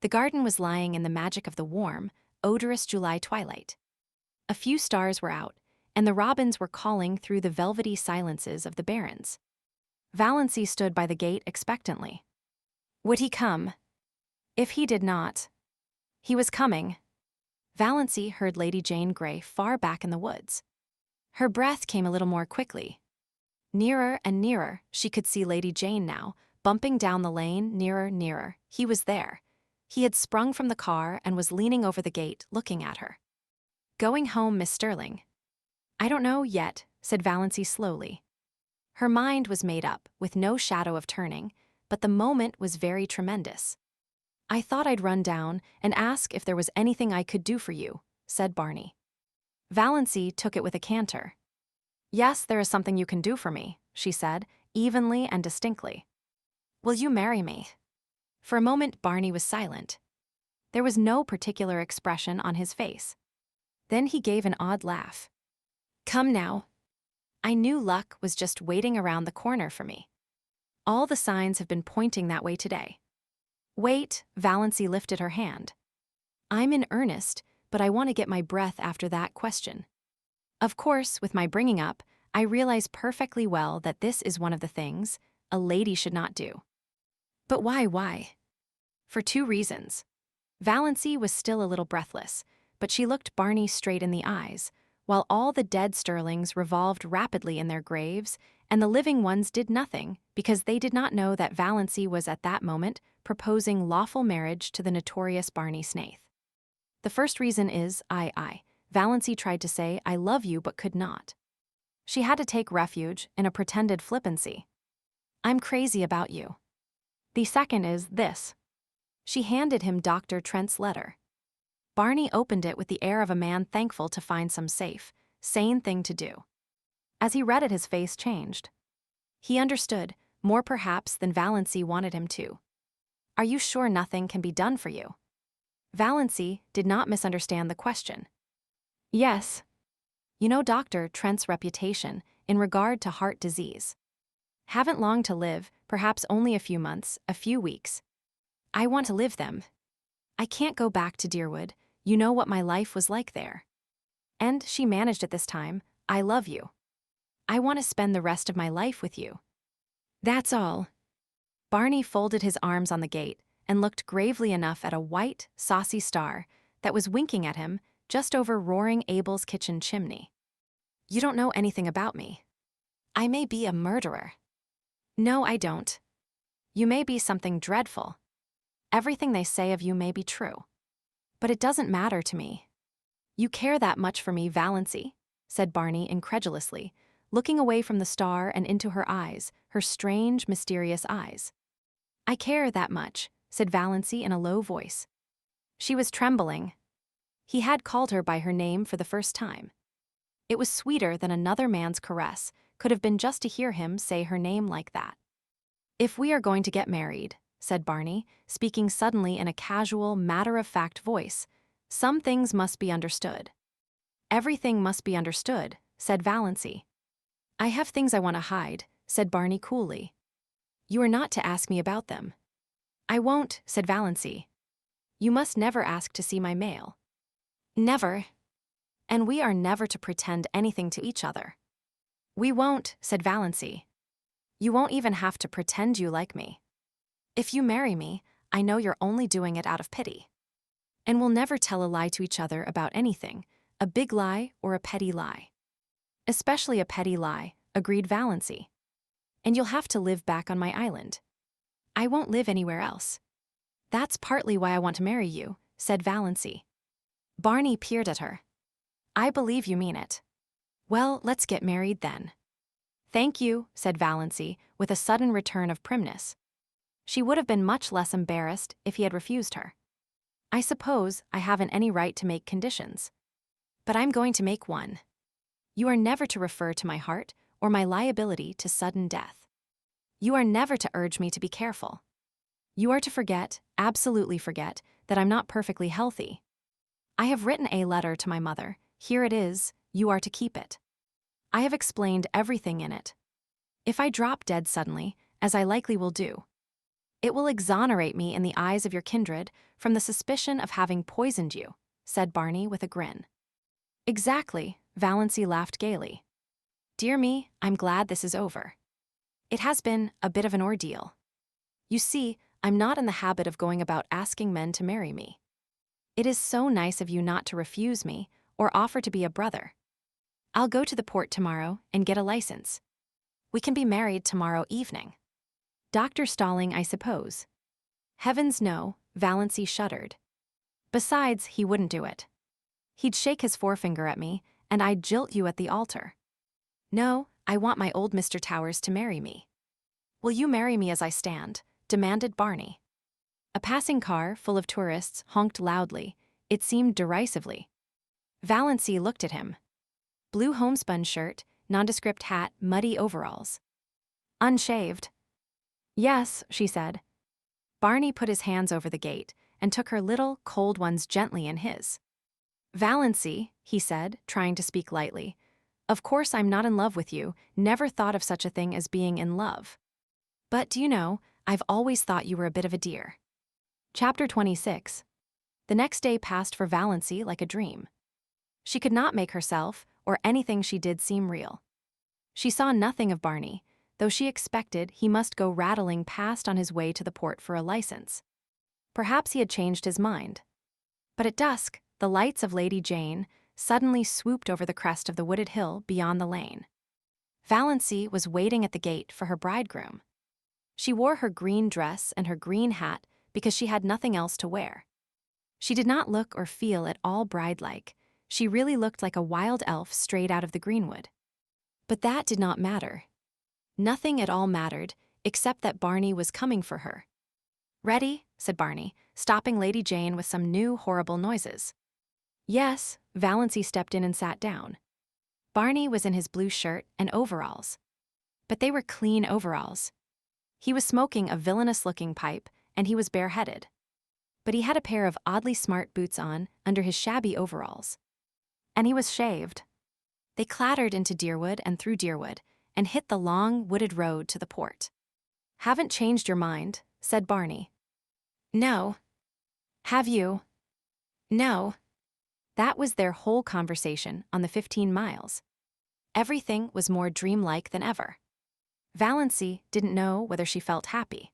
[SPEAKER 1] The garden was lying in the magic of the warm, odorous July twilight. A few stars were out, and the robins were calling through the velvety silences of the barrens. Valancy stood by the gate expectantly. Would he come? If he did not. He was coming. Valancy heard Lady Jane Grey far back in the woods. Her breath came a little more quickly. Nearer and nearer, she could see Lady Jane now, bumping down the lane, nearer. He was there. He had sprung from the car and was leaning over the gate, looking at her. Going home, Miss Stirling? I don't know yet, said Valancy slowly. Her mind was made up, with no shadow of turning, but the moment was very tremendous. I thought I'd run down and ask if there was anything I could do for you, said Barney. Valancy took it with a canter. Yes, there is something you can do for me, she said, evenly and distinctly. Will you marry me? For a moment Barney was silent. There was no particular expression on his face. Then he gave an odd laugh. Come now. I knew luck was just waiting around the corner for me. All the signs have been pointing that way today. Wait, Valancy lifted her hand. I'm in earnest, but I want to get my breath after that question. Of course, with my bringing up, I realize perfectly well that this is one of the things a lady should not do. But why? For 2 reasons. Valancy was still a little breathless, but she looked Barney straight in the eyes, while all the dead Stirlings revolved rapidly in their graves, and the living ones did nothing, because they did not know that Valancy was at that moment proposing lawful marriage to the notorious Barney Snaith. The first reason is, Valancy tried to say, I love you, but could not. She had to take refuge in a pretended flippancy. I'm crazy about you. The second is this. She handed him Dr. Trent's letter. Barney opened it with the air of a man thankful to find some safe, sane thing to do. As he read it, his face changed. He understood, more perhaps than Valancy wanted him to. Are you sure nothing can be done for you? Valancy did not misunderstand the question. Yes. You know Dr. Trent's reputation in regard to heart disease. Haven't long to live, perhaps only a few months, a few weeks. I want to live them. I can't go back to Deerwood, you know what my life was like there. And she managed at this time, I love you. I want to spend the rest of my life with you. That's all. Barney folded his arms on the gate and looked gravely enough at a white, saucy star that was winking at him just over roaring Abel's kitchen chimney. You don't know anything about me. I may be a murderer. No, I don't. You may be something dreadful. Everything they say of you may be true. But it doesn't matter to me. You care that much for me, Valancy, said Barney incredulously, looking away from the star and into her eyes, her strange, mysterious eyes. I care that much, said Valancy in a low voice. She was trembling. He had called her by her name for the first time. It was sweeter than another man's caress could have been just to hear him say her name like that. If we are going to get married, said Barney, speaking suddenly in a casual, matter-of-fact voice, some things must be understood. Everything must be understood, said Valancy. I have things I want to hide, said Barney coolly. You are not to ask me about them. I won't, said Valancy. You must never ask to see my mail. Never. And we are never to pretend anything to each other. We won't, said Valancy. You won't even have to pretend you like me. If you marry me, I know you're only doing it out of pity. And we'll never tell a lie to each other about anything, a big lie or a petty lie. Especially a petty lie, agreed Valancy. And you'll have to live back on my island. I won't live anywhere else. That's partly why I want to marry you, said Valancy. Barney peered at her. I believe you mean it. Well, let's get married then. Thank you, said Valancy, with a sudden return of primness. She would have been much less embarrassed if he had refused her. I suppose I haven't any right to make conditions. But I'm going to make one. You are never to refer to my heart or my liability to sudden death. You are never to urge me to be careful. You are to forget, absolutely forget, that I'm not perfectly healthy. I have written a letter to my mother. Here it is, you are to keep it. I have explained everything in it. If I drop dead suddenly, as I likely will do, it will exonerate me in the eyes of your kindred from the suspicion of having poisoned you, said Barney with a grin. Exactly, Valancy laughed gaily. Dear me, I'm glad this is over. It has been a bit of an ordeal. You see, I'm not in the habit of going about asking men to marry me. It is so nice of you not to refuse me or offer to be a brother. I'll go to the port tomorrow and get a license. We can be married tomorrow evening. Dr. Stirling, I suppose. Heavens no, Valancy shuddered. Besides, he wouldn't do it. He'd shake his forefinger at me, and I'd jilt you at the altar. No, I want my old Mr. Towers to marry me. Will you marry me as I stand? Demanded Barney. A passing car, full of tourists, honked loudly. It seemed derisively. Valancy looked at him. Blue homespun shirt, nondescript hat, muddy overalls. Unshaved. Yes, she said. Barney put his hands over the gate and took her little, cold ones gently in his. Valancy, he said, trying to speak lightly. Of course I'm not in love with you, never thought of such a thing as being in love. But do you know, I've always thought you were a bit of a dear. Chapter 26. The next day passed for Valancy like a dream. She could not make herself or anything she did seem real. She saw nothing of Barney, though she expected he must go rattling past on his way to the port for a license. Perhaps he had changed his mind. But at dusk, the lights of Lady Jane suddenly swooped over the crest of the wooded hill beyond the lane. Valancy was waiting at the gate for her bridegroom. She wore her green dress and her green hat because she had nothing else to wear. She did not look or feel at all bride-like. She really looked like a wild elf straight out of the greenwood. But that did not matter. Nothing at all mattered, except that Barney was coming for her. Ready? Said Barney, stopping Lady Jane with some new horrible noises. Yes, Valancy stepped in and sat down. Barney was in his blue shirt and overalls. But they were clean overalls. He was smoking a villainous-looking pipe, and he was bareheaded. But he had a pair of oddly smart boots on under his shabby overalls. And he was shaved. They clattered into Deerwood and through Deerwood, and hit the long, wooded road to the port. Haven't changed your mind, said Barney. No. Have you? No. That was their whole conversation on the 15 miles. Everything was more dreamlike than ever. Valancy didn't know whether she felt happy,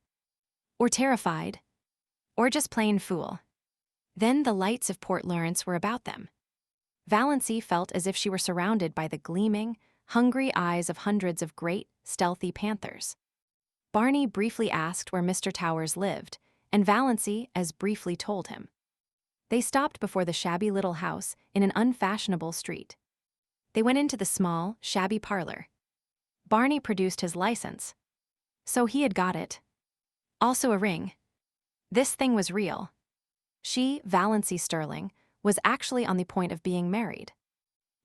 [SPEAKER 1] or terrified, or just plain fool. Then the lights of Port Lawrence were about them. Valancy felt as if she were surrounded by the gleaming, hungry eyes of hundreds of great, stealthy panthers. Barney briefly asked where Mr. Towers lived, and Valancy as briefly told him. They stopped before the shabby little house in an unfashionable street. They went into the small, shabby parlor. Barney produced his license. So he had got it. Also a ring. This thing was real. She, Valancy Stirling, was actually on the point of being married.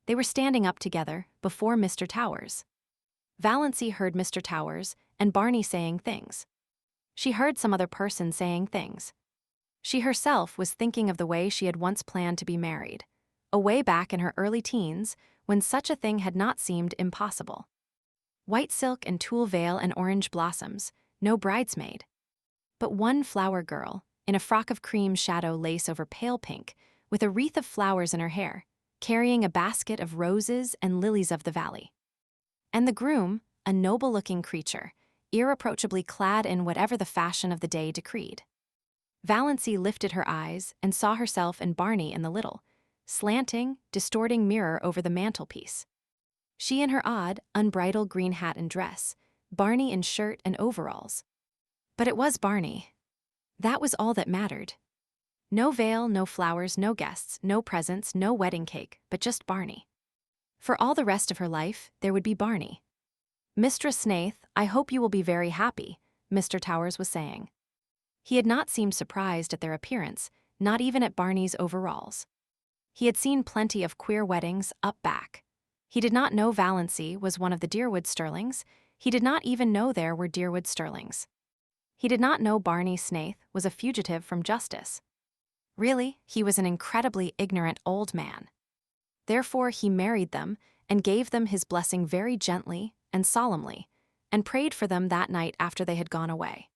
[SPEAKER 1] They were standing up together before Mr. Towers. Valancy heard Mr. Towers and Barney saying things. She heard some other person saying things. She herself was thinking of the way she had once planned to be married, away back in her early teens when such a thing had not seemed impossible. White silk and tulle veil and orange blossoms, no bridesmaid. But one flower girl, in a frock of cream shadow lace over pale pink, with a wreath of flowers in her hair, carrying a basket of roses and lilies of the valley. And the groom, a noble-looking creature, irreproachably clad in whatever the fashion of the day decreed. Valancy lifted her eyes and saw herself and Barney in the little, slanting, distorting mirror over the mantelpiece. She in her odd, unbridled green hat and dress, Barney in shirt and overalls. But it was Barney. That was all that mattered. No veil, no flowers, no guests, no presents, no wedding cake, but just Barney. For all the rest of her life, there would be Barney. "Mistress Snaith, I hope you will be very happy," Mr. Towers was saying. He had not seemed surprised at their appearance, not even at Barney's overalls. He had seen plenty of queer weddings up back. He did not know Valancy was one of the Deerwood Stirlings. He did not even know there were Deerwood Stirlings. He did not know Barney Snaith was a fugitive from justice. Really, he was an incredibly ignorant old man. Therefore, he married them and gave them his blessing very gently and solemnly, and prayed for them that night after they had gone away.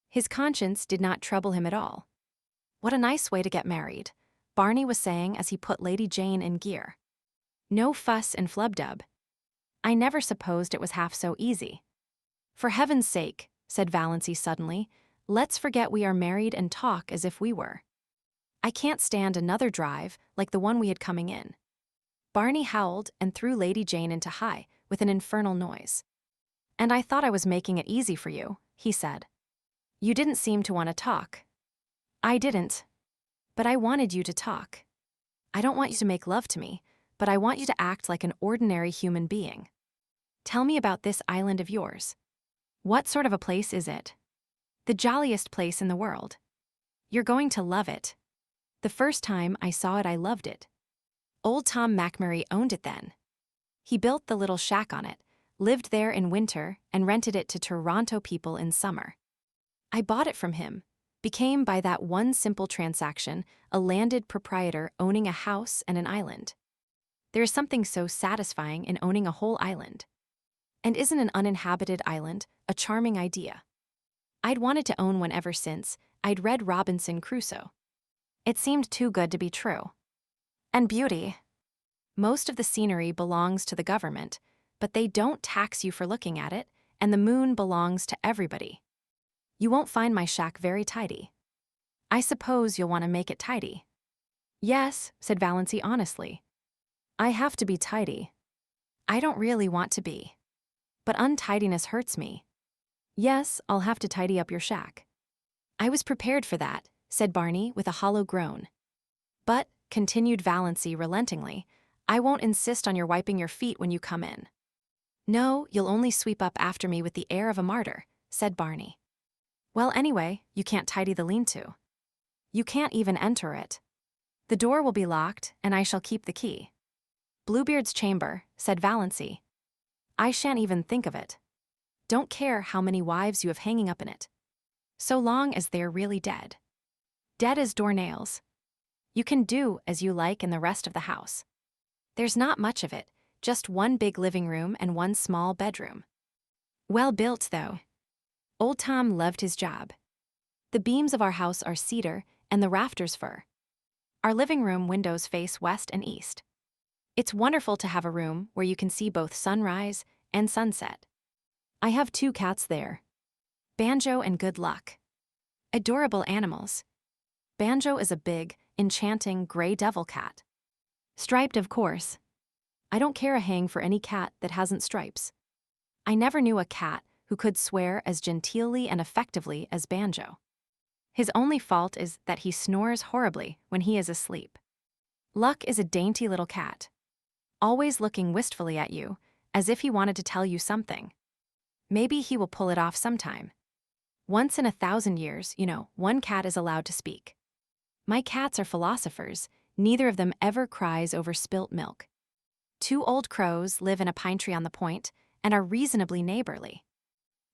[SPEAKER 1] His conscience did not trouble him at all. What a nice way to get married, Barney was saying as he put Lady Jane in gear. No fuss and flub-dub. I never supposed it was half so easy. For heaven's sake, said Valancy suddenly, let's forget we are married and talk as if we were. I can't stand another drive like the one we had coming in. Barney howled and threw Lady Jane into high with an infernal noise. And I thought I was making it easy for you, he said. You didn't seem to want to talk. I didn't. But I wanted you to talk. I don't want you to make love to me, but I want you to act like an ordinary human being. Tell me about this island of yours. What sort of a place is it? The jolliest place in the world. You're going to love it. The first time I saw it, I loved it. Old Tom Montgomery owned it then. He built the little shack on it, lived there in winter, and rented it to Toronto people in summer. I bought it from him, became by that one simple transaction a landed proprietor owning a house and an island. There is something so satisfying in owning a whole island. And isn't an uninhabited island a charming idea? I'd wanted to own one ever since I'd read Robinson Crusoe. It seemed too good to be true. And beauty. Most of the scenery belongs to the government, but they don't tax you for looking at it, and the moon belongs to everybody. You won't find my shack very tidy. I suppose you'll want to make it tidy. Yes, said Valancy honestly. I have to be tidy. I don't really want to be. But untidiness hurts me. Yes, I'll have to tidy up your shack. I was prepared for that, said Barney with a hollow groan. But, continued Valancy relentingly, I won't insist on your wiping your feet when you come in. No, you'll only sweep up after me with the air of a martyr, said Barney. Well, anyway, you can't tidy the lean-to. You can't even enter it. The door will be locked, and I shall keep the key. Bluebeard's chamber, said Valancy. I shan't even think of it. Don't care how many wives you have hanging up in it. So long as they're really dead. Dead as doornails. You can do as you like in the rest of the house. There's not much of it, just one big living room and one small bedroom. Well built, though. Old Tom loved his job. The beams of our house are cedar and the rafters fir. Our living room windows face west and east. It's wonderful to have a room where you can see both sunrise and sunset. I have 2 cats there. Banjo and Good Luck. Adorable animals. Banjo is a big, enchanting gray devil cat. Striped, of course. I don't care a hang for any cat that hasn't stripes. I never knew a cat who could swear as genteelly and effectively as Banjo. His only fault is that he snores horribly when he is asleep. Luck is a dainty little cat, always looking wistfully at you, as if he wanted to tell you something. Maybe he will pull it off sometime. Once in 1,000 years, one cat is allowed to speak. My cats are philosophers, neither of them ever cries over spilt milk. 2 old crows live in a pine tree on the point and are reasonably neighborly.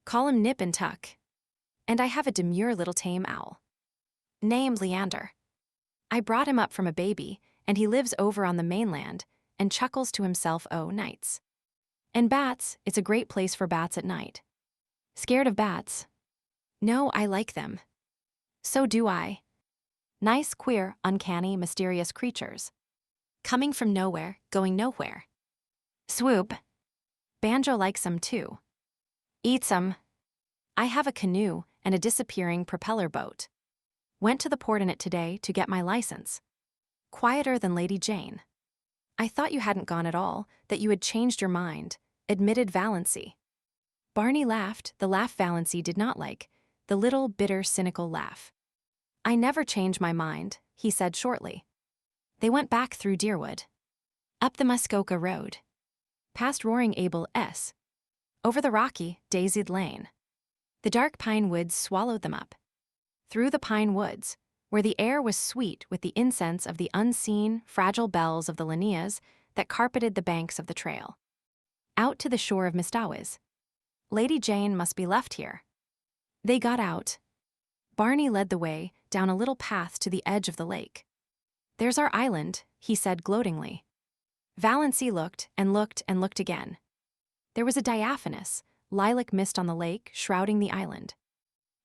[SPEAKER 1] Call him Nip and Tuck. And I have a demure little tame owl, named Leander. I brought him up from a baby, and he lives over on the mainland and chuckles to himself nights. And bats, it's a great place for bats at night. Scared of bats? No, I like them. So do I. Nice, queer, uncanny, mysterious creatures. Coming from nowhere, going nowhere. Swoop. Banjo likes them too. Eats 'em. I have a canoe and a disappearing propeller boat. Went to the port in it today to get my license. Quieter than Lady Jane. I thought you hadn't gone at all, that you had changed your mind, admitted Valancy. Barney laughed, the laugh Valancy did not like, the little, bitter, cynical laugh. I never change my mind, he said shortly. They went back through Deerwood. Up the Muskoka Road. Past Roaring Abel S. Over the rocky, daisied lane. The dark pine woods swallowed them up. Through the pine woods, where the air was sweet with the incense of the unseen, fragile bells of the lineas that carpeted the banks of the trail. Out to the shore of Mistawis. Lady Jane must be left here. They got out. Barney led the way down a little path to the edge of the lake. There's our island, he said gloatingly. Valancy looked and looked and looked again. There was a diaphanous, lilac mist on the lake shrouding the island.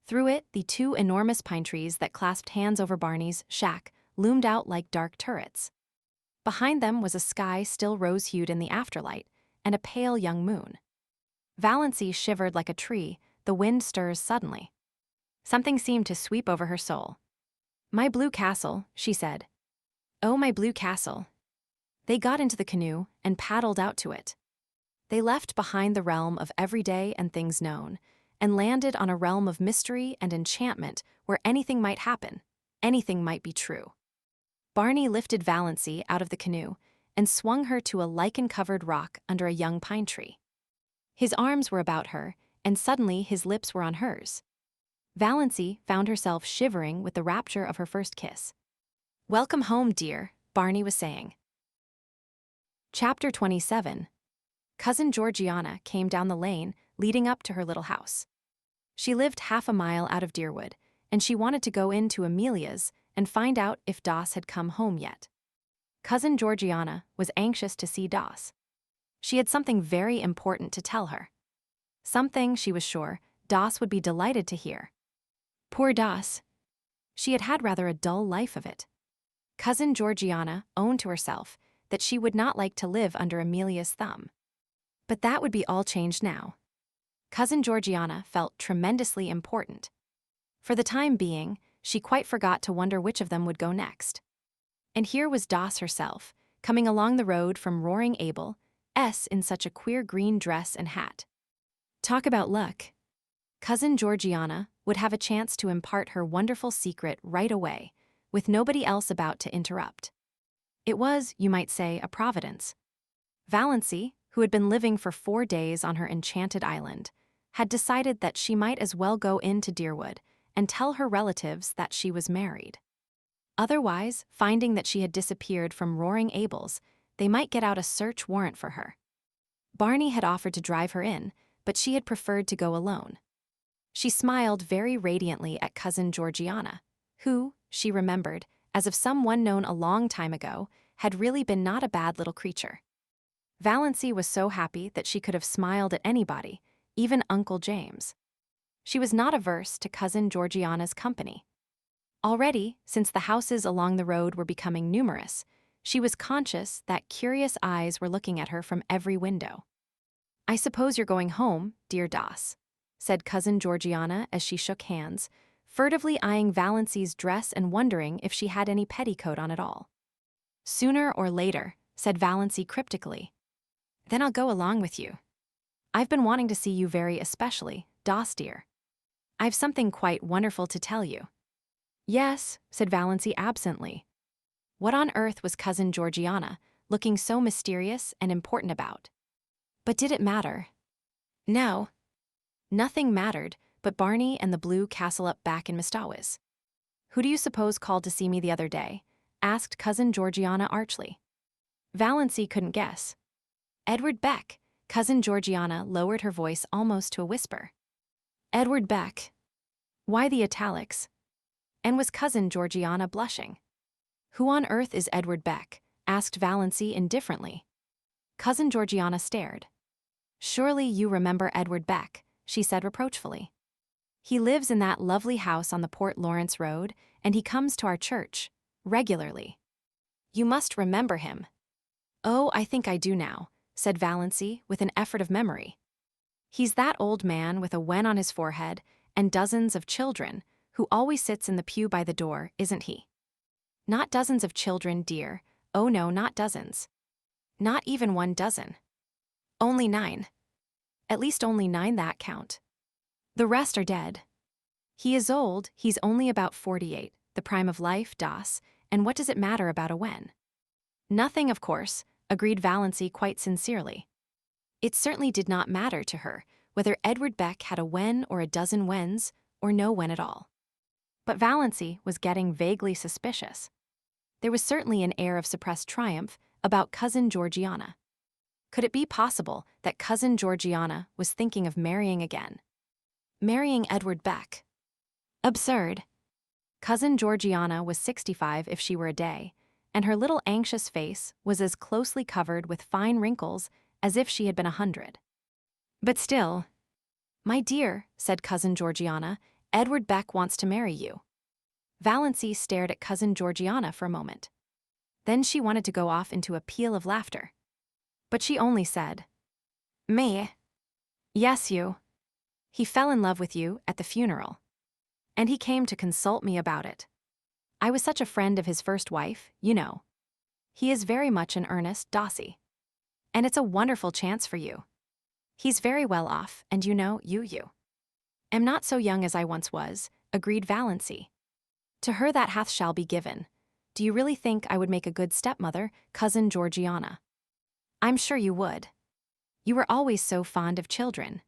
[SPEAKER 1] Through it, the 2 enormous pine trees that clasped hands over Barney's shack loomed out like dark turrets. Behind them was a sky still rose-hued in the afterlight, and a pale young moon. Valancy shivered like a tree, the wind stirs suddenly. Something seemed to sweep over her soul. My blue castle, she said. Oh, my blue castle. They got into the canoe and paddled out to it. They left behind the realm of everyday and things known, and landed on a realm of mystery and enchantment where anything might happen, anything might be true. Barney lifted Valancy out of the canoe and swung her to a lichen-covered rock under a young pine tree. His arms were about her, and suddenly his lips were on hers. Valancy found herself shivering with the rapture of her first kiss. Welcome home, dear, Barney was saying. Chapter 27. Cousin Georgiana came down the lane leading up to her little house. She lived half a mile out of Deerwood, and she wanted to go into Amelia's and find out if Doss had come home yet. Cousin Georgiana was anxious to see Doss. She had something very important to tell her. Something, she was sure, Doss would be delighted to hear. Poor Doss. She had had rather a dull life of it. Cousin Georgiana owned to herself that she would not like to live under Amelia's thumb. But that would be all changed now. Cousin Georgiana felt tremendously important. For the time being, she quite forgot to wonder which of them would go next. And here was Doss herself, coming along the road from Roaring Abel, S in such a queer green dress and hat. Talk about luck. Cousin Georgiana would have a chance to impart her wonderful secret right away, with nobody else about to interrupt. It was, you might say, a providence. Valancy, who had been living for 4 days on her enchanted island, had decided that she might as well go into Deerwood and tell her relatives that she was married. Otherwise, finding that she had disappeared from Roaring Abel's, they might get out a search warrant for her. Barney had offered to drive her in, but she had preferred to go alone. She smiled very radiantly at Cousin Georgiana, who, she remembered, as of someone known a long time ago, had really been not a bad little creature. Valancy was so happy that she could have smiled at anybody, even Uncle James. She was not averse to Cousin Georgiana's company. Already, since the houses along the road were becoming numerous, she was conscious that curious eyes were looking at her from every window. "I suppose you're going home, dear Doss," said Cousin Georgiana as she shook hands, furtively eyeing Valancy's dress and wondering if she had any petticoat on at all. "Sooner or later," said Valancy cryptically. "Then I'll go along with you. I've been wanting to see you very especially, Doss dear. I've something quite wonderful to tell you." "Yes," said Valancy absently. What on earth was Cousin Georgiana looking so mysterious and important about? But did it matter? No. Nothing mattered but Barney and the blue castle up back in Mistawis. "Who do you suppose called to see me the other day?" asked Cousin Georgiana archly. Valancy couldn't guess. "Edward Beck." Cousin Georgiana lowered her voice almost to a whisper. "Edward Beck. Why the italics?" And was Cousin Georgiana blushing? "Who on earth is Edward Beck?" asked Valancy indifferently. Cousin Georgiana stared. "Surely you remember Edward Beck," she said reproachfully. "He lives in that lovely house on the Port Lawrence Road, and he comes to our church regularly. You must remember him." "Oh, I think I do now," said Valancy with an effort of memory. "He's that old man with a wen on his forehead and dozens of children who always sits in the pew by the door, isn't he?" "Not dozens of children, dear. Oh no, not dozens. Not even 1 dozen. Only 9. At least only 9 that count. The rest are dead. He is old, he's only about 48, the prime of life, Doss, and what does it matter about a wen?" "Nothing, of course," agreed Valancy quite sincerely. It certainly did not matter to her whether Edward Beck had a wen or a dozen wens or no wen at all. But Valancy was getting vaguely suspicious. There was certainly an air of suppressed triumph about Cousin Georgiana. Could it be possible that Cousin Georgiana was thinking of marrying again? Marrying Edward Beck? Absurd. Cousin Georgiana was 65 if she were a day, and her little anxious face was as closely covered with fine wrinkles as if she had been 100. But still, "My dear," said Cousin Georgiana, "Edward Beck wants to marry you." Valancy stared at Cousin Georgiana for a moment. Then she wanted to go off into a peal of laughter. But she only said, "Me? Yes, you. He fell in love with you at the funeral. And he came to consult me about it. I was such a friend of his first wife, you know. He is very much in earnest, Dossie. And it's a wonderful chance for you. He's very well off, and you know, you. Am not so young as I once was," agreed Valancy. "To her that hath shall be given. Do you really think I would make a good stepmother, Cousin Georgiana?" "I'm sure you would. You were always so fond of children."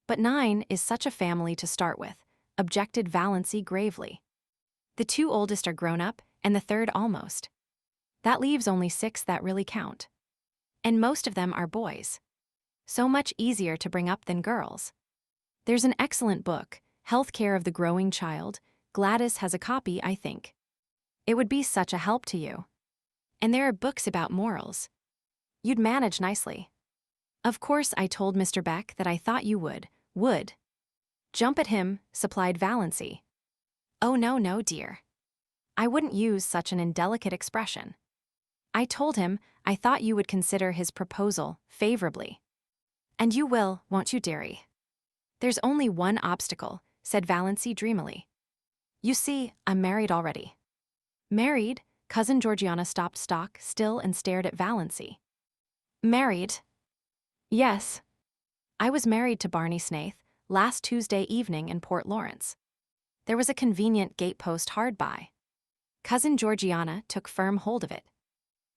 [SPEAKER 1] "But 9 is such a family to start with," objected Valancy gravely. "The 2 oldest are grown up, and the 3rd almost. That leaves only 6 that really count. And most of them are boys. So much easier to bring up than girls. There's an excellent book, Health Care of the Growing Child. Gladys has a copy, I think. It would be such a help to you. And there are books about morals. You'd manage nicely. Of course I told Mr. Beck that I thought you would. Jump at him," supplied Valancy. "Oh no, dear. I wouldn't use such an indelicate expression. I told him I thought you would consider his proposal favorably. And you will, won't you, dearie?" "There's only one obstacle," said Valancy dreamily. "You see, I'm married already." "Married?" Cousin Georgiana stopped stock still and stared at Valancy. "Married? Yes. I was married to Barney Snaith last Tuesday evening in Port Lawrence. There was a convenient gatepost hard by." Cousin Georgiana took firm hold of it.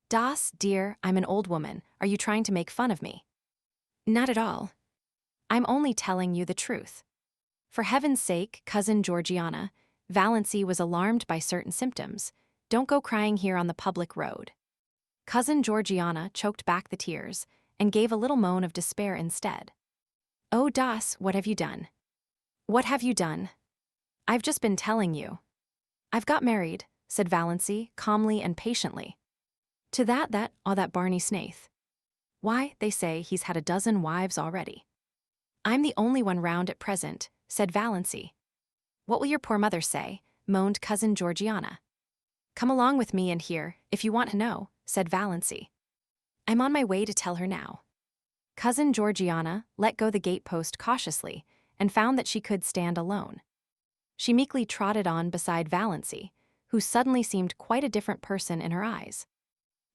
[SPEAKER 1] "Doss, dear, I'm an old woman. Are you trying to make fun of me?" "Not at all. I'm only telling you the truth. For heaven's sake, Cousin Georgiana," Valancy was alarmed by certain symptoms, "don't go crying here on the public road." Cousin Georgiana choked back the tears and gave a little moan of despair instead. "Oh, Doss, what have you done?" "What have you done?" "I've just been telling you." "I've got married," said Valancy calmly and patiently. "To that Barney Snaith. Why, they say he's had a dozen wives already." "I'm the only one round at present," said Valancy. "What will your poor mother say?" moaned Cousin Georgiana. "Come along with me and hear, if you want to know," said Valancy. I'm on my way to tell her now. Cousin Georgiana let go the gatepost cautiously and found that she could stand alone. She meekly trotted on beside Valancy, who suddenly seemed quite a different person in her eyes.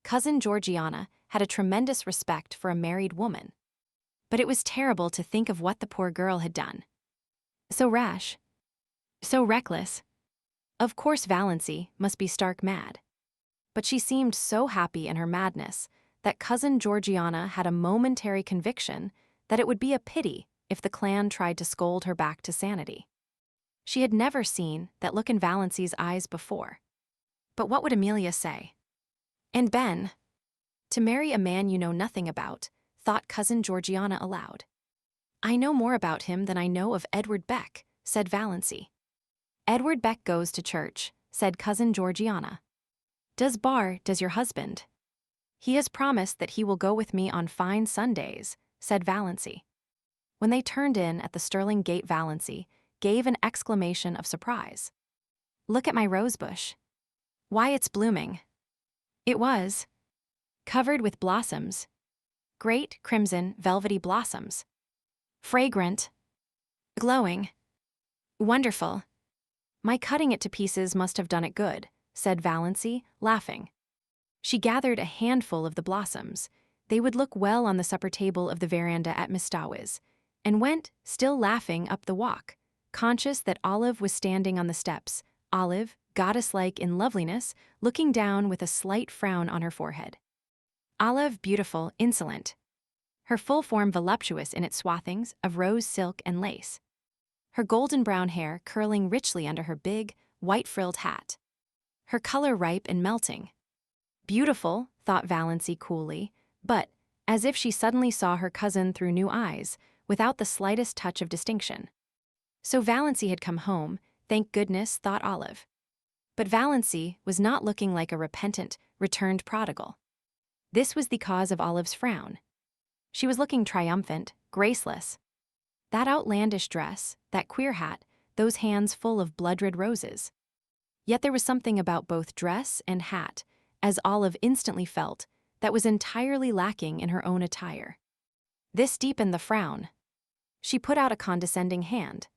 [SPEAKER 1] Cousin Georgiana had a tremendous respect for a married woman. But it was terrible to think of what the poor girl had done. So rash. So reckless. Of course Valancy must be stark mad. But she seemed so happy in her madness that Cousin Georgiana had a momentary conviction that it would be a pity if the clan tried to scold her back to sanity. She had never seen that look in Valancy's eyes before. But what would Amelia say? And Ben? To marry a man you know nothing about, thought Cousin Georgiana aloud. I know more about him than I know of Edward Beck, said Valancy. Edward Beck goes to church, said Cousin Georgiana. Does your husband? He has promised that he will go with me on fine Sundays, said Valancy. When they turned in at the Stirling gate, Valancy gave an exclamation of surprise. Look at my rosebush. Why, it's blooming. It was. Covered with blossoms. Great crimson velvety blossoms. Fragrant. Glowing. Wonderful. My cutting it to pieces must have done it good, said Valancy, laughing. She gathered a handful of the blossoms. They would look well on the supper table of the veranda at Miss Stow's, and went, still laughing, up the walk, conscious that Olive was standing on the steps, Olive, goddess-like in loveliness, looking down with a slight frown on her forehead. Olive beautiful, insolent. Her full form voluptuous in its swathings of rose silk and lace. Her golden brown hair curling richly under her big, white-frilled hat. Her color ripe and melting. Beautiful, thought Valancy coolly, but, as if she suddenly saw her cousin through new eyes, without the slightest touch of distinction. So Valancy had come home, thank goodness, thought Olive. But Valancy was not looking like a repentant, returned prodigal. This was the cause of Olive's frown. She was looking triumphant, graceless. That outlandish dress, that queer hat, those hands full of blood-red roses. Yet there was something about both dress and hat, as Olive instantly felt, that was entirely lacking in her own attire. This deepened the frown. She put out a condescending hand.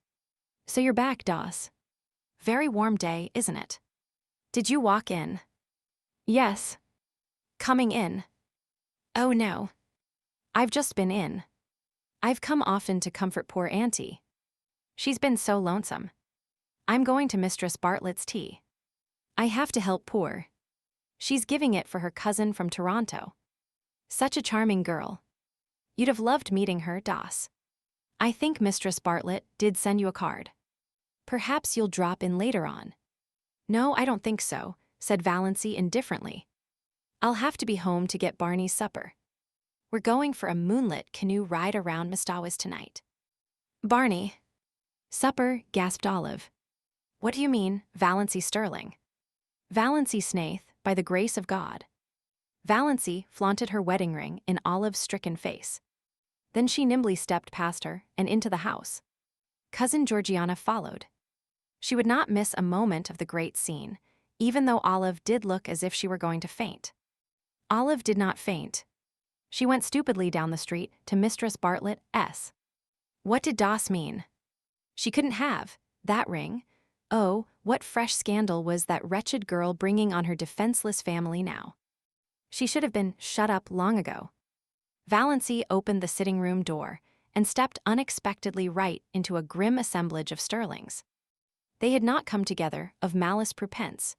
[SPEAKER 1] So you're back, Doss. Very warm day, isn't it? Did you walk in? Yes. Coming in. Oh no. I've just been in. I've come often to comfort poor Auntie. She's been so lonesome. I'm going to Mistress Bartlett's tea. I have to help poor. She's giving it for her cousin from Toronto. Such a charming girl. You'd have loved meeting her, Doss. I think Mistress Bartlett did send you a card. Perhaps you'll drop in later on. No, I don't think so, said Valancy indifferently. I'll have to be home to get Barney's supper. We're going for a moonlit canoe ride around Mistawas tonight. Barney. Supper, gasped Olive. What do you mean, Valancy Stirling? Valancy Snaith, by the grace of God. Valancy flaunted her wedding ring in Olive's stricken face. Then she nimbly stepped past her and into the house. Cousin Georgiana followed. She would not miss a moment of the great scene, even though Olive did look as if she were going to faint. Olive did not faint. She went stupidly down the street to Mistress Bartlett's. What did Doss mean? She couldn't have that ring. Oh, what fresh scandal was that wretched girl bringing on her defenseless family now? She should have been shut up long ago. Valancy opened the sitting-room door and stepped unexpectedly right into a grim assemblage of Stirlings. They had not come together of malice prepense.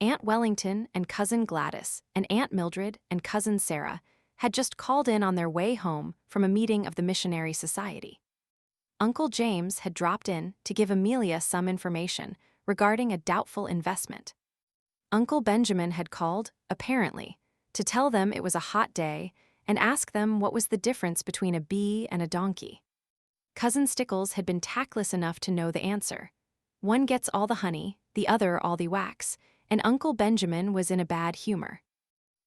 [SPEAKER 1] Aunt Wellington and Cousin Gladys and Aunt Mildred and Cousin Sarah had just called in on their way home from a meeting of the Missionary Society. Uncle James had dropped in to give Amelia some information regarding a doubtful investment. Uncle Benjamin had called, apparently, to tell them it was a hot day and ask them what was the difference between a bee and a donkey. Cousin Stickles had been tactless enough to know the answer. One gets all the honey, the other all the wax, and Uncle Benjamin was in a bad humor.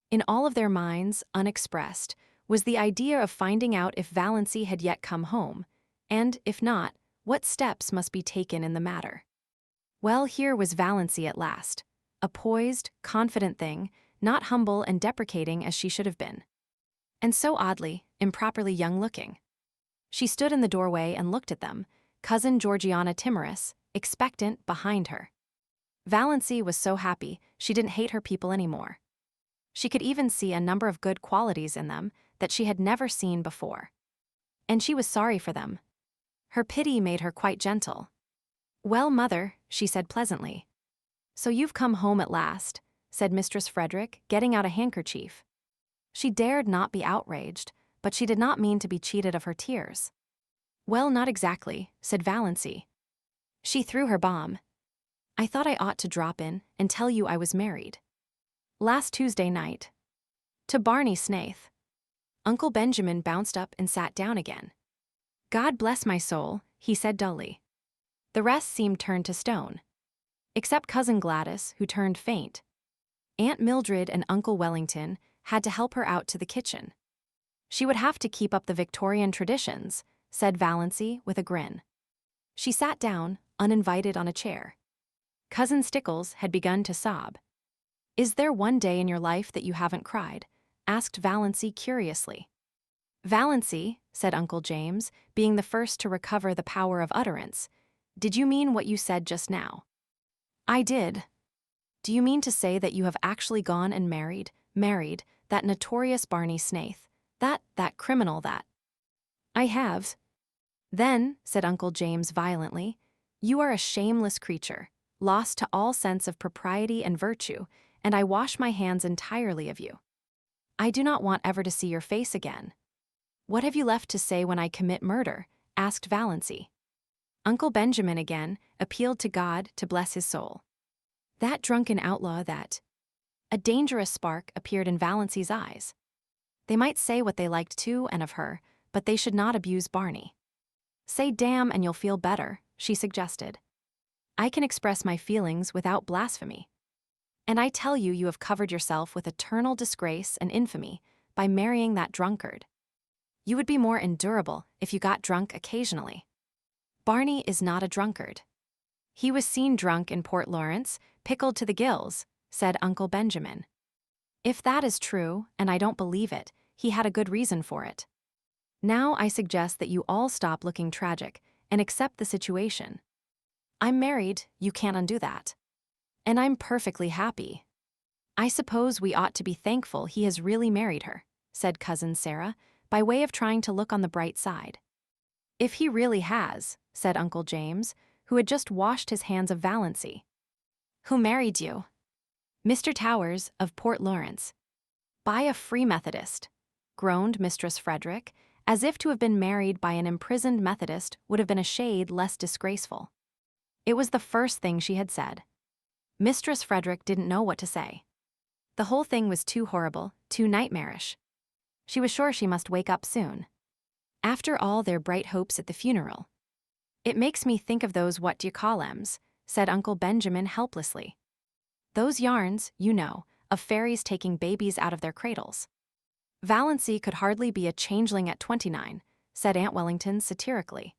[SPEAKER 1] In all of their minds, unexpressed, was the idea of finding out if Valancy had yet come home, and, if not, what steps must be taken in the matter. Well, here was Valancy at last, a poised, confident thing, not humble and deprecating as she should have been. And so oddly, improperly young-looking. She stood in the doorway and looked at them, cousin Georgiana timorous, expectant, behind her. Valancy was so happy she didn't hate her people anymore. She could even see a number of good qualities in them that she had never seen before. And she was sorry for them. Her pity made her quite gentle. "Well, mother," she said pleasantly. "So you've come home at last," said Mistress Frederick, getting out a handkerchief. She dared not be outraged, but she did not mean to be cheated of her tears. "Well, not exactly," said Valancy. She threw her bomb. "I thought I ought to drop in and tell you I was married. Last Tuesday night. To Barney Snaith." Uncle Benjamin bounced up and sat down again. "God bless my soul," he said dully. The rest seemed turned to stone. Except Cousin Gladys, who turned faint. Aunt Mildred and Uncle Wellington had to help her out to the kitchen. She would have to keep up the Victorian traditions, said Valancy with a grin. She sat down, uninvited, on a chair. Cousin Stickles had begun to sob. "Is there one day in your life that you haven't cried?" asked Valancy curiously. "Valancy," said Uncle James, being the first to recover the power of utterance, "did you mean what you said just now?" "I did." "Do you mean to say that you have actually gone and married that notorious Barney Snaith, that criminal that—" "I have." "Then," said Uncle James violently, "you are a shameless creature, lost to all sense of propriety and virtue, and I wash my hands entirely of you. I do not want ever to see your face again." "What have you left to say when I commit murder?" asked Valancy. Uncle Benjamin again appealed to God to bless his soul. "That drunken outlaw that—" A dangerous spark appeared in Valancy's eyes. They might say what they liked to and of her, but they should not abuse Barney. "Say damn and you'll feel better," she suggested. "I can express my feelings without blasphemy. And I tell you, you have covered yourself with eternal disgrace and infamy by marrying that drunkard. You would be more endurable if you got drunk occasionally. Barney is not a drunkard. He was seen drunk in Port Lawrence, pickled to the gills," said Uncle Benjamin. "If that is true, and I don't believe it, he had a good reason for it. Now I suggest that you all stop looking tragic and accept the situation. I'm married, you can't undo that. And I'm perfectly happy. I suppose we ought to be thankful he has really married her," said Cousin Sarah, by way of trying to look on the bright side. "If he really has," said Uncle James, who had just washed his hands of Valancy. "Who married you?" "Mr. Towers, of Port Lawrence." "By a Free Methodist," groaned Mistress Frederick, as if to have been married by an imprisoned Methodist would have been a shade less disgraceful. It was the first thing she had said. Mistress Frederick didn't know what to say. The whole thing was too horrible, too nightmarish. She was sure she must wake up soon. After all their bright hopes at the funeral. "It makes me think of those what-do-you-call-ems," said Uncle Benjamin helplessly. "Those yarns, you know, of fairies taking babies out of their cradles." "Valancy could hardly be a changeling at 29, said Aunt Wellington satirically.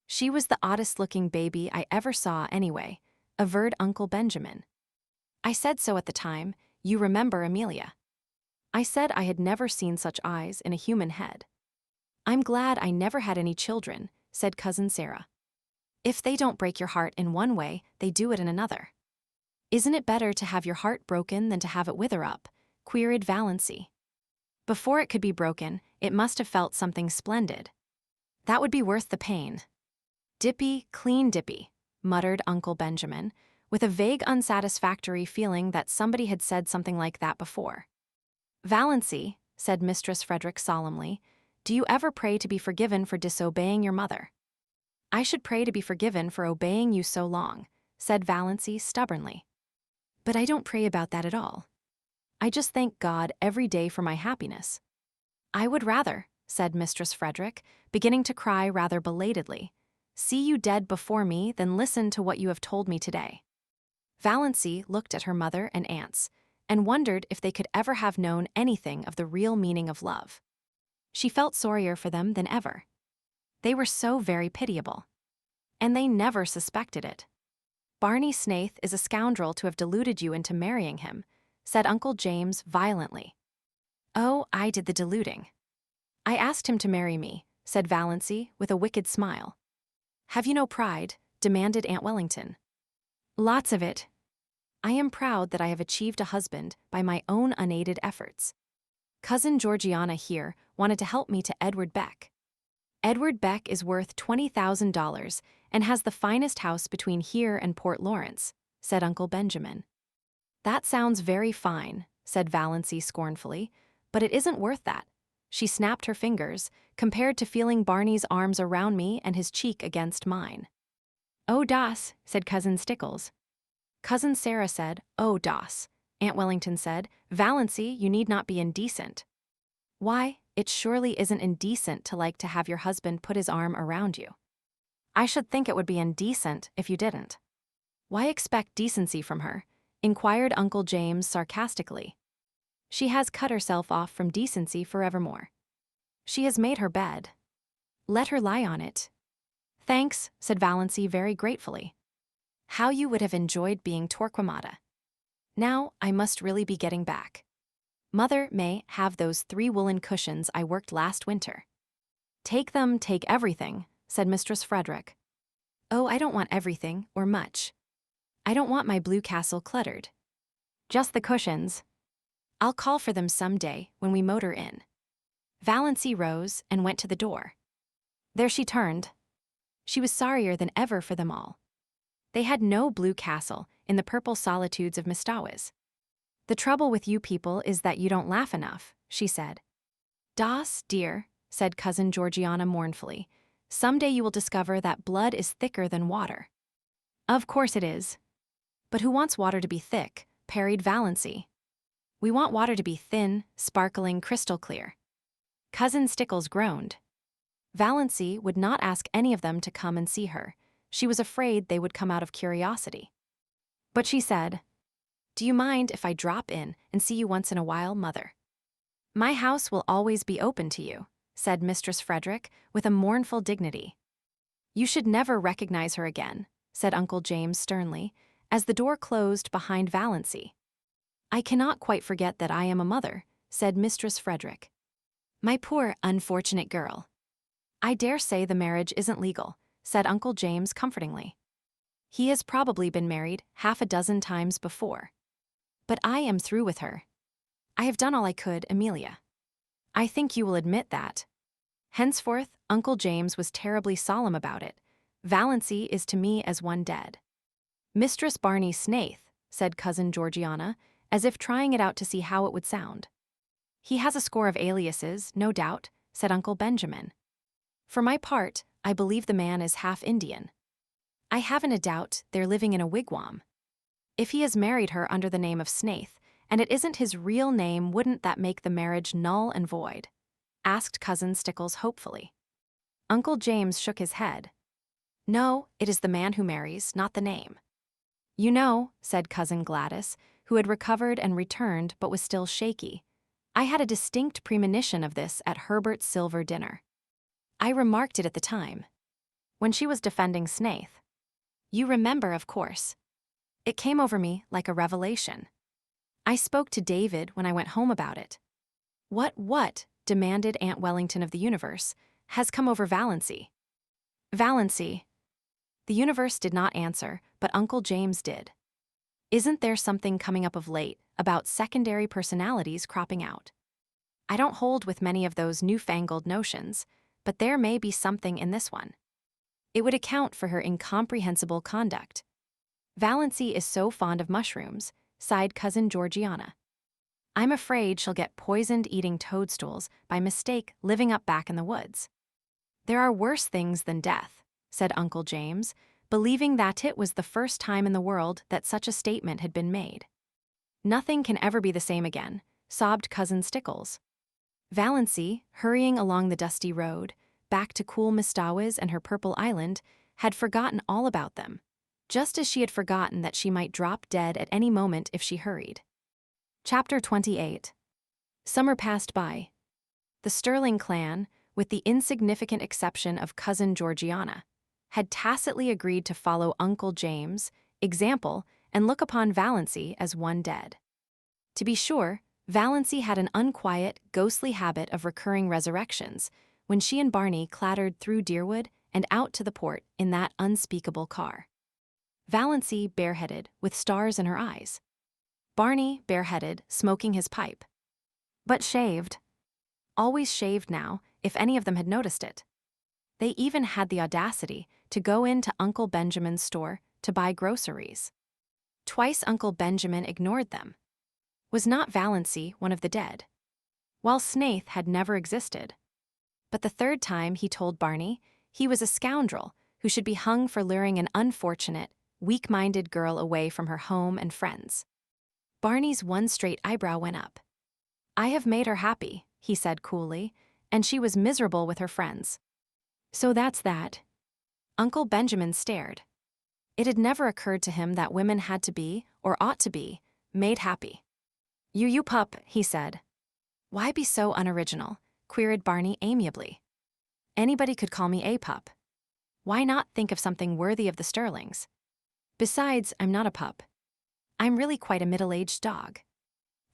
[SPEAKER 1] "She was the oddest-looking baby I ever saw anyway," averred Uncle Benjamin. "I said so at the time, you remember, Amelia. I said I had never seen such eyes in a human head." "I'm glad I never had any children," said Cousin Sarah. "If they don't break your heart in one way, they do it in another." "Isn't it better to have your heart broken than to have it wither up?" queried Valancy. "Before it could be broken, it must have felt something splendid. That would be worth the pain." "Dippy, clean dippy," muttered Uncle Benjamin, with a vague unsatisfactory feeling that somebody had said something like that before. "Valancy," said Mistress Frederick solemnly, "do you ever pray to be forgiven for disobeying your mother?" "I should pray to be forgiven for obeying you so long," said Valancy stubbornly. "But I don't pray about that at all. I just thank God every day for my happiness." "I would rather," said Mistress Frederick, beginning to cry rather belatedly, "see you dead before me than listen to what you have told me today." Valancy looked at her mother and aunts, and wondered if they could ever have known anything of the real meaning of love. She felt sorrier for them than ever. They were so very pitiable. And they never suspected it. "Barney Snaith is a scoundrel to have deluded you into marrying him," said Uncle James violently. Oh, I did the deluding. I asked him to marry me, said Valancy with a wicked smile. Have you no pride? Demanded Aunt Wellington. Lots of it. I am proud that I have achieved a husband by my own unaided efforts. Cousin Georgiana here wanted to help me to Edward Beck. Edward Beck is worth $20,000 and has the finest house between here and Port Lawrence, said Uncle Benjamin. That sounds very fine, said Valancy scornfully, but it isn't worth that. She snapped her fingers, compared to feeling Barney's arms around me and his cheek against mine. Oh, Doss, said Cousin Stickles. Cousin Sarah said, oh, Doss. Aunt Wellington said, Valancy, you need not be indecent. Why, it surely isn't indecent to like to have your husband put his arm around you. I should think it would be indecent if you didn't. Why expect decency from her? Inquired Uncle James sarcastically. She has cut herself off from decency forevermore. She has made her bed. Let her lie on it. Thanks, said Valancy very gratefully. How you would have enjoyed being Torquemada. Now I must really be getting back. Mother may have those 3 woolen cushions I worked last winter. Take them, take everything, said Mistress Frederick. Oh, I don't want everything, or much. I don't want my blue castle cluttered. Just the cushions. I'll call for them some day when we motor in. Valancy rose and went to the door. There she turned. She was sorrier than ever for them all. They had no blue castle in the purple solitudes of Mistawis. The trouble with you people is that you don't laugh enough, she said. Doss, dear, said Cousin Georgiana mournfully, someday you will discover that blood is thicker than water. Of course it is. But who wants water to be thick? Parried Valancy. We want water to be thin, sparkling, crystal clear. Cousin Stickles groaned. Valancy would not ask any of them to come and see her. She was afraid they would come out of curiosity. But she said, Do you mind if I drop in and see you once in a while, Mother? My house will always be open to you, said Mistress Frederick with a mournful dignity. You should never recognize her again, said Uncle James sternly, as the door closed behind Valancy. I cannot quite forget that I am a mother, said Mistress Frederick. My poor, unfortunate girl. I dare say the marriage isn't legal, said Uncle James comfortingly. He has probably been married 6 times before. But I am through with her. I have done all I could, Amelia. I think you will admit that. Henceforth, Uncle James was terribly solemn about it. Valancy is to me as one dead. Mistress Barney Snaith, said Cousin Georgiana, as if trying it out to see how it would sound. He has a score of aliases, no doubt, said Uncle Benjamin. For my part, I believe the man is half Indian. I haven't a doubt they're living in a wigwam. If he has married her under the name of Snaith, and it isn't his real name, wouldn't that make the marriage null and void? Asked Cousin Stickles hopefully. Uncle James shook his head. No, it is the man who marries, not the name. You know, said Cousin Gladys, who had recovered and returned but was still shaky, I had a distinct premonition of this at Herbert's silver dinner. I remarked it at the time, when she was defending Snaith. You remember, of course. It came over me like a revelation. I spoke to David when I went home about it. What, demanded Aunt Wellington of the universe, has come over Valancy? Valancy. The universe did not answer, but Uncle James did. Isn't there something coming up of late about secondary personalities cropping out? I don't hold with many of those newfangled notions, but there may be something in this one. It would account for her incomprehensible conduct. Valancy is so fond of mushrooms, sighed Cousin Georgiana. I'm afraid she'll get poisoned eating toadstools by mistake living up back in the woods. There are worse things than death, said Uncle James, believing that it was the first time in the world that such a statement had been made. Nothing can ever be the same again, sobbed Cousin Stickles. Valancy, hurrying along the dusty road, back to cool Mistawis and her purple island, had forgotten all about them, just as she had forgotten that she might drop dead at any moment if she hurried. Chapter 28. Summer passed by. The Stirling clan, with the insignificant exception of Cousin Georgiana, had tacitly agreed to follow Uncle James' example and look upon Valancy as one dead. To be sure, Valancy had an unquiet, ghostly habit of recurring resurrections when she and Barney clattered through Deerwood and out to the port in that unspeakable car. Valancy bareheaded, with stars in her eyes. Barney bareheaded, smoking his pipe. But shaved. Always shaved now, if any of them had noticed it. They even had the audacity to go into Uncle Benjamin's store to buy groceries. Twice Uncle Benjamin ignored them. Was not Valancy one of the dead? While Snaith had never existed. But the third time he told Barney he was a scoundrel who should be hung for luring an unfortunate, weak-minded girl away from her home and friends. Barney's one straight eyebrow went up. "I have made her happy," he said coolly, "and she was miserable with her friends. So that's that." Uncle Benjamin stared. It had never occurred to him that women had to be, or ought to be, made happy. You pup," he said. "Why be so unoriginal?" queried Barney amiably. "Anybody could call me a pup. Why not think of something worthy of the Stirlings? Besides, I'm not a pup. I'm really quite a middle-aged dog.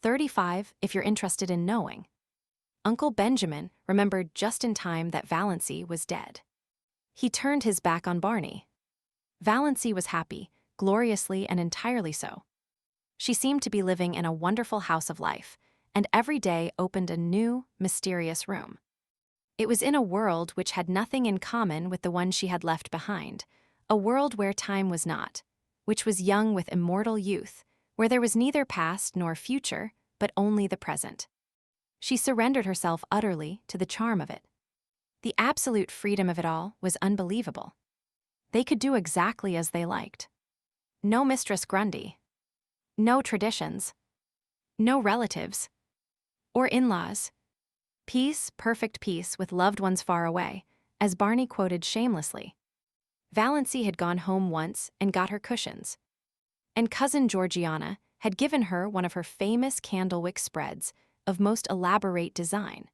[SPEAKER 1] 35, if you're interested in knowing." Uncle Benjamin remembered just in time that Valancy was dead. He turned his back on Barney. Valancy was happy, gloriously and entirely so. She seemed to be living in a wonderful house of life, and every day opened a new, mysterious room. It was in a world which had nothing in common with the one she had left behind, a world where time was not, which was young with immortal youth, where there was neither past nor future, but only the present. She surrendered herself utterly to the charm of it. The absolute freedom of it all was unbelievable. They could do exactly as they liked. No Mistress Grundy. No traditions. No relatives. Or in-laws. Peace, perfect peace with loved ones far away, as Barney quoted shamelessly. Valancy had gone home once and got her cushions. And Cousin Georgiana had given her one of her famous candlewick spreads of most elaborate design.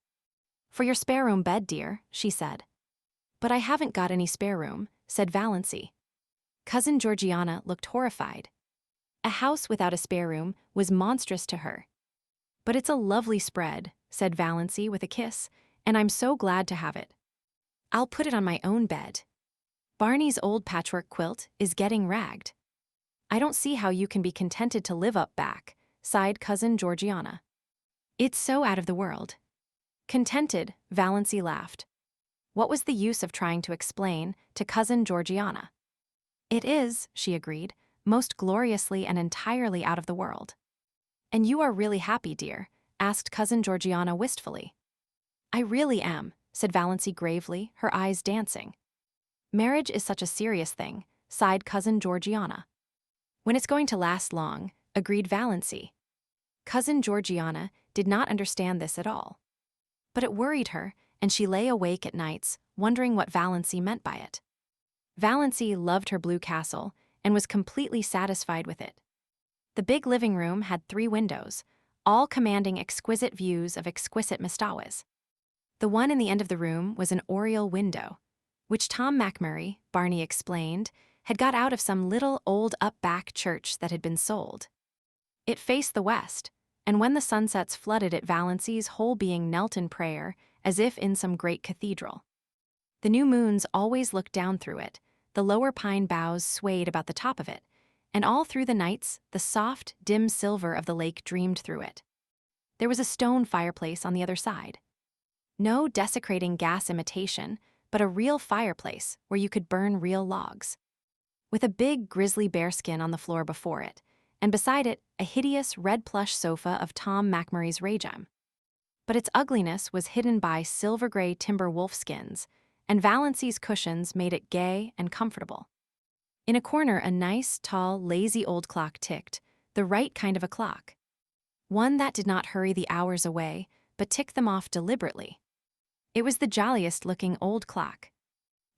[SPEAKER 1] "For your spare room bed, dear," she said. "But I haven't got any spare room," said Valancy. Cousin Georgiana looked horrified. A house without a spare room was monstrous to her. "But it's a lovely spread," said Valancy with a kiss, "and I'm so glad to have it. I'll put it on my own bed. Barney's old patchwork quilt is getting ragged. I don't see how you can be contented to live up back," sighed Cousin Georgiana. "It's so out of the world." Contented, Valancy laughed. What was the use of trying to explain to Cousin Georgiana? "It is," she agreed, "most gloriously and entirely out of the world." "And you are really happy, dear?" asked Cousin Georgiana wistfully. "I really am," said Valancy gravely, her eyes dancing. "Marriage is such a serious thing," sighed Cousin Georgiana. "When it's going to last long," agreed Valancy. Cousin Georgiana did not understand this at all. But it worried her, and she lay awake at nights, wondering what Valancy meant by it. Valancy loved her blue castle and was completely satisfied with it. The big living room had 3 windows, all commanding exquisite views of exquisite Mistawes. The one in the end of the room was an oriel window, which Tom Montgomery, Barney explained, had got out of some little old up-back church that had been sold. It faced the west, and when the sunsets flooded it, Valancy's whole being knelt in prayer, as if in some great cathedral. The new moons always looked down through it, the lower pine boughs swayed about the top of it, and all through the nights the soft, dim silver of the lake dreamed through it. There was a stone fireplace on the other side. No desecrating gas imitation, but a real fireplace where you could burn real logs. With a big grizzly bearskin on the floor before it, and beside it a hideous red plush sofa of Tom Montgomery's regime. But its ugliness was hidden by silver-gray timber wolfskins, and Valancy's cushions made it gay and comfortable. In a corner a nice, tall, lazy old clock ticked, the right kind of a clock. One that did not hurry the hours away, but ticked them off deliberately. It was the jolliest-looking old clock.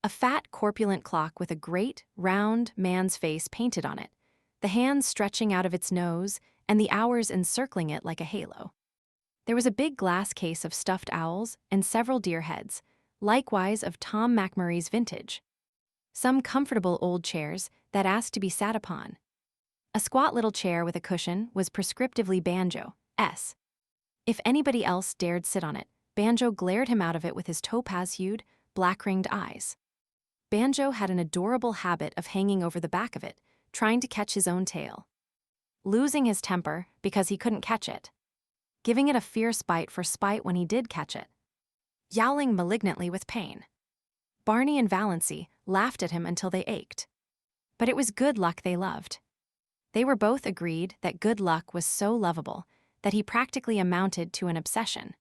[SPEAKER 1] A fat, corpulent clock with a great, round man's face painted on it, the hands stretching out of its nose, and the hours encircling it like a halo. There was a big glass case of stuffed owls and several deer heads, likewise of Tom Montgomery's vintage. Some comfortable old chairs that asked to be sat upon. A squat little chair with a cushion was prescriptively banjo, S. If anybody else dared sit on it, Banjo glared him out of it with his topaz-hued, black-ringed eyes. Banjo had an adorable habit of hanging over the back of it, trying to catch his own tail. Losing his temper because he couldn't catch it. Giving it a fierce bite for spite when he did catch it. Yowling malignantly with pain. Barney and Valancy laughed at him until they ached. But it was good luck they loved. They were both agreed that good luck was so lovable that he practically amounted to an obsession.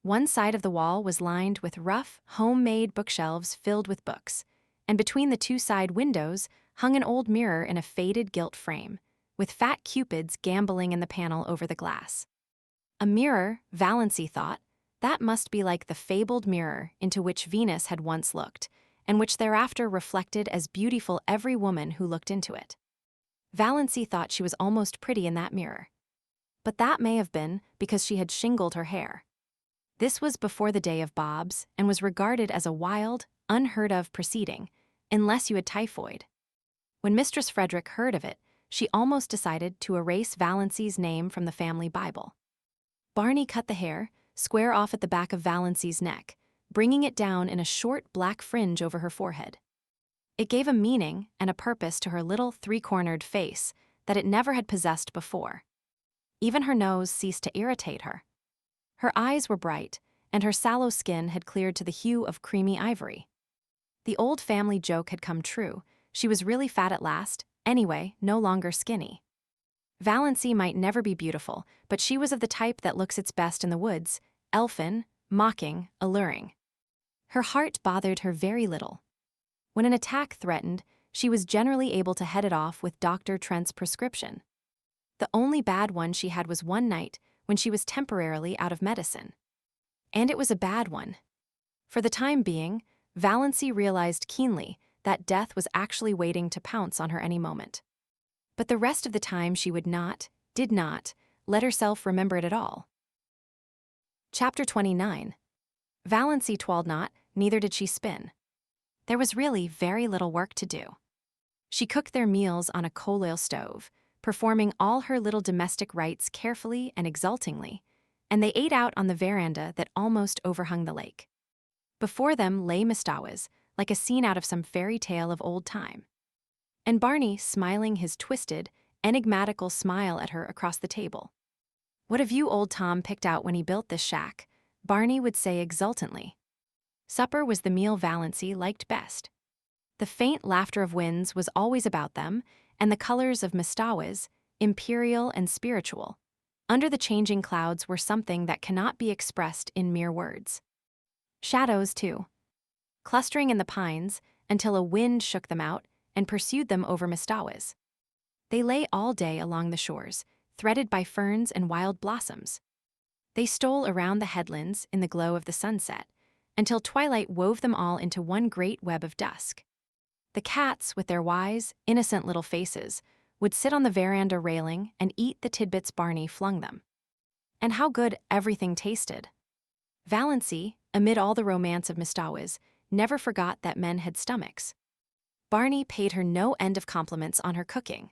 [SPEAKER 1] One side of the wall was lined with rough, homemade bookshelves filled with books, and between the two side windows hung an old mirror in a faded gilt frame, with fat cupids gamboling in the panel over the glass. A mirror, Valancy thought, that must be like the fabled mirror into which Venus had once looked, and which thereafter reflected as beautiful every woman who looked into it. Valancy thought she was almost pretty in that mirror. But that may have been because she had shingled her hair. This was before the day of bobs and was regarded as a wild, unheard-of proceeding, unless you had typhoid. When Mistress Frederick heard of it, she almost decided to erase Valancy's name from the family Bible. Barney cut the hair, square off at the back of Valancy's neck, bringing it down in a short black fringe over her forehead. It gave a meaning and a purpose to her little three-cornered face that it never had possessed before. Even her nose ceased to irritate her. Her eyes were bright, and her sallow skin had cleared to the hue of creamy ivory. The old family joke had come true. She was really fat at last, anyway, no longer skinny. Valancy might never be beautiful, but she was of the type that looks its best in the woods, elfin, mocking, alluring. Her heart bothered her very little. When an attack threatened, she was generally able to head it off with Dr. Trent's prescription. The only bad one she had was one night, when she was temporarily out of medicine. And it was a bad one. For the time being, Valancy realized keenly that death was actually waiting to pounce on her any moment. But the rest of the time she did not, let herself remember it at all. Chapter 29. Valancy twirled not, neither did she spin. There was really very little work to do. She cooked their meals on a coal oil stove, performing all her little domestic rites carefully and exultingly, and they ate out on the veranda that almost overhung the lake. Before them lay Mistawis, like a scene out of some fairy tale of old time. And Barney smiling his twisted, enigmatical smile at her across the table. "What have you, old Tom, picked out when he built this shack?" Barney would say exultantly. Supper was the meal Valancy liked best. The faint laughter of winds was always about them, and the colors of Mistawis, imperial and spiritual, under the changing clouds were something that cannot be expressed in mere words. Shadows, too, clustering in the pines until a wind shook them out and pursued them over Mistawis. They lay all day along the shores, threaded by ferns and wild blossoms. They stole around the headlands in the glow of the sunset, until twilight wove them all into one great web of dusk. The cats, with their wise, innocent little faces, would sit on the veranda railing and eat the tidbits Barney flung them. And how good everything tasted! Valancy, amid all the romance of Mistawis, never forgot that men had stomachs. Barney paid her no end of compliments on her cooking.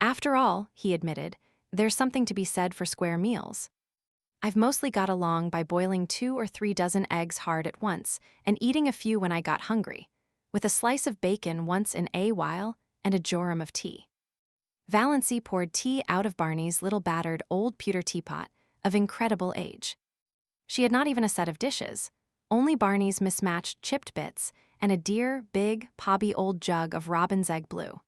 [SPEAKER 1] After all, he admitted, there's something to be said for square meals. I've mostly got along by boiling 2 or 3 dozen eggs hard at once and eating a few when I got hungry, with a slice of bacon once in a while and a jorum of tea. Valancy poured tea out of Barney's little battered old pewter teapot of incredible age. She had not even a set of dishes, only Barney's mismatched chipped bits and a dear, big, pobby old jug of robin's egg blue.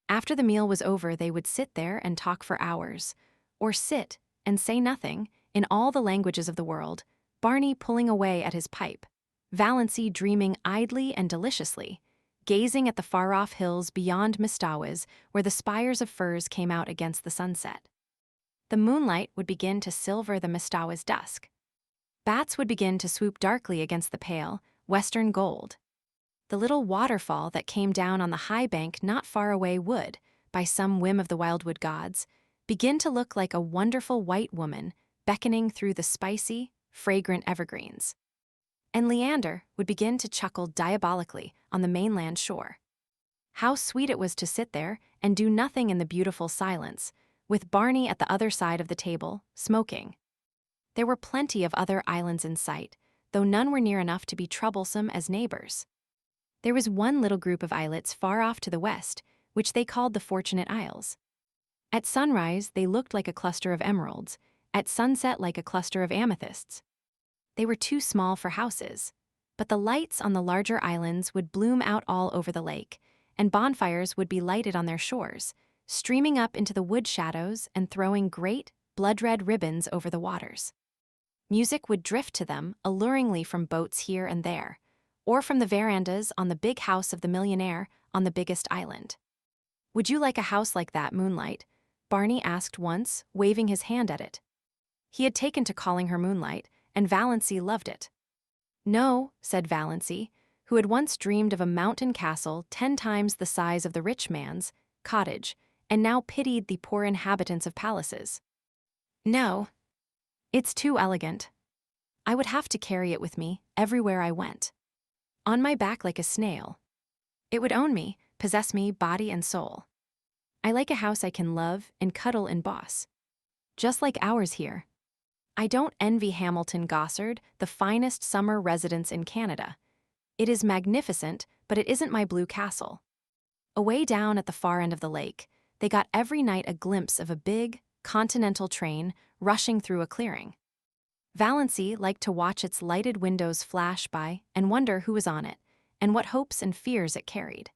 [SPEAKER 1] After the meal was over, they would sit there and talk for hours, or sit and say nothing in all the languages of the world, Barney pulling away at his pipe, Valancy dreaming idly and deliciously, gazing at the far-off hills beyond Mistawis where the spires of firs came out against the sunset. The moonlight would begin to silver the Mistawis dusk. Bats would begin to swoop darkly against the pale, western gold. The little waterfall that came down on the high bank not far away would, by some whim of the wildwood gods, begin to look like a wonderful white woman beckoning through the spicy, fragrant evergreens. And Leander would begin to chuckle diabolically on the mainland shore. How sweet it was to sit there and do nothing in the beautiful silence, with Barney at the other side of the table, smoking. There were plenty of other islands in sight, though none were near enough to be troublesome as neighbors. There was one little group of islets far off to the west, which they called the Fortunate Isles. At sunrise, they looked like a cluster of emeralds, at sunset like a cluster of amethysts. They were too small for houses, but the lights on the larger islands would bloom out all over the lake, and bonfires would be lighted on their shores, streaming up into the wood shadows and throwing great, blood-red ribbons over the waters. Music would drift to them alluringly from boats here and there, or from the verandas on the big house of the millionaire on the biggest island. "Would you like a house like that, Moonlight?" Barney asked once, waving his hand at it. He had taken to calling her Moonlight, and Valancy loved it. "No," said Valancy, who had once dreamed of a mountain castle 10 times the size of the rich man's cottage, and now pitied the poor inhabitants of palaces. "No. It's too elegant. I would have to carry it with me everywhere I went. On my back like a snail. It would own me, possess me body and soul. I like a house I can love and cuddle and boss. Just like ours here. I don't envy Hamilton Gossard, the finest summer residence in Canada. It is magnificent, but it isn't my blue castle." Away down at the far end of the lake, they got every night a glimpse of a big, continental train rushing through a clearing. Valancy liked to watch its lighted windows flash by and wonder who was on it, and what hopes and fears it carried.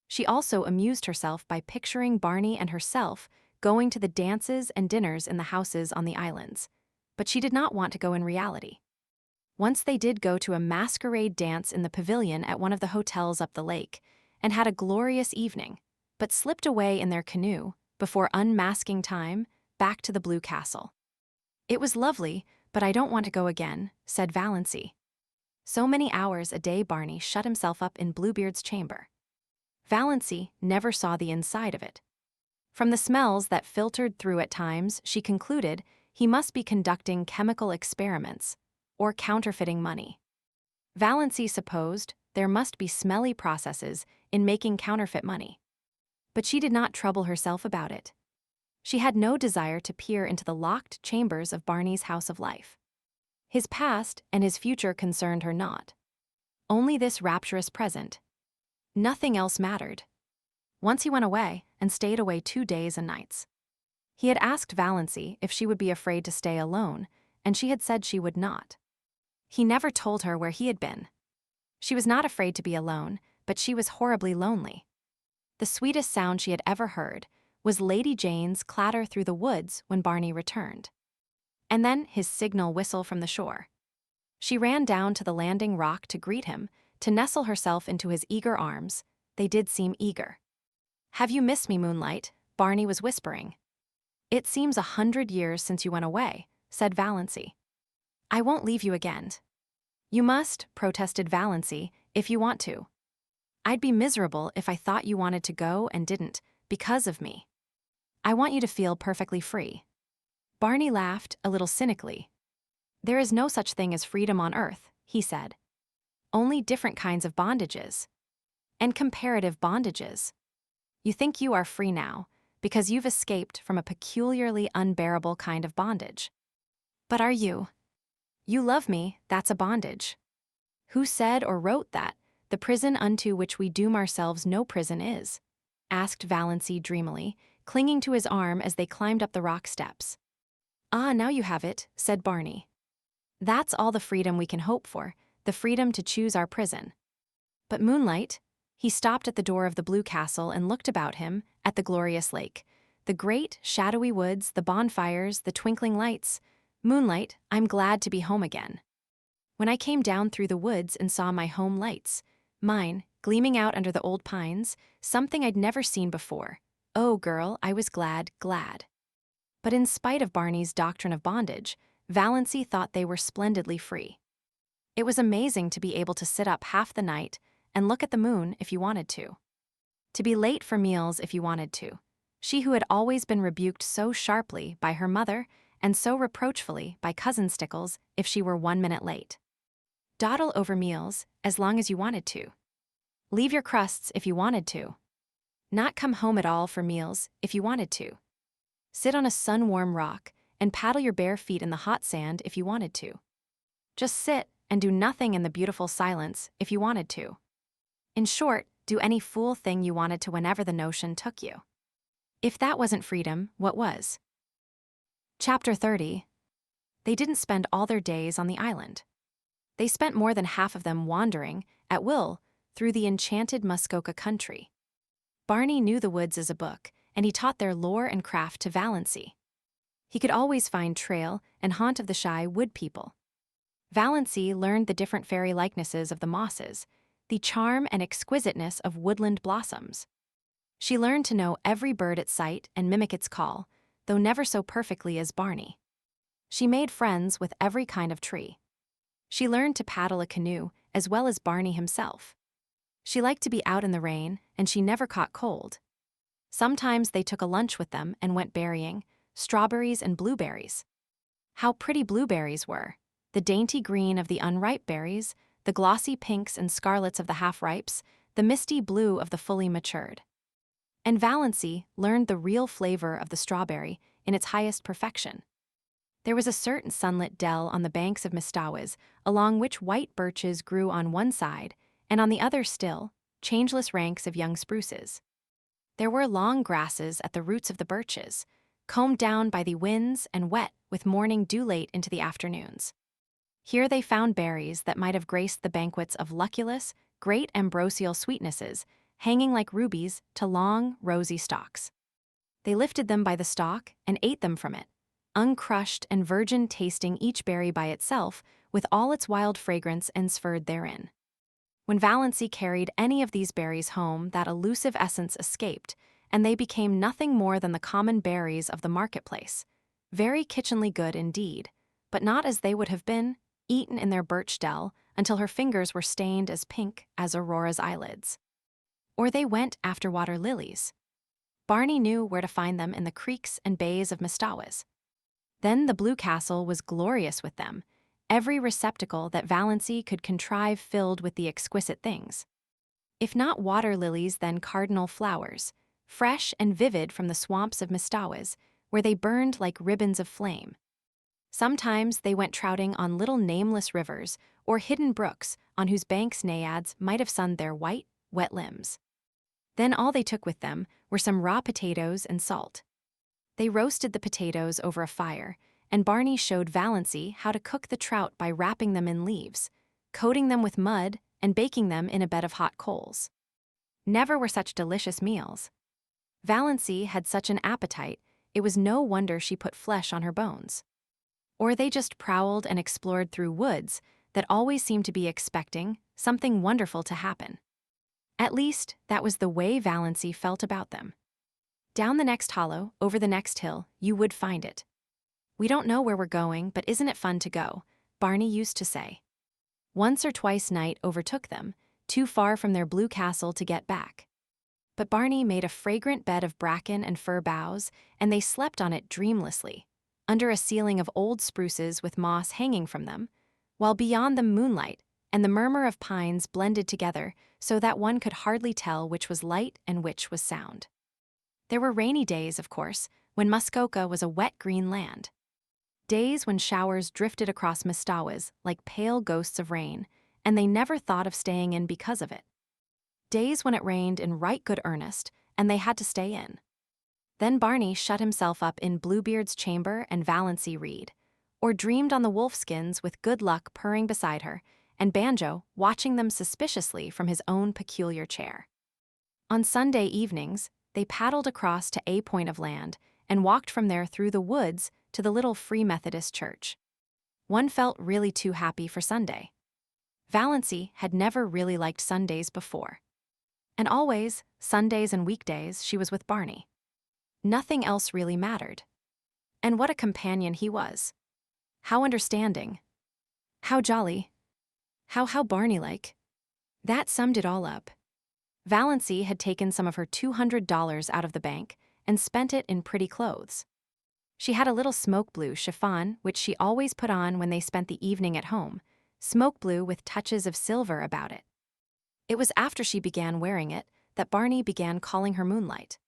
[SPEAKER 1] She also amused herself by picturing Barney and herself going to the dances and dinners in the houses on the islands, but she did not want to go in reality. Once they did go to a masquerade dance in the pavilion at one of the hotels up the lake, and had a glorious evening, but slipped away in their canoe, before unmasking time, back to the Blue Castle. "It was lovely, but I don't want to go again," said Valancy. So many hours a day Barney shut himself up in Bluebeard's chamber. Valancy never saw the inside of it. From the smells that filtered through at times, she concluded he must be conducting chemical experiments, or counterfeiting money. Valancy supposed there must be smelly processes in making counterfeit money. But she did not trouble herself about it. She had no desire to peer into the locked chambers of Barney's house of life. His past and his future concerned her not. Only this rapturous present. Nothing else mattered. Once he went away and stayed away 2 days and nights. He had asked Valancy if she would be afraid to stay alone, and she had said she would not. He never told her where he had been. She was not afraid to be alone, but she was horribly lonely. The sweetest sound she had ever heard was Lady Jane's clatter through the woods when Barney returned. And then his signal whistle from the shore. She ran down to the landing rock to greet him, to nestle herself into his eager arms. They did seem eager. "Have you missed me, Moonlight?" Barney was whispering. "It seems 100 years since you went away," said Valancy. "I won't leave you again." "You must," protested Valancy, "if you want to. I'd be miserable if I thought you wanted to go and didn't, because of me. I want you to feel perfectly free." Barney laughed, a little cynically. "There is no such thing as freedom on earth," he said. "Only different kinds of bondages. And comparative bondages. You think you are free now, because you've escaped from a peculiarly unbearable kind of bondage. But are you? You love me, that's a bondage. Who said or wrote that the prison unto which we doom ourselves no prison is?" asked Valancy dreamily, clinging to his arm as they climbed up the rock steps. "Ah, now you have it," said Barney. "That's all the freedom we can hope for, the freedom to choose our prison. But Moonlight," he stopped at the door of the Blue Castle and looked about him, at the glorious lake, the great, shadowy woods, the bonfires, the twinkling lights. "Moonlight, I'm glad to be home again. When I came down through the woods and saw my home lights, mine, gleaming out under the old pines, something I'd never seen before. Oh, girl, I was glad, glad." But in spite of Barney's doctrine of bondage, Valancy thought they were splendidly free. It was amazing to be able to sit up half the night and look at the moon if you wanted to. To be late for meals if you wanted to. She who had always been rebuked so sharply by her mother and so reproachfully by Cousin Stickles if she were 1 minute late. Dawdle over meals as long as you wanted to. Leave your crusts if you wanted to. Not come home at all for meals if you wanted to. Sit on a sun-warm rock and paddle your bare feet in the hot sand if you wanted to. Just sit and do nothing in the beautiful silence if you wanted to. In short, do any fool thing you wanted to whenever the notion took you. If that wasn't freedom, what was? Chapter 30. They didn't spend all their days on the island. They spent more than half of them wandering, at will, through the enchanted Muskoka country. Barney knew the woods as a book, and he taught their lore and craft to Valancy. He could always find trail and haunt of the shy wood people. Valancy learned the different fairy likenesses of the mosses, the charm and exquisiteness of woodland blossoms. She learned to know every bird at sight and mimic its call, though never so perfectly as Barney. She made friends with every kind of tree. She learned to paddle a canoe as well as Barney himself. She liked to be out in the rain, and she never caught cold. Sometimes they took a lunch with them and went berrying, strawberries and blueberries. How pretty blueberries were! The dainty green of the unripe berries, the glossy pinks and scarlets of the half-ripes, the misty blue of the fully matured. And Valancy learned the real flavor of the strawberry in its highest perfection. There was a certain sunlit dell on the banks of Mistawis, along which white birches grew on one side, and on the other still, changeless ranks of young spruces. There were long grasses at the roots of the birches, combed down by the winds and wet with morning dew late into the afternoons. Here they found berries that might have graced the banquets of Lucullus, great ambrosial sweetnesses, hanging like rubies to long, rosy stalks. They lifted them by the stalk and ate them from it, uncrushed and virgin, tasting each berry by itself with all its wild fragrance ensferred therein. When Valancy carried any of these berries home, that elusive essence escaped, and they became nothing more than the common berries of the marketplace, very kitchenly good indeed, but not as they would have been, eaten in their birch dell until her fingers were stained as pink as Aurora's eyelids. Or they went after water lilies. Barney knew where to find them in the creeks and bays of Mistawis. Then the Blue Castle was glorious with them, every receptacle that Valancy could contrive filled with the exquisite things. If not water lilies, then cardinal flowers, fresh and vivid from the swamps of Mistawis, where they burned like ribbons of flame. Sometimes they went trouting on little nameless rivers or hidden brooks on whose banks naiads might have sunned their white, wet limbs. Then all they took with them were some raw potatoes and salt. They roasted the potatoes over a fire, and Barney showed Valancy how to cook the trout by wrapping them in leaves, coating them with mud, and baking them in a bed of hot coals. Never were such delicious meals. Valancy had such an appetite, it was no wonder she put flesh on her bones. Or they just prowled and explored through woods that always seemed to be expecting something wonderful to happen. At least, that was the way Valancy felt about them. Down the next hollow, over the next hill, you would find it. "We don't know where we're going, but isn't it fun to go?" Barney used to say. Once or twice night overtook them, too far from their blue castle to get back. But Barney made a fragrant bed of bracken and fir boughs, and they slept on it dreamlessly, under a ceiling of old spruces with moss hanging from them, while beyond them moonlight and the murmur of pines blended together so that one could hardly tell which was light and which was sound. There were rainy days, of course, when Muskoka was a wet green land. Days when showers drifted across Mistawis like pale ghosts of rain, and they never thought of staying in because of it. Days when it rained in right good earnest, and they had to stay in. Then Barney shut himself up in Bluebeard's chamber and Valancy read, or dreamed on the wolfskins with Good Luck purring beside her, and Banjo watching them suspiciously from his own peculiar chair. On Sunday evenings, they paddled across to a point of land and walked from there through the woods to the little Free Methodist church. One felt really too happy for Sunday. Valancy had never really liked Sundays before. And always, Sundays and weekdays, she was with Barney. Nothing else really mattered. And what a companion he was. How understanding. How jolly. How Barney-like. That summed it all up. Valancy had taken some of her $200 out of the bank and spent it in pretty clothes. She had a little smoke blue chiffon which she always put on when they spent the evening at home, smoke blue with touches of silver about it. It was after she began wearing it that Barney began calling her Moonlight.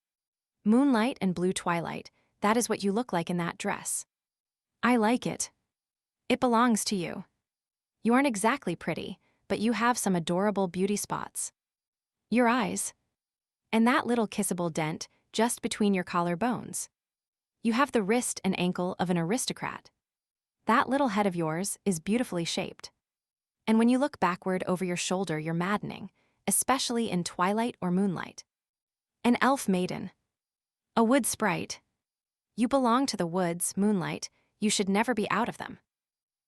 [SPEAKER 1] Moonlight and Blue Twilight, That is what you look like in that dress. I like it. It belongs to you. You aren't exactly pretty, but you have some adorable beauty spots. Your eyes. And that little kissable dent just between your collarbones. You have the wrist and ankle of an aristocrat. That little head of yours is beautifully shaped. And when you look backward over your shoulder, you're maddening, especially in twilight or moonlight. An elf maiden. A wood sprite. You belong to the woods, moonlight, you should never be out of them.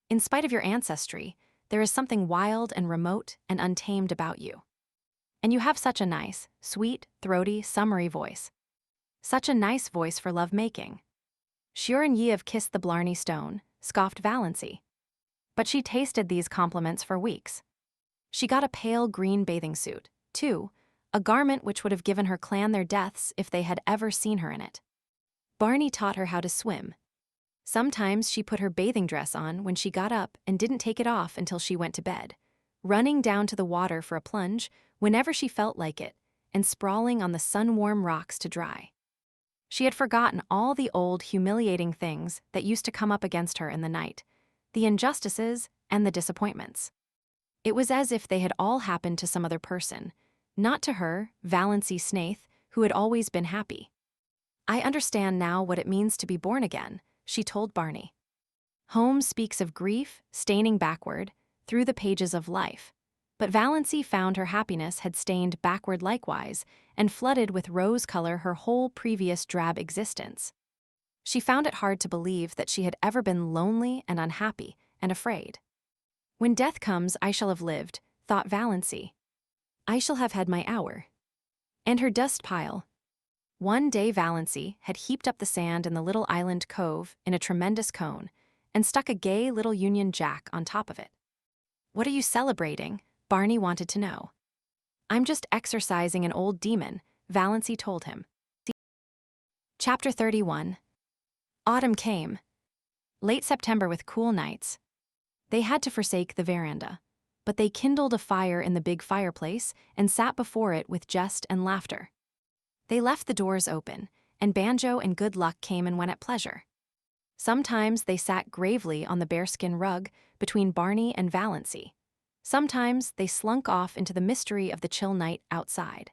[SPEAKER 1] In spite of your ancestry, there is something wild and remote and untamed about you. And you have such a nice, sweet, throaty, summery voice. Such a nice voice for love-making. Sure and ye have kissed the Blarney Stone, scoffed Valancy. But she tasted these compliments for weeks. She got a pale green bathing suit, too, a garment which would have given her clan their deaths if they had ever seen her in it. Barney taught her how to swim. Sometimes she put her bathing dress on when she got up and didn't take it off until she went to bed, running down to the water for a plunge whenever she felt like it, and sprawling on the sun-warm rocks to dry. She had forgotten all the old, humiliating things that used to come up against her in the night, the injustices and the disappointments. It was as if they had all happened to some other person, not to her, Valancy Snaith, who had always been happy. I understand now what it means to be born again, she told Barney. Holmes speaks of grief staining backward through the pages of life, but Valancy found her happiness had stained backward likewise and flooded with rose color her whole previous drab existence. She found it hard to believe that she had ever been lonely and unhappy and afraid. When death comes, I shall have lived, thought Valancy. I shall have had my hour. And her dust pile. One day Valancy had heaped up the sand in the little island cove in a tremendous cone and stuck a gay little Union Jack on top of it. What are you celebrating? Barney wanted to know. I'm just exorcising an old demon, Valancy told him. Chapter 31. Autumn came. Late September with cool nights. They had to forsake the veranda, but they kindled a fire in the big fireplace and sat before it with jest and laughter. They left the doors open, and Banjo and Good Luck came and went at pleasure. Sometimes they sat gravely on the bearskin rug between Barney and Valancy. Sometimes they slunk off into the mystery of the chill night outside.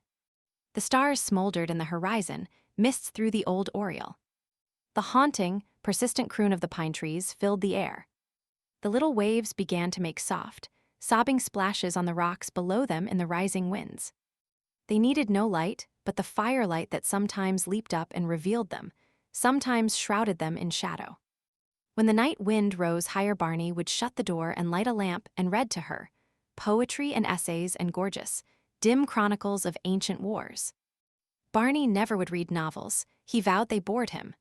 [SPEAKER 1] The stars smoldered in the horizon, mists through the old oriel. The haunting, persistent croon of the pine trees filled the air. The little waves began to make soft, sobbing splashes on the rocks below them in the rising winds. They needed no light, but the firelight that sometimes leaped up and revealed them, sometimes shrouded them in shadow. When the night wind rose higher, Barney would shut the door and light a lamp and read to her poetry and essays and gorgeous, dim chronicles of ancient wars. Barney never would read novels, he vowed they bored him.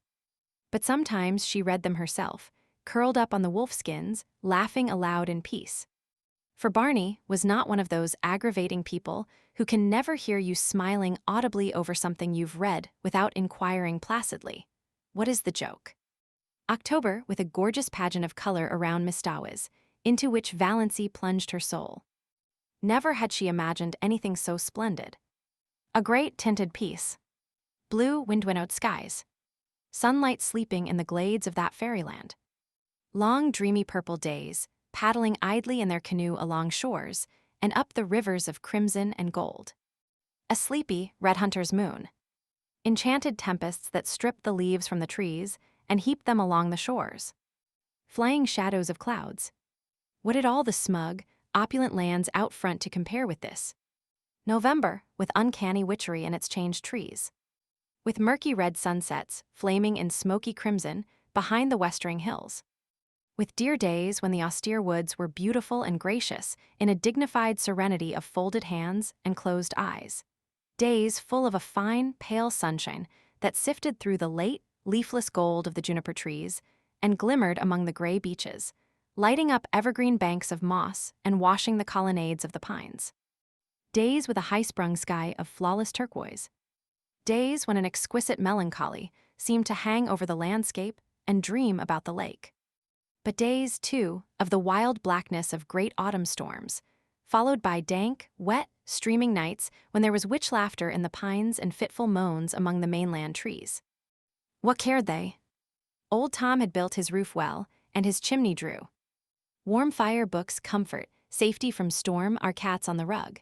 [SPEAKER 1] But sometimes she read them herself, curled up on the wolfskins, laughing aloud in peace. For Barney was not one of those aggravating people who can never hear you smiling audibly over something you've read without inquiring placidly, what is the joke? October with a gorgeous pageant of color around Mistawis, into which Valancy plunged her soul. Never had she imagined anything so splendid. A great tinted piece. Blue, wind-winnowed skies. Sunlight sleeping in the glades of that fairyland. Long, dreamy purple days, paddling idly in their canoe along shores and up the rivers of crimson and gold. A sleepy, red hunter's moon. Enchanted tempests that stripped the leaves from the trees and heaped them along the shores. Flying shadows of clouds. What had all the smug, opulent lands out front to compare with this? November, with uncanny witchery in its changed trees. With murky red sunsets, flaming in smoky crimson, behind the westering hills. With dear days when the austere woods were beautiful and gracious in a dignified serenity of folded hands and closed eyes. Days full of a fine, pale sunshine that sifted through the late, leafless gold of the juniper trees and glimmered among the gray beeches, lighting up evergreen banks of moss and washing the colonnades of the pines. Days with a high-sprung sky of flawless turquoise. Days when an exquisite melancholy seemed to hang over the landscape and dream about the lake. But days, too, of the wild blackness of great autumn storms, followed by dank, wet, streaming nights when there was witch laughter in the pines and fitful moans among the mainland trees. What cared they? Old Tom had built his roof well, and his chimney drew. Warm fire, books, comfort, safety from storm, our cats on the rug.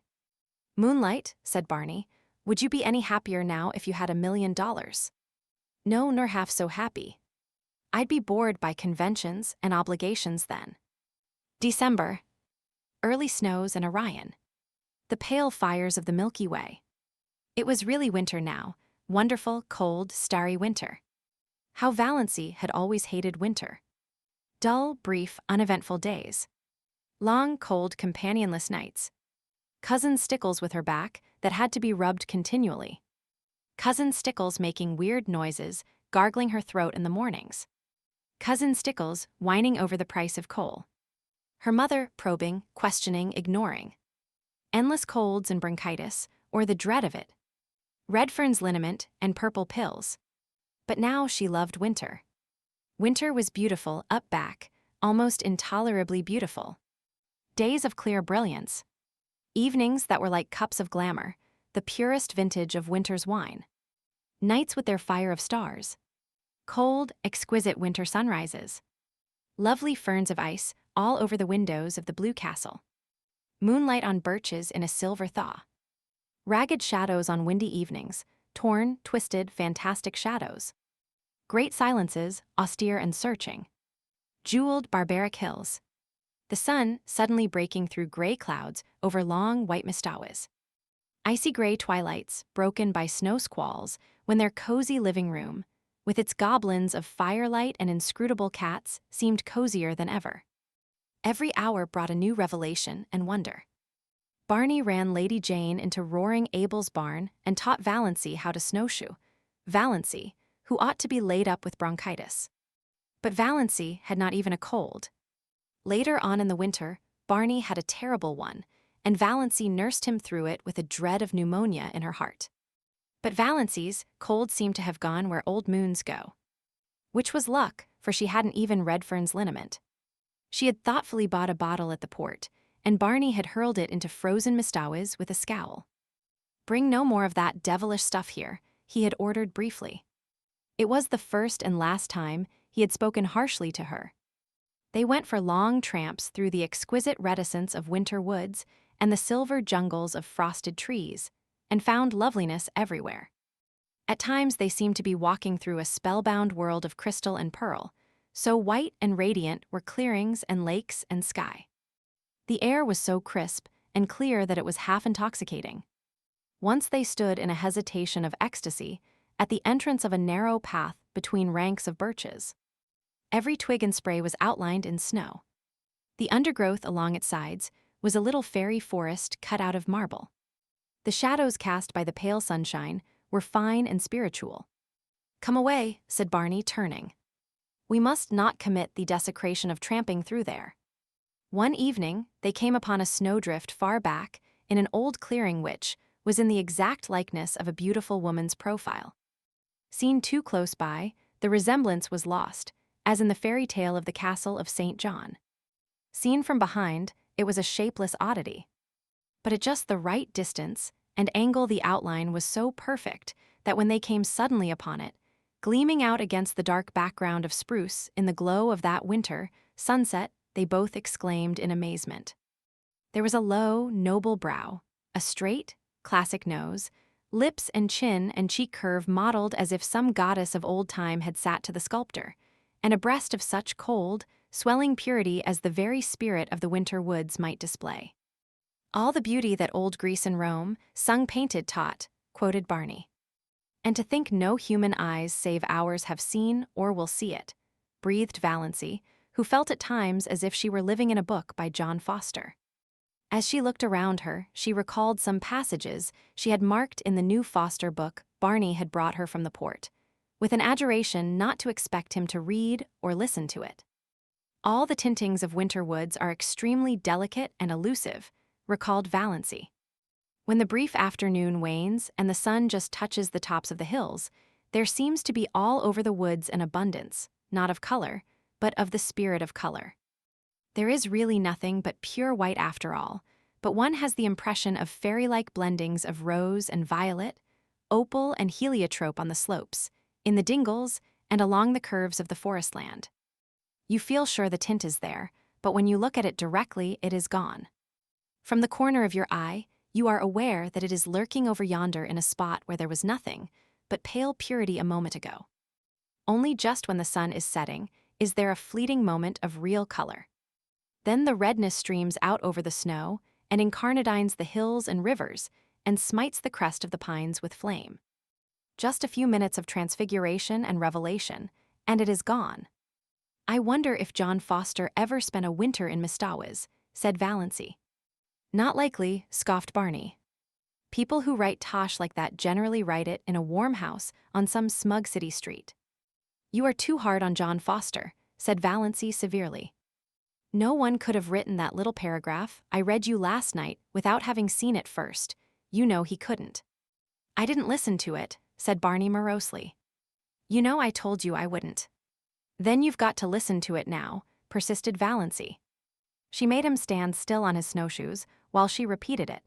[SPEAKER 1] Moonlight, said Barney, would you be any happier now if you had $1,000,000? No, nor half so happy. I'd be bored by conventions and obligations then. December. Early snows and Orion. The pale fires of the Milky Way. It was really winter now, wonderful, cold, starry winter. How Valancy had always hated winter. Dull, brief, uneventful days. Long, cold, companionless nights. Cousin Stickles with her back that had to be rubbed continually. Cousin Stickles making weird noises, gargling her throat in the mornings. Cousin Stickles whining over the price of coal. Her mother probing, questioning, ignoring. Endless colds and bronchitis, or the dread of it. Redfern's liniment and purple pills. But now she loved winter. Winter was beautiful up back, almost intolerably beautiful. Days of clear brilliance. Evenings that were like cups of glamour, the purest vintage of winter's wine. Nights with their fire of stars. Cold, exquisite winter sunrises. Lovely ferns of ice all over the windows of the blue castle. Moonlight on birches in a silver thaw. Ragged shadows on windy evenings, torn, twisted, fantastic shadows. Great silences, austere and searching. Jeweled, barbaric hills. The sun suddenly breaking through gray clouds over long, white mistawas. Icy gray twilights, broken by snow squalls, when their cozy living room, with its goblins of firelight and inscrutable cats, seemed cozier than ever. Every hour brought a new revelation and wonder. Barney ran Lady Jane into roaring Abel's barn and taught Valancy how to snowshoe. Valancy, who ought to be laid up with bronchitis. But Valancy had not even a cold. Later on in the winter, Barney had a terrible one, and Valancy nursed him through it with a dread of pneumonia in her heart. But Valancy's cold seemed to have gone where old moons go. Which was luck, for she hadn't even Redfern's liniment. She had thoughtfully bought a bottle at the port, and Barney had hurled it into frozen mistawas with a scowl. Bring no more of that devilish stuff here, he had ordered briefly. It was the first and last time he had spoken harshly to her. They went for long tramps through the exquisite reticence of winter woods and the silver jungles of frosted trees, and found loveliness everywhere. At times they seemed to be walking through a spellbound world of crystal and pearl, so white and radiant were clearings and lakes and sky. The air was so crisp and clear that it was half intoxicating. Once they stood in a hesitation of ecstasy at the entrance of a narrow path between ranks of birches. Every twig and spray was outlined in snow. The undergrowth along its sides was a little fairy forest cut out of marble. The shadows cast by the pale sunshine were fine and spiritual. Come away, said Barney, turning. We must not commit the desecration of tramping through there. One evening, they came upon a snowdrift far back in an old clearing which was in the exact likeness of a beautiful woman's profile. Seen too close by, the resemblance was lost, as in the fairy tale of the castle of St. John. Seen from behind, it was a shapeless oddity. But at just the right distance and angle the outline was so perfect that when they came suddenly upon it, gleaming out against the dark background of spruce in the glow of that winter sunset, they both exclaimed in amazement. There was a low, noble brow, a straight, classic nose, lips and chin and cheek curve modeled as if some goddess of old time had sat to the sculptor, and a breast of such cold, swelling purity as the very spirit of the winter woods might display. All the beauty that old Greece and Rome, sung painted taught, quoted Barney. And to think no human eyes save ours have seen or will see it, breathed Valancy, who felt at times as if she were living in a book by John Foster. As she looked around her, she recalled some passages she had marked in the new Foster book Barney had brought her from the port, with an adjuration not to expect him to read or listen to it. All the tintings of winter woods are extremely delicate and elusive, recalled Valancy. When the brief afternoon wanes and the sun just touches the tops of the hills, there seems to be all over the woods an abundance, not of color, but of the spirit of color. There is really nothing but pure white after all, but one has the impression of fairy-like blendings of rose and violet, opal and heliotrope on the slopes, in the dingles, and along the curves of the forest land. You feel sure the tint is there, but when you look at it directly, it is gone. From the corner of your eye, you are aware that it is lurking over yonder in a spot where there was nothing but pale purity a moment ago. Only just when the sun is setting is there a fleeting moment of real color. Then the redness streams out over the snow and incarnadines the hills and rivers and smites the crest of the pines with flame. Just a few minutes of transfiguration and revelation, and it is gone. I wonder if John Foster ever spent a winter in Mistawis, said Valancy. Not likely, scoffed Barney. People who write tosh like that generally write it in a warm house on some smug city street. You are too hard on John Foster, said Valancy severely. No one could have written that little paragraph I read you last night without having seen it first. You know he couldn't. I didn't listen to it, said Barney morosely. You know I told you I wouldn't. Then you've got to listen to it now, persisted Valancy. She made him stand still on his snowshoes while she repeated it.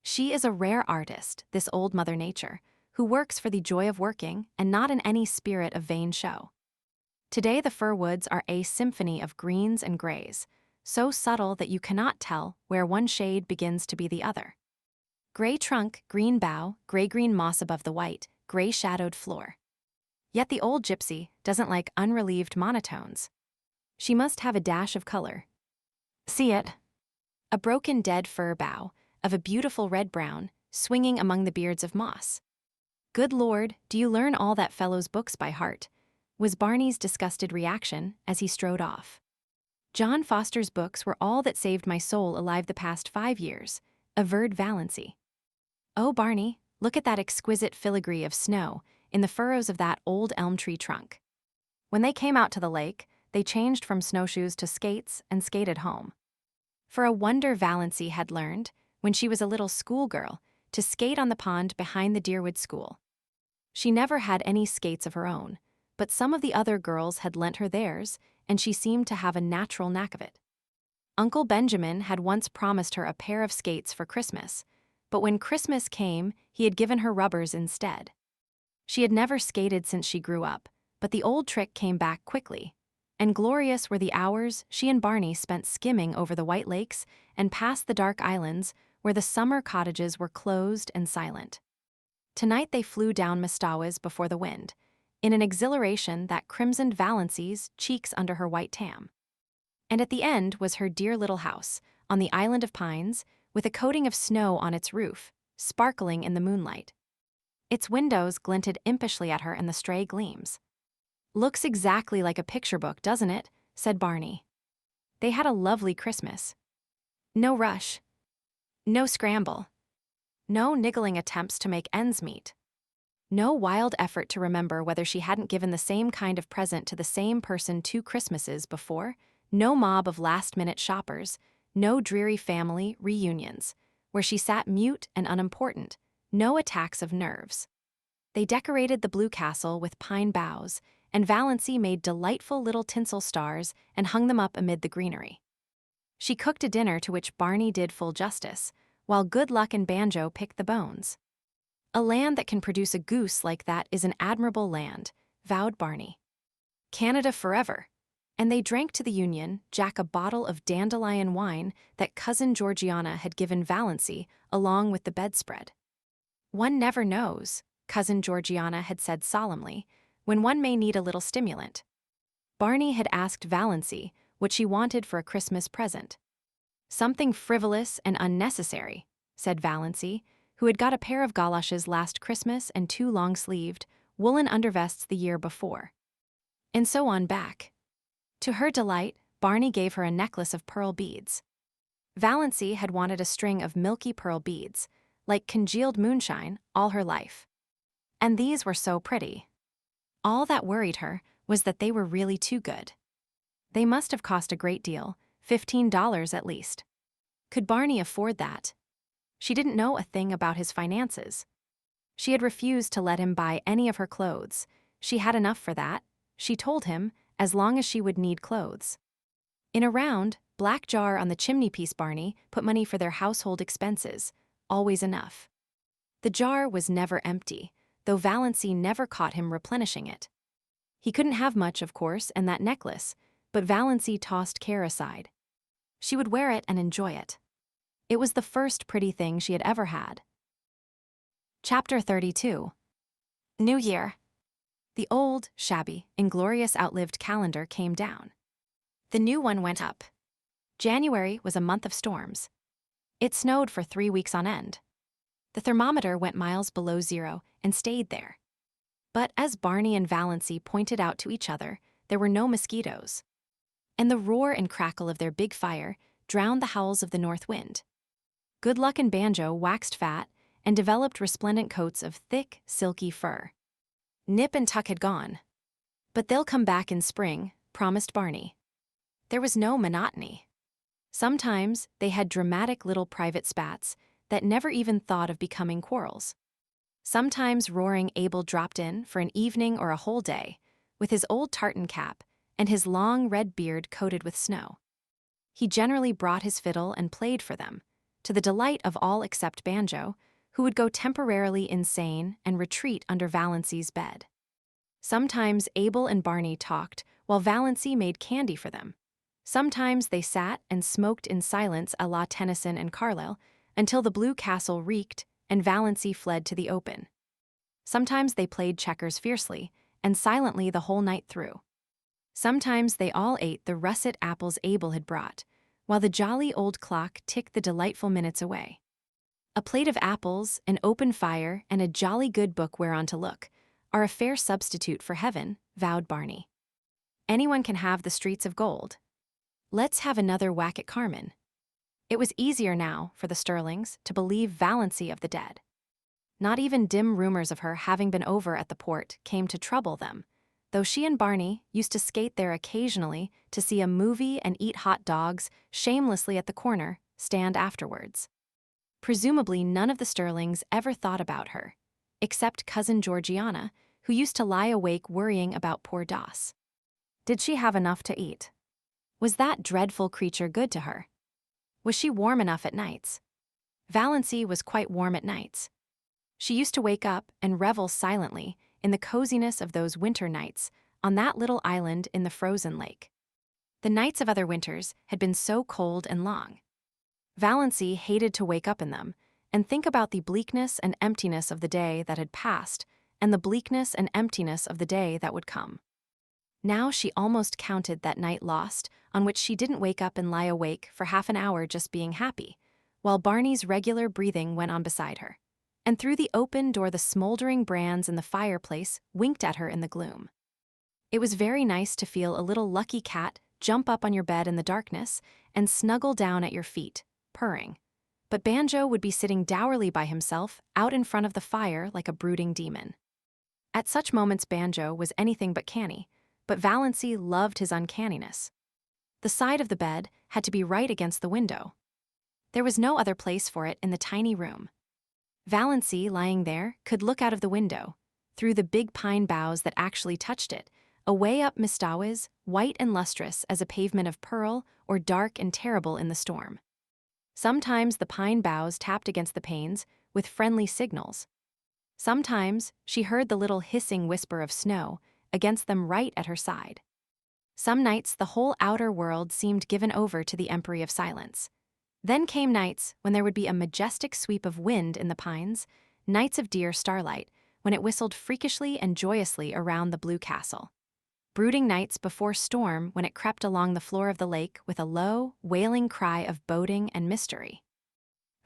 [SPEAKER 1] She is a rare artist, this old Mother Nature, who works for the joy of working and not in any spirit of vain show. Today the fir woods are a symphony of greens and grays, so subtle that you cannot tell where one shade begins to be the other. Gray trunk, green bough, gray-green moss above the white, gray-shadowed floor. Yet the old gypsy doesn't like unrelieved monotones. She must have a dash of color. See it? A broken dead fir bough, of a beautiful red-brown, swinging among the beards of moss. Good Lord, do you learn all that fellow's books by heart? Was Barney's disgusted reaction as he strode off. John Foster's books were all that saved my soul alive the past 5 years, averred Valancy. Oh, Barney, look at that exquisite filigree of snow in the furrows of that old elm tree trunk. When they came out to the lake, they changed from snowshoes to skates and skated home. For a wonder Valancy had learned, when she was a little schoolgirl, to skate on the pond behind the Deerwood School. She never had any skates of her own, but some of the other girls had lent her theirs, and she seemed to have a natural knack of it. Uncle Benjamin had once promised her a pair of skates for Christmas, but when Christmas came, he had given her rubbers instead. She had never skated since she grew up, but the old trick came back quickly, and glorious were the hours she and Barney spent skimming over the White Lakes and past the dark islands where the summer cottages were closed and silent. Tonight they flew down Mistawis before the wind, in an exhilaration that crimsoned Valancy's cheeks under her white tam. And at the end was her dear little house, on the island of pines, with a coating of snow on its roof, sparkling in the moonlight. Its windows glinted impishly at her in the stray gleams. Looks exactly like a picture book, doesn't it? Said Barney. They had a lovely Christmas. No rush. No scramble. No niggling attempts to make ends meet. No wild effort to remember whether she hadn't given the same kind of present to the same person 2 Christmases before. No mob of last-minute shoppers. No dreary family reunions, where she sat mute and unimportant. No attacks of nerves. They decorated the blue castle with pine boughs, and Valancy made delightful little tinsel stars and hung them up amid the greenery. She cooked a dinner to which Barney did full justice, while Good Luck and Banjo picked the bones. A land that can produce a goose like that is an admirable land, vowed Barney. Canada forever. And they drank to the Union Jack a bottle of dandelion wine that Cousin Georgiana had given Valancy along with the bedspread. One never knows, Cousin Georgiana had said solemnly, when one may need a little stimulant. Barney had asked Valancy what she wanted for a Christmas present. Something frivolous and unnecessary, said Valancy, who had got a pair of galoshes last Christmas and 2 long-sleeved, woolen undervests the year before. And so on back. To her delight, Barney gave her a necklace of pearl beads. Valancy had wanted a string of milky pearl beads, like congealed moonshine, all her life. And these were so pretty. All that worried her was that they were really too good. They must have cost a great deal, $15 at least. Could Barney afford that? She didn't know a thing about his finances. She had refused to let him buy any of her clothes. She had enough for that, she told him, as long as she would need clothes. In a round, black jar on the chimney-piece Barney put money for their household expenses, always enough. The jar was never empty, though Valancy never caught him replenishing it. He couldn't have much, of course, and that necklace, but Valancy tossed care aside. She would wear it and enjoy it. It was the first pretty thing she had ever had. Chapter 32. New Year. The old, shabby, inglorious outlived calendar came down. The new one went up. January was a month of storms. It snowed for 3 weeks on end. The thermometer went miles below zero and stayed there. But as Barney and Valancy pointed out to each other, there were no mosquitoes. And the roar and crackle of their big fire drowned the howls of the north wind. Good Luck and Banjo waxed fat and developed resplendent coats of thick, silky fur. Nip and Tuck had gone. But they'll come back in spring, promised Barney. There was no monotony. Sometimes they had dramatic little private spats that never even thought of becoming quarrels. Sometimes roaring Abel dropped in for an evening or a whole day, with his old tartan cap and his long red beard coated with snow. He generally brought his fiddle and played for them, to the delight of all except Banjo, who would go temporarily insane and retreat under Valancy's bed. Sometimes Abel and Barney talked while Valancy made candy for them. Sometimes they sat and smoked in silence a la Tennyson and Carlyle until the blue castle reeked and Valancy fled to the open. Sometimes they played checkers fiercely and silently the whole night through. Sometimes they all ate the russet apples Abel had brought, while the jolly old clock ticked the delightful minutes away. A plate of apples, an open fire, and a jolly good book whereon to look are a fair substitute for heaven, vowed Barney. Anyone can have the streets of gold. Let's have another whack at Carmen. It was easier now for the Stirlings to believe Valancy of the dead. Not even dim rumors of her having been over at the port came to trouble them, though she and Barney used to skate there occasionally to see a movie and eat hot dogs shamelessly at the corner stand afterwards. Presumably none of the Stirlings ever thought about her, except cousin Georgiana, who used to lie awake worrying about poor Doss. Did she have enough to eat? Was that dreadful creature good to her? Was she warm enough at nights? Valancy was quite warm at nights. She used to wake up and revel silently in the coziness of those winter nights on that little island in the frozen lake. The nights of other winters had been so cold and long. Valancy hated to wake up in them and think about the bleakness and emptiness of the day that had passed and the bleakness and emptiness of the day that would come. Now she almost counted that night lost on which she didn't wake up and lie awake for half an hour just being happy, while Barney's regular breathing went on beside her, and through the open door the smoldering brands in the fireplace winked at her in the gloom. It was very nice to feel a little lucky cat jump up on your bed in the darkness and snuggle down at your feet, purring. But Banjo would be sitting dourly by himself out in front of the fire like a brooding demon. At such moments Banjo was anything but canny, but Valancy loved his uncanniness. The side of the bed had to be right against the window. There was no other place for it in the tiny room. Valancy, lying there, could look out of the window, through the big pine boughs that actually touched it, away up Mistawiz, white and lustrous as a pavement of pearl or dark and terrible in the storm. Sometimes the pine boughs tapped against the panes with friendly signals. Sometimes she heard the little hissing whisper of snow against them right at her side. Some nights the whole outer world seemed given over to the empery of silence. Then came nights when there would be a majestic sweep of wind in the pines, nights of dear starlight, when it whistled freakishly and joyously around the blue castle. Brooding nights before storm when it crept along the floor of the lake with a low, wailing cry of boding and mystery.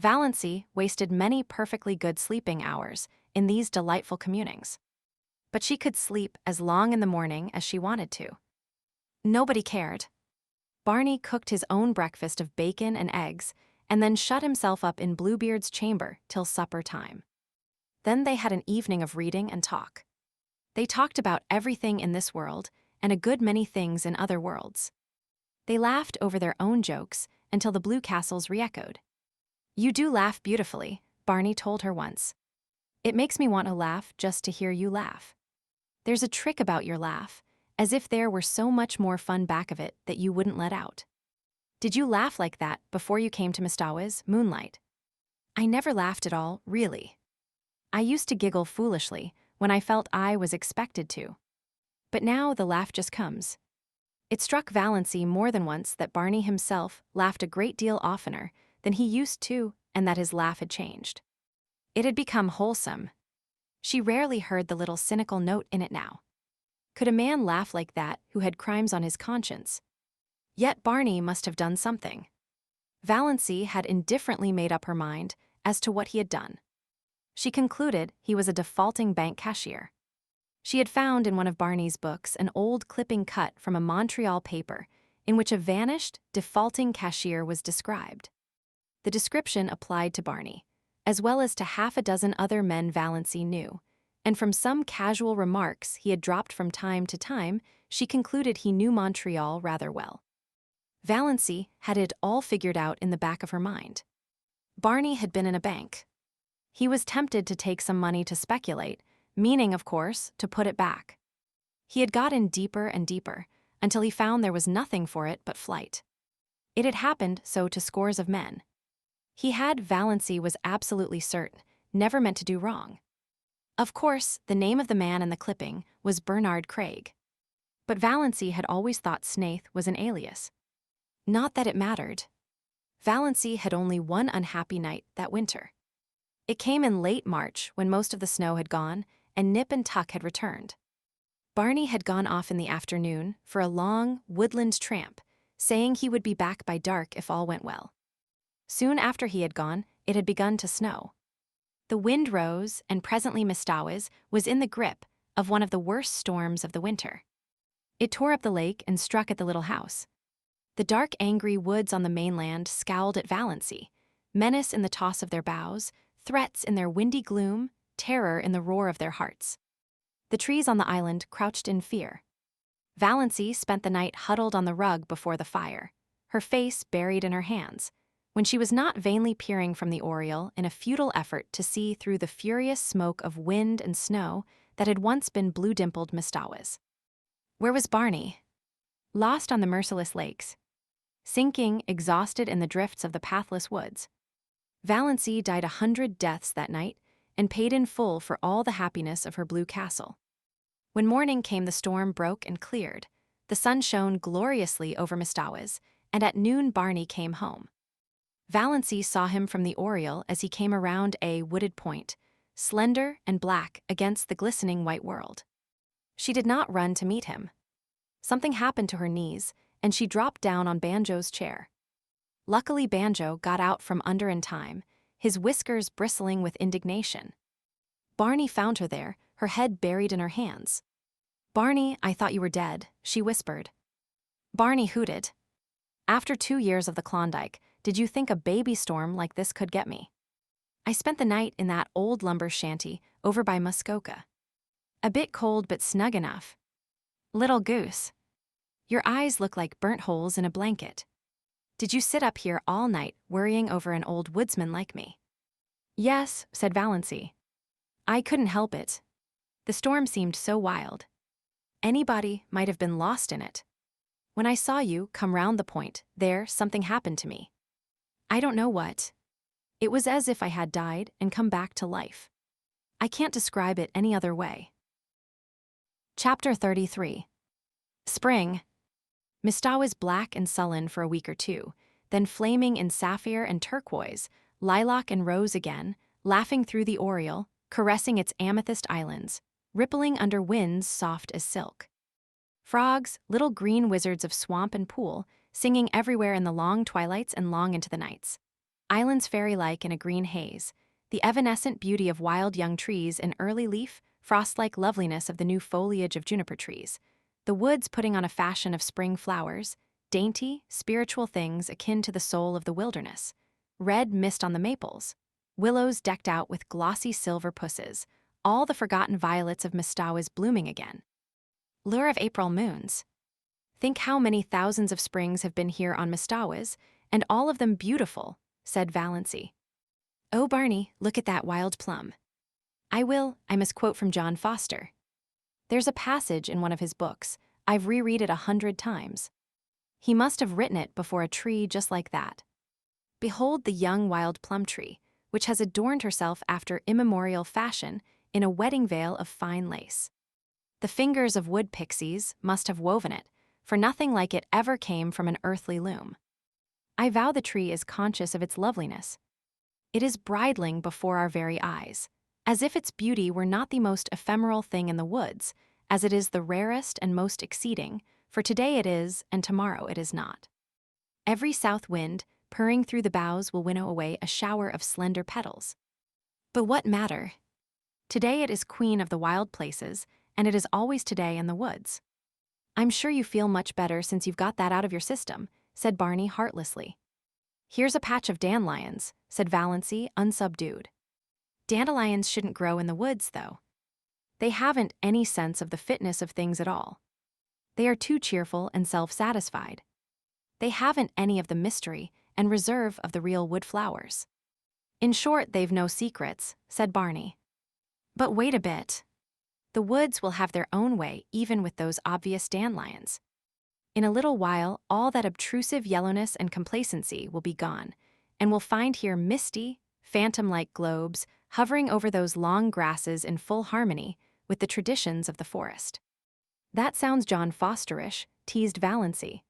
[SPEAKER 1] Valancy wasted many perfectly good sleeping hours in these delightful communings. But she could sleep as long in the morning as she wanted to. Nobody cared. Barney cooked his own breakfast of bacon and eggs and then shut himself up in Bluebeard's chamber till supper time. Then they had an evening of reading and talk. They talked about everything in this world and a good many things in other worlds. They laughed over their own jokes until the blue castles re-echoed. "You do laugh beautifully," Barney told her once. "It makes me want to laugh just to hear you laugh. There's a trick about your laugh, as if there were so much more fun back of it that you wouldn't let out. Did you laugh like that before you came to Mistawiz, Moonlight?" "I never laughed at all, really. I used to giggle foolishly when I felt I was expected to. But now the laugh just comes. It struck Valancy more than once that Barney himself laughed a great deal oftener than he used to, and that his laugh had changed. It had become wholesome. She rarely heard the little cynical note in it now. Could a man laugh like that who had crimes on his conscience? Yet Barney must have done something. Valancy had indifferently made up her mind as to what he had done. She concluded he was a defaulting bank cashier. She had found in one of Barney's books an old clipping cut from a Montreal paper in which a vanished, defaulting cashier was described. The description applied to Barney, as well as to half a dozen other men Valancy knew, and from some casual remarks he had dropped from time to time, she concluded he knew Montreal rather well. Valancy had it all figured out in the back of her mind. Barney had been in a bank. He was tempted to take some money to speculate, meaning, of course, to put it back. He had got in deeper and deeper, until he found there was nothing for it but flight. It had happened so to scores of men. He had, Valancy was absolutely certain, never meant to do wrong. Of course, the name of the man in the clipping was Bernard Craig. But Valancy had always thought Snaith was an alias. Not that it mattered. Valancy had only one unhappy night that winter. It came in late March when most of the snow had gone and Nip and Tuck had returned. Barney had gone off in the afternoon for a long, woodland tramp, saying he would be back by dark if all went well. Soon after he had gone, it had begun to snow. The wind rose, and presently Mistawis was in the grip of one of the worst storms of the winter. It tore up the lake and struck at the little house. The dark, angry woods on the mainland scowled at Valancy, menace in the toss of their boughs, threats in their windy gloom, terror in the roar of their hearts. The trees on the island crouched in fear. Valancy spent the night huddled on the rug before the fire, her face buried in her hands, when she was not vainly peering from the oriel in a futile effort to see through the furious smoke of wind and snow that had once been blue-dimpled Mistawis. Where was Barney? Lost on the merciless lakes. Sinking, exhausted in the drifts of the pathless woods. Valancy died 100 deaths that night and paid in full for all the happiness of her blue castle. When morning came, the storm broke and cleared. The sun shone gloriously over Mistawis, and at noon Barney came home. Valancy saw him from the oriel as he came around a wooded point, slender and black against the glistening white world. She did not run to meet him. Something happened to her knees, and she dropped down on Banjo's chair. Luckily, Banjo got out from under in time, his whiskers bristling with indignation. Barney found her there, her head buried in her hands. "Barney, I thought you were dead," she whispered. Barney hooted. "After 2 years of the Klondike, did you think a baby storm like this could get me? I spent the night in that old lumber shanty over by Muskoka. A bit cold but snug enough. Little goose. Your eyes look like burnt holes in a blanket. Did you sit up here all night worrying over an old woodsman like me?" "Yes," said Valancy. "I couldn't help it. The storm seemed so wild. Anybody might have been lost in it. When I saw you come round the point, there something happened to me. I don't know what. It was as if I had died and come back to life. I can't describe it any other way." Chapter 33. Spring. Mistah was black and sullen for a week or two, then flaming in sapphire and turquoise, lilac and rose again, laughing through the oriel, caressing its amethyst islands, rippling under winds soft as silk. Frogs, little green wizards of swamp and pool, singing everywhere in the long twilights and long into the nights. Islands fairy-like in a green haze, the evanescent beauty of wild young trees in early leaf, frost-like loveliness of the new foliage of juniper trees, the woods putting on a fashion of spring flowers, dainty, spiritual things akin to the soul of the wilderness, red mist on the maples, willows decked out with glossy silver pusses, all the forgotten violets of Mistawis blooming again. Lure of April moons. Think how many thousands of springs have been here on Mistawis, and all of them beautiful, said Valancy. "Oh, Barney, look at that wild plum." I must quote from John Foster. There's a passage in one of his books. I've reread it 100 times. He must have written it before a tree just like that. Behold the young wild plum tree, which has adorned herself after immemorial fashion in a wedding veil of fine lace. The fingers of wood pixies must have woven it, for nothing like it ever came from an earthly loom. I vow the tree is conscious of its loveliness. It is bridling before our very eyes, as if its beauty were not the most ephemeral thing in the woods, as it is the rarest and most exceeding, for today it is, and tomorrow it is not. Every south wind, purring through the boughs, will winnow away a shower of slender petals. But what matter? Today it is queen of the wild places, and it is always today in the woods. I'm sure you feel much better since you've got that out of your system, said Barney heartlessly. Here's a patch of dandelions, said Valancy, unsubdued. Dandelions shouldn't grow in the woods, though. They haven't any sense of the fitness of things at all. They are too cheerful and self-satisfied. They haven't any of the mystery and reserve of the real wood flowers. In short, they've no secrets, said Barney. But wait a bit. The woods will have their own way even with those obvious dandelions. In a little while, all that obtrusive yellowness and complacency will be gone, and we'll find here misty, phantom-like globes hovering over those long grasses in full harmony with the traditions of the forest. That sounds John Fosterish, teased Valancy.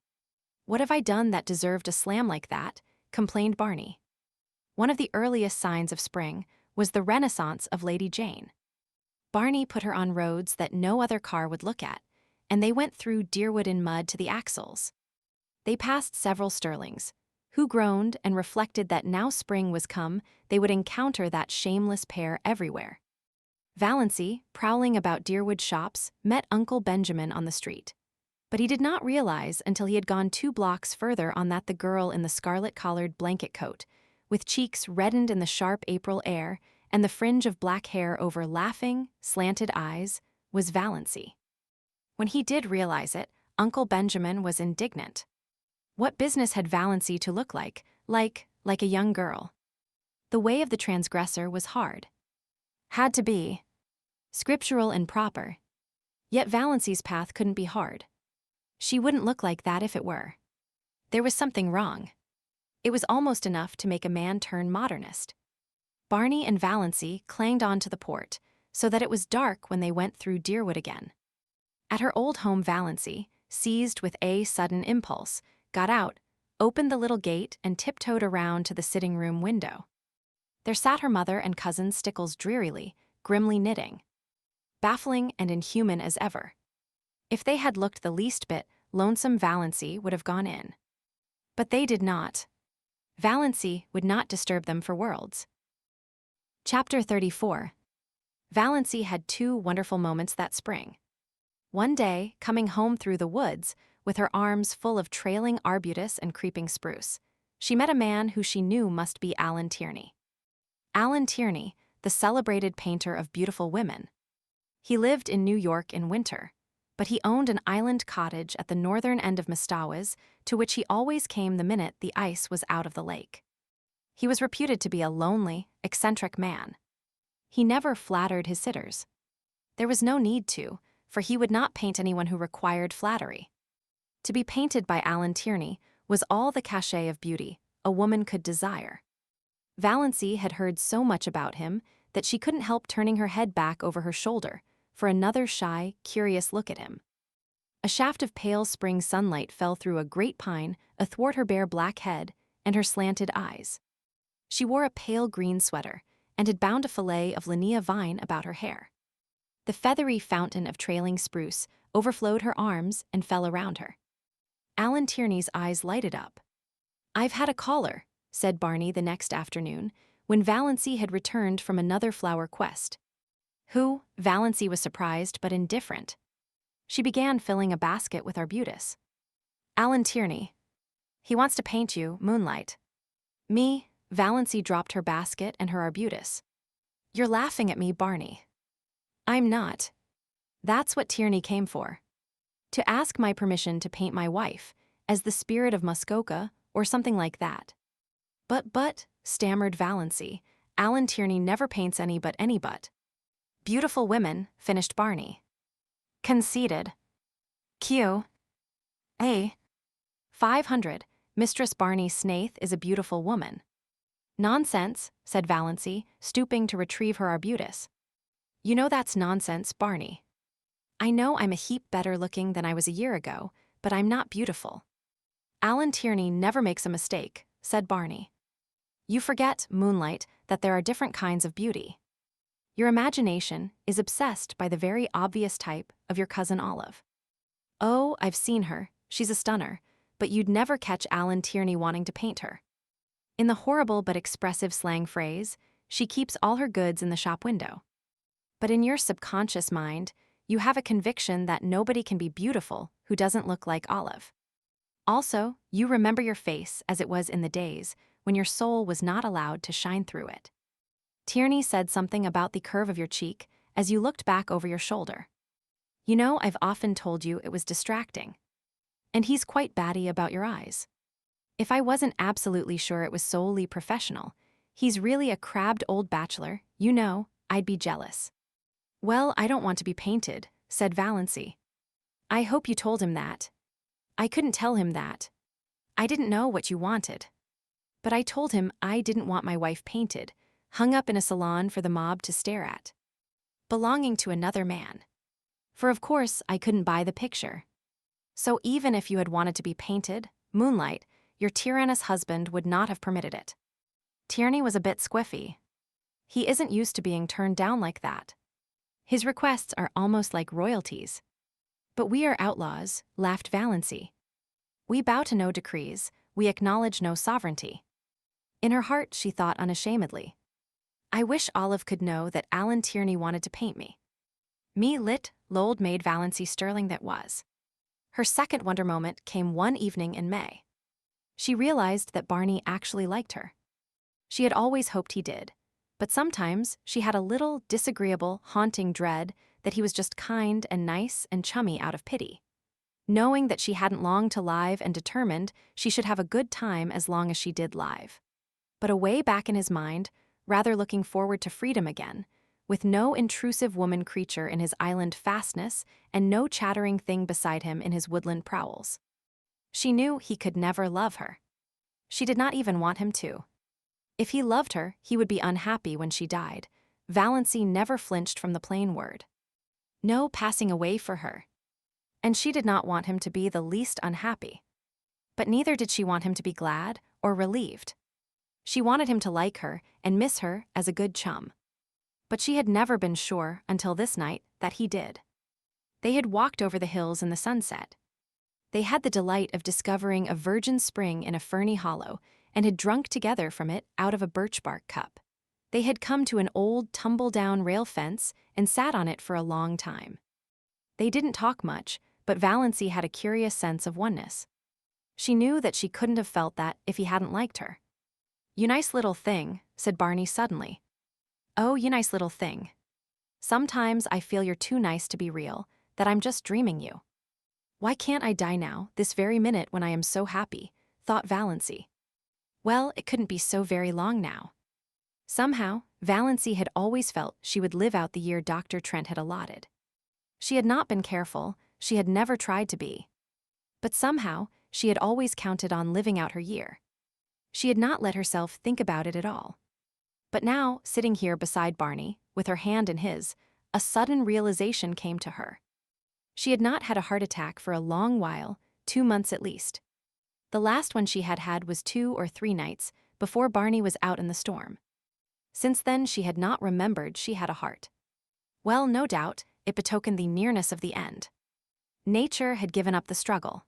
[SPEAKER 1] What have I done that deserved a slam like that? Complained Barney. One of the earliest signs of spring was the renaissance of Lady Jane. Barney put her on roads that no other car would look at, and they went through deerwood and mud to the axles. They passed several Stirlings, who groaned and reflected that now spring was come, they would encounter that shameless pair everywhere. Valancy, prowling about deerwood shops, met Uncle Benjamin on the street. But he did not realize until he had gone 2 blocks further on that the girl in the scarlet-collared blanket coat, with cheeks reddened in the sharp April air and the fringe of black hair over laughing, slanted eyes, was Valancy. When he did realize it, Uncle Benjamin was indignant. What business had Valancy to look like a young girl? The way of the transgressor was hard. Had to be. Scriptural and proper. Yet Valancy's path couldn't be hard. She wouldn't look like that if it were. There was something wrong. It was almost enough to make a man turn modernist. Barney and Valancy clanged on to the port, so that it was dark when they went through Deerwood again. At her old home, Valancy, seized with a sudden impulse, got out, opened the little gate, and tiptoed around to the sitting-room window. There sat her mother and cousin Stickles drearily, grimly knitting. Baffling and inhuman as ever. If they had looked the least bit lonesome, Valancy would have gone in. But they did not. Valancy would not disturb them for worlds. Chapter 34. Valancy had 2 wonderful moments that spring. One day, coming home through the woods, with her arms full of trailing arbutus and creeping spruce, she met a man who she knew must be Alan Tierney. Alan Tierney, the celebrated painter of beautiful women. He lived in New York in winter, but he owned an island cottage at the northern end of Mistawis, to which he always came the minute the ice was out of the lake. He was reputed to be a lonely, eccentric man. He never flattered his sitters. There was no need to, for he would not paint anyone who required flattery. To be painted by Alan Tierney was all the cachet of beauty a woman could desire. Valancy had heard so much about him that she couldn't help turning her head back over her shoulder for another shy, curious look at him. A shaft of pale spring sunlight fell through a great pine athwart her bare black head and her slanted eyes. She wore a pale green sweater and had bound a fillet of linnea vine about her hair. The feathery fountain of trailing spruce overflowed her arms and fell around her. Alan Tierney's eyes lighted up. "I've had a caller," said Barney the next afternoon, when Valancy had returned from another flower quest. Who? Valancy was surprised but indifferent. She began filling a basket with arbutus. "Alan Tierney. He wants to paint you, Moonlight." "Me?" Valancy dropped her basket and her arbutus. "You're laughing at me, Barney." "I'm not. That's what Tierney came for. To ask my permission to paint my wife, as the spirit of Muskoka, or something like that." But, stammered Valancy, "Alan Tierney never paints any but any but." "Beautiful women," finished Barney. "Conceited. Q. A. 500, Mistress Barney Snaith is a beautiful woman." "Nonsense," said Valancy, stooping to retrieve her arbutus. "You know that's nonsense, Barney." I know I'm a heap better looking than I was a year ago, but I'm not beautiful. Alan Tierney never makes a mistake, said Barney. You forget, Moonlight, that there are different kinds of beauty. Your imagination is obsessed by the very obvious type of your cousin Olive. Oh, I've seen her, she's a stunner, but you'd never catch Alan Tierney wanting to paint her. In the horrible but expressive slang phrase, she keeps all her goods in the shop window. But in your subconscious mind, you have a conviction that nobody can be beautiful who doesn't look like Olive. Also, you remember your face as it was in the days when your soul was not allowed to shine through it. Tierney said something about the curve of your cheek as you looked back over your shoulder. You know, I've often told you it was distracting. And he's quite batty about your eyes. If I wasn't absolutely sure it was solely professional, he's really a crabbed old bachelor, you know, I'd be jealous. Well, I don't want to be painted, said Valancy. I hope you told him that. I couldn't tell him that. I didn't know what you wanted. But I told him I didn't want my wife painted, hung up in a salon for the mob to stare at. Belonging to another man. For of course I couldn't buy the picture. So even if you had wanted to be painted, Moonlight, your tyrannous husband would not have permitted it. Tierney was a bit squiffy. He isn't used to being turned down like that. His requests are almost like royalties. But we are outlaws, laughed Valancy. We bow to no decrees, we acknowledge no sovereignty. In her heart, she thought unashamedly. I wish Olive could know that Alan Tierney wanted to paint me. Me lit, lold maid Valancy Stirling that was. Her second wonder moment came one evening in May. She realized that Barney actually liked her. She had always hoped he did, but sometimes she had a little disagreeable, haunting dread that he was just kind and nice and chummy out of pity. Knowing that she hadn't long to live and determined she should have a good time as long as she did live. But away back in his mind, rather looking forward to freedom again, with no intrusive woman creature in his island fastness and no chattering thing beside him in his woodland prowls. She knew he could never love her. She did not even want him to. If he loved her, he would be unhappy when she died. Valancy never flinched from the plain word. No passing away for her. And she did not want him to be the least unhappy. But neither did she want him to be glad or relieved. She wanted him to like her and miss her as a good chum. But she had never been sure until this night that he did. They had walked over the hills in the sunset. They had the delight of discovering a virgin spring in a ferny hollow and had drunk together from it out of a birch bark cup. They had come to an old tumble-down rail fence and sat on it for a long time. They didn't talk much, but Valancy had a curious sense of oneness. She knew that she couldn't have felt that if he hadn't liked her. You nice little thing, said Barney suddenly. Oh, you nice little thing. Sometimes I feel you're too nice to be real, that I'm just dreaming you. Why can't I die now, this very minute when I am so happy, thought Valancy. Well, it couldn't be so very long now. Somehow, Valancy had always felt she would live out the year Dr. Trent had allotted. She had not been careful, she had never tried to be. But somehow, she had always counted on living out her year. She had not let herself think about it at all. But now, sitting here beside Barney, with her hand in his, a sudden realization came to her. She had not had a heart attack for a long while, 2 months at least. The last one she had had was 2 or 3 nights, before Barney was out in the storm. Since then she had not remembered she had a heart. Well, no doubt, it betokened the nearness of the end. Nature had given up the struggle.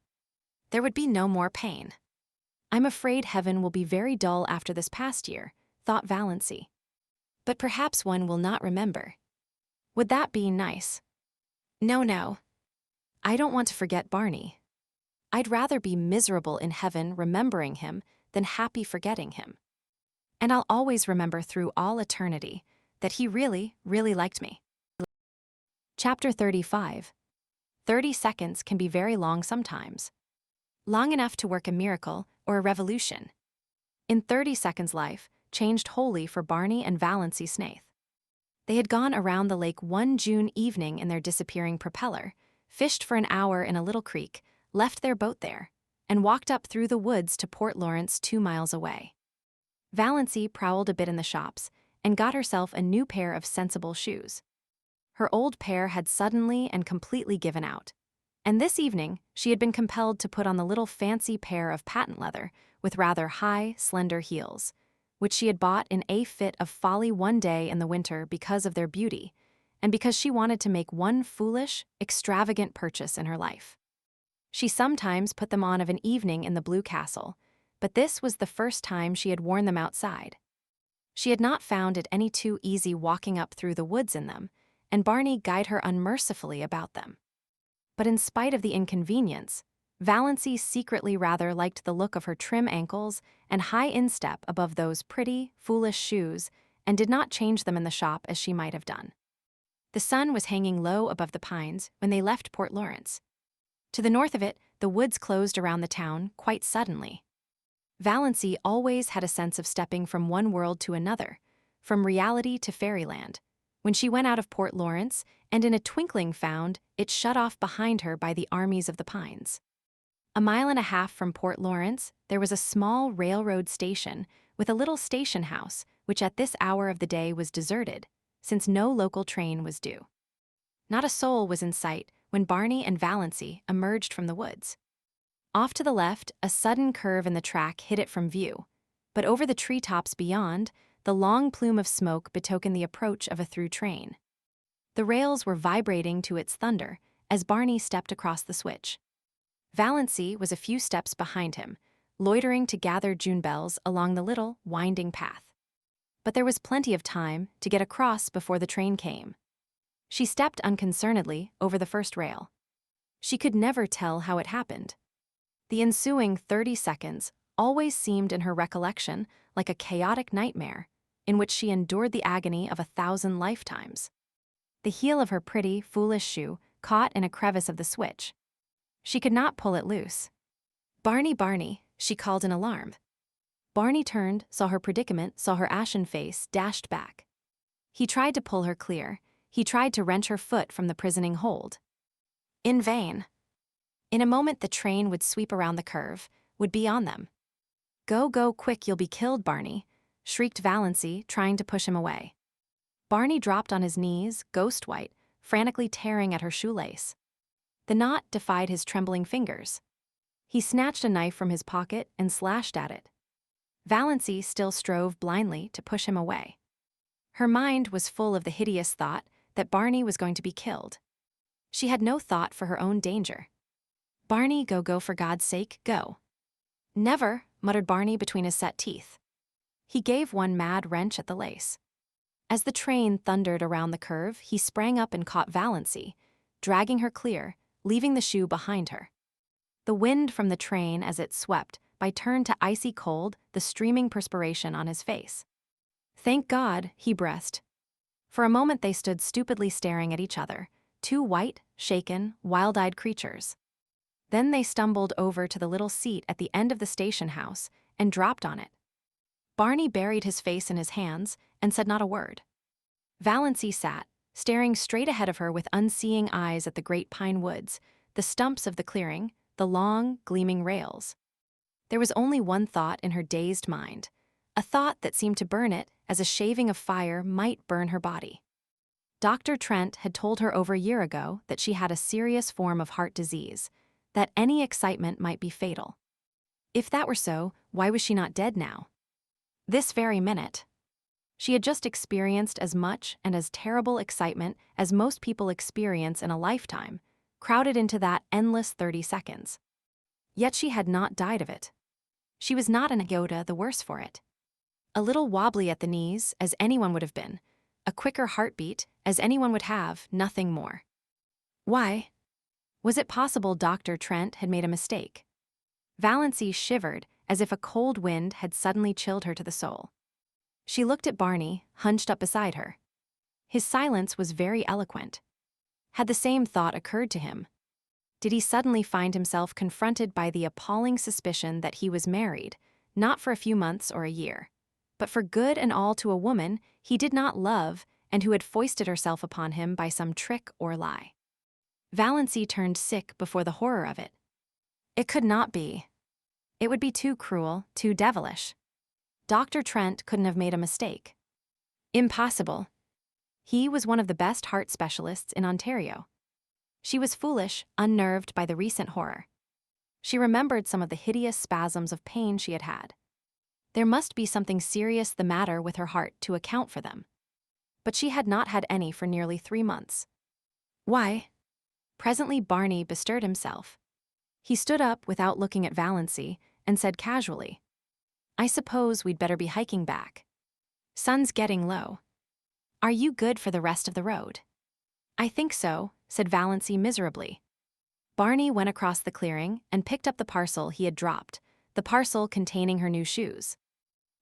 [SPEAKER 1] There would be no more pain. I'm afraid heaven will be very dull after this past year, thought Valancy. But perhaps one will not remember. Would that be nice? No. I don't want to forget Barney. I'd rather be miserable in heaven remembering him than happy forgetting him. And I'll always remember through all eternity that he really, really liked me. Chapter 35. 30 seconds can be very long sometimes. Long enough to work a miracle or a revolution. In 30 seconds life changed wholly for Barney and Valancy Snaith. They had gone around the lake one June evening in their disappearing propeller, fished for an hour in a little creek, left their boat there, and walked up through the woods to Port Lawrence 2 miles away. Valancy prowled a bit in the shops and got herself a new pair of sensible shoes. Her old pair had suddenly and completely given out. And this evening, she had been compelled to put on the little fancy pair of patent leather with rather high, slender heels, which she had bought in a fit of folly one day in the winter because of their beauty, and because she wanted to make one foolish, extravagant purchase in her life. She sometimes put them on of an evening in the Blue Castle, but this was the first time she had worn them outside. She had not found it any too easy walking up through the woods in them, and Barney guyed her unmercifully about them. But in spite of the inconvenience, Valancy secretly rather liked the look of her trim ankles and high instep above those pretty, foolish shoes, and did not change them in the shop as she might have done. The sun was hanging low above the pines when they left Port Lawrence. To the north of it, the woods closed around the town quite suddenly. Valancy always had a sense of stepping from one world to another, from reality to fairyland, when she went out of Port Lawrence and in a twinkling found it shut off behind her by the armies of the pines. A mile and a half from Port Lawrence, there was a small railroad station with a little station house which at this hour of the day was deserted, since no local train was due. Not a soul was in sight when Barney and Valancy emerged from the woods. Off to the left, a sudden curve in the track hid it from view, but over the treetops beyond, the long plume of smoke betokened the approach of a through train. The rails were vibrating to its thunder as Barney stepped across the switch. Valancy was a few steps behind him, loitering to gather June bells along the little, winding path. But there was plenty of time to get across before the train came. She stepped unconcernedly over the first rail. She could never tell how it happened. The ensuing 30 seconds always seemed in her recollection like a chaotic nightmare, in which she endured the agony of 1,000 lifetimes. The heel of her pretty, foolish shoe caught in a crevice of the switch. She could not pull it loose. "Barney, Barney," she called in alarm. Barney turned, saw her predicament, saw her ashen face, dashed back. He tried to pull her clear. He tried to wrench her foot from the prisoning hold. In vain. In a moment the train would sweep around the curve, would be on them. "Go, go, quick, you'll be killed, Barney," shrieked Valancy, trying to push him away. Barney dropped on his knees, ghost-white, frantically tearing at her shoelace. The knot defied his trembling fingers. He snatched a knife from his pocket and slashed at it. Valancy still strove blindly to push him away. Her mind was full of the hideous thought that Barney was going to be killed. She had no thought for her own danger. "Barney, go, go, for God's sake, go." "Never," muttered Barney between his set teeth. He gave one mad wrench at the lace. As the train thundered around the curve, he sprang up and caught Valancy, dragging her clear, leaving the shoe behind her. The wind from the train as it swept by turned to icy cold the streaming perspiration on his face. "Thank God," he breathed. For a moment they stood stupidly staring at each other, two white, shaken, wild-eyed creatures. Then they stumbled over to the little seat at the end of the station house and dropped on it. Barney buried his face in his hands and said not a word. Valancy sat, staring straight ahead of her with unseeing eyes at the great pine woods, the stumps of the clearing, the long, gleaming rails. There was only one thought in her dazed mind, a thought that seemed to burn it as a shaving of fire might burn her body. Dr. Trent had told her over a year ago that she had a serious form of heart disease, that any excitement might be fatal. If that were so, why was she not dead now? This very minute. She had just experienced as much and as terrible excitement as most people experience in a lifetime, crowded into that endless 30 seconds. Yet she had not died of it. She was not an iota the worse for it. A little wobbly at the knees, as anyone would have been, a quicker heartbeat, as anyone would have, nothing more. Why? Was it possible Dr. Trent had made a mistake? Valancy shivered as if a cold wind had suddenly chilled her to the soul. She looked at Barney, hunched up beside her. His silence was very eloquent. Had the same thought occurred to him? Did he suddenly find himself confronted by the appalling suspicion that he was married, not for a few months or a year, but for good and all to a woman he did not love and who had foisted herself upon him by some trick or lie? Valancy turned sick before the horror of it. It could not be. It would be too cruel, too devilish. Dr. Trent couldn't have made a mistake. Impossible. He was one of the best heart specialists in Ontario. She was foolish, unnerved by the recent horror. She remembered some of the hideous spasms of pain she had had. There must be something serious the matter with her heart to account for them. But she had not had any for nearly 3 months. Why? Presently Barney bestirred himself. He stood up without looking at Valancy and said casually, "I suppose we'd better be hiking back. Sun's getting low. Are you good for the rest of the road?" "I think so," said Valancy miserably. Barney went across the clearing and picked up the parcel he had dropped, the parcel containing her new shoes.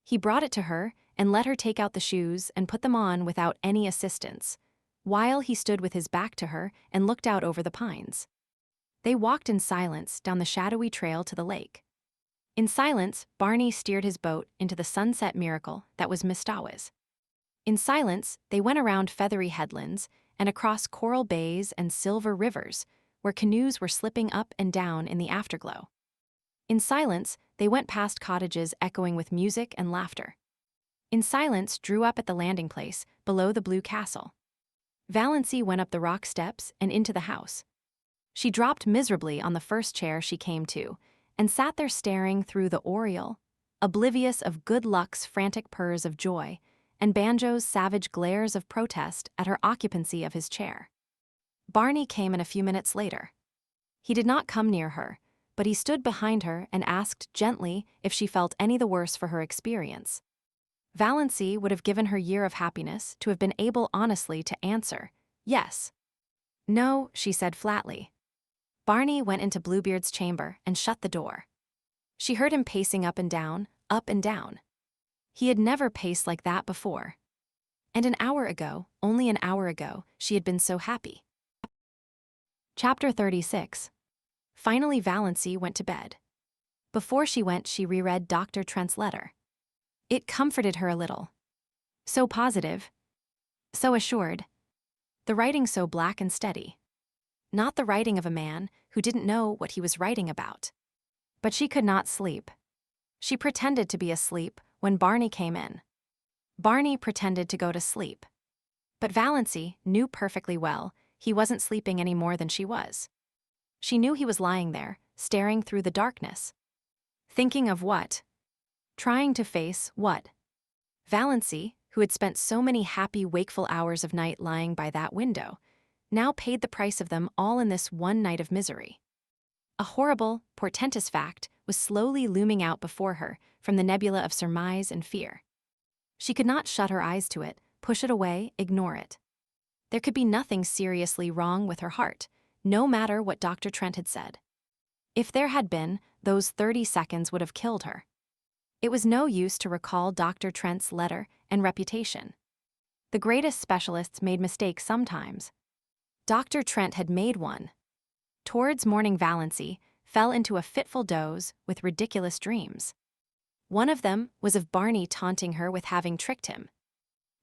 [SPEAKER 1] He brought it to her and let her take out the shoes and put them on without any assistance, while he stood with his back to her and looked out over the pines. They walked in silence down the shadowy trail to the lake. In silence, Barney steered his boat into the sunset miracle that was Mistawa's. In silence, they went around feathery headlands and across coral bays and silver rivers, where canoes were slipping up and down in the afterglow. In silence, they went past cottages echoing with music and laughter. In silence, drew up at the landing place below the blue castle. Valancy went up the rock steps and into the house. She dropped miserably on the first chair she came to and sat there staring through the oriel, oblivious of Good Luck's frantic purrs of joy and Banjo's savage glares of protest at her occupancy of his chair. Barney came in a few minutes later. He did not come near her, but he stood behind her and asked gently if she felt any the worse for her experience. Valancy would have given her year of happiness to have been able honestly to answer, yes. "No," she said flatly. Barney went into Bluebeard's chamber and shut the door. She heard him pacing up and down, up and down. He had never paced like that before. And an hour ago, only an hour ago, she had been so happy. Chapter 36. Finally Valancy went to bed. Before she went, she reread Dr. Trent's letter. It comforted her a little. So positive. So assured. The writing so black and steady. Not the writing of a man who didn't know what he was writing about. But she could not sleep. She pretended to be asleep when Barney came in. Barney pretended to go to sleep. But Valancy knew perfectly well he wasn't sleeping any more than she was. She knew he was lying there, staring through the darkness. Thinking of what? Trying to face what? Valancy, who had spent so many happy wakeful hours of night lying by that window, now paid the price of them all in this one night of misery. A horrible, portentous fact was slowly looming out before her from the nebula of surmise and fear. She could not shut her eyes to it, push it away, ignore it. There could be nothing seriously wrong with her heart, no matter what Dr. Trent had said. If there had been, those 30 seconds would have killed her. It was no use to recall Dr. Trent's letter and reputation. The greatest specialists made mistakes sometimes. Dr. Trent had made one. Towards morning Valancy fell into a fitful doze with ridiculous dreams. One of them was of Barney taunting her with having tricked him.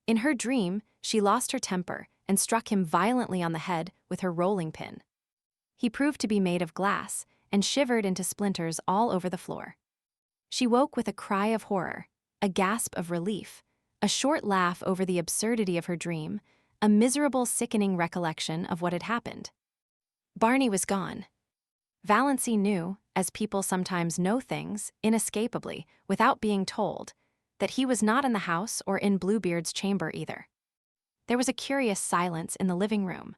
[SPEAKER 1] In her dream, she lost her temper and struck him violently on the head with her rolling pin. He proved to be made of glass and shivered into splinters all over the floor. She woke with a cry of horror, a gasp of relief, a short laugh over the absurdity of her dream, a miserable, sickening recollection of what had happened. Barney was gone. Valancy knew, as people sometimes know things, inescapably, without being told, that he was not in the house or in Bluebeard's chamber either. There was a curious silence in the living room.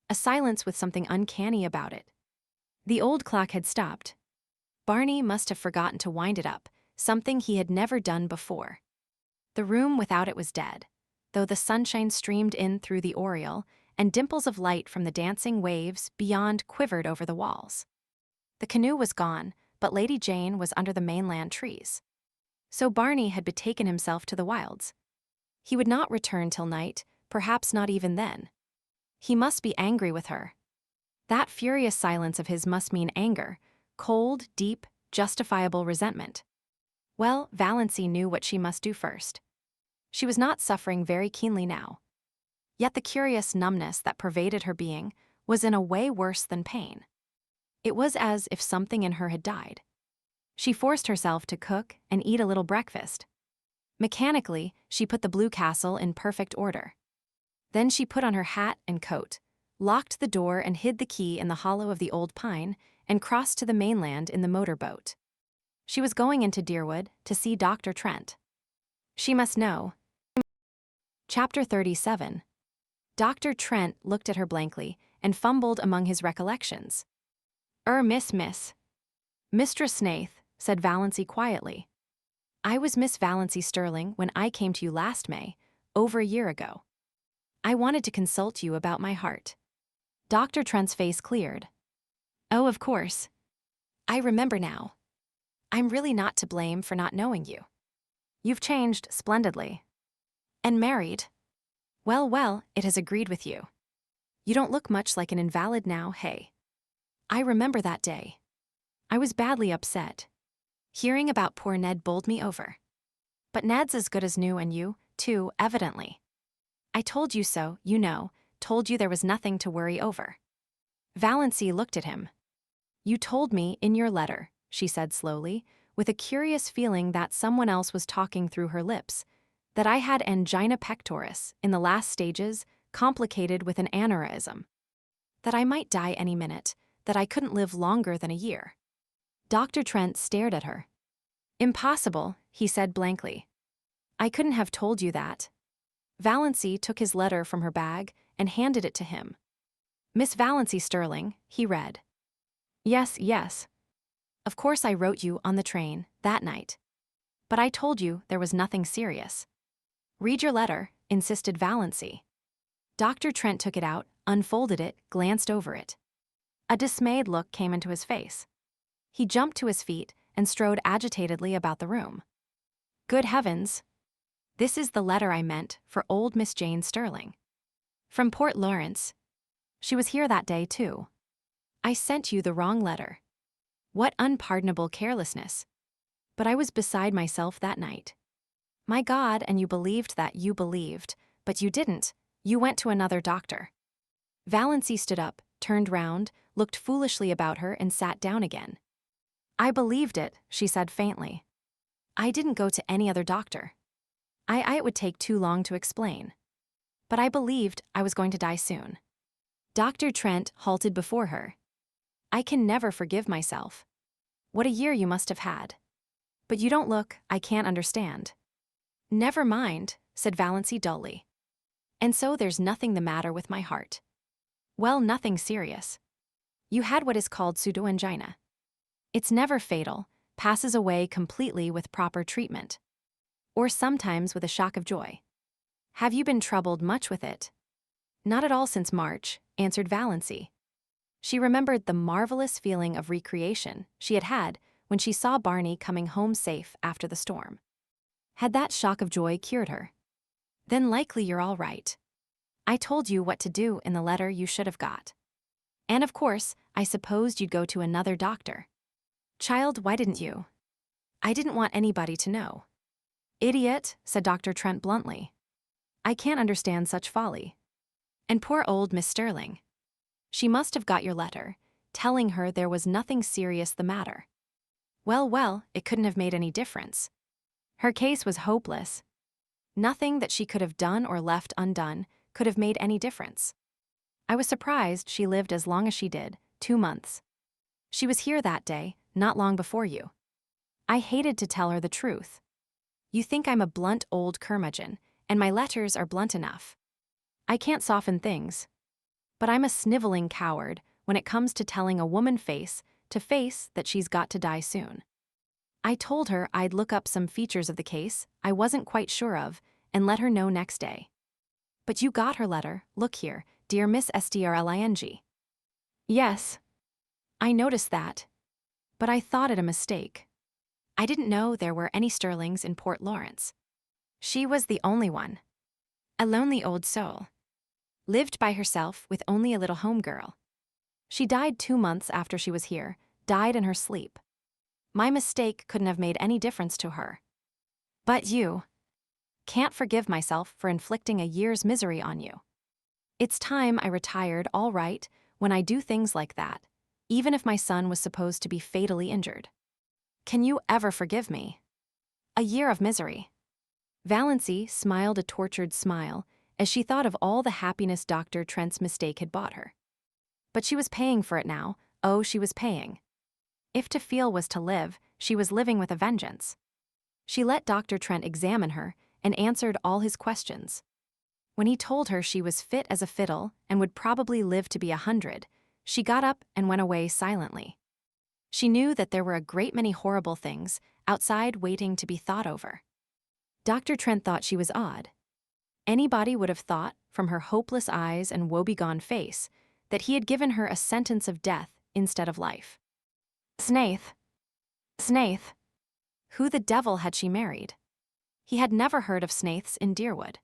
[SPEAKER 1] A silence with something uncanny about it. The old clock had stopped. Barney must have forgotten to wind it up, something he had never done before. The room without it was dead, though the sunshine streamed in through the oriel, and dimples of light from the dancing waves beyond quivered over the walls. The canoe was gone, but Lady Jane was under the mainland trees. So Barney had betaken himself to the wilds. He would not return till night, perhaps not even then. He must be angry with her. That furious silence of his must mean anger, cold, deep, justifiable resentment. Well, Valancy knew what she must do first. She was not suffering very keenly now. Yet the curious numbness that pervaded her being was in a way worse than pain. It was as if something in her had died. She forced herself to cook and eat a little breakfast. Mechanically, she put the blue castle in perfect order. Then she put on her hat and coat, locked the door and hid the key in the hollow of the old pine, and crossed to the mainland in the motorboat. She was going into Deerwood to see Dr. Trent. She must know. Chapter 37. Dr. Trent looked at her blankly and fumbled among his recollections. Miss. Mistress Snaith, said Valancy quietly. I was Miss Valancy Stirling when I came to you last May, over a year ago. I wanted to consult you about my heart. Dr. Trent's face cleared. Oh, of course. I remember now. I'm really not to blame for not knowing you. You've changed splendidly. And married. Well, it has agreed with you. You don't look much like an invalid now, hey. I remember that day. I was badly upset. Hearing about poor Ned bowled me over. But Ned's as good as new and you, too, evidently. I told you so, you know, told you there was nothing to worry over. Valancy looked at him. You told me in your letter, she said slowly, with a curious feeling that someone else was talking through her lips, that I had angina pectoris in the last stages, complicated with an aneurysm. That I might die any minute, that I couldn't live longer than a year. Dr. Trent stared at her. Impossible, he said blankly. I couldn't have told you that. Valancy took his letter from her bag and handed it to him. Miss Valancy Stirling, he read. Yes. Of course I wrote you on the train, that night. But I told you there was nothing serious. Read your letter, insisted Valancy. Dr. Trent took it out, unfolded it, glanced over it. A dismayed look came into his face. He jumped to his feet and strode agitatedly about the room. Good heavens! This is the letter I meant for old Miss Jane Stirling. From Port Lawrence. She was here that day, too. I sent you the wrong letter. What unpardonable carelessness. But I was beside myself that night. My God, and you believed that you believed, but you didn't. You went to another doctor. Valancy stood up, turned round, looked foolishly about her and sat down again. I believed it, she said faintly. I didn't go to any other doctor. It would take too long to explain. But I believed I was going to die soon. Dr. Trent halted before her. I can never forgive myself. What a year you must have had. But you don't look, I can't understand. Never mind, said Valancy dully. And so there's nothing the matter with my heart. Well, nothing serious. You had what is called pseudoangina. It's never fatal, passes away completely with proper treatment. Or sometimes with a shock of joy. Have you been troubled much with it? Not at all since March, answered Valancy. She remembered the marvelous feeling of recreation she had had when she saw Barney coming home safe after the storm. Had that shock of joy cured her? Then likely you're all right. I told you what to do in the letter you should have got. And of course, I supposed you'd go to another doctor. Child, why didn't you? I didn't want anybody to know. Idiot, said Dr. Trent bluntly. I can't understand such folly. And poor old Miss Stirling. She must have got your letter, telling her there was nothing serious the matter. Well, it couldn't have made any difference. Her case was hopeless. Nothing that she could have done or left undone could have made any difference. I was surprised she lived as long as she did, 2 months. She was here that day, not long before you. I hated to tell her the truth. You think I'm a blunt old curmudgeon, and my letters are blunt enough. I can't soften things. But I'm a sniveling coward when it comes to telling a woman face to face that she's got to die soon. I told her I'd look up some features of the case I wasn't quite sure of and let her know next day. But you got her letter, look here, dear Miss Stirling. Yes. I noticed that. But I thought it a mistake. I didn't know there were any Stirlings in Port Lawrence. She was the only one. A lonely old soul. Lived by herself with only a little home girl. She died 2 months after she was here, died in her sleep. My mistake couldn't have made any difference to her. But you. Can't forgive myself for inflicting a year's misery on you. It's time I retired, all right, when I do things like that, even if my son was supposed to be fatally injured. Can you ever forgive me? A year of misery. Valancy smiled a tortured smile as she thought of all the happiness Dr. Trent's mistake had bought her. But she was paying for it now. Oh, she was paying. If to feel was to live, she was living with a vengeance. She let Dr. Trent examine her and answered all his questions. When he told her she was fit as a fiddle and would probably live to be 100, she got up and went away silently. She knew that there were a great many horrible things outside waiting to be thought over. Dr. Trent thought she was odd. Anybody would have thought, from her hopeless eyes and woebegone face, that he had given her a sentence of death instead of life. Snaith. Snaith. Who the devil had she married? He had never heard of Snaiths in Deerwood.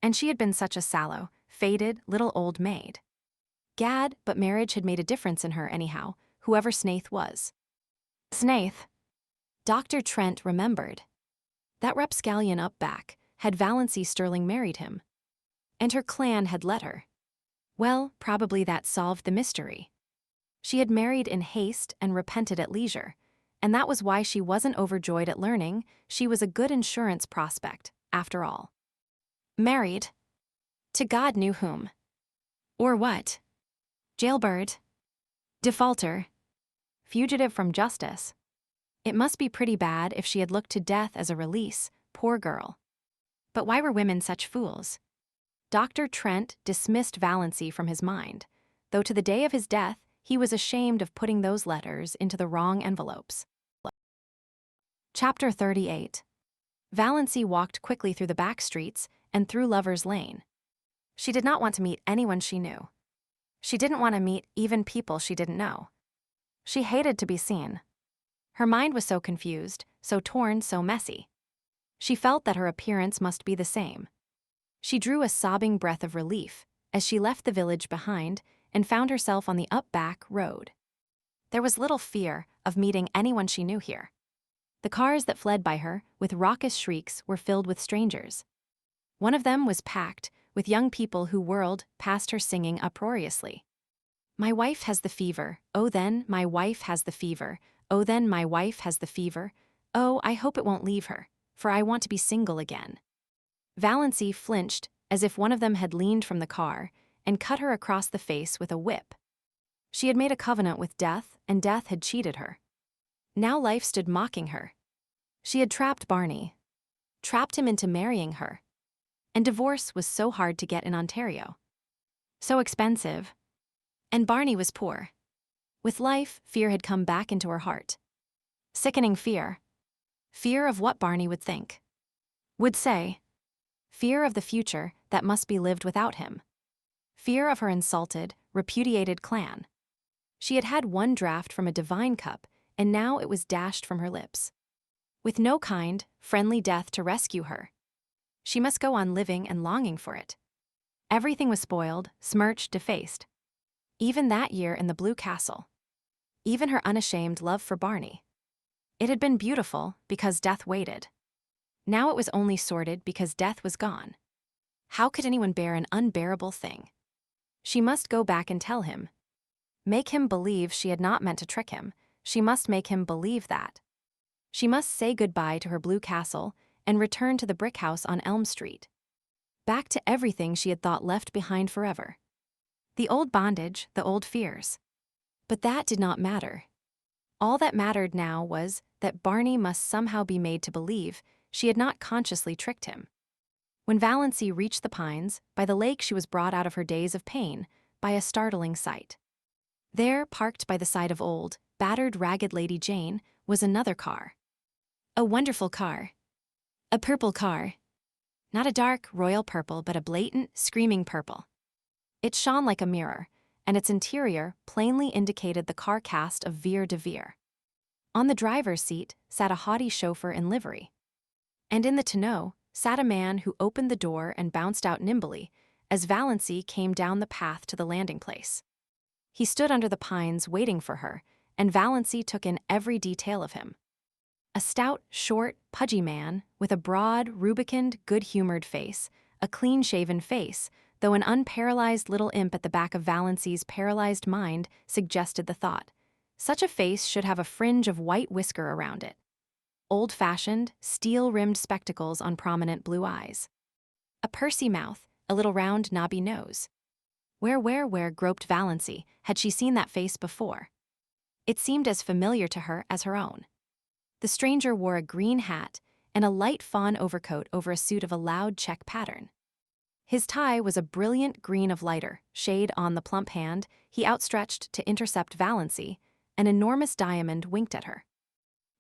[SPEAKER 1] And she had been such a sallow, faded, little old maid. Gad, but marriage had made a difference in her anyhow, whoever Snaith was. Snaith. Dr. Trent remembered. That rapscallion up back had Valancy Stirling married him. And her clan had let her. Well, probably that solved the mystery. She had married in haste and repented at leisure, and that was why she wasn't overjoyed at learning she was a good insurance prospect, after all. Married. To God knew whom. Or what? Jailbird. Defaulter. Fugitive from justice. It must be pretty bad if she had looked to death as a release, poor girl. But why were women such fools? Dr. Trent dismissed Valancy from his mind, though to the day of his death he was ashamed of putting those letters into the wrong envelopes. Chapter 38. Valancy walked quickly through the back streets and through Lover's Lane. She did not want to meet anyone she knew. She didn't want to meet even people she didn't know. She hated to be seen. Her mind was so confused, so torn, so messy. She felt that her appearance must be the same. She drew a sobbing breath of relief as she left the village behind and found herself on the up-back road. There was little fear of meeting anyone she knew here. The cars that fled by her, with raucous shrieks, were filled with strangers. One of them was packed with young people who whirled past her singing uproariously. My wife has the fever, oh then, my wife has the fever, oh then my wife has the fever, oh I hope it won't leave her, for I want to be single again. Valancy flinched as if one of them had leaned from the car and cut her across the face with a whip. She had made a covenant with death, and death had cheated her. Now life stood mocking her. She had trapped Barney. Trapped him into marrying her. And divorce was so hard to get in Ontario. So expensive. And Barney was poor. With life, fear had come back into her heart. Sickening fear. Fear of what Barney would think. Would say. Fear of the future that must be lived without him. Fear of her insulted, repudiated clan. She had had one draught from a divine cup, and now it was dashed from her lips. With no kind, friendly death to rescue her. She must go on living and longing for it. Everything was spoiled, smirched, defaced. Even that year in the Blue Castle. Even her unashamed love for Barney. It had been beautiful because death waited. Now it was only sordid because death was gone. How could anyone bear an unbearable thing? She must go back and tell him. Make him believe she had not meant to trick him. She must make him believe that. She must say goodbye to her Blue Castle and return to the brick house on Elm Street. Back to everything she had thought left behind forever. The old bondage, the old fears. But that did not matter. All that mattered now was that Barney must somehow be made to believe she had not consciously tricked him. When Valancy reached the Pines, by the lake she was brought out of her daze of pain by a startling sight. There, parked by the side of old, battered, ragged Lady Jane, was another car. A wonderful car. A purple car. Not a dark, royal purple, but a blatant, screaming purple. It shone like a mirror, and its interior plainly indicated the car cast of Vere de Vere. On the driver's seat sat a haughty chauffeur in livery. And in the tonneau sat a man who opened the door and bounced out nimbly as Valancy came down the path to the landing place. He stood under the pines waiting for her, and Valancy took in every detail of him. A stout, short, pudgy man with a broad, rubicund, good-humored face, a clean-shaven face, though an unparalyzed little imp at the back of Valancy's paralyzed mind suggested the thought. Such a face should have a fringe of white whisker around it. Old-fashioned, steel-rimmed spectacles on prominent blue eyes. A pursy mouth, a little round, knobby nose. Where groped Valancy, had she seen that face before? It seemed as familiar to her as her own. The stranger wore a green hat and a light fawn overcoat over a suit of a loud check pattern. His tie was a brilliant green of lighter shade on the plump hand he outstretched to intercept Valancy. An enormous diamond winked at her.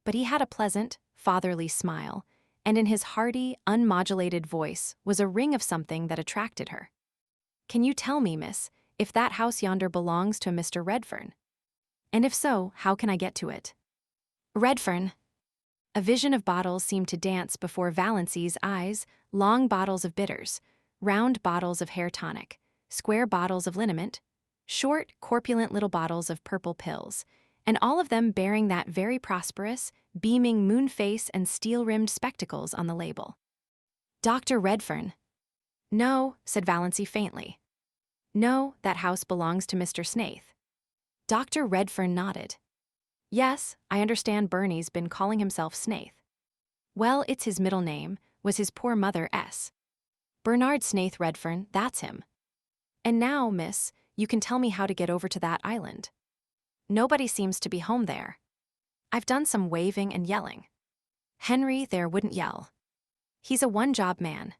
[SPEAKER 1] But he had a pleasant, fatherly smile, and in his hearty, unmodulated voice was a ring of something that attracted her. "Can you tell me, miss, if that house yonder belongs to a Mr. Redfern? And if so, how can I get to it?" Redfern. A vision of bottles seemed to dance before Valancy's eyes, long bottles of bitters, round bottles of hair tonic, square bottles of liniment, short, corpulent little bottles of purple pills, and all of them bearing that very prosperous, beaming moon face and steel-rimmed spectacles on the label. "Dr. Redfern." "No," said Valancy faintly. "No, that house belongs to Mr. Snaith." Dr. Redfern nodded. "Yes, I understand Bernie's been calling himself Snaith." "Well, it's his middle name, was his poor mother S. Bernard Snaith Redfern, that's him. And now, miss, you can tell me how to get over to that island. Nobody seems to be home there. I've done some waving and yelling. Henry there wouldn't yell. He's a one-job man.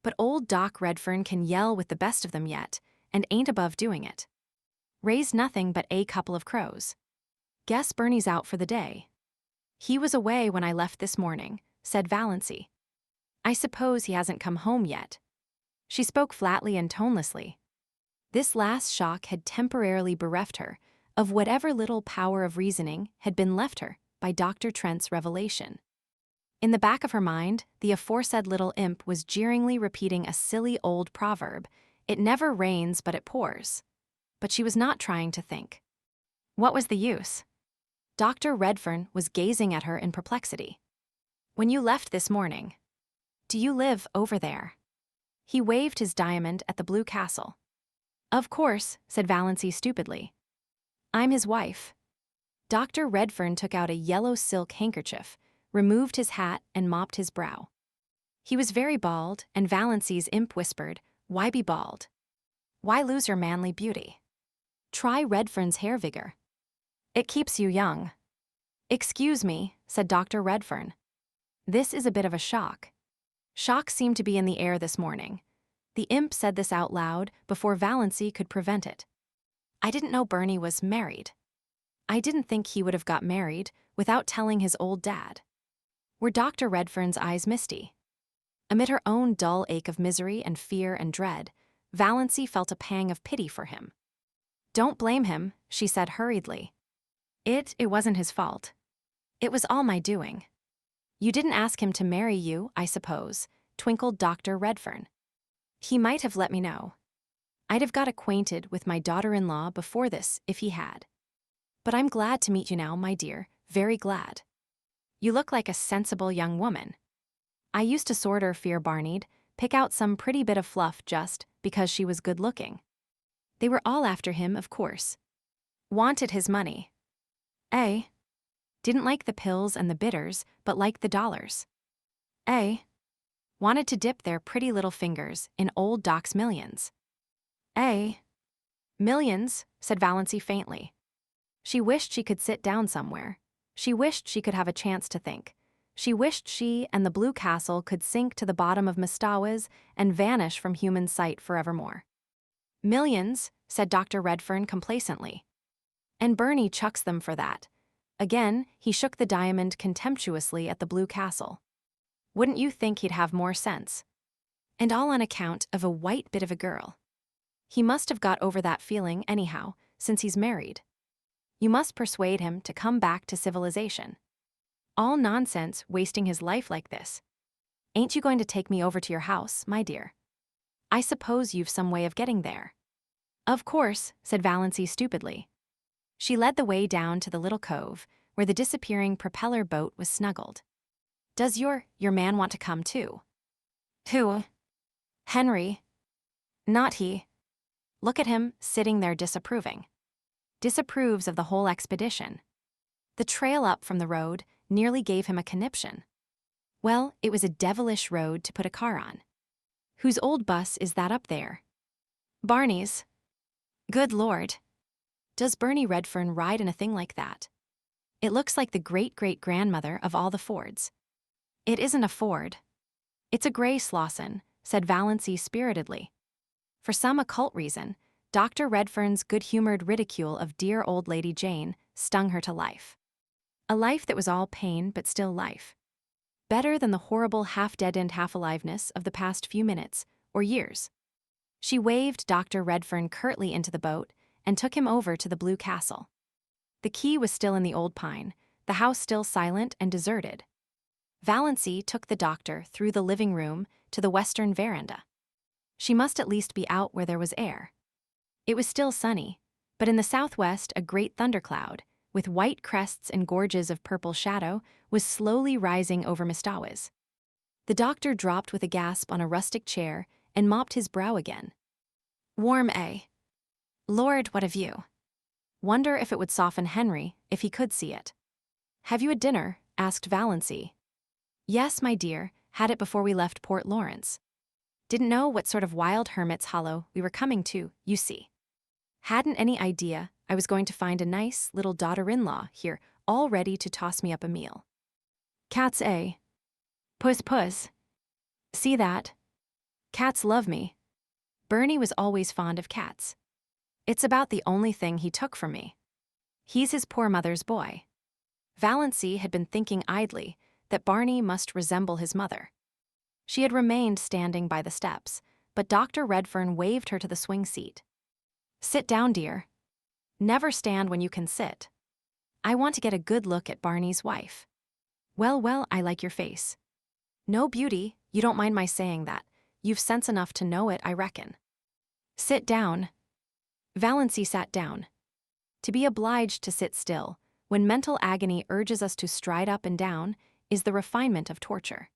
[SPEAKER 1] But old Doc Redfern can yell with the best of them yet, and ain't above doing it. Raised nothing but a couple of crows. Guess Bernie's out for the day." "He was away when I left this morning," said Valancy. "I suppose he hasn't come home yet." She spoke flatly and tonelessly. This last shock had temporarily bereft her of whatever little power of reasoning had been left her by Dr. Trent's revelation. In the back of her mind, the aforesaid little imp was jeeringly repeating a silly old proverb, "It never rains but it pours." But she was not trying to think. What was the use? Dr. Redfern was gazing at her in perplexity. "When you left this morning, do you live over there?" He waved his diamond at the blue castle. "Of course," said Valancy stupidly. "I'm his wife." Dr. Redfern took out a yellow silk handkerchief, removed his hat, and mopped his brow. He was very bald, and Valancy's imp whispered, "Why be bald? Why lose your manly beauty? Try Redfern's hair vigor. It keeps you young." "Excuse me," said Dr. Redfern. "This is a bit of a shock." Shock seemed to be in the air this morning. The imp said this out loud before Valancy could prevent it. "I didn't know Bernie was married. I didn't think he would have got married without telling his old dad." Were Dr. Redfern's eyes misty? Amid her own dull ache of misery and fear and dread, Valancy felt a pang of pity for him. "Don't blame him," she said hurriedly. It wasn't his fault. It was all my doing." "You didn't ask him to marry you, I suppose," twinkled Dr. Redfern. "He might have let me know. I'd have got acquainted with my daughter-in-law before this if he had. But I'm glad to meet you now, my dear, very glad. You look like a sensible young woman. I used to sorter fear Barney'd pick out some pretty bit of fluff just because she was good-looking. They were all after him, of course. Wanted his money. Eh? Didn't like the pills and the bitters, but liked the dollars. Eh? Wanted to dip their pretty little fingers in old Doc's millions. Eh? Millions, said Valancy faintly. She wished she could sit down somewhere. She wished she could have a chance to think. She wished she and the Blue Castle could sink to the bottom of Mastawaz and vanish from human sight forevermore. Millions, said Dr. Redfern complacently. And Bernie chucks them for that. Again, he shook the diamond contemptuously at the Blue Castle. Wouldn't you think he'd have more sense? And all on account of a white bit of a girl. He must have got over that feeling anyhow, since he's married. You must persuade him to come back to civilization. All nonsense wasting his life like this. Ain't you going to take me over to your house, my dear? I suppose you've some way of getting there. Of course, said Valancy stupidly. She led the way down to the little cove, where the disappearing propeller boat was snuggled. Does your man want to come too? Who? Henry. Not he. Look at him, sitting there disapproving. Disapproves of the whole expedition. The trail up from the road nearly gave him a conniption. Well, it was a devilish road to put a car on. Whose old bus is that up there? Barney's. Good Lord. Does Bernie Redfern ride in a thing like that? It looks like the great-great-grandmother of all the Fords. It isn't a Ford. It's a gray Slauson, said Valancy spiritedly. For some occult reason, Dr. Redfern's good-humored ridicule of dear old Lady Jane stung her to life. A life that was all pain but still life. Better than the horrible half-dead-end half-aliveness of the past few minutes, or years. She waved Dr. Redfern curtly into the boat and took him over to the Blue Castle. The key was still in the old pine, the house still silent and deserted. Valancy took the doctor through the living room to the western veranda. She must at least be out where there was air. It was still sunny, but in the southwest a great thundercloud, with white crests and gorges of purple shadow, was slowly rising over Mistawis. The doctor dropped with a gasp on a rustic chair and mopped his brow again. Warm, eh? Lord, what a view. Wonder if it would soften Henry if he could see it. Have you had dinner? Asked Valancy. Yes, my dear, had it before we left Port Lawrence. Didn't know what sort of wild hermit's hollow we were coming to, you see. Hadn't any idea I was going to find a nice little daughter-in-law here all ready to toss me up a meal. Cats, eh? Puss. See that? Cats love me. Bernie was always fond of cats. It's about the only thing he took from me. He's his poor mother's boy. Valancy had been thinking idly that Barney must resemble his mother. She had remained standing by the steps, but Dr. Redfern waved her to the swing seat. Sit down, dear. Never stand when you can sit. I want to get a good look at Barney's wife. Well, I like your face. No beauty, you don't mind my saying that. You've sense enough to know it, I reckon. Sit down. Valancy sat down. To be obliged to sit still, when mental agony urges us to stride up and down, is the refinement of torture.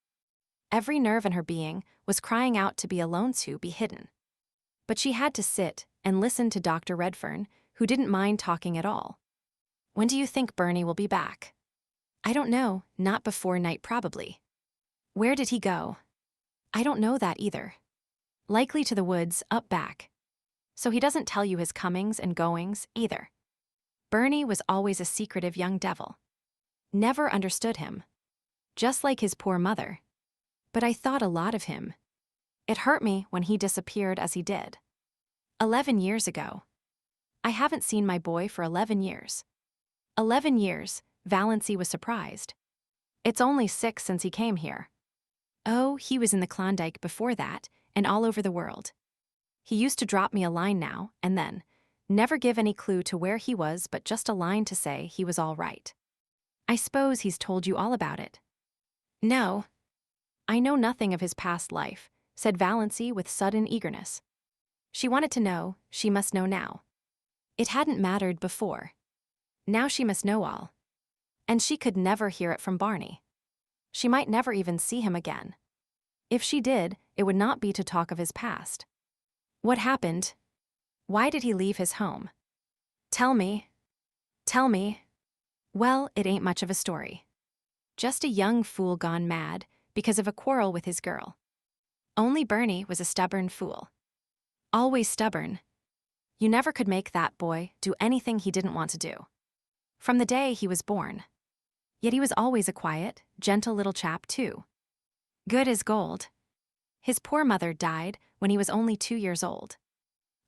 [SPEAKER 1] Every nerve in her being was crying out to be alone, to be hidden. But she had to sit and listen to Dr. Redfern, who didn't mind talking at all. When do you think Bernie will be back? I don't know, not before night probably. Where did he go? I don't know that either. Likely to the woods, up back. So he doesn't tell you his comings and goings, either. Bernie was always a secretive young devil. Never understood him. Just like his poor mother. But I thought a lot of him. It hurt me when he disappeared as he did. 11 years ago. I haven't seen my boy for 11 years. 11 years, Valancy was surprised. It's only 6 since he came here. Oh, he was in the Klondike before that, and all over the world. He used to drop me a line now and then, never give any clue to where he was but just a line to say he was all right. I suppose he's told you all about it. No. I know nothing of his past life, said Valancy with sudden eagerness. She wanted to know, she must know now. It hadn't mattered before. Now she must know all. And she could never hear it from Barney. She might never even see him again. If she did, it would not be to talk of his past. What happened? Why did he leave his home? Tell me. Tell me. Well, it ain't much of a story. Just a young fool gone mad because of a quarrel with his girl. Only Bernie was a stubborn fool. Always stubborn. You never could make that boy do anything he didn't want to do. From the day he was born. Yet he was always a quiet, gentle little chap, too. Good as gold. His poor mother died when he was only 2 years old.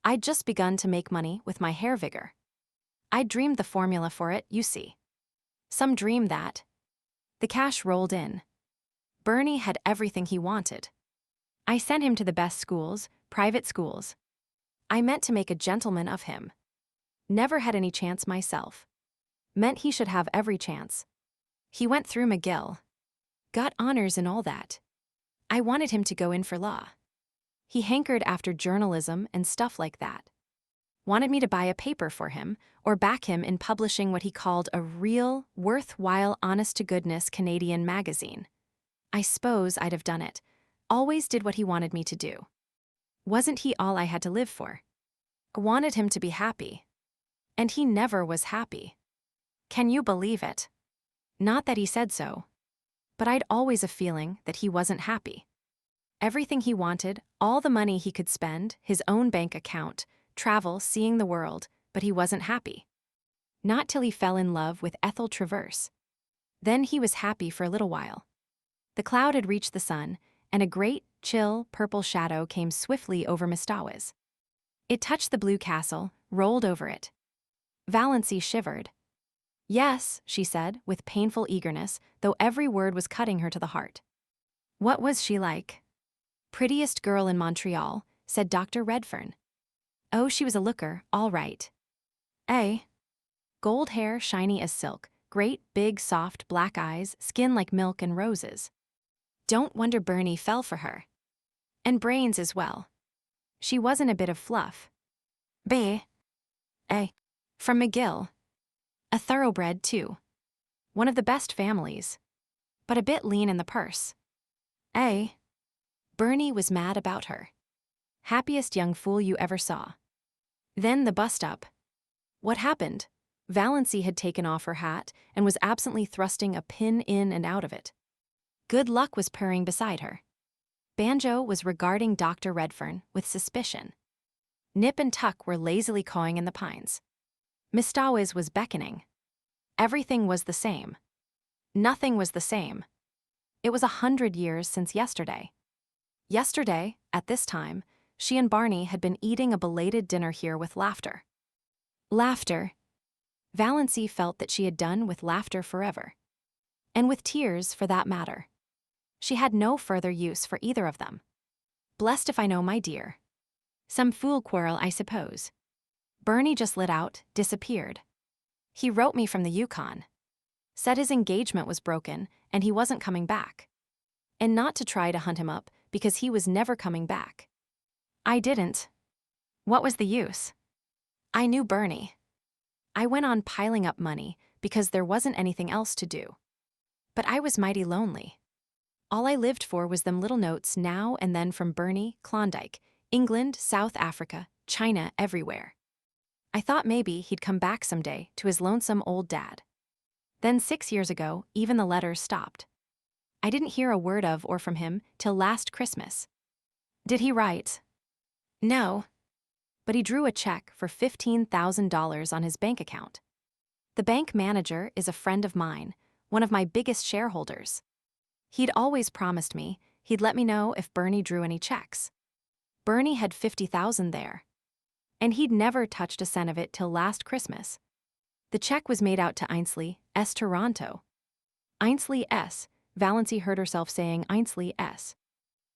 [SPEAKER 1] I'd just begun to make money with my hair vigor. I'd dreamed the formula for it, you see. Some dream that. The cash rolled in. Bernie had everything he wanted. I sent him to the best schools, private schools. I meant to make a gentleman of him. Never had any chance myself. Meant he should have every chance. He went through McGill. Got honors and all that. I wanted him to go in for law. He hankered after journalism and stuff like that. Wanted me to buy a paper for him or back him in publishing what he called a real, worthwhile, honest-to-goodness Canadian magazine. I suppose I'd have done it. Always did what he wanted me to do. Wasn't he all I had to live for? Wanted him to be happy. And he never was happy. Can you believe it? Not that he said so. But I'd always a feeling that he wasn't happy. Everything he wanted, all the money he could spend, his own bank account, travel, seeing the world, but he wasn't happy. Not till he fell in love with Ethel Traverse. Then he was happy for a little while. The cloud had reached the sun, and a great, chill, purple shadow came swiftly over Mistawes. It touched the blue castle, rolled over it. Valancy shivered. Yes, she said, with painful eagerness, though every word was cutting her to the heart. What was she like? Prettiest girl in Montreal, said Dr. Redfern. Oh, she was a looker, all right. Eh? Gold hair shiny as silk, great, big, soft, black eyes, skin like milk and roses. Don't wonder Bernie fell for her. And brains as well. She wasn't a bit of fluff. B. Eh? From McGill. A thoroughbred, too. One of the best families. But a bit lean in the purse. Eh? Bernie was mad about her. Happiest young fool you ever saw. Then the bust-up. What happened? Valancy had taken off her hat and was absently thrusting a pin in and out of it. Good Luck was purring beside her. Banjo was regarding Dr. Redfern with suspicion. Nip and Tuck were lazily cawing in the pines. Mistawes was beckoning. Everything was the same. Nothing was the same. It was 100 years since yesterday. Yesterday, at this time, she and Barney had been eating a belated dinner here with laughter. Laughter. Valancy felt that she had done with laughter forever. And with tears, for that matter. She had no further use for either of them. Blessed if I know, my dear. Some fool quarrel, I suppose. Bernie just lit out, disappeared. He wrote me from the Yukon. Said his engagement was broken and he wasn't coming back. And not to try to hunt him up because he was never coming back. I didn't. What was the use? I knew Bernie. I went on piling up money because there wasn't anything else to do. But I was mighty lonely. All I lived for was them little notes now and then from Bernie, Klondike, England, South Africa, China, everywhere. I thought maybe he'd come back someday to his lonesome old dad. Then 6 years ago, even the letters stopped. I didn't hear a word of or from him till last Christmas. Did he write? No. But he drew a check for $15,000 on his bank account. The bank manager is a friend of mine, one of my biggest shareholders. He'd always promised me he'd let me know if Bernie drew any checks. Bernie had $50,000 there. And he'd never touched a cent of it till last Christmas. The check was made out to Ainsley, S. Toronto. Ainsley S. Valancy heard herself saying Ainsley S.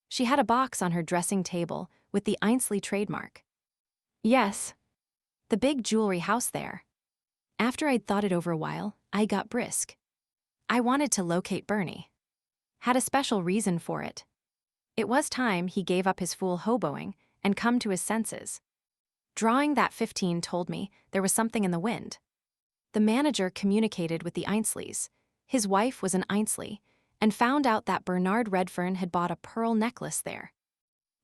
[SPEAKER 1] She had a box on her dressing table with the Ainsley trademark. Yes. The big jewelry house there. After I'd thought it over a while, I got brisk. I wanted to locate Bernie. Had a special reason for it. It was time he gave up his fool hoboing and come to his senses. Drawing that 15 told me there was something in the wind. The manager communicated with the Ainsleys. His wife was an Ainslie, and found out that Bernard Redfern had bought a pearl necklace there.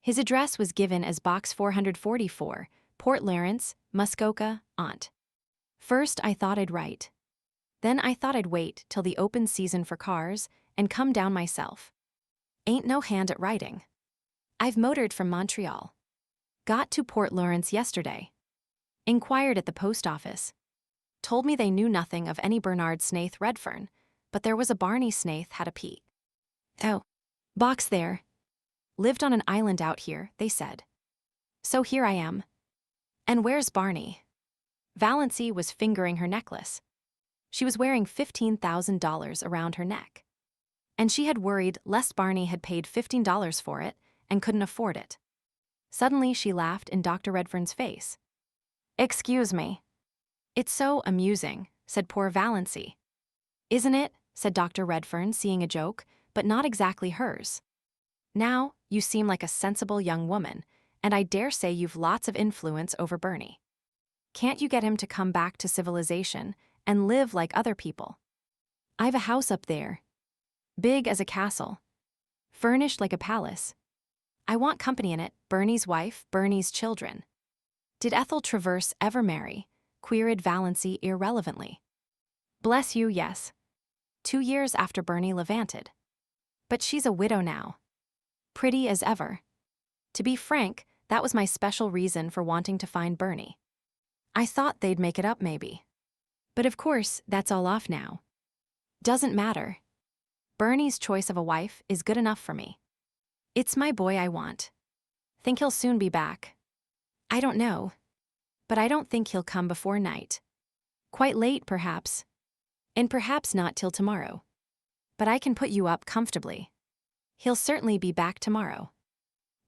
[SPEAKER 1] His address was given as Box 444, Port Lawrence, Muskoka, Ont. First I thought I'd write. Then I thought I'd wait till the open season for cars and come down myself. Ain't no hand at writing. I've motored from Montreal. Got to Port Lawrence yesterday. Inquired at the post office. Told me they knew nothing of any Bernard Snaith Redfern, but there was a Barney Snaith had a peep. Oh. Box there. Lived on an island out here, they said. So here I am. And where's Barney? Valancy was fingering her necklace. She was wearing $15,000 around her neck. And she had worried lest Barney had paid $15 for it and couldn't afford it. Suddenly she laughed in Dr. Redfern's face. Excuse me. It's so amusing, said poor Valancy. Isn't it? Said Dr. Redfern, seeing a joke, but not exactly hers. Now, you seem like a sensible young woman, and I dare say you've lots of influence over Bernie. Can't you get him to come back to civilization and live like other people? I've a house up there. Big as a castle. Furnished like a palace. I want company in it, Bernie's wife, Bernie's children. Did Ethel Traverse ever marry? Queried Valancy irrelevantly. Bless you, yes. 2 years after Bernie levanted. But she's a widow now. pretty as ever. To be frank, that was my special reason for wanting to find Bernie. I thought they'd make it up maybe. But of course, that's all off now. Doesn't matter. Bernie's choice of a wife is good enough for me. It's my boy I want. Think he'll soon be back? I don't know. But I don't think he'll come before night. Quite late, perhaps. And perhaps not till tomorrow. But I can put you up comfortably. He'll certainly be back tomorrow.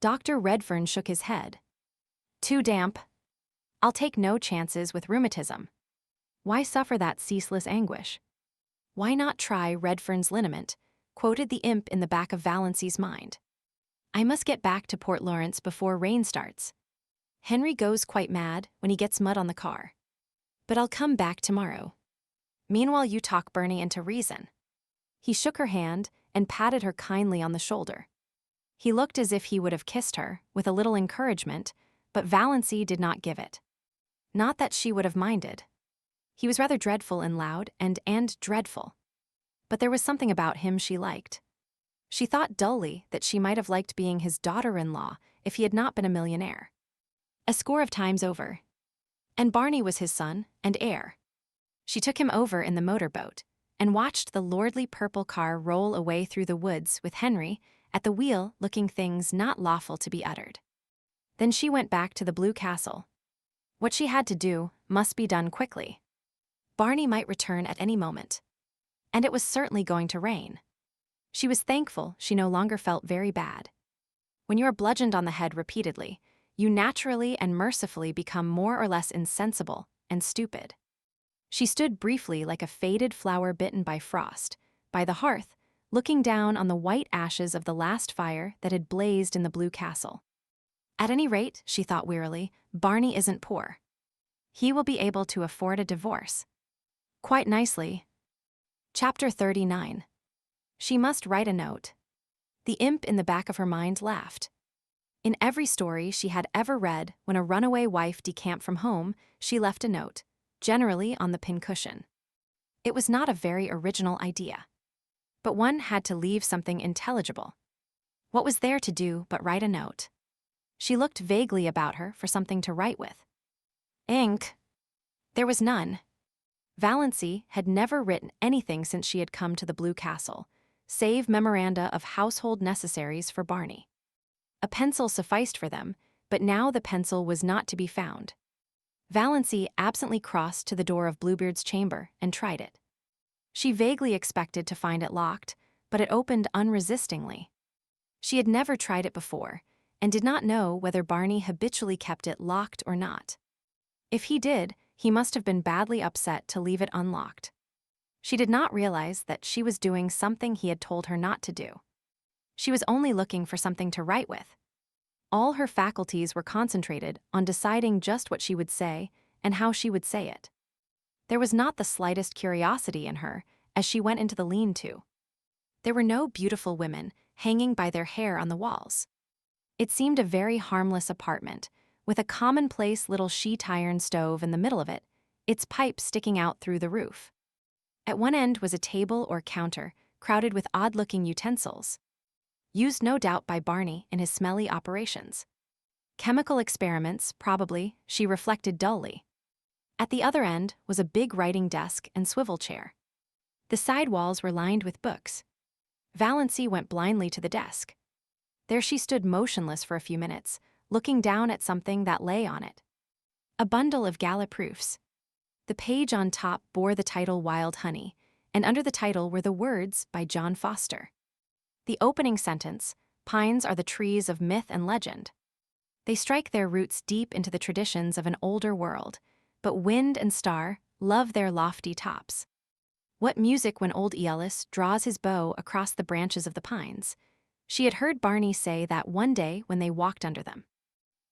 [SPEAKER 1] Dr. Redfern shook his head. Too damp. I'll take no chances with rheumatism. Why suffer that ceaseless anguish? Why not try Redfern's liniment? Quoted the imp in the back of Valancy's mind. I must get back to Port Lawrence before rain starts. Henry goes quite mad when he gets mud on the car. But I'll come back tomorrow. Meanwhile, you talk Bernie into reason. He shook her hand and patted her kindly on the shoulder. He looked as if he would have kissed her, with a little encouragement, but Valancy did not give it. Not that she would have minded. He was rather dreadful and loud and dreadful. But there was something about him she liked. She thought dully that she might have liked being his daughter-in-law if he had not been a millionaire. A score of times over. And Barney was his son and heir. She took him over in the motorboat and watched the lordly purple car roll away through the woods with Henry at the wheel looking things not lawful to be uttered. Then she went back to the Blue Castle. What she had to do must be done quickly. Barney might return at any moment. And it was certainly going to rain. She was thankful she no longer felt very bad. When you are bludgeoned on the head repeatedly, you naturally and mercifully become more or less insensible and stupid. She stood briefly like a faded flower bitten by frost, by the hearth, looking down on the white ashes of the last fire that had blazed in the Blue Castle. At any rate, she thought wearily, Barney isn't poor. He will be able to afford a divorce. Quite nicely. Chapter 39. She must write a note. The imp in the back of her mind laughed. In every story she had ever read, when a runaway wife decamped from home, she left a note, generally on the pincushion. It was not a very original idea. But one had to leave something intelligible. What was there to do but write a note? She looked vaguely about her for something to write with. Ink. There was none. Valancy had never written anything since she had come to the Blue Castle, save memoranda of household necessaries for Barney. A pencil sufficed for them, but now the pencil was not to be found. Valancy absently crossed to the door of Bluebeard's chamber and tried it. She vaguely expected to find it locked, but it opened unresistingly. She had never tried it before, and did not know whether Barney habitually kept it locked or not. If he did, he must have been badly upset to leave it unlocked. She did not realize that she was doing something he had told her not to do. She was only looking for something to write with. All her faculties were concentrated on deciding just what she would say and how she would say it. There was not the slightest curiosity in her as she went into the lean-to. There were no beautiful women hanging by their hair on the walls. It seemed a very harmless apartment, with a commonplace little sheet-iron stove in the middle of it, its pipe sticking out through the roof. At one end was a table or counter crowded with odd-looking utensils, used no doubt by Barney in his smelly operations. Chemical experiments, probably, she reflected dully. At the other end was a big writing desk and swivel chair. The side walls were lined with books. Valancy went blindly to the desk. There she stood motionless for a few minutes, looking down at something that lay on it. A bundle of gala proofs. The page on top bore the title Wild Honey, and under the title were the words by John Foster. The opening sentence, "Pines are the trees of myth and legend." They strike their roots deep into the traditions of an older world, but wind and star love their lofty tops. What music when old Aeolus draws his bow across the branches of the pines? She had heard Barney say that one day when they walked under them.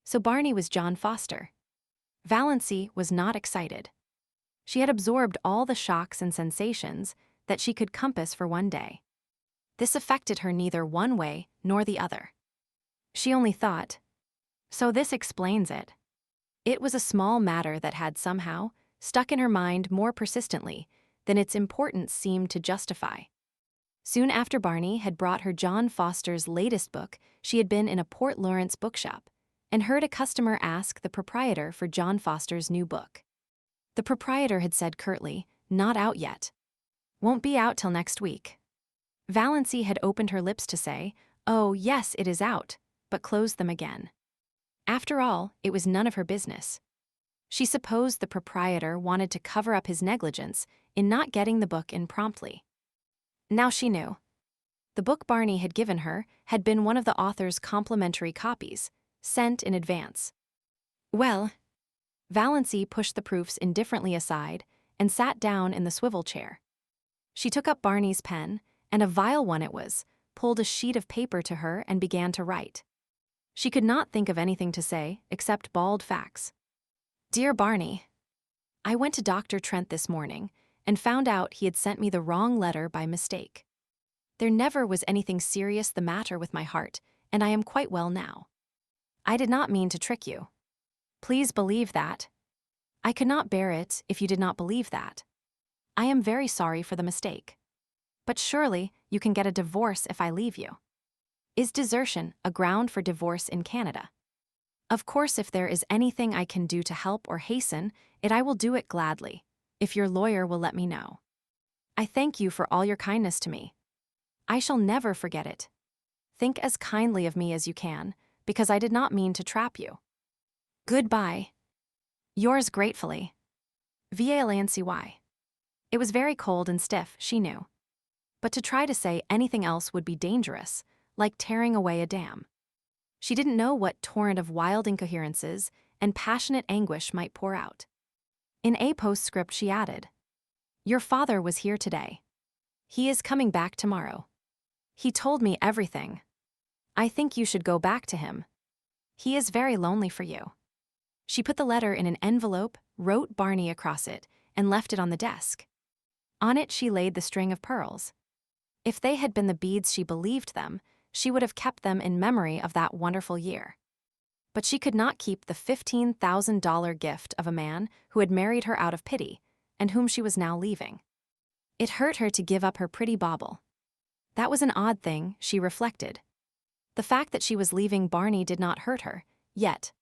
[SPEAKER 1] So Barney was John Foster. Valancy was not excited. She had absorbed all the shocks and sensations that she could compass for one day. This affected her neither one way nor the other. She only thought, so this explains it. It was a small matter that had somehow stuck in her mind more persistently than its importance seemed to justify. Soon after Barney had brought her John Foster's latest book, she had been in a Port Lawrence bookshop and heard a customer ask the proprietor for John Foster's new book. The proprietor had said curtly, "Not out yet. Won't be out till next week." Valancy had opened her lips to say, "Oh, yes, it is out," but closed them again. After all, it was none of her business. She supposed the proprietor wanted to cover up his negligence in not getting the book in promptly. Now she knew. The book Barney had given her had been one of the author's complimentary copies, sent in advance. Well, Valancy pushed the proofs indifferently aside and sat down in the swivel chair. She took up Barney's pen, and a vile one it was, pulled a sheet of paper to her and began to write. She could not think of anything to say except bald facts. "Dear Barney, I went to Dr. Trent this morning and found out he had sent me the wrong letter by mistake. There never was anything serious the matter with my heart, and I am quite well now. I did not mean to trick you. Please believe that. I could not bear it if you did not believe that. I am very sorry for the mistake. But surely you can get a divorce if I leave you. Is desertion a ground for divorce in Canada? Of course, if there is anything I can do to help or hasten it, I will do it gladly, if your lawyer will let me know. I thank you for all your kindness to me. I shall never forget it. Think as kindly of me as you can, because I did not mean to trap you. Goodbye. Yours gratefully, Valancy. It was very cold and stiff, she knew. But to try to say anything else would be dangerous, like tearing away a dam. She didn't know what torrent of wild incoherences and passionate anguish might pour out. In a postscript she added, "Your father was here today. He is coming back tomorrow. He told me everything. I think you should go back to him. He is very lonely for you." She put the letter in an envelope, wrote Barney across it, and left it on the desk. On it she laid the string of pearls. If they had been the beads she believed them, she would have kept them in memory of that wonderful year. But she could not keep the $15,000 gift of a man who had married her out of pity, and whom she was now leaving. It hurt her to give up her pretty bauble. That was an odd thing, she reflected. The fact that she was leaving Barney did not hurt her, yet.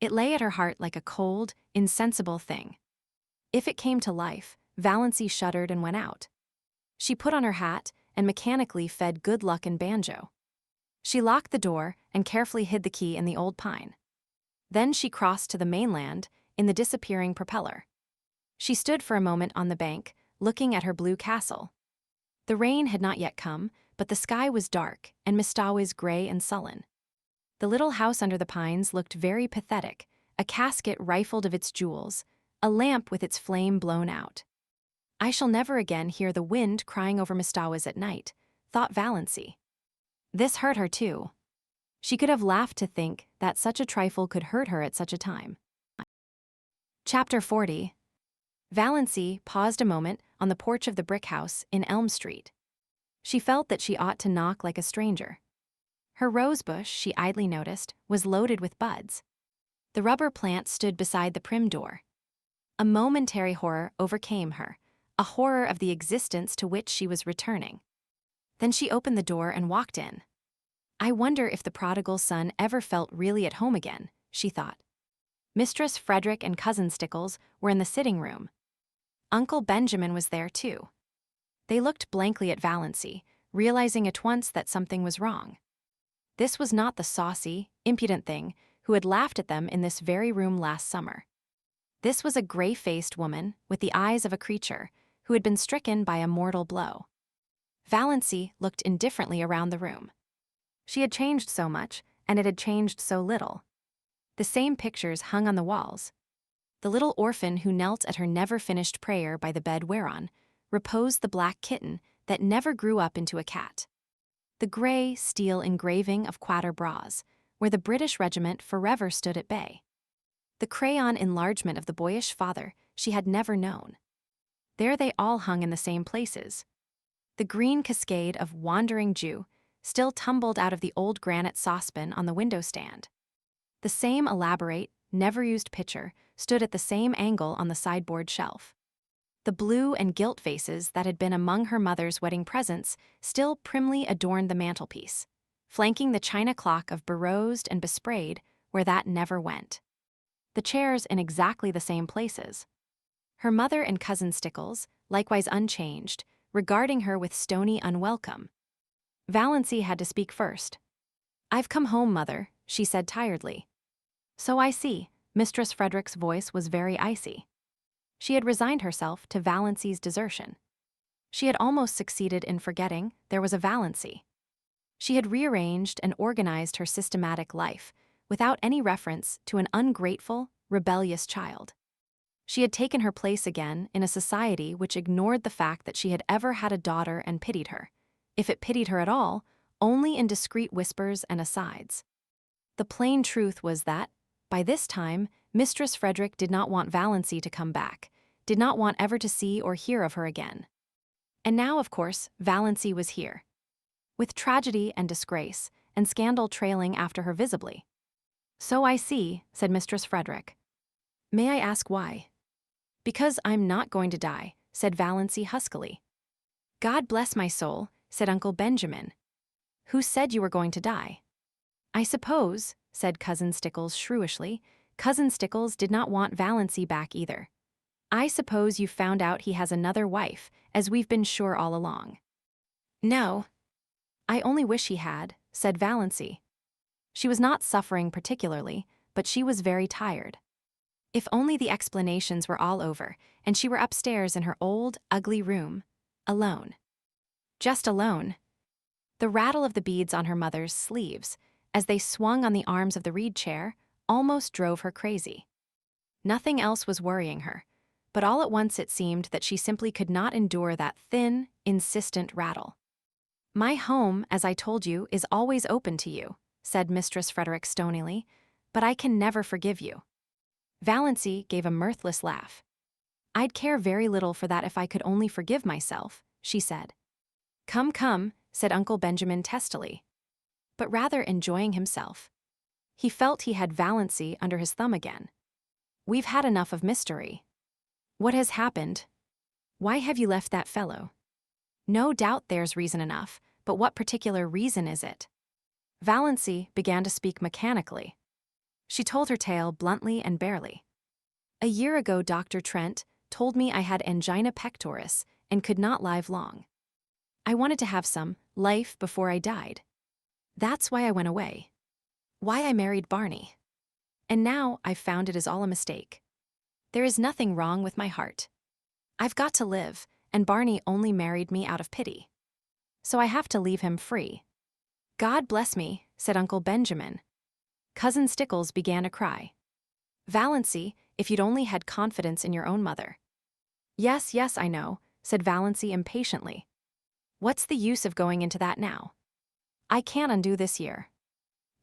[SPEAKER 1] It lay at her heart like a cold, insensible thing. If it came to life, Valancy shuddered and went out. She put on her hat and mechanically fed Good Luck and Banjo. She locked the door and carefully hid the key in the old pine. Then she crossed to the mainland in the disappearing propeller. She stood for a moment on the bank, looking at her blue castle. The rain had not yet come, but the sky was dark and Mistawa's gray and sullen. The little house under the pines looked very pathetic, a casket rifled of its jewels, a lamp with its flame blown out. I shall never again hear the wind crying over Mistawa's at night, thought Valancy. This hurt her too. She could have laughed to think that such a trifle could hurt her at such a time. Chapter 40. Valancy paused a moment on the porch of the brick house in Elm Street. She felt that she ought to knock like a stranger. Her rosebush, she idly noticed, was loaded with buds. The rubber plant stood beside the prim door. A momentary horror overcame her, a horror of the existence to which she was returning. Then she opened the door and walked in. I wonder if the prodigal son ever felt really at home again, she thought. Mistress Frederick and Cousin Stickles were in the sitting room. Uncle Benjamin was there too. They looked blankly at Valancy, realizing at once that something was wrong. This was not the saucy, impudent thing who had laughed at them in this very room last summer. This was a gray-faced woman with the eyes of a creature who had been stricken by a mortal blow. Valancy looked indifferently around the room. She had changed so much, and it had changed so little. The same pictures hung on the walls. The little orphan who knelt at her never-finished prayer by the bed whereon reposed the black kitten that never grew up into a cat. The gray steel engraving of Quatre Bras, where the British regiment forever stood at bay. The crayon enlargement of the boyish father she had never known. There they all hung in the same places. The green cascade of Wandering Jew still tumbled out of the old granite saucepan on the window stand. The same elaborate, never-used pitcher stood at the same angle on the sideboard shelf. The blue and gilt vases that had been among her mother's wedding presents still primly adorned the mantelpiece, flanking the china clock of berosed and besprayed where that never went. The chairs in exactly the same places. Her mother and cousin Stickles, likewise unchanged, regarding her with stony unwelcome. Valancy had to speak first. "I've come home, Mother," she said tiredly. "So I see." Mistress Frederick's voice was very icy. She had resigned herself to Valancy's desertion. She had almost succeeded in forgetting there was a Valancy. She had rearranged and organized her systematic life without any reference to an ungrateful, rebellious child. She had taken her place again in a society which ignored the fact that she had ever had a daughter and pitied her, if it pitied her at all, only in discreet whispers and asides. The plain truth was that, by this time, Mistress Frederick did not want Valancy to come back, did not want ever to see or hear of her again. And now, of course, Valancy was here, with tragedy and disgrace, and scandal trailing after her visibly. "So I see," said Mistress Frederick. "May I ask why?" "Because I'm not going to die," said Valancy huskily. "God bless my soul," said Uncle Benjamin. "Who said you were going to die?" "I suppose," said Cousin Stickles shrewishly, "Cousin Stickles did not want Valancy back either. I suppose you've found out he has another wife, as we've been sure all along." "No. I only wish he had," said Valancy. She was not suffering particularly, but she was very tired. If only the explanations were all over, and she were upstairs in her old, ugly room, alone. Just alone. The rattle of the beads on her mother's sleeves, as they swung on the arms of the reed chair, almost drove her crazy. Nothing else was worrying her, but all at once it seemed that she simply could not endure that thin, insistent rattle. "My home, as I told you, is always open to you," said Mistress Frederick stonily, "but I can never forgive you." Valancy gave a mirthless laugh. "I'd care very little for that if I could only forgive myself," she said. "Come, come," said Uncle Benjamin testily, but rather enjoying himself. He felt he had Valancy under his thumb again. "We've had enough of mystery. What has happened? Why have you left that fellow? No doubt there's reason enough, but what particular reason is it?" Valancy began to speak mechanically. She told her tale bluntly and barely. "A year ago, Dr. Trent told me I had angina pectoris and could not live long. I wanted to have some life before I died. That's why I went away. Why I married Barney. And now I've found it is all a mistake. There is nothing wrong with my heart. I've got to live, and Barney only married me out of pity. So I have to leave him free." "God bless me," said Uncle Benjamin. Cousin Stickles began to cry. "Valancy, if you'd only had confidence in your own mother." "Yes, yes, I know," said Valancy impatiently. "What's the use of going into that now? I can't undo this year.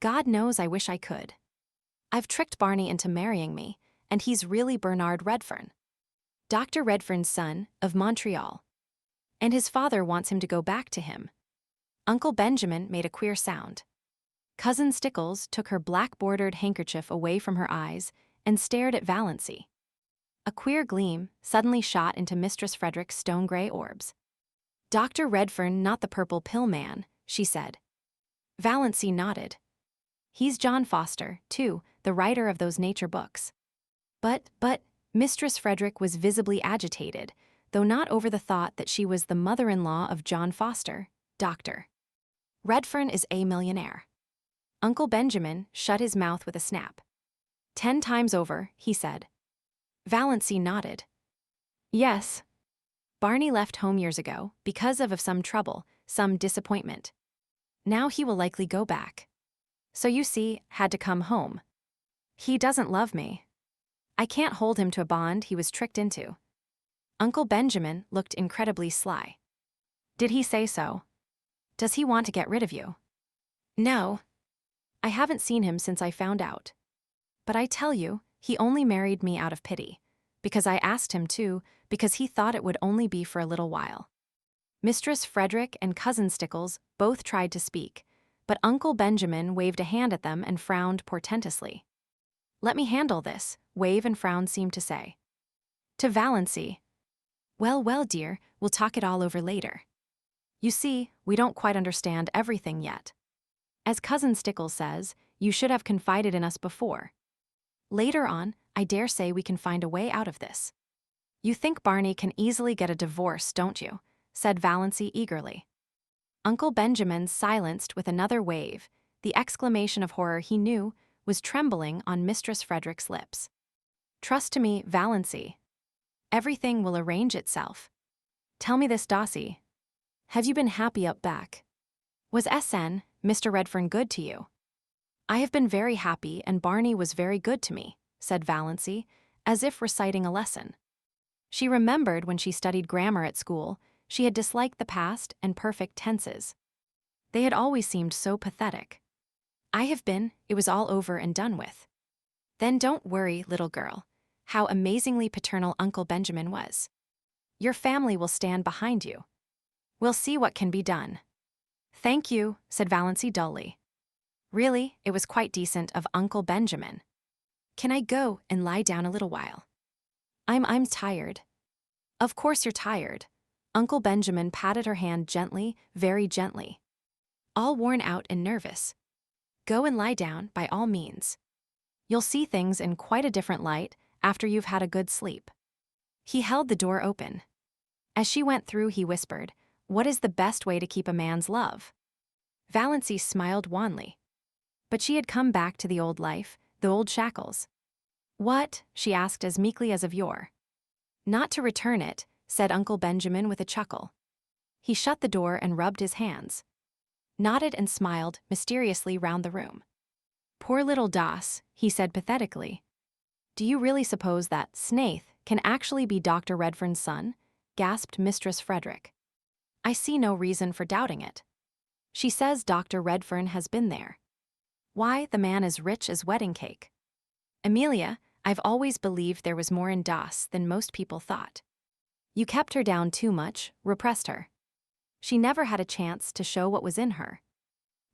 [SPEAKER 1] God knows I wish I could. I've tricked Barney into marrying me, and he's really Bernard Redfern. Dr. Redfern's son, of Montreal. And his father wants him to go back to him." Uncle Benjamin made a queer sound. Cousin Stickles took her black-bordered handkerchief away from her eyes and stared at Valancy. A queer gleam suddenly shot into Mistress Frederick's stone-gray orbs. "Dr. Redfern, not the purple pill man," she said. Valancy nodded. "He's John Foster, too, the writer of those nature books." But, Mistress Frederick was visibly agitated, though not over the thought that she was the mother-in-law of John Foster, Dr. Redfern is a millionaire. Uncle Benjamin shut his mouth with a snap. 10 times over, he said. Valancy nodded. "Yes. Barney left home years ago because of some trouble, some disappointment. Now he will likely go back. So you see, had to come home. He doesn't love me. I can't hold him to a bond he was tricked into." Uncle Benjamin looked incredibly sly. "Did he say so? Does he want to get rid of you?" "No. I haven't seen him since I found out. But I tell you, he only married me out of pity, because I asked him to, because he thought it would only be for a little while." Mistress Frederick and Cousin Stickles both tried to speak, but Uncle Benjamin waved a hand at them and frowned portentously. "Let me handle this," wave and frown seemed to say. To Valancy, Well, well, dear, we'll talk it all over later. You see, we don't quite understand everything yet. As Cousin Stickles says, you should have confided in us before. Later on, I dare say we can find a way out of this. You think Barney can easily get a divorce, don't you? Said Valancy eagerly. Uncle Benjamin silenced with another wave. The exclamation of horror he knew was trembling on Mistress Frederick's lips. Trust to me, Valancy. Everything will arrange itself. Tell me this, Dossie. Have you been happy up back? Was SN, Mr. Redfern, good to you? I have been very happy, and Barney was very good to me, said Valancy, as if reciting a lesson. She remembered when she studied grammar at school, she had disliked the past and perfect tenses. They had always seemed so pathetic. I have been, it was all over and done with. Then don't worry, little girl. How amazingly paternal Uncle Benjamin was. Your family will stand behind you. We'll see what can be done. Thank you, said Valancy dully. Really, it was quite decent of Uncle Benjamin. Can I go and lie down a little while? I'm tired. Of course you're tired. Uncle Benjamin patted her hand gently, very gently. All worn out and nervous. Go and lie down, by all means. You'll see things in quite a different light after you've had a good sleep. He held the door open. As she went through, he whispered, What is the best way to keep a man's love? Valancy smiled wanly. But she had come back to the old life, the old shackles. What? She asked as meekly as of yore. Not to return it, said Uncle Benjamin with a chuckle. He shut the door and rubbed his hands. Nodded and smiled mysteriously round the room. Poor little Doss, he said pathetically. Do you really suppose that Snaith can actually be Dr. Redfern's son? Gasped Mistress Frederick. I see no reason for doubting it. She says Dr. Redfern has been there. Why, the man is rich as wedding cake. Amelia, I've always believed there was more in Doss than most people thought. You kept her down too much, repressed her. She never had a chance to show what was in her.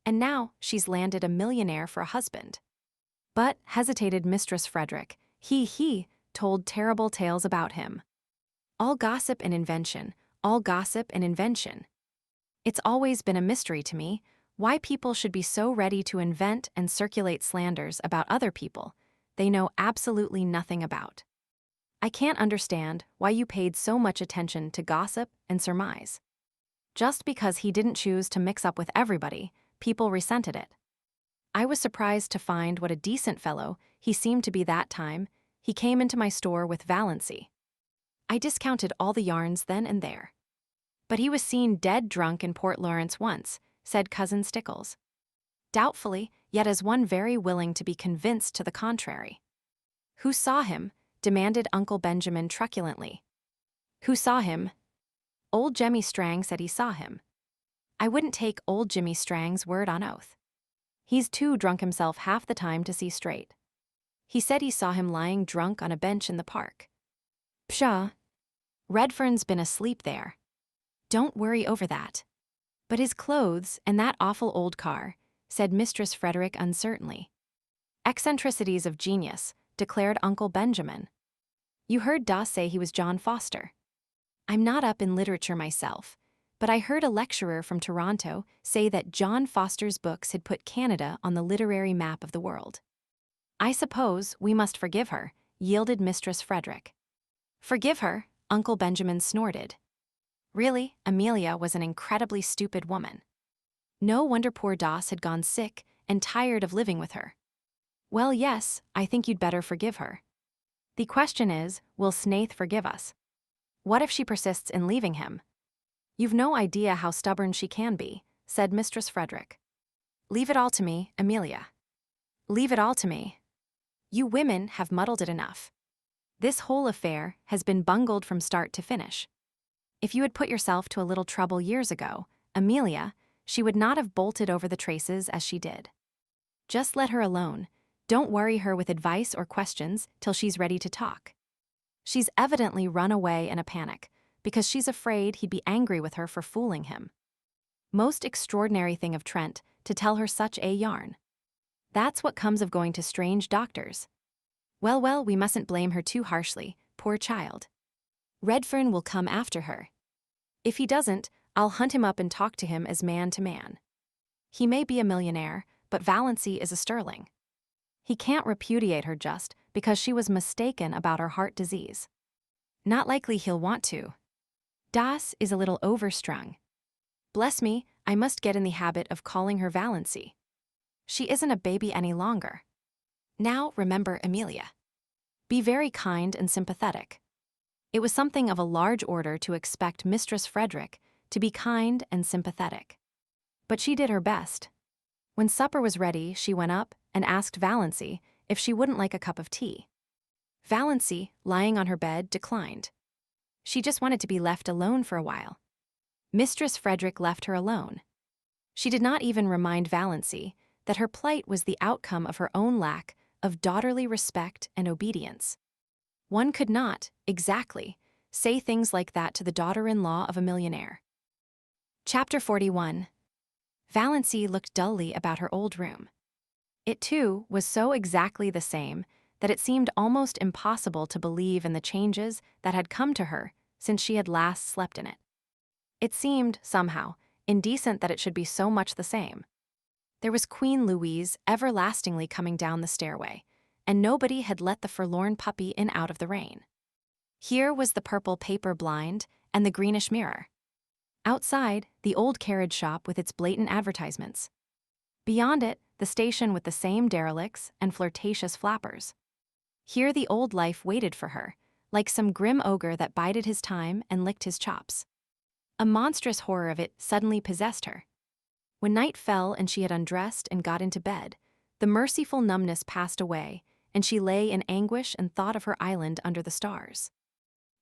[SPEAKER 1] And now she's landed a millionaire for a husband. But, hesitated Mistress Frederick, he told terrible tales about him. All gossip and invention, all gossip and invention. It's always been a mystery to me why people should be so ready to invent and circulate slanders about other people they know absolutely nothing about. I can't understand why you paid so much attention to gossip and surmise. Just because he didn't choose to mix up with everybody, people resented it. I was surprised to find what a decent fellow he seemed to be that time he came into my store with Valancy. I discounted all the yarns then and there. But he was seen dead drunk in Port Lawrence once, said Cousin Stickles. Doubtfully, yet as one very willing to be convinced to the contrary. Who saw him? Demanded Uncle Benjamin truculently. Who saw him? Old Jemmy Strang said he saw him. I wouldn't take old Jimmy Strang's word on oath. He's too drunk himself half the time to see straight. He said he saw him lying drunk on a bench in the park. Pshaw. Redfern's been asleep there. Don't worry over that. But his clothes and that awful old car, said Mistress Frederick uncertainly. Eccentricities of genius, declared Uncle Benjamin. You heard Doss say he was John Foster. I'm not up in literature myself, but I heard a lecturer from Toronto say that John Foster's books had put Canada on the literary map of the world. I suppose we must forgive her, yielded Mistress Frederick. Forgive her, Uncle Benjamin snorted. Really, Amelia was an incredibly stupid woman. No wonder poor Doss had gone sick and tired of living with her. Well, yes, I think you'd better forgive her. The question is, will Snaith forgive us? What if she persists in leaving him? You've no idea how stubborn she can be, said Mistress Frederick. Leave it all to me, Amelia. Leave it all to me. You women have muddled it enough. This whole affair has been bungled from start to finish. If you had put yourself to a little trouble years ago, Amelia, she would not have bolted over the traces as she did. Just let her alone. Don't worry her with advice or questions till she's ready to talk. She's evidently run away in a panic, because she's afraid he'd be angry with her for fooling him. Most extraordinary thing of Trent, to tell her such a yarn. That's what comes of going to strange doctors. Well, we mustn't blame her too harshly, poor child. Redfern will come after her. If he doesn't, I'll hunt him up and talk to him as man to man. He may be a millionaire, but Valancy is a Stirling. He can't repudiate her just because she was mistaken about her heart disease. Not likely he'll want to. Das is a little overstrung. Bless me, I must get in the habit of calling her Valancy. She isn't a baby any longer. Now remember Amelia. Be very kind and sympathetic. It was something of a large order to expect Mistress Frederick to be kind and sympathetic. But she did her best. When supper was ready, she went up and asked Valancy if she wouldn't like a cup of tea. Valancy, lying on her bed, declined. She just wanted to be left alone for a while. Mistress Frederick left her alone. She did not even remind Valancy that her plight was the outcome of her own lack of daughterly respect and obedience. One could not, exactly, say things like that to the daughter-in-law of a millionaire. Chapter 41. Valancy looked dully about her old room. It, too, was so exactly the same that it seemed almost impossible to believe in the changes that had come to her since she had last slept in it. It seemed, somehow, indecent that it should be so much the same. There was Queen Louise everlastingly coming down the stairway, and nobody had let the forlorn puppy in out of the rain. Here was the purple paper blind and the greenish mirror. Outside, the old carriage shop with its blatant advertisements. Beyond it, the station with the same derelicts and flirtatious flappers. Here the old life waited for her, like some grim ogre that bided his time and licked his chops. A monstrous horror of it suddenly possessed her. When night fell and she had undressed and got into bed, the merciful numbness passed away, and she lay in anguish and thought of her island under the stars.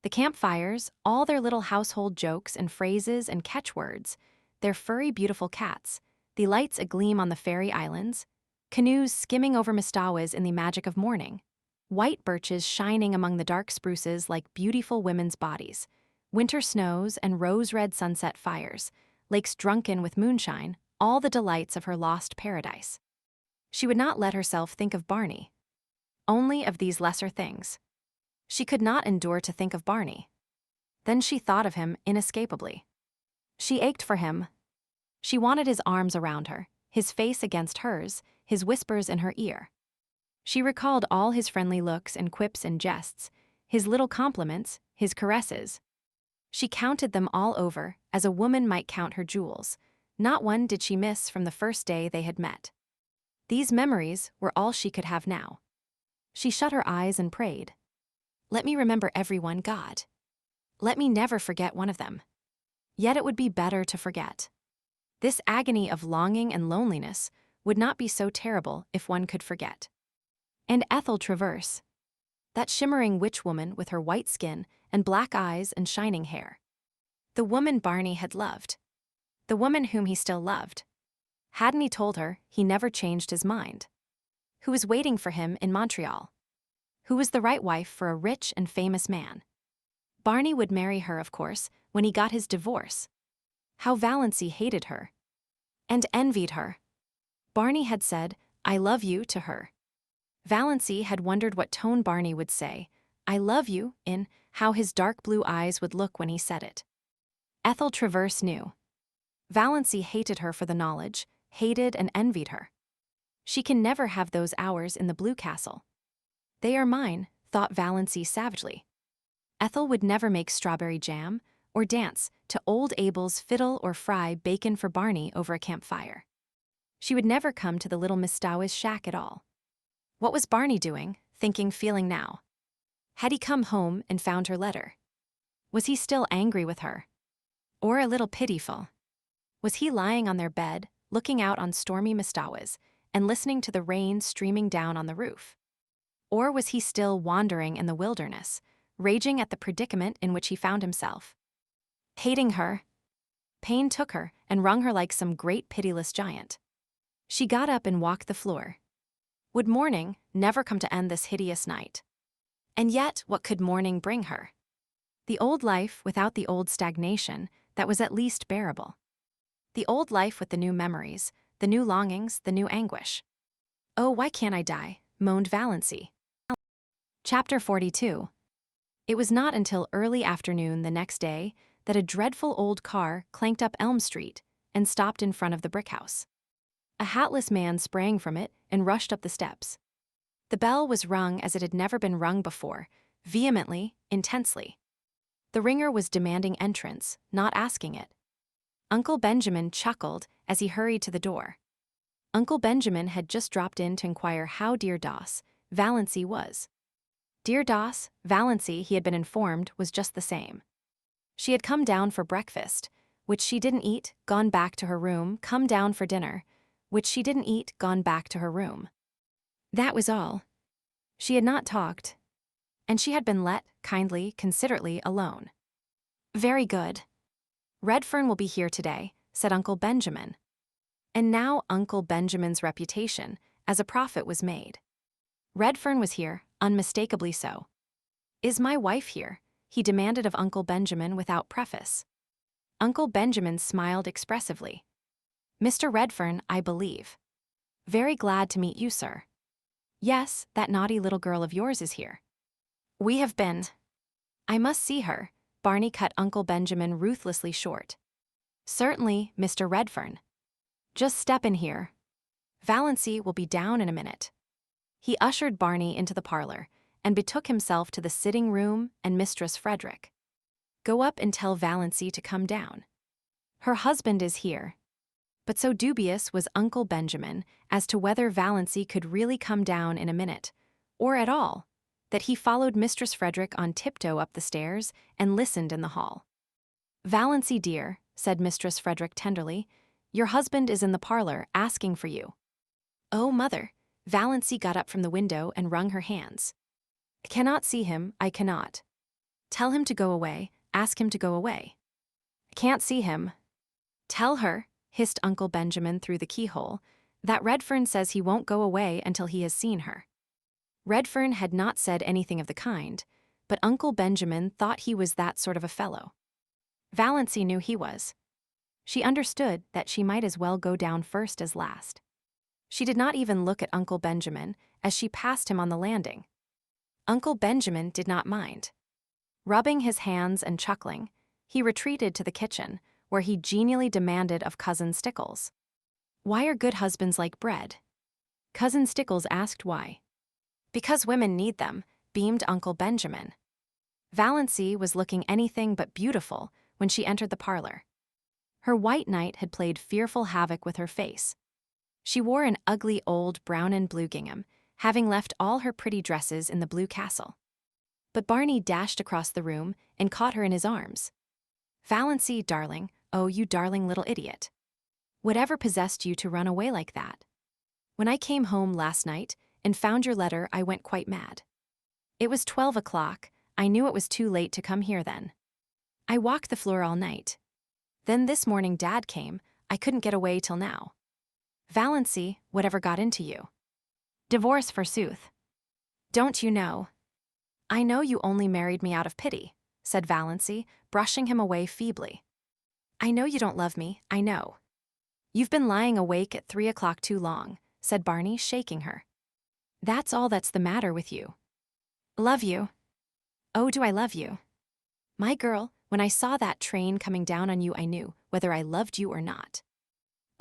[SPEAKER 1] The campfires, all their little household jokes and phrases and catchwords, their furry beautiful cats, the lights agleam on the fairy islands, canoes skimming over mistawas in the magic of morning, white birches shining among the dark spruces like beautiful women's bodies, winter snows and rose-red sunset fires, lakes drunken with moonshine, all the delights of her lost paradise. She would not let herself think of Barney. Only of these lesser things. She could not endure to think of Barney. Then she thought of him inescapably. She ached for him. She wanted his arms around her, his face against hers, his whispers in her ear. She recalled all his friendly looks and quips and jests, his little compliments, his caresses. She counted them all over, as a woman might count her jewels. Not one did she miss from the first day they had met. These memories were all she could have now. She shut her eyes and prayed. Let me remember everyone, God. Let me never forget one of them. Yet it would be better to forget. This agony of longing and loneliness would not be so terrible if one could forget. And Ethel Traverse, that shimmering witch woman with her white skin and black eyes and shining hair. The woman Barney had loved. The woman whom he still loved. Hadn't he told her he never changed his mind? Who was waiting for him in Montreal? Who was the right wife for a rich and famous man? Barney would marry her, of course, when he got his divorce. How Valancy hated her. And envied her. Barney had said, I love you, to her. Valancy had wondered what tone Barney would say, I love you, in, how his dark blue eyes would look when he said it. Ethel Traverse knew. Valancy hated her for the knowledge, hated and envied her. She can never have those hours in the Blue Castle. They are mine, thought Valancy savagely. Ethel would never make strawberry jam, or dance to old Abel's fiddle or fry bacon for Barney over a campfire. She would never come to the little Mistawa's shack at all. What was Barney doing, thinking, feeling now? Had he come home and found her letter? Was he still angry with her? Or a little pitiful? Was he lying on their bed, looking out on stormy Mistawas, and listening to the rain streaming down on the roof? Or was he still wandering in the wilderness, raging at the predicament in which he found himself? Hating her. Pain took her and wrung her like some great pitiless giant. She got up and walked the floor. Would morning never come to end this hideous night? And yet, what could morning bring her? The old life without the old stagnation that was at least bearable. The old life with the new memories, the new longings, the new anguish. Oh, why can't I die? Moaned Valancy. Chapter 42. It was not until early afternoon the next day that a dreadful old car clanked up Elm Street and stopped in front of the brick house. A hatless man sprang from it and rushed up the steps. The bell was rung as it had never been rung before, vehemently, intensely. The ringer was demanding entrance, not asking it. Uncle Benjamin chuckled as he hurried to the door. Uncle Benjamin had just dropped in to inquire how dear Doss, Valancy, was. Dear Doss, Valancy, he had been informed, was just the same. She had come down for breakfast, which she didn't eat, gone back to her room, come down for dinner, which she didn't eat, gone back to her room. That was all. She had not talked, and she had been let, kindly, considerately, alone. Very good. Redfern will be here today, said Uncle Benjamin. And now Uncle Benjamin's reputation as a prophet was made. Redfern was here, unmistakably so. Is my wife here? He demanded of Uncle Benjamin without preface. Uncle Benjamin smiled expressively. Mr. Redfern, I believe. Very glad to meet you, sir. Yes, that naughty little girl of yours is here. We have been. I must see her, Barney cut Uncle Benjamin ruthlessly short. Certainly, Mr. Redfern. Just step in here. Valancy will be down in a minute. He ushered Barney into the parlor and betook himself to the sitting room and Mistress Frederick. Go up and tell Valancy to come down. Her husband is here. But so dubious was Uncle Benjamin as to whether Valancy could really come down in a minute, or at all, that he followed Mistress Frederick on tiptoe up the stairs and listened in the hall. Valancy, dear, said Mistress Frederick tenderly, your husband is in the parlor asking for you. Oh, mother, Valancy got up from the window and wrung her hands. I cannot see him, I cannot. Tell him to go away, ask him to go away. I can't see him. Tell her, hissed Uncle Benjamin through the keyhole, that Redfern says he won't go away until he has seen her. Redfern had not said anything of the kind, but Uncle Benjamin thought he was that sort of a fellow. Valancy knew he was. She understood that she might as well go down first as last. She did not even look at Uncle Benjamin as she passed him on the landing. Uncle Benjamin did not mind. Rubbing his hands and chuckling, he retreated to the kitchen, where he genially demanded of Cousin Stickles. Why are good husbands like bread? Cousin Stickles asked why. Because women need them, beamed Uncle Benjamin. Valancy was looking anything but beautiful when she entered the parlor. Her white night had played fearful havoc with her face. She wore an ugly old brown and blue gingham, having left all her pretty dresses in the blue castle. But Barney dashed across the room and caught her in his arms. Valancy, darling, oh, you darling little idiot. Whatever possessed you to run away like that? When I came home last night and found your letter, I went quite mad. It was 12 o'clock, I knew it was too late to come here then. I walked the floor all night. Then this morning Dad came, I couldn't get away till now. Valancy, whatever got into you? Divorce, forsooth. Don't you know? I know you only married me out of pity, said Valancy, brushing him away feebly. I know you don't love me, I know. You've been lying awake at 3 o'clock too long, said Barney, shaking her. That's all that's the matter with you. Love you? Oh, do I love you? My girl, when I saw that train coming down on you, I knew whether I loved you or not.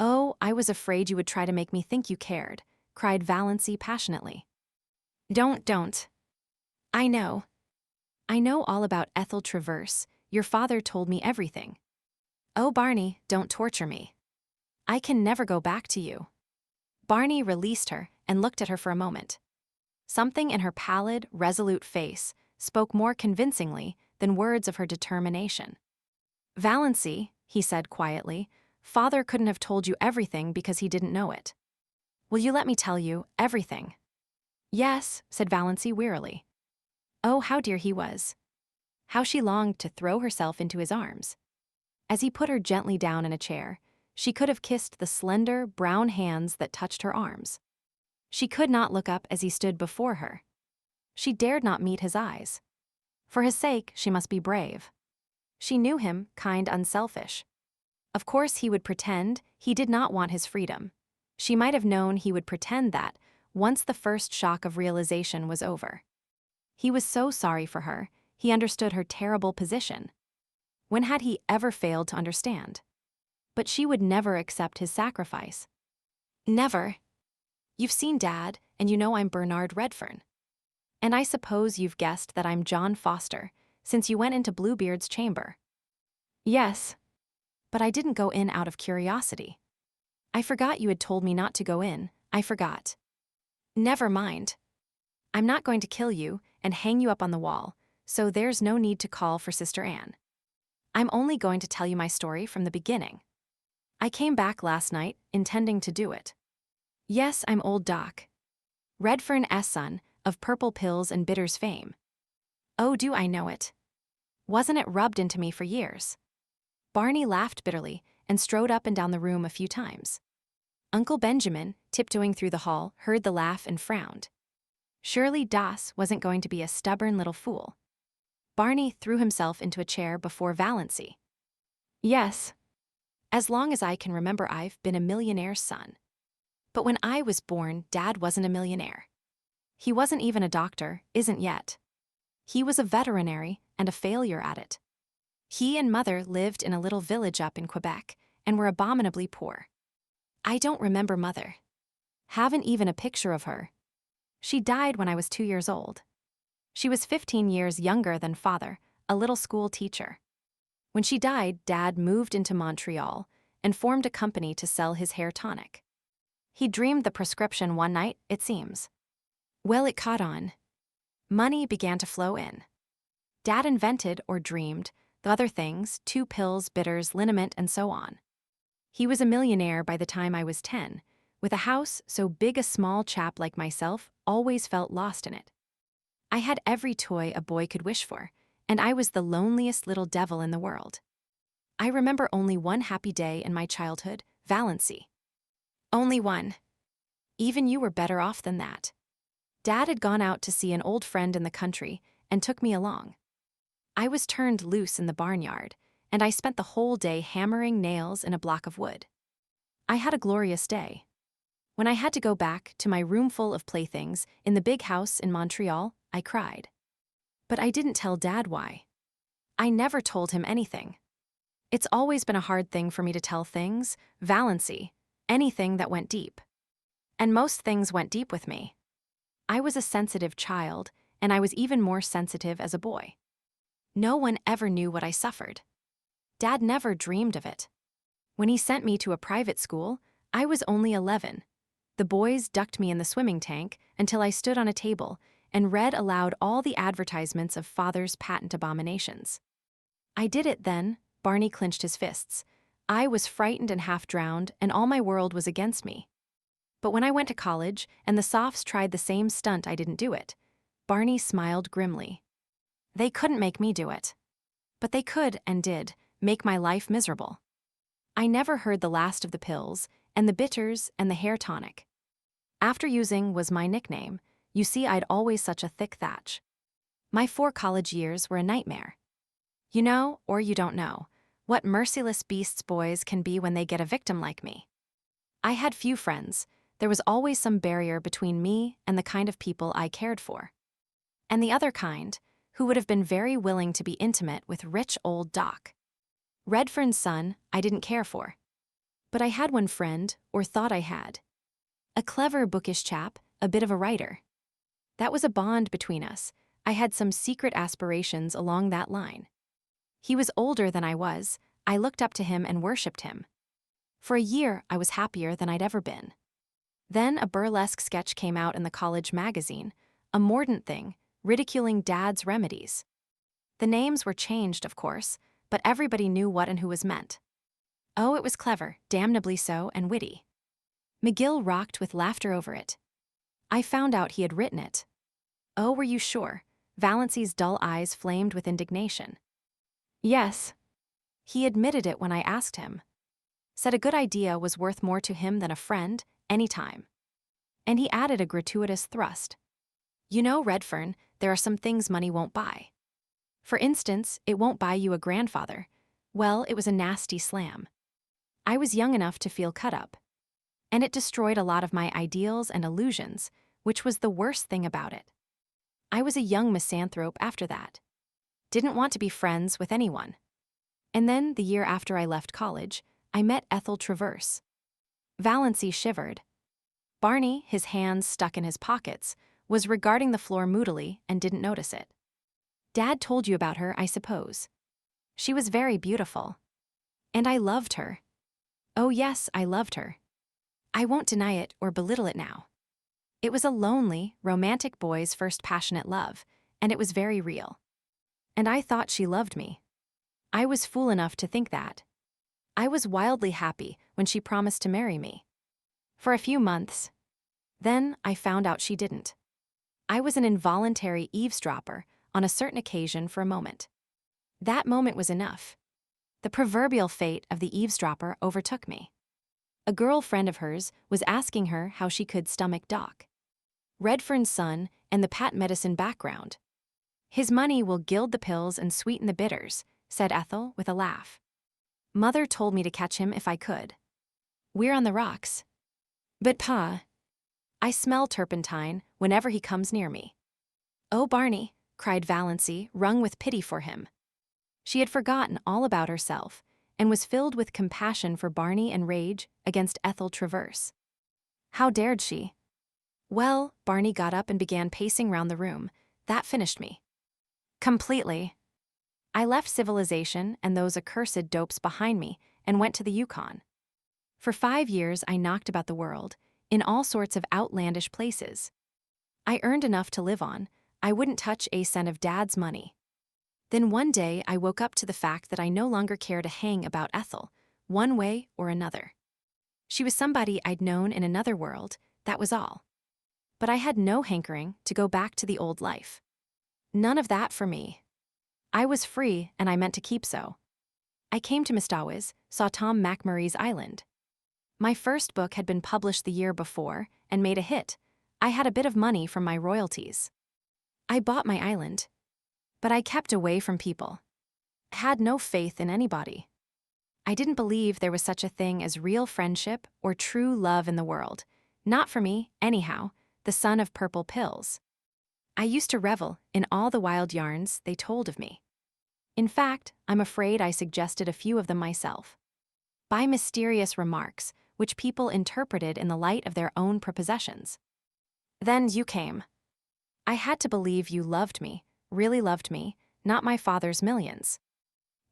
[SPEAKER 1] Oh, I was afraid you would try to make me think you cared, cried Valancy passionately. Don't. I know. I know all about Ethel Traverse, your father told me everything. Oh, Barney, don't torture me. I can never go back to you. Barney released her and looked at her for a moment. Something in her pallid, resolute face spoke more convincingly than words of her determination. Valancy, he said quietly, Father couldn't have told you everything because he didn't know it. Will you let me tell you everything? Yes, said Valancy wearily. Oh, how dear he was. How she longed to throw herself into his arms. As he put her gently down in a chair, she could have kissed the slender, brown hands that touched her arms. She could not look up as he stood before her. She dared not meet his eyes. For his sake, she must be brave. She knew him, kind, unselfish. Of course he would pretend he did not want his freedom. She might have known he would pretend that once the first shock of realization was over. He was so sorry for her, He understood her terrible position. When had he ever failed to understand? But she would never accept his sacrifice. Never. You've seen Dad, and you know I'm Bernard Redfern. And I suppose you've guessed that I'm John Foster, since you went into Bluebeard's chamber. Yes. But I didn't go in out of curiosity. I forgot you had told me not to go in, I forgot. Never mind. I'm not going to kill you and hang you up on the wall, so there's no need to call for Sister Anne. I'm only going to tell you my story from the beginning. I came back last night, intending to do it. Yes, I'm old Doc. Redfern S. son, of Purple Pills and Bitters fame. Oh, do I know it? Wasn't it rubbed into me for years? Barney laughed bitterly and strode up and down the room a few times. Uncle Benjamin, tiptoeing through the hall, heard the laugh and frowned. Surely Das wasn't going to be a stubborn little fool. Barney threw himself into a chair before Valancy. Yes. As long as I can remember, I've been a millionaire's son. But when I was born, Dad wasn't a millionaire. He wasn't even a doctor, isn't yet. He was a veterinary and a failure at it. He and Mother lived in a little village up in Quebec and were abominably poor. I don't remember Mother. Haven't even a picture of her. She died when I was 2 years old. She was 15 years younger than Father, a little school teacher. When she died, Dad moved into Montreal and formed a company to sell his hair tonic. He dreamed the prescription one night, it seems. Well, it caught on. Money began to flow in. Dad invented, or dreamed, the other things, 2 pills, bitters, liniment, and so on. He was a millionaire by the time I was 10, with a house so big a small chap like myself always felt lost in it. I had every toy a boy could wish for, and I was the loneliest little devil in the world. I remember only one happy day in my childhood, Valancy. Only one. Even you were better off than that. Dad had gone out to see an old friend in the country and took me along. I was turned loose in the barnyard, and I spent the whole day hammering nails in a block of wood. I had a glorious day. When I had to go back to my room full of playthings in the big house in Montreal, I cried. But I didn't tell Dad why. I never told him anything. It's always been a hard thing for me to tell things, Valancy, anything that went deep. And most things went deep with me. I was a sensitive child, and I was even more sensitive as a boy. No one ever knew what I suffered. Dad never dreamed of it. When he sent me to a private school, I was only 11. The boys ducked me in the swimming tank until I stood on a table and read aloud all the advertisements of Father's patent abominations. I did it then, Barney clenched his fists. I was frightened and half drowned, and all my world was against me. But when I went to college and the Softs tried the same stunt, I didn't do it. Barney smiled grimly. They couldn't make me do it. But they could, and did, make my life miserable. I never heard the last of the pills, and the bitters, and the hair tonic. After using was my nickname. You see, I'd always such a thick thatch. My 4 college years were a nightmare. You know, or you don't know, what merciless beasts boys can be when they get a victim like me. I had few friends. There was always some barrier between me and the kind of people I cared for. And the other kind, who would have been very willing to be intimate with rich old Doc. Redfern's son, I didn't care for. But I had one friend, or thought I had. A clever, bookish chap, a bit of a writer. That was a bond between us. I had some secret aspirations along that line. He was older than I was. I looked up to him and worshipped him. For a year, I was happier than I'd ever been. Then a burlesque sketch came out in the college magazine, a mordant thing, ridiculing Dad's remedies. The names were changed, of course, but everybody knew what and who was meant. Oh, it was clever, damnably so, and witty. McGill rocked with laughter over it. I found out he had written it. Oh, were you sure? Valancy's dull eyes flamed with indignation. Yes. He admitted it when I asked him. Said a good idea was worth more to him than a friend, any time. And he added a gratuitous thrust. You know, Redfern, there are some things money won't buy. For instance, it won't buy you a grandfather. Well, it was a nasty slam. I was young enough to feel cut up. And it destroyed a lot of my ideals and illusions, which was the worst thing about it. I was a young misanthrope after that. didn't want to be friends with anyone. And then, the year after I left college, I met Ethel Traverse. Valancy shivered. Barney, his hands stuck in his pockets, was regarding the floor moodily and didn't notice it. Dad told you about her, I suppose. She was very beautiful. And I loved her. Oh yes, I loved her. I won't deny it or belittle it now. It was a lonely, romantic boy's first passionate love, and it was very real. And I thought she loved me. I was fool enough to think that. I was wildly happy when she promised to marry me. For a few months. Then I found out she didn't. I was an involuntary eavesdropper on a certain occasion for a moment. That moment was enough. The proverbial fate of the eavesdropper overtook me. A girlfriend of hers was asking her how she could stomach Doc Redfern's son and the Pat medicine background. His money will gild the pills and sweeten the bitters, said Ethel with a laugh. Mother told me to catch him if I could. We're on the rocks. But Pa, I smell turpentine whenever he comes near me. Oh, Barney, cried Valancy, wrung with pity for him. She had forgotten all about herself and was filled with compassion for Barney and rage against Ethel Traverse. How dared she? Well, Barney got up and began pacing round the room. That finished me. Completely. I left civilization and those accursed dopes behind me and went to the Yukon. For 5 years I knocked about the world, in all sorts of outlandish places. I earned enough to live on. I wouldn't touch a cent of Dad's money. Then one day I woke up to the fact that I no longer cared a hang about Ethel, one way or another. She was somebody I'd known in another world, that was all. But I had no hankering to go back to the old life. None of that for me. I was free and I meant to keep so. I came to Mistawis, saw Tom McMurray's Island. My first book had been published the year before and made a hit. I had a bit of money from my royalties. I bought my island. But I kept away from people. Had no faith in anybody. I didn't believe there was such a thing as real friendship or true love in the world. Not for me, anyhow, the son of purple pills. I used to revel in all the wild yarns they told of me. In fact, I'm afraid I suggested a few of them myself. By mysterious remarks, which people interpreted in the light of their own prepossessions. Then you came. I had to believe you loved me, really loved me, not my father's millions.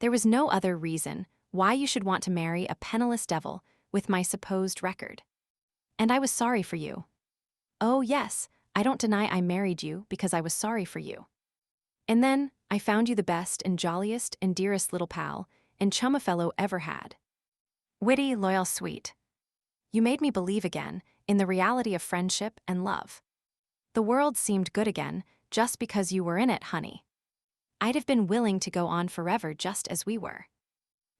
[SPEAKER 1] There was no other reason why you should want to marry a penniless devil with my supposed record. And I was sorry for you. Oh yes, I don't deny I married you because I was sorry for you. And then I found you the best and jolliest and dearest little pal and chum a fellow ever had. Witty, loyal, sweet. You made me believe again in the reality of friendship and love. The world seemed good again just because you were in it, honey. I'd have been willing to go on forever just as we were.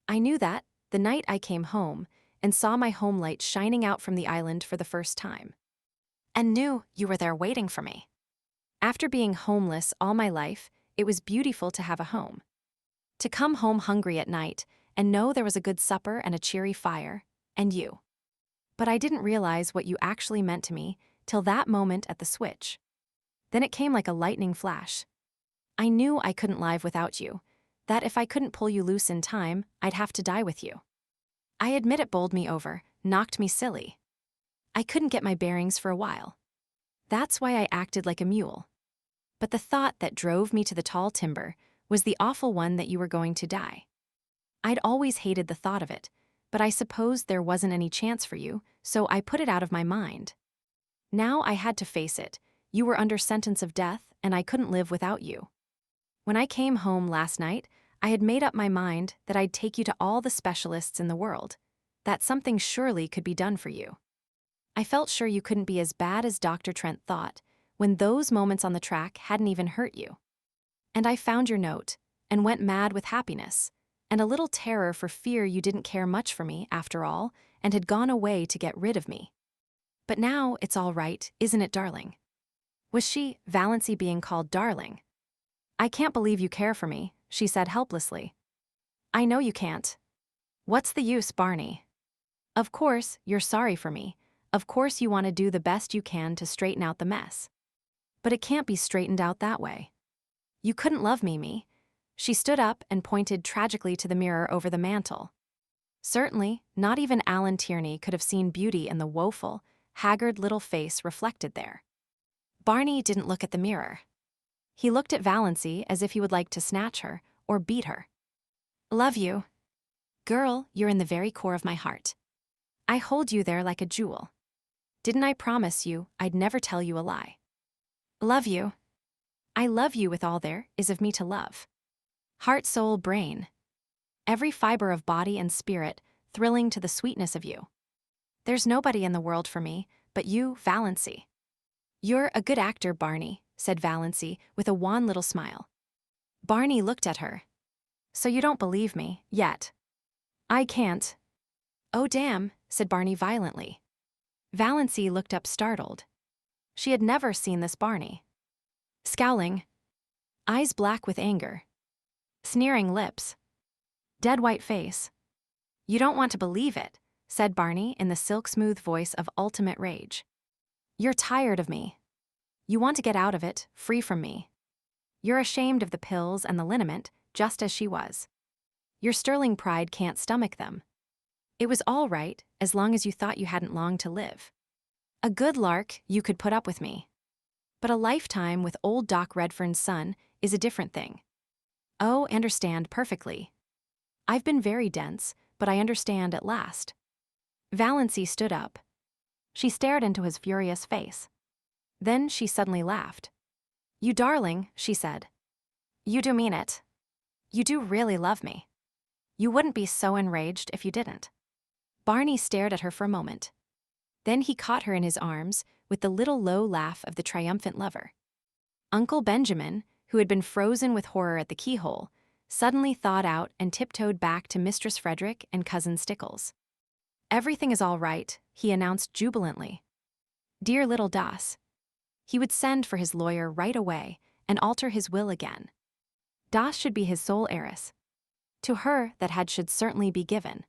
[SPEAKER 1] I knew that the night I came home and saw my home light shining out from the island for the first time. And knew you were there waiting for me. After being homeless all my life, it was beautiful to have a home. To come home hungry at night and know there was a good supper and a cheery fire, and you. But I didn't realize what you actually meant to me till that moment at the switch. Then it came like a lightning flash. I knew I couldn't live without you, that if I couldn't pull you loose in time, I'd have to die with you. I admit it bowled me over, knocked me silly. I couldn't get my bearings for a while. That's why I acted like a mule. But the thought that drove me to the tall timber was the awful one that you were going to die. I'd always hated the thought of it, but I supposed there wasn't any chance for you, so I put it out of my mind. Now I had to face it. You were under sentence of death, and I couldn't live without you. When I came home last night, I had made up my mind that I'd take you to all the specialists in the world, that something surely could be done for you. I felt sure you couldn't be as bad as Dr. Trent thought, when those moments on the track hadn't even hurt you. And I found your note, and went mad with happiness, and a little terror for fear you didn't care much for me, after all, and had gone away to get rid of me. But now it's all right, isn't it, darling? Was she, Valancy, being called darling? I can't believe you care for me, she said helplessly. I know you can't. What's the use, Barney? Of course, you're sorry for me. Of course you want to do the best you can to straighten out the mess. But it can't be straightened out that way. You couldn't love me. She stood up and pointed tragically to the mirror over the mantel. Certainly, not even Alan Tierney could have seen beauty in the woeful, haggard little face reflected there. Barney didn't look at the mirror. He looked at Valancy as if he would like to snatch her or beat her. "Love you. Girl, you're in the very core of my heart. I hold you there like a jewel. Didn't I promise you I'd never tell you a lie? Love you. I love you with all there is of me to love. Heart, soul, brain. Every fiber of body and spirit thrilling to the sweetness of you. There's nobody in the world for me but you, Valancy." "You're a good actor, Barney," said Valancy with a wan little smile. Barney looked at her. "So you don't believe me, yet?" "I can't." "Oh damn," said Barney violently. Valancy looked up startled. She had never seen this Barney. Scowling. Eyes black with anger. Sneering lips. Dead white face. "You don't want to believe it," said Barney in the silk-smooth voice of ultimate rage. "You're tired of me. You want to get out of it, free from me. You're ashamed of the pills and the liniment, just as she was. Your sterling pride can't stomach them. It was all right, as long as you thought you hadn't long to live. A good lark, you could put up with me. But a lifetime with old Doc Redfern's son is a different thing. Oh, understand perfectly. I've been very dense, but I understand at last." Valancy stood up. She stared into his furious face. Then she suddenly laughed. "You darling," she said. "You do mean it. You do really love me. You wouldn't be so enraged if you didn't." Barney stared at her for a moment. Then he caught her in his arms with the little low laugh of the triumphant lover. Uncle Benjamin, who had been frozen with horror at the keyhole, suddenly thawed out and tiptoed back to Mistress Frederick and Cousin Stickles. "Everything is all right," he announced jubilantly. "Dear little Das." He would send for his lawyer right away and alter his will again. Das should be his sole heiress. To her that had should certainly be given.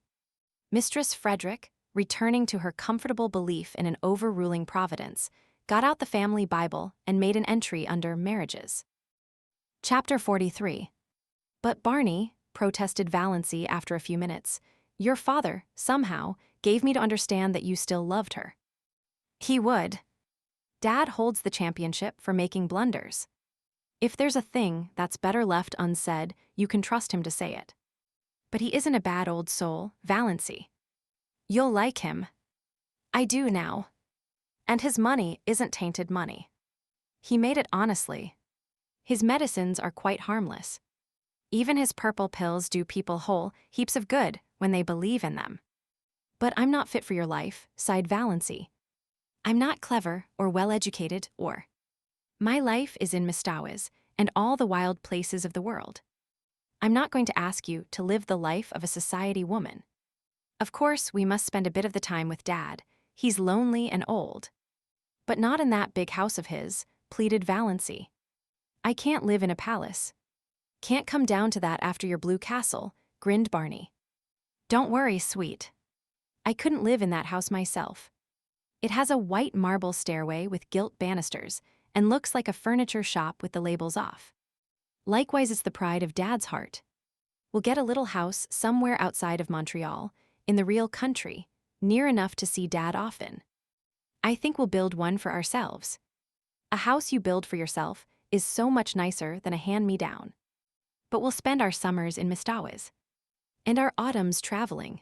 [SPEAKER 1] Mistress Frederick, returning to her comfortable belief in an overruling providence, got out the family Bible and made an entry under marriages. Chapter 43. "But Barney," protested Valancy after a few minutes, "your father, somehow, gave me to understand that you still loved her." "He would. Dad holds the championship for making blunders. If there's a thing that's better left unsaid, you can trust him to say it. But he isn't a bad old soul, Valancy. You'll like him. I do now. And his money isn't tainted money. He made it honestly. His medicines are quite harmless. Even his purple pills do people whole heaps of good when they believe in them." "But I'm not fit for your life," sighed Valancy. "I'm not clever or well-educated or. My life is in Mistowes and all the wild places of the world. I'm not going to ask you to live the life of a society woman. Of course, we must spend a bit of the time with Dad. He's lonely and old. But not in that big house of his," pleaded Valancy. "I can't live in a palace." "Can't come down to that after your blue castle," grinned Barney. "Don't worry, sweet. I couldn't live in that house myself. It has a white marble stairway with gilt banisters and looks like a furniture shop with the labels off. Likewise, it's the pride of Dad's heart. We'll get a little house somewhere outside of Montreal, in the real country, near enough to see Dad often. I think we'll build one for ourselves. A house you build for yourself is so much nicer than a hand-me-down. But we'll spend our summers in Mistowes. And our autumns traveling.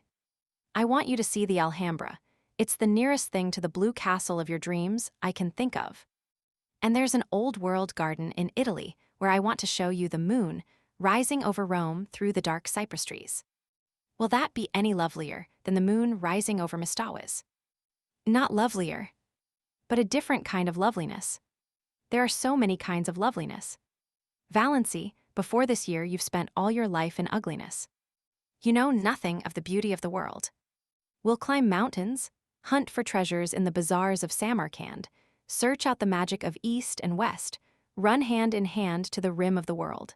[SPEAKER 1] I want you to see the Alhambra. It's the nearest thing to the blue castle of your dreams I can think of. And there's an old-world garden in Italy where I want to show you the moon rising over Rome through the dark cypress trees. Will that be any lovelier than the moon rising over Mistowes? Not lovelier, but a different kind of loveliness. There are so many kinds of loveliness. Valancy, before this year you've spent all your life in ugliness. You know nothing of the beauty of the world. We'll climb mountains, hunt for treasures in the bazaars of Samarkand, search out the magic of East and West, run hand in hand to the rim of the world.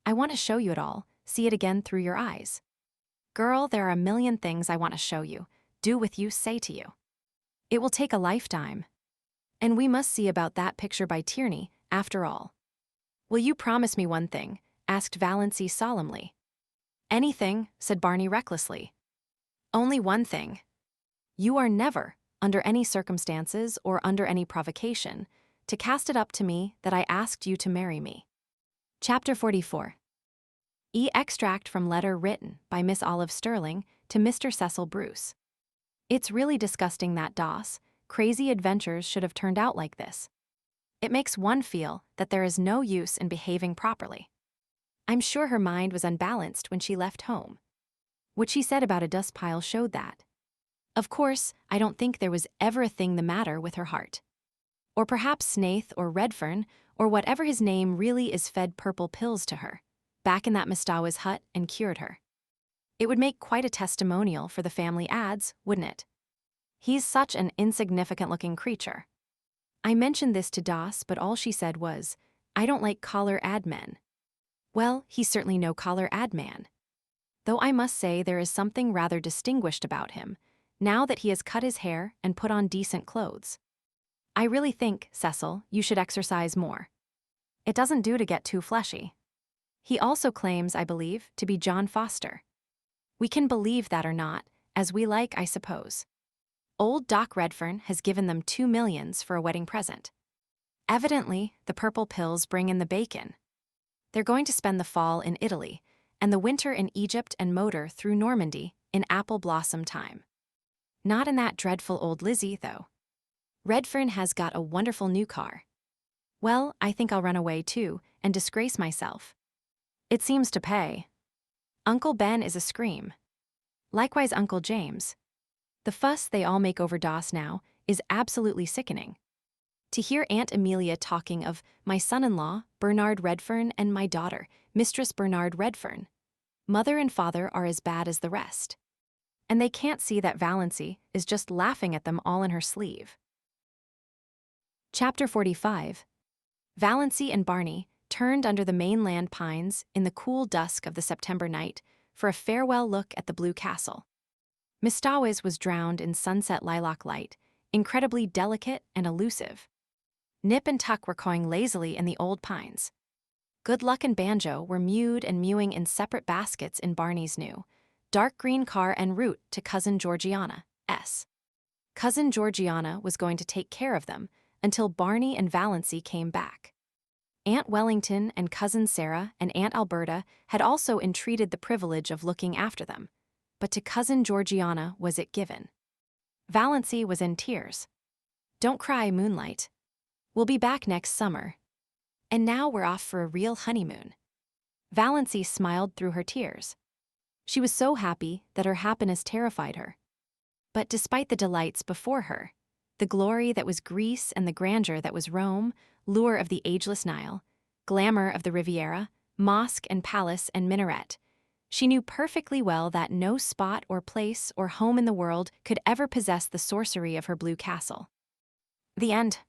[SPEAKER 1] I want to show you it all, see it again through your eyes. Girl, there are a million things I want to show you, do with you, say to you. It will take a lifetime. And we must see about that picture by Tierney, after all. Will you promise me one thing, asked Valancy solemnly. Anything, said Barney recklessly. Only one thing. You are never, under any circumstances or under any provocation, to cast it up to me that I asked you to marry me. Chapter 44. Extract from letter written by Miss Olive Stirling to Mr. Cecil Bruce. It's really disgusting that Doss, crazy adventures should have turned out like this. It makes one feel that there is no use in behaving properly. I'm sure her mind was unbalanced when she left home. What she said about a dust pile showed that. Of course, I don't think there was ever a thing the matter with her heart. Or perhaps Snaith or Redfern, or whatever his name really is, fed purple pills to her, back in that Mistawa's hut, and cured her. It would make quite a testimonial for the family ads, wouldn't it? He's such an insignificant-looking creature. I mentioned this to Doss, but all she said was, I don't like collar ad men. Well, he's certainly no collar ad man. Though I must say there is something rather distinguished about him, now that he has cut his hair and put on decent clothes. I really think, Cecil, you should exercise more. It doesn't do to get too fleshy. He also claims, I believe, to be John Foster. We can believe that or not, as we like, I suppose. Old Doc Redfern has given them $2 million for a wedding present. Evidently, the purple pills bring in the bacon. They're going to spend the fall in Italy, and the winter in Egypt and motor through Normandy in apple blossom time. Not in that dreadful old Lizzie, though. Redfern has got a wonderful new car. Well, I think I'll run away, too, and disgrace myself. It seems to pay. Uncle Ben is a scream. Likewise Uncle James. The fuss they all make over Doss now is absolutely sickening. To hear Aunt Amelia talking of my son-in-law, Bernard Redfern, and my daughter, Mistress Bernard Redfern. Mother and father are as bad as the rest. And they can't see that Valancy is just laughing at them all in her sleeve. Chapter 45. Valancy and Barney turned under the mainland pines in the cool dusk of the September night for a farewell look at the Blue Castle. Mistawa's was drowned in sunset lilac light, incredibly delicate and elusive. Nip and Tuck were cawing lazily in the old pines. Good Luck and Banjo were mewed and mewing in separate baskets in Barney's new, dark green car en route to Cousin Georgiana's. Cousin Georgiana was going to take care of them until Barney and Valancy came back. Aunt Wellington and Cousin Sarah and Aunt Alberta had also entreated the privilege of looking after them, but to Cousin Georgiana was it given. Valancy was in tears. Don't cry, Moonlight. We'll be back next summer. And now we're off for a real honeymoon. Valancy smiled through her tears. She was so happy that her happiness terrified her. But despite the delights before her, the glory that was Greece and the grandeur that was Rome, lure of the ageless Nile, glamour of the Riviera, mosque and palace and minaret, she knew perfectly well that no spot or place or home in the world could ever possess the sorcery of her Blue Castle. The end.